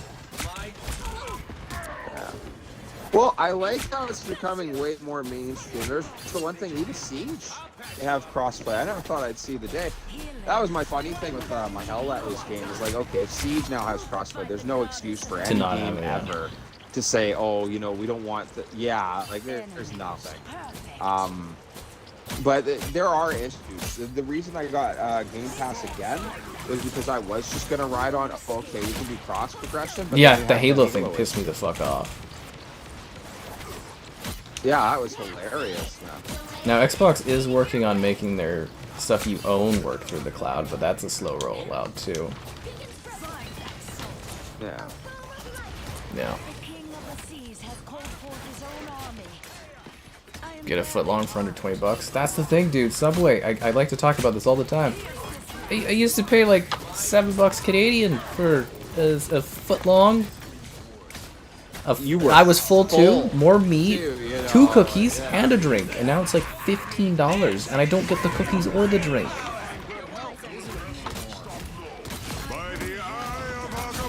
Well, I like how it's becoming way more mainstream. There's the one thing, even Siege, they have crossplay. I never thought I'd see the day. That was my funny thing with my Hela Match game. Is like, okay, if Siege now has crossplay, there's no excuse for any game ever to say, oh, you know, we don't want the. Yeah, like there's nothing. But there are issues. The reason I got Game Pass again was because I was just gonna ride on. Okay, we can do cross progression. But yeah, the Halo thing pissed me the fuck off. Yeah, that was hilarious. Yeah. Now, Xbox is working on making their stuff you own work through the cloud, but that's a slow rollout, too. Yeah. Yeah. Get a foot long for under $20. That's the thing, dude. Subway. I like to talk about this all the time. I used to pay like $7 Canadian for a foot long. I was full too, more meat, 2 cookies, and a drink, and now it's like $15, and I don't get the cookies or the drink.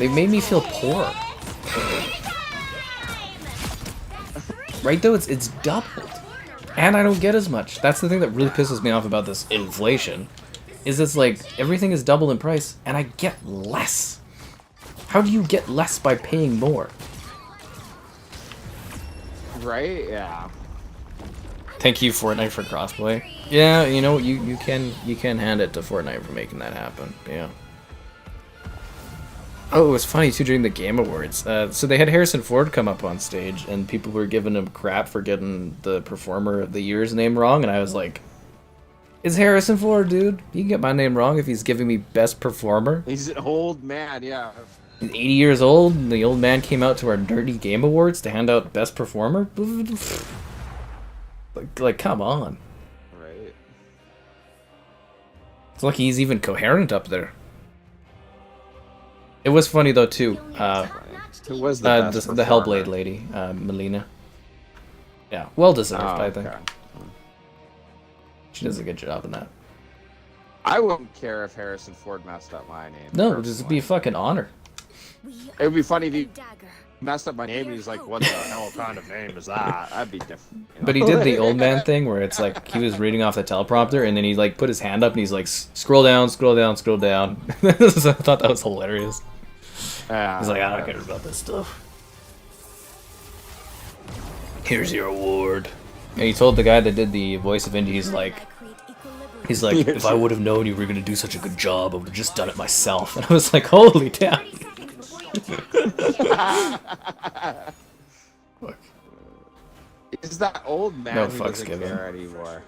They made me feel poor. Right though, it's doubled. And I don't get as much. That's the thing that really pisses me off about this inflation. Is it's like, everything is doubled in price, and I get less. How do you get less by paying more? Right? Yeah. Thank you, Fortnite, for crossplay. Yeah, you know, you can hand it to Fortnite for making that happen. Yeah. Oh, it was funny too during the Game Awards. So they had Harrison Ford come up on stage, and people were giving him crap for getting the Performer of the Year's name wrong, and I was like, "It's Harrison Ford, dude. You can get my name wrong if he's giving me Best Performer." He's an old man, yeah. He's 80 years old, and the old man came out to our nerdy Game Awards to hand out Best Performer. Like, come on. Right. It's lucky he's even coherent up there. It was funny though too. Who was the best the Hellblade lady, Melina. Yeah, well deserved, I think. Okay. She does a good job in that. I wouldn't care if Harrison Ford messed up my name. No, it'd just be a fucking honor. It would be funny if he messed up my name and he's like, "What the hell kind of name is that?" That'd be different. You know? But he did the old man thing where it's like he was reading off the teleprompter and then he like put his hand up and he's like, "Scroll down, scroll down, scroll down." I thought that was hilarious. He's like, "I don't care about this stuff. Here's your award." And he told the guy that did the voice of Indy, he's like, "If I would have known you were gonna do such a good job, I would have just done it myself." And I was like, "Holy damn!" Look. Is that old man No who fucks doesn't given. care anymore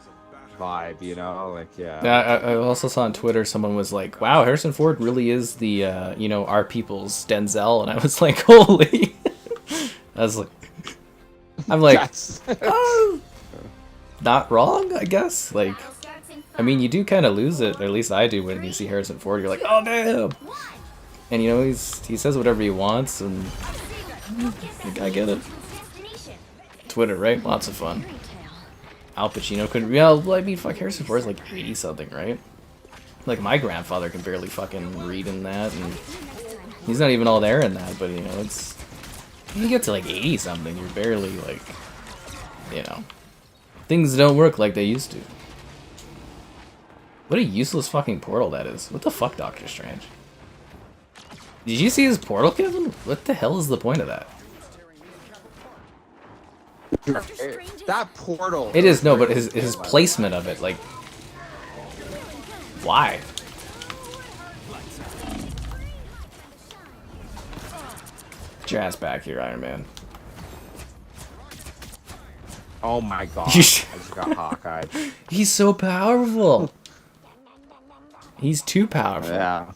vibe, you know? Like, yeah. I also saw on Twitter someone was like, "Wow, Harrison Ford really is the you know, our people's Denzel," and I was like, "Holy!" I was like, I'm like, oh, not wrong, I guess. Like, I mean, you do kind of lose it, or at least I do, when you see Harrison Ford. You're like, "Oh damn!" And you know, he says whatever he wants, and I get it. Twitter, right? Lots of fun. Al Pacino couldn't. Well, I mean, fuck, Harrison Ford's like 80 something, right? Like my grandfather can barely fucking read in that, and he's not even all there in that. But you know, it's you get to like 80 something, you're barely like, you know, things don't work like they used to. What a useless fucking portal that is. What the fuck, Doctor Strange? Did you see his portal, Kevin? What the hell is the point of that? That portal. It is, no, but his placement of it, like, why? Get your ass back here, Iron Man. Oh my god. I just got Hawkeye. He's so powerful. He's too powerful. Yeah.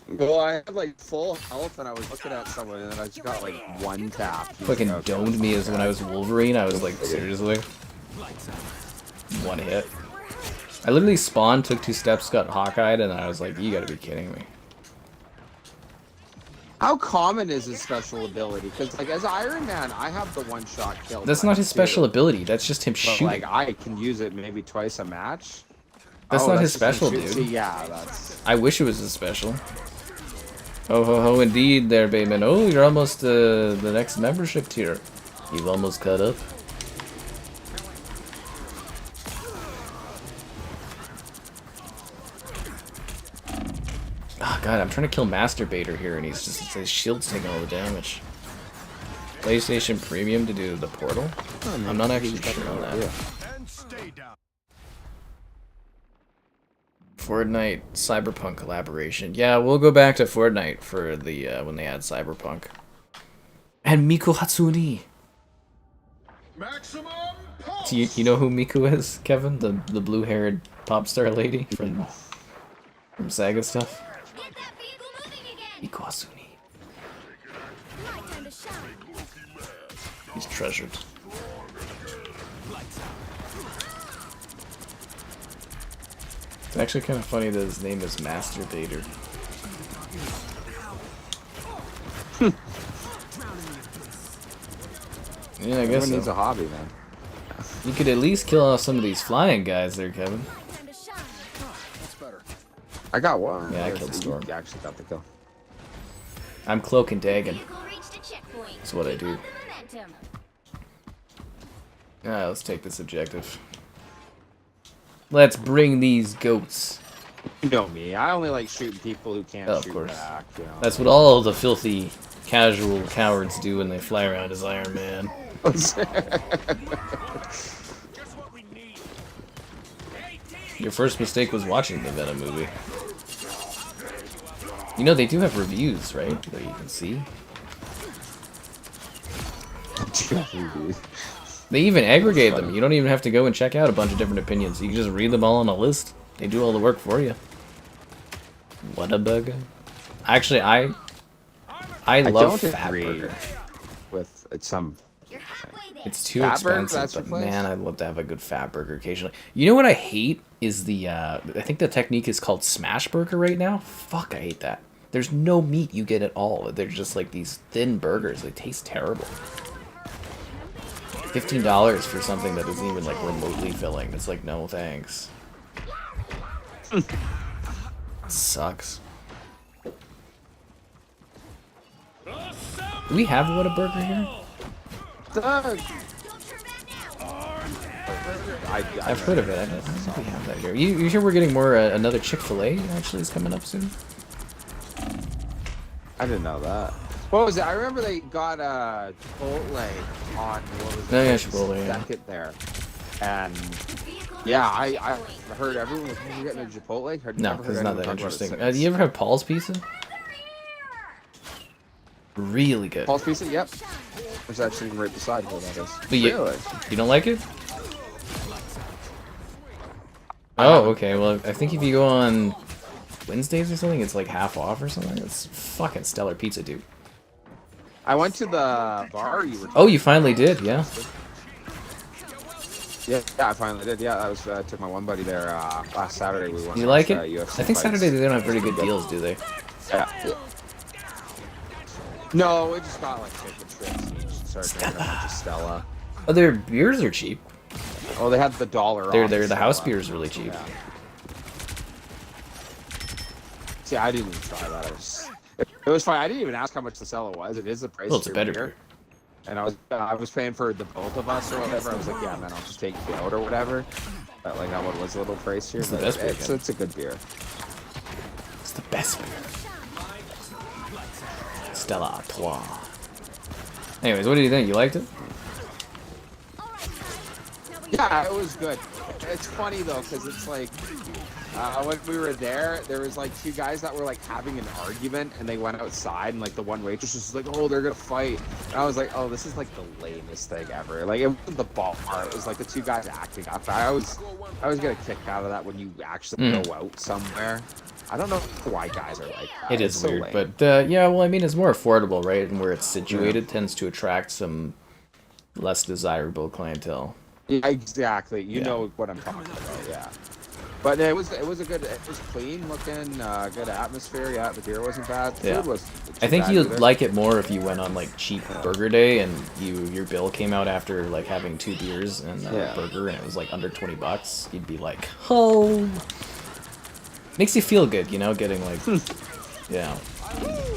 Well, I had like full health and I was looking at someone and then I just got like one tap. Fucking domed me as when I was Wolverine. I was like, seriously? One hit. I literally spawned, took 2 steps, got Hawkeyed, and I was like, you gotta be kidding me. How common is his special ability? Because like as Iron Man, I have the one-shot kill. That's not his special ability. That's just him shooting. Like I can use it maybe twice a match. That's not his special, dude. dude. Yeah, that's. I wish it was his special. Oh ho ho, indeed, there, Bayman. Oh, you're almost the next membership tier. You've almost caught up. Oh god, I'm trying to kill Masturbator here, and he's just his shield's taking all the damage. PlayStation Premium to do the portal? I'm not actually sure on that. Fortnite Cyberpunk collaboration. Yeah, we'll go back to Fortnite for the when they add Cyberpunk. And Miku Hatsune. Do you know who Miku is, Kevin? The blue-haired pop star lady from Saga stuff. Miku Hatsune. He's treasured. It's actually kind of funny that his name is Masturbator. Yeah, I guess Everyone needs so. a hobby, man. You could at least kill off some of these flying guys there, Kevin. I got one. Yeah, I killed Storm. You actually got the kill. I'm Cloak and Dagger. Vehicle reached a checkpoint. That's what I Keep do. up the momentum. Alright, let's take this objective. Let's bring these goats. You know me. I only like shooting people who can't Of shoot course. back. You know. That's what all the filthy, casual cowards do when they fly around as Iron Man. Your first mistake was watching the Venom movie. You know, they do have reviews, right? That you can see. They even aggregate them. You don't even have to go and check out a bunch of different opinions. You can just read them all on a list. They do all the work for you. What a bug. Actually, I love Fat Burger. With some. It's too Fat Burger, expensive, that's your but place? man, I'd love to have a good Fat Burger occasionally. You know what I hate is the, I think the technique is called Smash Burger right now. Fuck, I hate that. There's no meat you get at all. They're just like these thin burgers. They taste terrible. $15 for something that isn't even like remotely filling. It's like, no thanks. Sucks. Do we have Whataburger here? I've heard of it. I don't think we have that here. You sure we're getting more? Another Chick-fil-A actually is coming up soon. I didn't know that. What was it? I remember they got Chipotle on what was Oh, yeah, it? Chipotle, yeah. Second there, and yeah, I heard everyone was getting a Chipotle. No, because it's not that interesting. Do you ever have Paul's Pizza? Really good. Paul's Pizza? Yep. There's actually right beside where that is. But you, Really? you don't like it? Oh, okay. Well, I think if you go on Wednesdays or something, it's like half off or something. It's fucking stellar pizza, dude. I went to the bar you were. Oh, you finally did, yeah. Yeah, I finally did. Yeah, I was took my one buddy there last Saturday. We went. You like it? UFC I think fights. Saturday they don't have very good deals, do they? Yeah. No, we just got like chicken strips and each started drinking a bunch of Stella. Oh, their beers are cheap. Oh, they had the dollar. They're off the house Stella. beer is really cheap. Yeah. See, I didn't even try that. It was fine. I didn't even ask how much the Stella was. It is the price. Well, it's a of better beer. beer. And I was paying for the both of us or whatever. I was like, yeah, man, I'll just take you out or whatever. But like that one was a little pricier. It's the but best beer, it's, yeah. it's a good beer. It's the best beer. Stella Artois. Anyways, what do you think? You liked it? Yeah, it was good. It's funny though, because it's like when we were there was like two guys that were like having an argument, and they went outside, and like the one waitress was like, "Oh, they're gonna fight," and I was like, "Oh, this is like the lamest thing ever." Like it wasn't the bar; it was like the two guys acting up. I was get a kick out of that when you actually go out somewhere. I don't know why guys are like that. It is It's so weird, lame. but yeah, well, I mean, it's more affordable, right? And where it's situated tends to attract some less desirable clientele. Yeah, exactly. You Yeah. know what I'm talking about, yeah. But it was a good, it was clean looking, good atmosphere. Yeah, the beer wasn't bad. The Yeah. food was. I think you'd like it more if you went on like cheap burger day and your bill came out after like having 2 beers and a burger and it was like under $20. You'd be like, oh, makes you feel good, you know, getting like, yeah,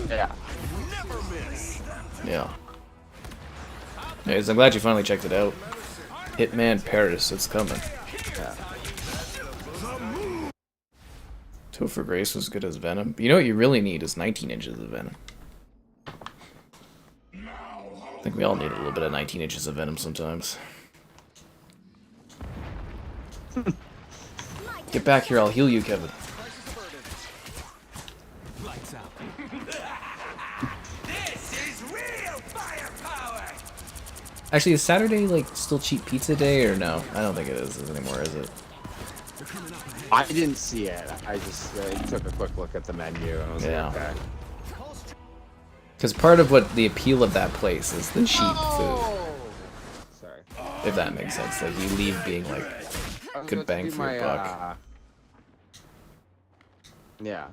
Yeah. yeah. Anyways, I'm glad you finally checked it out. Hitman Paris, it's coming. Yeah. Topher Grace was good as Venom. You know what you really need is 19 inches of Venom. I think we all need a little bit of 19 inches of Venom sometimes. Get back here, I'll heal you, Kevin. Actually, is Saturday like still cheap pizza day or no? I don't think it is anymore, is it? I didn't see it. I just took a quick look at the menu and I was Yeah. like, okay. Because part of what the appeal of that place is the cheap food. Sorry. If that makes sense. Like, you leave being like, I was good about to bang do for your buck. Yeah.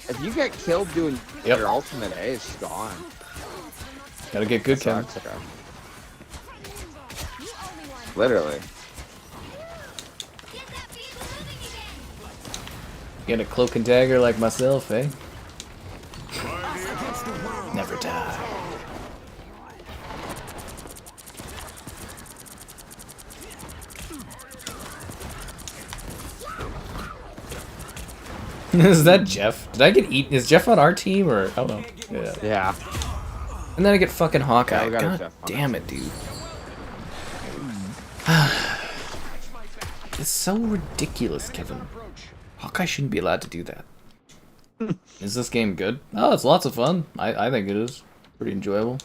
If you get killed doing Yep. your ultimate, it's gone. Gotta get good, Kevin. Sucks, okay. Literally. Get a cloak and dagger like myself, eh? Never die. Is that Jeff? Did I get eaten? Is Jeff on our team or? Oh no. Yeah. Yeah. And then I get fucking Hawkeye. Yeah, we got a God Jeff on damn it, dude. It's so ridiculous, Kevin. Hawkeye shouldn't be allowed to do that. Is this game good? Oh, it's lots of fun. I think it is. Pretty enjoyable.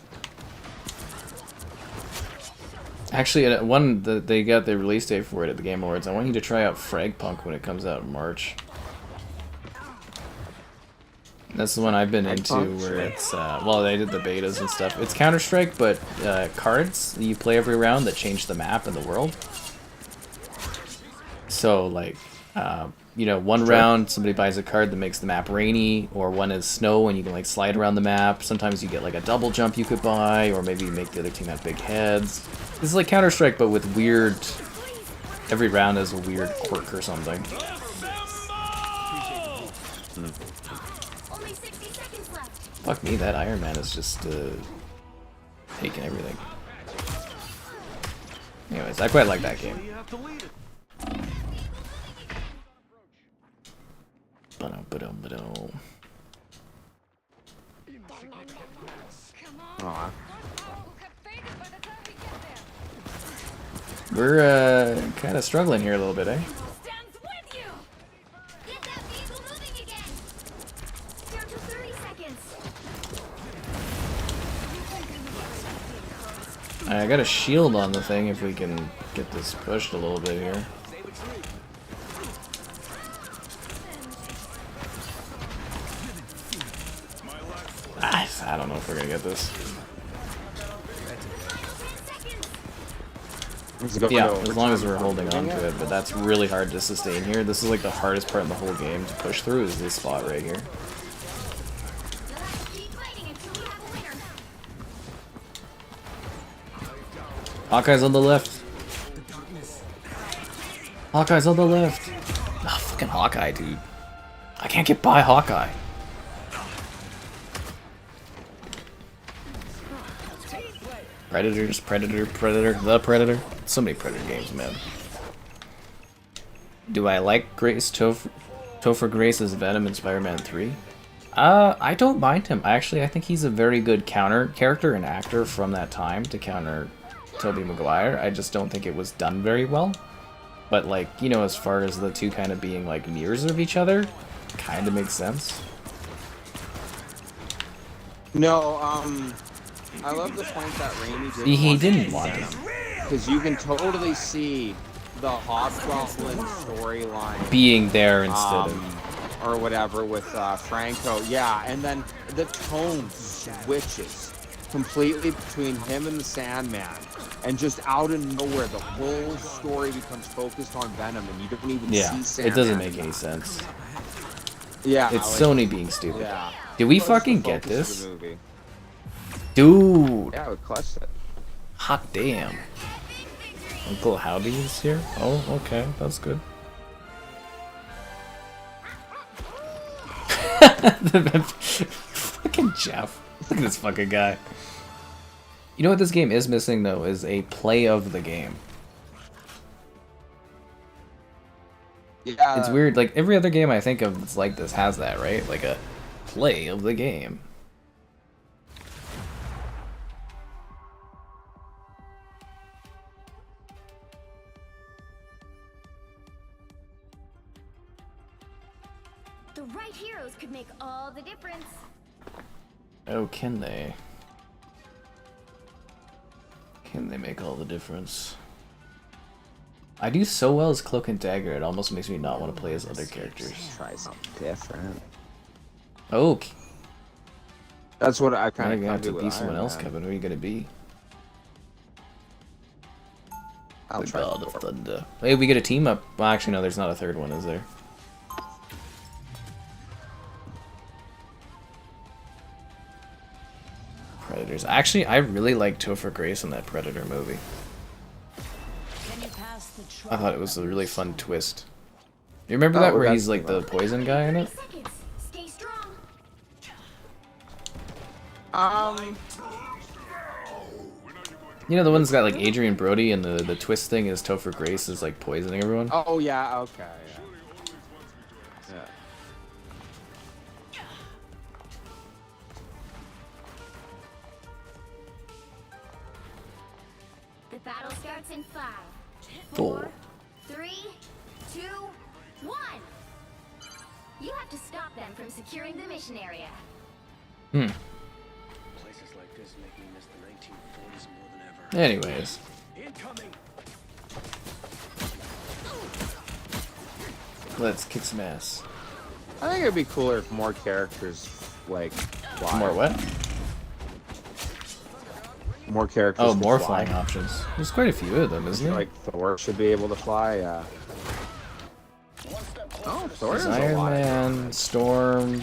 Actually, they got the release date for it at the Game Awards. I want you to try out Fragpunk when it comes out in March. That's the one I've been into where it's, well, they did the betas and stuff. It's Counter-Strike, but cards that you play every round that change the map and the world. So, like, you know, one round somebody buys a card that makes the map rainy, or one is snow and you can, like, slide around the map. Sometimes you get, like, a double jump you could buy, or maybe you make the other team have big heads. This is like Counter-Strike, but with weird... Every round has a weird quirk or something. Fuck me, that Iron Man is just taking everything. Anyways, I quite like that game. We're kind of struggling here a little bit, eh? I got a shield on the thing if we can get this pushed a little bit here. I don't know if we're gonna get this. Yeah, as long as we're holding on to it, but that's really hard to sustain here. This is like the hardest part in the whole game to push through is this spot right here. Hawkeye's on the left. Hawkeye's on the left. Oh, fucking Hawkeye, dude. I can't get by Hawkeye. Predators, Predator, the Predator. So many Predator games, man. Do I like Topher Grace's Venom in Spider-Man 3? I don't mind him. I think he's a very good counter character and actor from that time to counter Tobey Maguire. I just don't think it was done very well. But, like, you know, as far as the two kind of being, like, mirrors of each other, kind of makes sense. No, I love the point that Raimi did. He didn't want him. Because you can totally see the Hobgoblin storyline being there instead of... Or whatever with Franco. Yeah, and then the tone switches completely between him and the Sandman. And just out of nowhere, the whole story becomes focused on Venom, and you don't even see Sandman. It doesn't make any sense. Yeah, it's like, Sony being stupid. Yeah. Did we fucking get this? Dude! Yeah, we clutched it. Hot damn. Uncle Howdy is here? Oh, okay, that's good. Fucking Jeff. Look at this fucking guy. You know what this game is missing, though, is a play of the game. Yeah. It's weird, like, every other game I think of that's like this has that, right? Like a play of the game. The right heroes could make all the difference. Oh, can they? Can they make all the difference? I do so well as Cloak and Dagger, it almost makes me not want to play as other characters. Try something different. Oh. That's what I kind of have to be someone else, Kevin. Who are you going to be? I'll the try God of Thunder. Hey, we get a team up. Well, actually, no, there's not a third one, is there? Predators. Actually, I really liked Topher Grace in that Predator movie. I thought it was a really fun twist. You remember that where he's like the poison guy in it? You know the one that's got like Adrian Brody and the twist thing is Topher Grace is like poisoning everyone? Oh yeah, okay, yeah. The battle starts in 5, 4, 4, 3, 2, 1. You have to stop them from securing the mission area. Places like this make me miss the 1940s more than ever. Anyways. Incoming. Let's kick some ass. I think it'd be cooler if more characters like fly. More what? More characters. Oh, could more fly. flying options. There's quite a few of them, isn't there? Like Thor should be able to fly. Yeah. Oh, Thor is Iron alive. Man, Storm.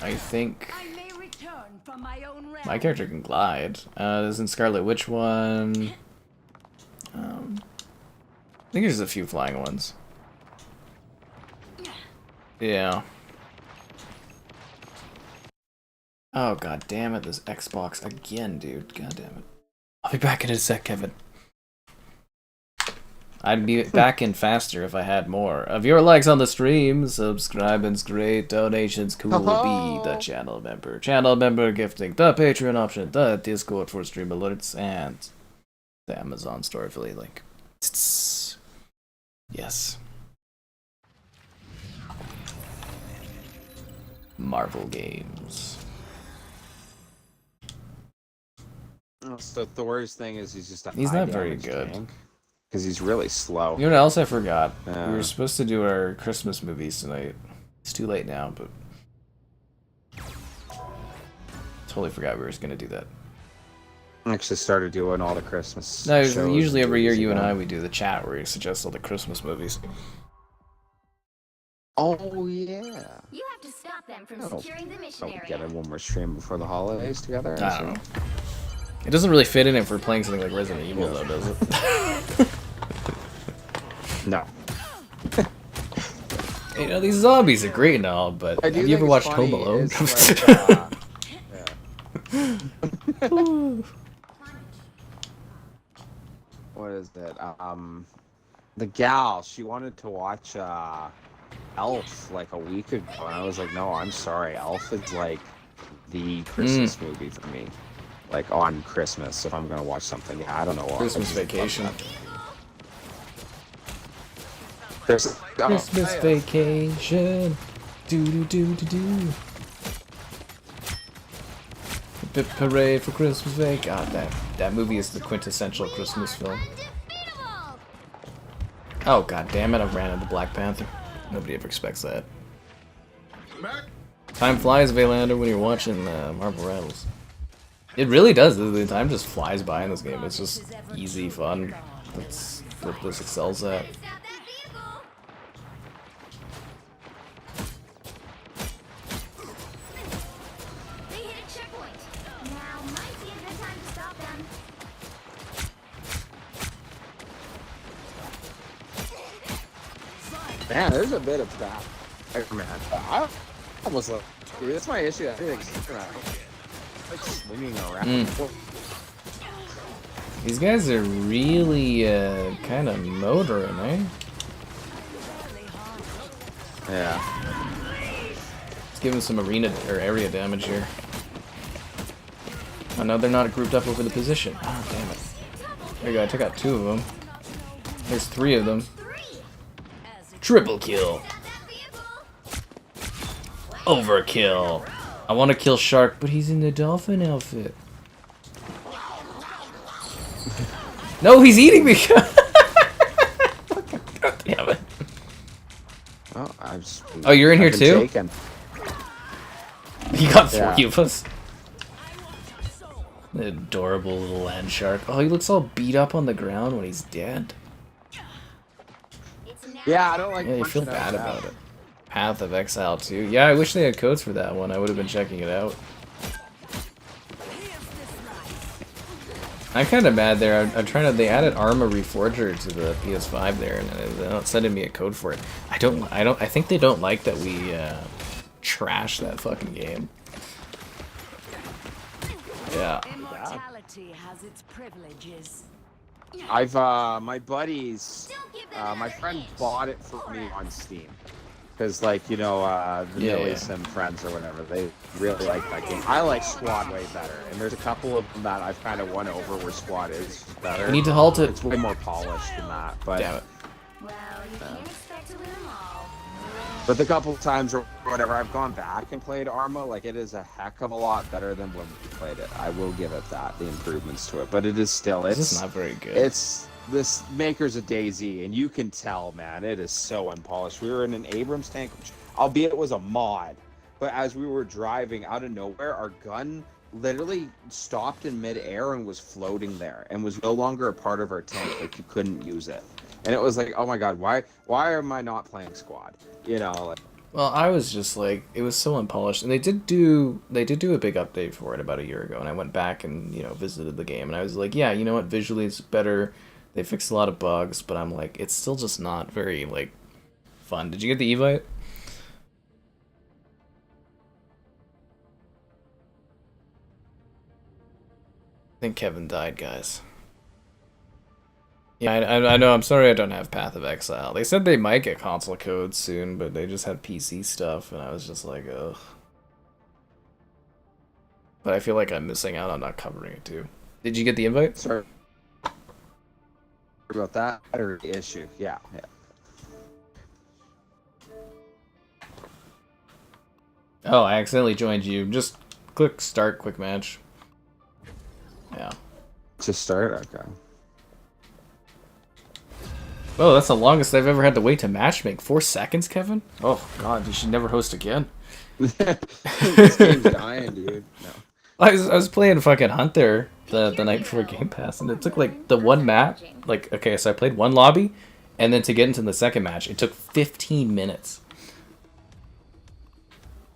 I think I may return from my own realm. my character can glide. There's in Scarlet Witch one. I think there's a few flying ones. Yeah. Oh god damn it, this Xbox again, dude. God damn it. I'll be back in a sec, Kevin. I'd be back in faster if I had more of your likes on the stream. Subscribing's great. Donations cool. Be the channel member. Channel member gifting. The Patreon option. The Discord for stream alerts. And the Amazon store affiliate link. Yes. Marvel games. So Thor's thing is he's just a He's not very good. Because he's really slow. You know what else I forgot? We were supposed to do our Christmas movies tonight. It's too late now, but totally forgot we were just gonna do that. I actually started doing all the Christmas. No, shows usually every year you and ago. I we do the chat where we suggest all the Christmas movies. Oh yeah. You have to stop them from Oh. securing the mission Oh, area. get it one more stream before the holidays together. I don't know. It doesn't really fit in if we're playing something like Resident Evil, though, does it? No. You know, these zombies are great and all, but I do have you ever think it's watched Home funny Alone? is, like, what is that? The gal, she wanted to watch Elf like a week ago, and I was like, no, I'm sorry. Elf is like the Christmas movie for me. Like on Christmas, if I'm gonna watch something. Yeah, I don't know what. Christmas Vacation. Christmas Vacation. Do do do do do. Hooray for Christmas Vacation. God, that movie is the quintessential Christmas film. Oh god damn it! I ran into Black Panther. Nobody ever expects that. Time flies, Valander, when you're watching Marvel Rivals. It really does. The time just flies by in this game. It's just easy fun. That's what this excels at. They hit a checkpoint. Now might be a good time to stop them. Man, there's a bit of that. Man, I almost like. Dude, that's my issue. Everything's like swinging around. These guys are really kind of motoring, eh? Yeah. Let's give them some arena or area damage here. Oh no, they're not grouped up over the position. Oh damn it! There you go. I took out 2 of them. There's 3 of them. Triple kill. Overkill. I want to kill Shark, but he's in the dolphin outfit. No, he's eating me. God damn it. Oh, you're in here too? Taken. You got 3 of us. The adorable little land shark. Oh, he looks all beat up on the ground when he's dead. Yeah, I don't like. Yeah, you feel bad about it. Path of Exile 2. Yeah, I wish they had codes for that one. I would have been checking it out. I'm kind of mad there. I'm trying to. They added Arma Reforger to the PS5 there, and they're not sending me a code for it. I think they don't like that we trash that fucking game. Yeah. Immortality has its privileges. I've my buddies, my friend bought it for me on Steam. Because, like, you know, the Millies and friends or whatever, they really like that game. I like Squad way better, and there's a couple of them that I've kind of won over where Squad is better. We need to halt it. It's way more polished than that, but... Damn it. Well, you can't expect to win them all. But the couple of times or whatever I've gone back and played Arma, like, it is a heck of a lot better than when we played it. I will give it that, the improvements to it. But it is still... It's not very good. It's... This Maker's a Daisy, and you can tell, man, it is so unpolished. We were in an Abrams tank, which, albeit it was a mod, but as we were driving out of nowhere, our gun literally stopped in midair and was floating there, and was no longer a part of our tank. Like, you couldn't use it, and it was like, oh my god, why am I not playing Squad? You know, like. Well, I was just like, it was so unpolished, and they did do a big update for it about a year ago, and I went back and, you know, visited the game, and I was like, yeah, you know what, visually it's better. They fixed a lot of bugs, but I'm like, it's still just not very, like, fun. Did you get the Evite? I think Kevin died, guys. Yeah, I know, I'm sorry I don't have Path of Exile. They said they might get console codes soon, but they just had PC stuff, and I was just like, ugh. But I feel like I'm missing out on not covering it, too. Did you get the invite? Sorry. About that or the issue, yeah. Oh, I accidentally joined you. Just click start quick match. Yeah. Just start? Okay. Oh, that's the longest I've ever had to wait to matchmake. 4 seconds, Kevin? Oh god, you should never host again. This game's dying, dude. No. I was playing fucking Hunt there the night before Game Pass, and it took like the one map, like, okay, so I played one lobby, and then to get into the second match, it took 15 minutes.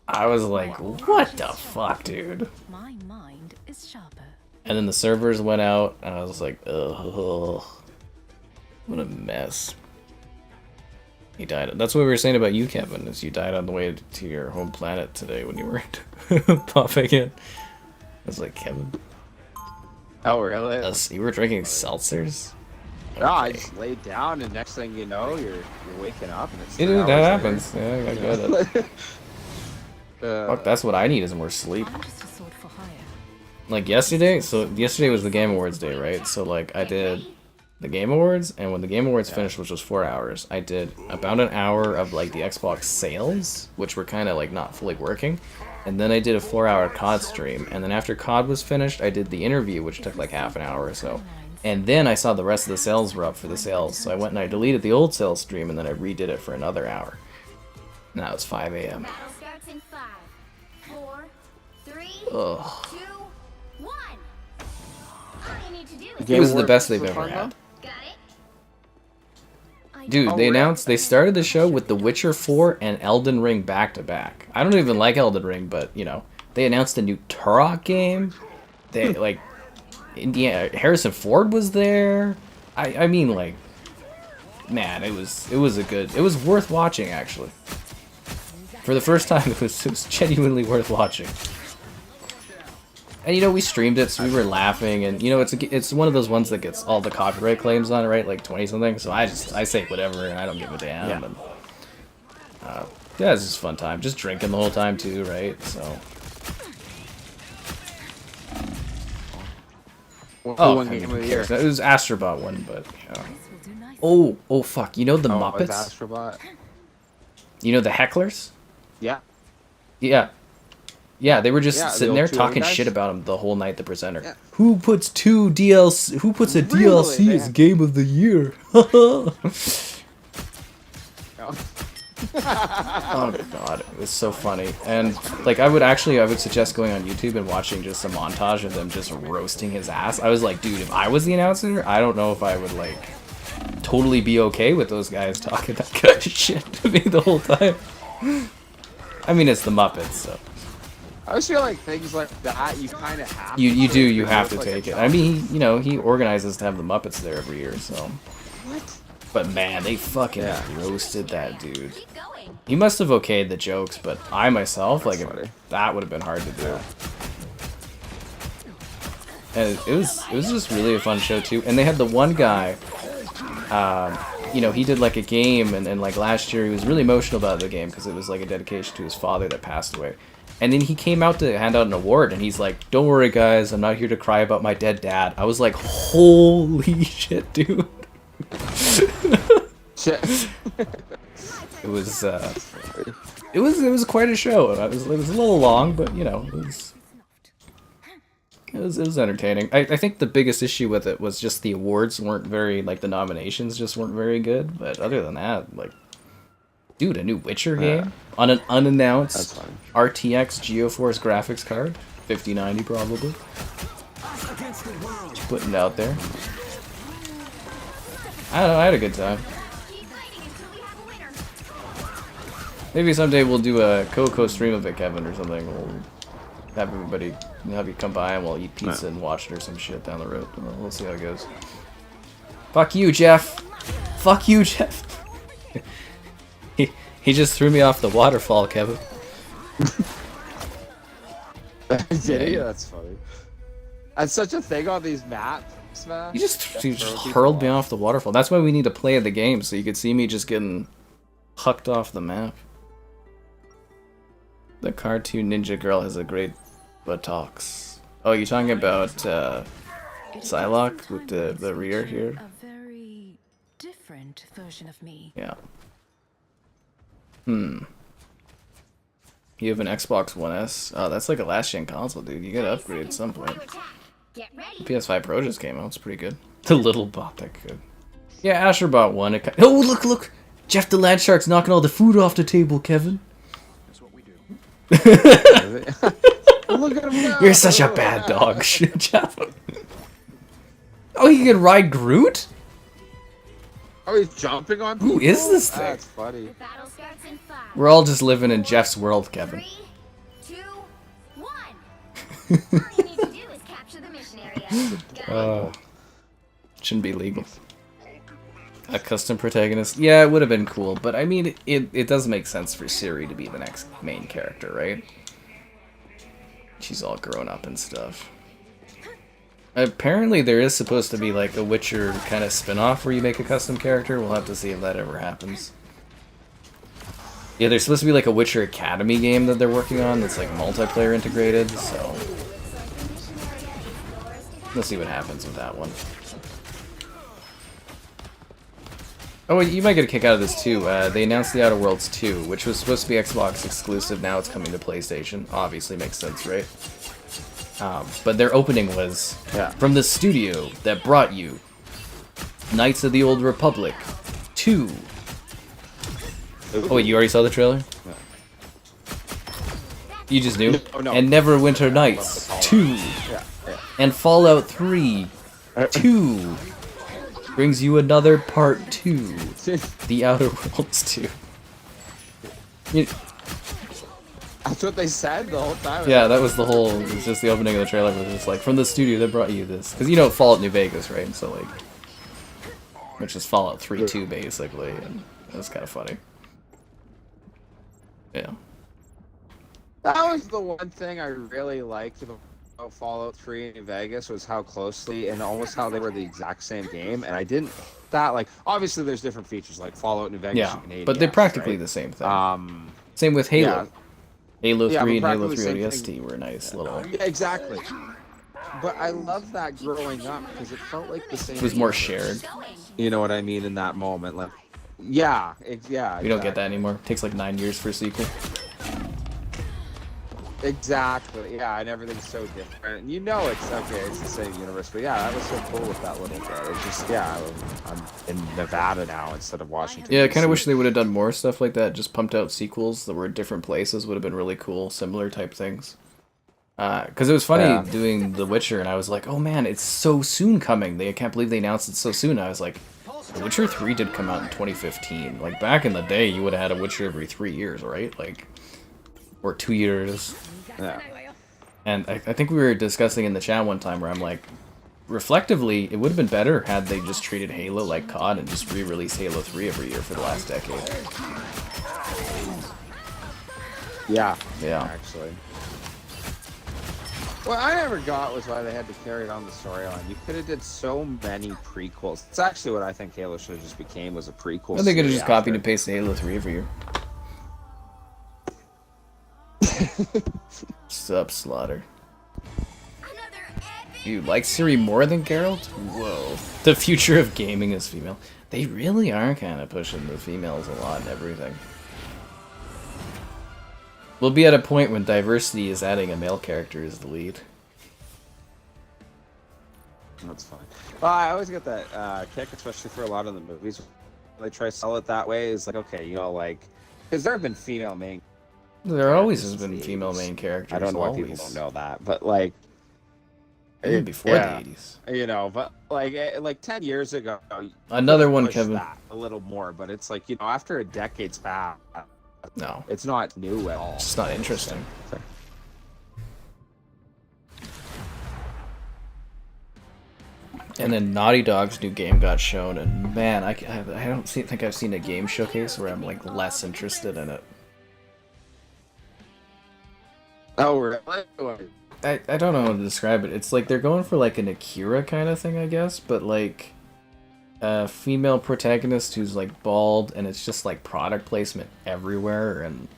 I was like, what the fuck, dude? My mind is sharper. And then the servers went out, and I was like, ugh, what a mess. He died. That's what we were saying about you, Kevin, is you died on the way to your home planet today when you were popping in. I was like, Kevin. Oh, really? You were drinking seltzers? No, I just laid down, and next thing you know, you're waking up, and it's. That happens. Yeah, I got it. Fuck, that's what I need is more sleep. Like yesterday, so yesterday was the Game Awards day, right? So like I did the Game Awards, and when the Game Awards finished, which was 4 hours, I did about an hour of like the Xbox sales, which were kind of like not fully working. And then I did a 4-hour COD stream, and then after COD was finished, I did the interview, which took like half an hour or so. And then I saw the rest of the sales were up for the sales, so I went and I deleted the old sales stream, and then I redid it for another hour. Now it's 5 a.m. Battle starts in 5, 4, 3, Ugh. 2, 1. All you need to do is It was the best they've ever had. Got it? Dude, they started the show with The Witcher 4 and Elden Ring back to back. I don't even like Elden Ring, but, you know, they announced a new Turok game. They, like, Harrison Ford was there. I mean, like, man, it was worth watching, actually. For the first time, it was genuinely worth watching. And, you know, we streamed it, so we were laughing, and, you know, it's one of those ones that gets all the copyright claims on it, right? Like 20-something, so I say whatever, and I don't give a damn. Yeah. And, yeah, it's just a fun time. Just drinking the whole time, too, right? So... One game of the year. It was Astrobot one, but, yeah. Oh, fuck. You know the Muppets? Astrobot. You know the hecklers? Yeah. Yeah. Yeah, they were just sitting there talking guys? shit about him the whole night, the presenter. Yeah. Who puts a DLC as Game of the Year? Oh god, it was so funny. And like I would suggest going on YouTube and watching just a montage of them just roasting his ass. I was like, dude, if I was the announcer, I don't know if I would like totally be okay with those guys talking that kind of shit to me the whole time. I mean, it's the Muppets, so. I just feel like things like that you kind of have. You have to take it. I mean, he organizes to have the Muppets there every year, so. What? But man, they fucking roasted that dude. He must have okayed the jokes, but I myself, like, that would have been hard to do. And it was just really a fun show too. And they had the one guy, you know, he did like a game, and like last year he was really emotional about the game because it was like a dedication to his father that passed away. And then he came out to hand out an award, and he's like, "Don't worry, guys, I'm not here to cry about my dead dad." I was like, "Holy shit, dude!" Shit. It was quite a show. It was a little long, but you know, it was entertaining. I think the biggest issue with it was just the awards weren't very, like, the nominations just weren't very good. But other than that, like, dude, a new Witcher game on an unannounced RTX GeoForce graphics card, 5090 probably. Just putting it out there. I don't know, I had a good time. Maybe someday we'll do a co stream of it, Kevin, or something. We'll have everybody, have you come by and we'll eat pizza and watch it or some shit down the road. We'll see how it goes. Fuck you, Jeff. Fuck you, Jeff. He just threw me off the waterfall, Kevin. Did he? That's funny. That's such a thing on these maps, man. He just hurled me off the waterfall. That's why we need to play the game, so you could see me just getting hucked off the map. The cartoon ninja girl has a great buttocks. Oh, you're talking about Psylocke with the rear here? A very different version of me. Yeah. You have an Xbox One S? Oh, that's like a last-gen console, dude. You gotta upgrade at some point. The PS5 Pro just came out. It's pretty good. The little bot that could. Yeah, Asher bought one. Oh, look! Jeff the Landshark's knocking all the food off the table, Kevin. That's what we do. Look at him now. You're such a bad dog, Jeff. Oh, you can ride Groot? Oh, he's jumping on people? Who is this thing? That's funny. We're all just living in Jeff's world, Kevin. 3, 2, 1. All you need to do is capture the mission area. Shouldn't be legal. A custom protagonist? Yeah, it would have been cool, but I mean, it does make sense for Ciri to be the next main character, right? She's all grown up and stuff. Apparently there is supposed to be like a Witcher kind of spin-off where you make a custom character. We'll have to see if that ever happens. Yeah, there's supposed to be like a Witcher Academy game that they're working on that's like multiplayer integrated, so we'll see what happens with that one. Oh, you might get a kick out of this too. They announced the Outer Worlds 2, which was supposed to be Xbox exclusive. Now it's coming to PlayStation. Obviously makes sense, right? But their opening was from the studio that brought you Knights of the Old Republic 2. Oh, wait, you already saw the trailer? You just knew? No. And Neverwinter Nights 2. And Fallout 3 2. Brings you another part 2. The Outer Worlds 2. That's what they said the whole time. Yeah, that was the whole, it was just the opening of the trailer, was just like, from the studio that brought you this. Because you know Fallout New Vegas, right? So like, which is Fallout 3-2 basically, and it was kind of funny. Yeah. That was the one thing I really liked about Fallout 3 in New Vegas, was how closely and almost how they were the exact same game, and I didn't that like obviously there's different features like Fallout New Vegas. Yeah, but they're practically the same thing. Same with Halo. Yeah. Halo 3 and Halo practically 3 the ODST same were nice little. Yeah, exactly. But I love that growing up because it felt like the same. It was more shared. You know what I mean in that moment, like. Yeah, yeah. We don't get that anymore. It takes like 9 years for a sequel. Exactly, yeah, and everything's so different. You know it's okay, it's the same universe, but yeah, that was so cool with that little bit. It's just, yeah, I'm in Nevada now instead of Washington. Yeah, I kind of wish they would have done more stuff like that, just pumped out sequels that were in different places, would have been really cool, similar type things. Because it was funny doing The Witcher, and I was like, oh man, it's so soon coming. I can't believe they announced it so soon. I was like, The Witcher 3 did come out in 2015. Like, back in the day, you would have had a Witcher every 3 years, right? Like, or 2 years. Yeah. And I think we were discussing in the chat one time where I'm like, reflectively, it would have been better had they just treated Halo like COD and just re-released Halo 3 every year for the last decade. Yeah. Yeah. Actually. What I never got was why they had to carry it on the storyline. You could have did so many prequels. It's actually what I think Halo should have just became, was a prequel. Well, they could have series just copied after. and pasted Halo 3 for you. Sup, Slaughter? You like Siri more than Geralt? Whoa. The future of gaming is female. They really are kind of pushing the females a lot and everything. We'll be at a point when diversity is adding a male character as the lead. That's fine. Well, I always get that kick, especially for a lot of the movies. They try to sell it that way. It's like, okay, you know, like, because there have been female main. There always has been female main characters. I don't know why people don't know that, but like, even before the 80s. You know, but like 10 years ago, another one, pushed Kevin. That a little more, but it's like, you know, after a decade's past, no, it's not new at all. It's just not interesting. And then Naughty Dog's new game got shown, and man, I don't think I've seen a game showcase where I'm like less interested in it. Oh, really? I don't know how to describe it. It's like they're going for like an Akira kind of thing, I guess, but like a female protagonist who's like bald, and it's just like product placement everywhere, and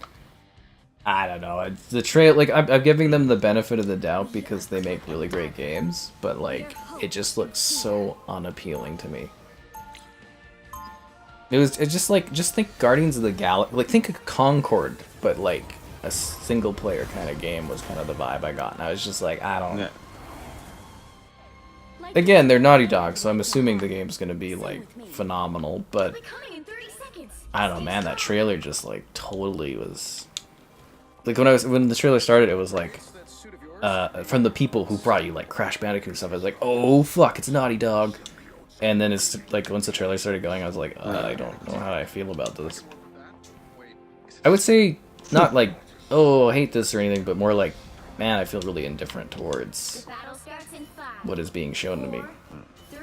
I don't know. The trail, like I'm giving them the benefit of the doubt because they make really great games, but like it just looks so unappealing to me. It's just like, just think Guardians of the Galaxy, like think of Concord, but like a single player kind of game was kind of the vibe I got, and I was just like, I don't know. Again, they're Naughty Dog, so I'm assuming the game's gonna be like phenomenal, but I don't know, man, that trailer just like totally was like, when the trailer started, it was like from the people who brought you like Crash Bandicoot and stuff. I was like, oh fuck, it's Naughty Dog. And then it's like, once the trailer started going, I was like, I don't know how I feel about this. I would say not like, oh, I hate this or anything, but more like, man, I feel really indifferent towards what is being shown to me.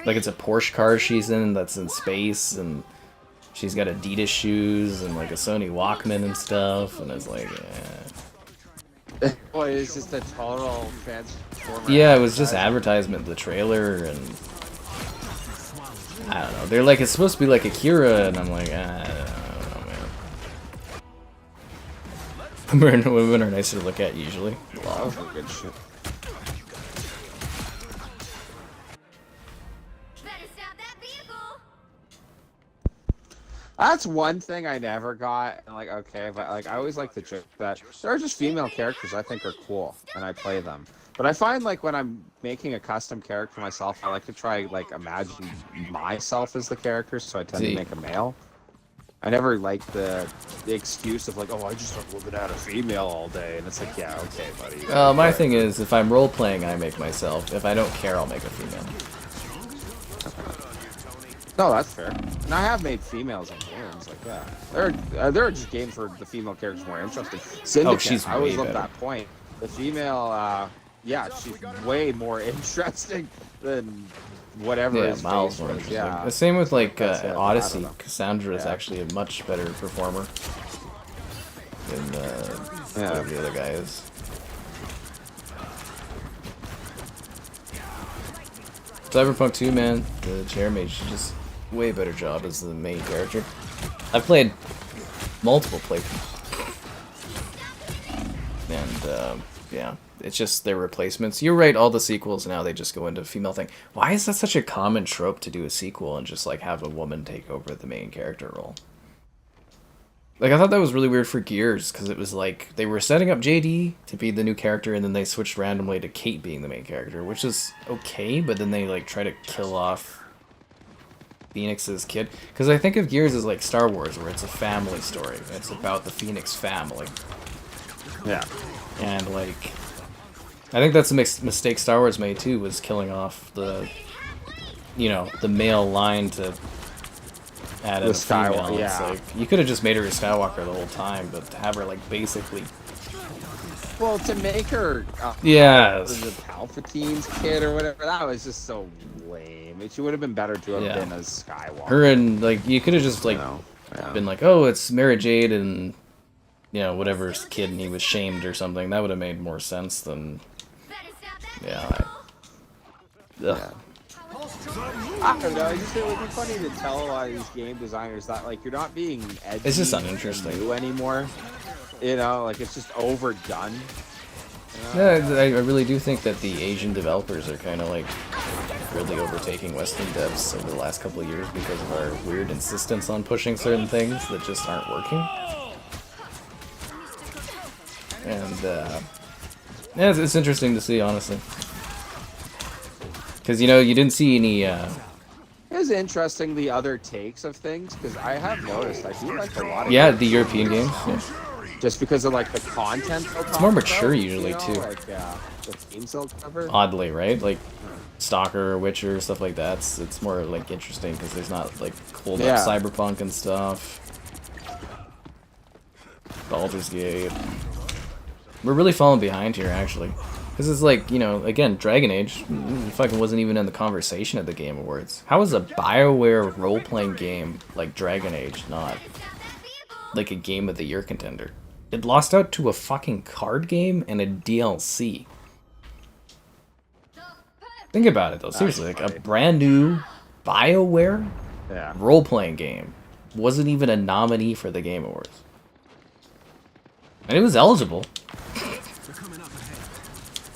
Like, it's a Porsche car she's in that's in space, and she's got Adidas shoes and like a Sony Walkman and stuff, and it's like, Boy, it's just a total transformer. yeah, it was just advertisement, the trailer, and I don't know. They're like, it's supposed to be like Akira, and I'm like, I don't know, man. Women are nicer to look at usually. Wow, good shit. That's one thing I never got. And like, okay, but like, I always like the joke that there are just female characters I think are cool, and I play them. But I find like when I'm making a custom character for myself, I like to try like imagine myself as the character, so I tend to make a male. I never like the excuse of like, oh, I just love looking at a female all day, and it's like, yeah, okay, buddy. Well, my thing is, if I'm role playing, I make myself. If I don't care, I'll make a female. No, that's fair. And I have made females in games like that. There are just games where the female character's more interesting. Syndicate, oh, she's I always way love better. that point. The female, yeah, she's way more interesting than whatever. Yeah, his miles face more was. interesting. Yeah. The same with like That's it. I Odyssey. don't know. Cassandra is actually a much better performer than whatever the other guy is. Cyberpunk 2, man, the chairmate, she just way better job as the main character. I've played multiple playthroughs, and yeah, it's just their replacements. You're right, all the sequels now, they just go into a female thing. Why is that such a common trope to do a sequel and just like have a woman take over the main character role? Like, I thought that was really weird for Gears, because it was like, they were setting up JD to be the new character, and then they switched randomly to Kate being the main character, which is okay, but then they like try to kill off Phoenix's kid. Because I think of Gears as like Star Wars, where it's a family story. It's about the Phoenix family. Yeah. And like, I think that's a mistake Star Wars made too, was killing off the, you know, the male line to add in a female. Yeah. It's like, you could have just made her a Skywalker the whole time, but to have her like basically. Well, to make her yeah, the Palpatine's kid or whatever, that was just so lame. She would have been better to have been a Skywalker. Her and like, you could have just like been like, oh, it's Mara Jade and, you know, whatever's kid, and he was shamed or something. That would have made more sense than Yeah. Ugh. I don't know. I just think it would be funny to tell a lot of these game designers that like you're not being edgy. It's just uninteresting. New anymore. You know, like it's just overdone. Yeah, I really do think that the Asian developers are kind of like really overtaking Western devs over the last couple of years because of our weird insistence on pushing certain things that just aren't working. And yeah, it's interesting to see, honestly. Because, you know, you didn't see any... It was interesting, the other takes of things, because I have noticed, I do like a lot of... Yeah, the European games. Yeah. Just because of, like, the content it's more mature usually, too. Like, the themes they'll cover. Oddly, right? Like, Stalker, Witcher, stuff like that. It's more, like, interesting, because there's not, like, cold up cyberpunk and stuff. Baldur's Gate. We're really falling behind here, actually. Because it's like, you know, again, Dragon Age fucking wasn't even in the conversation at the Game Awards. How is a BioWare role-playing game like Dragon Age not like a Game of the Year contender? It lost out to a fucking card game and a DLC. Think about it, though. Seriously, like a brand new BioWare role-playing game wasn't even a nominee for the Game Awards. And it was eligible.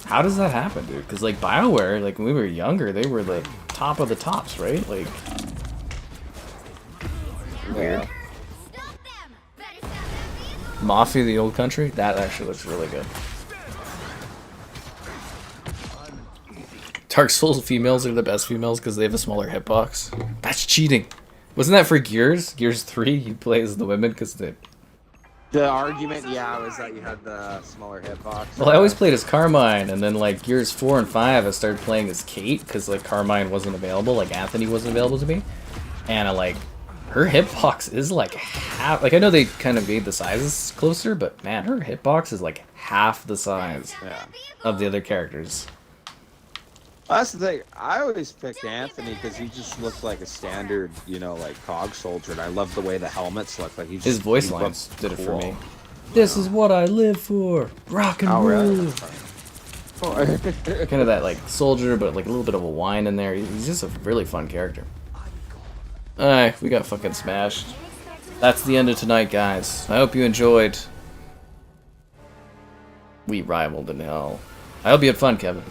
How does that happen, dude? Because, like, BioWare, like, when we were younger, they were the top of the tops, right? Like, weird. Mafia, the Old Country? That actually looks really good. Dark Souls females are the best females because they have a smaller hitbox. That's cheating. Wasn't that for Gears? Gears 3, you play as the women because they... The argument, was that you had the smaller hitbox. Well, I always played as Carmine, and then, like, Gears 4 and 5, I started playing as Kate, because, like, Carmine wasn't available, like, Anthony wasn't available to me. And, like, her hitbox is, like, half... Like, I know they kind of made the sizes closer, but, man, her hitbox is, like, half the size of the other characters. Well, that's the thing. I always picked Anthony because he just looked like a standard, you know, like COG soldier, and I love the way the helmets look. Like his voice lines did it for me. This is what I live for. Rock and roll. Really? Kind of that like soldier, but like a little bit of a whine in there. He's just a really fun character. Alright, we got fucking smashed. That's the end of tonight, guys. I hope you enjoyed. We rivaled in hell. I hope you had fun, Kevin.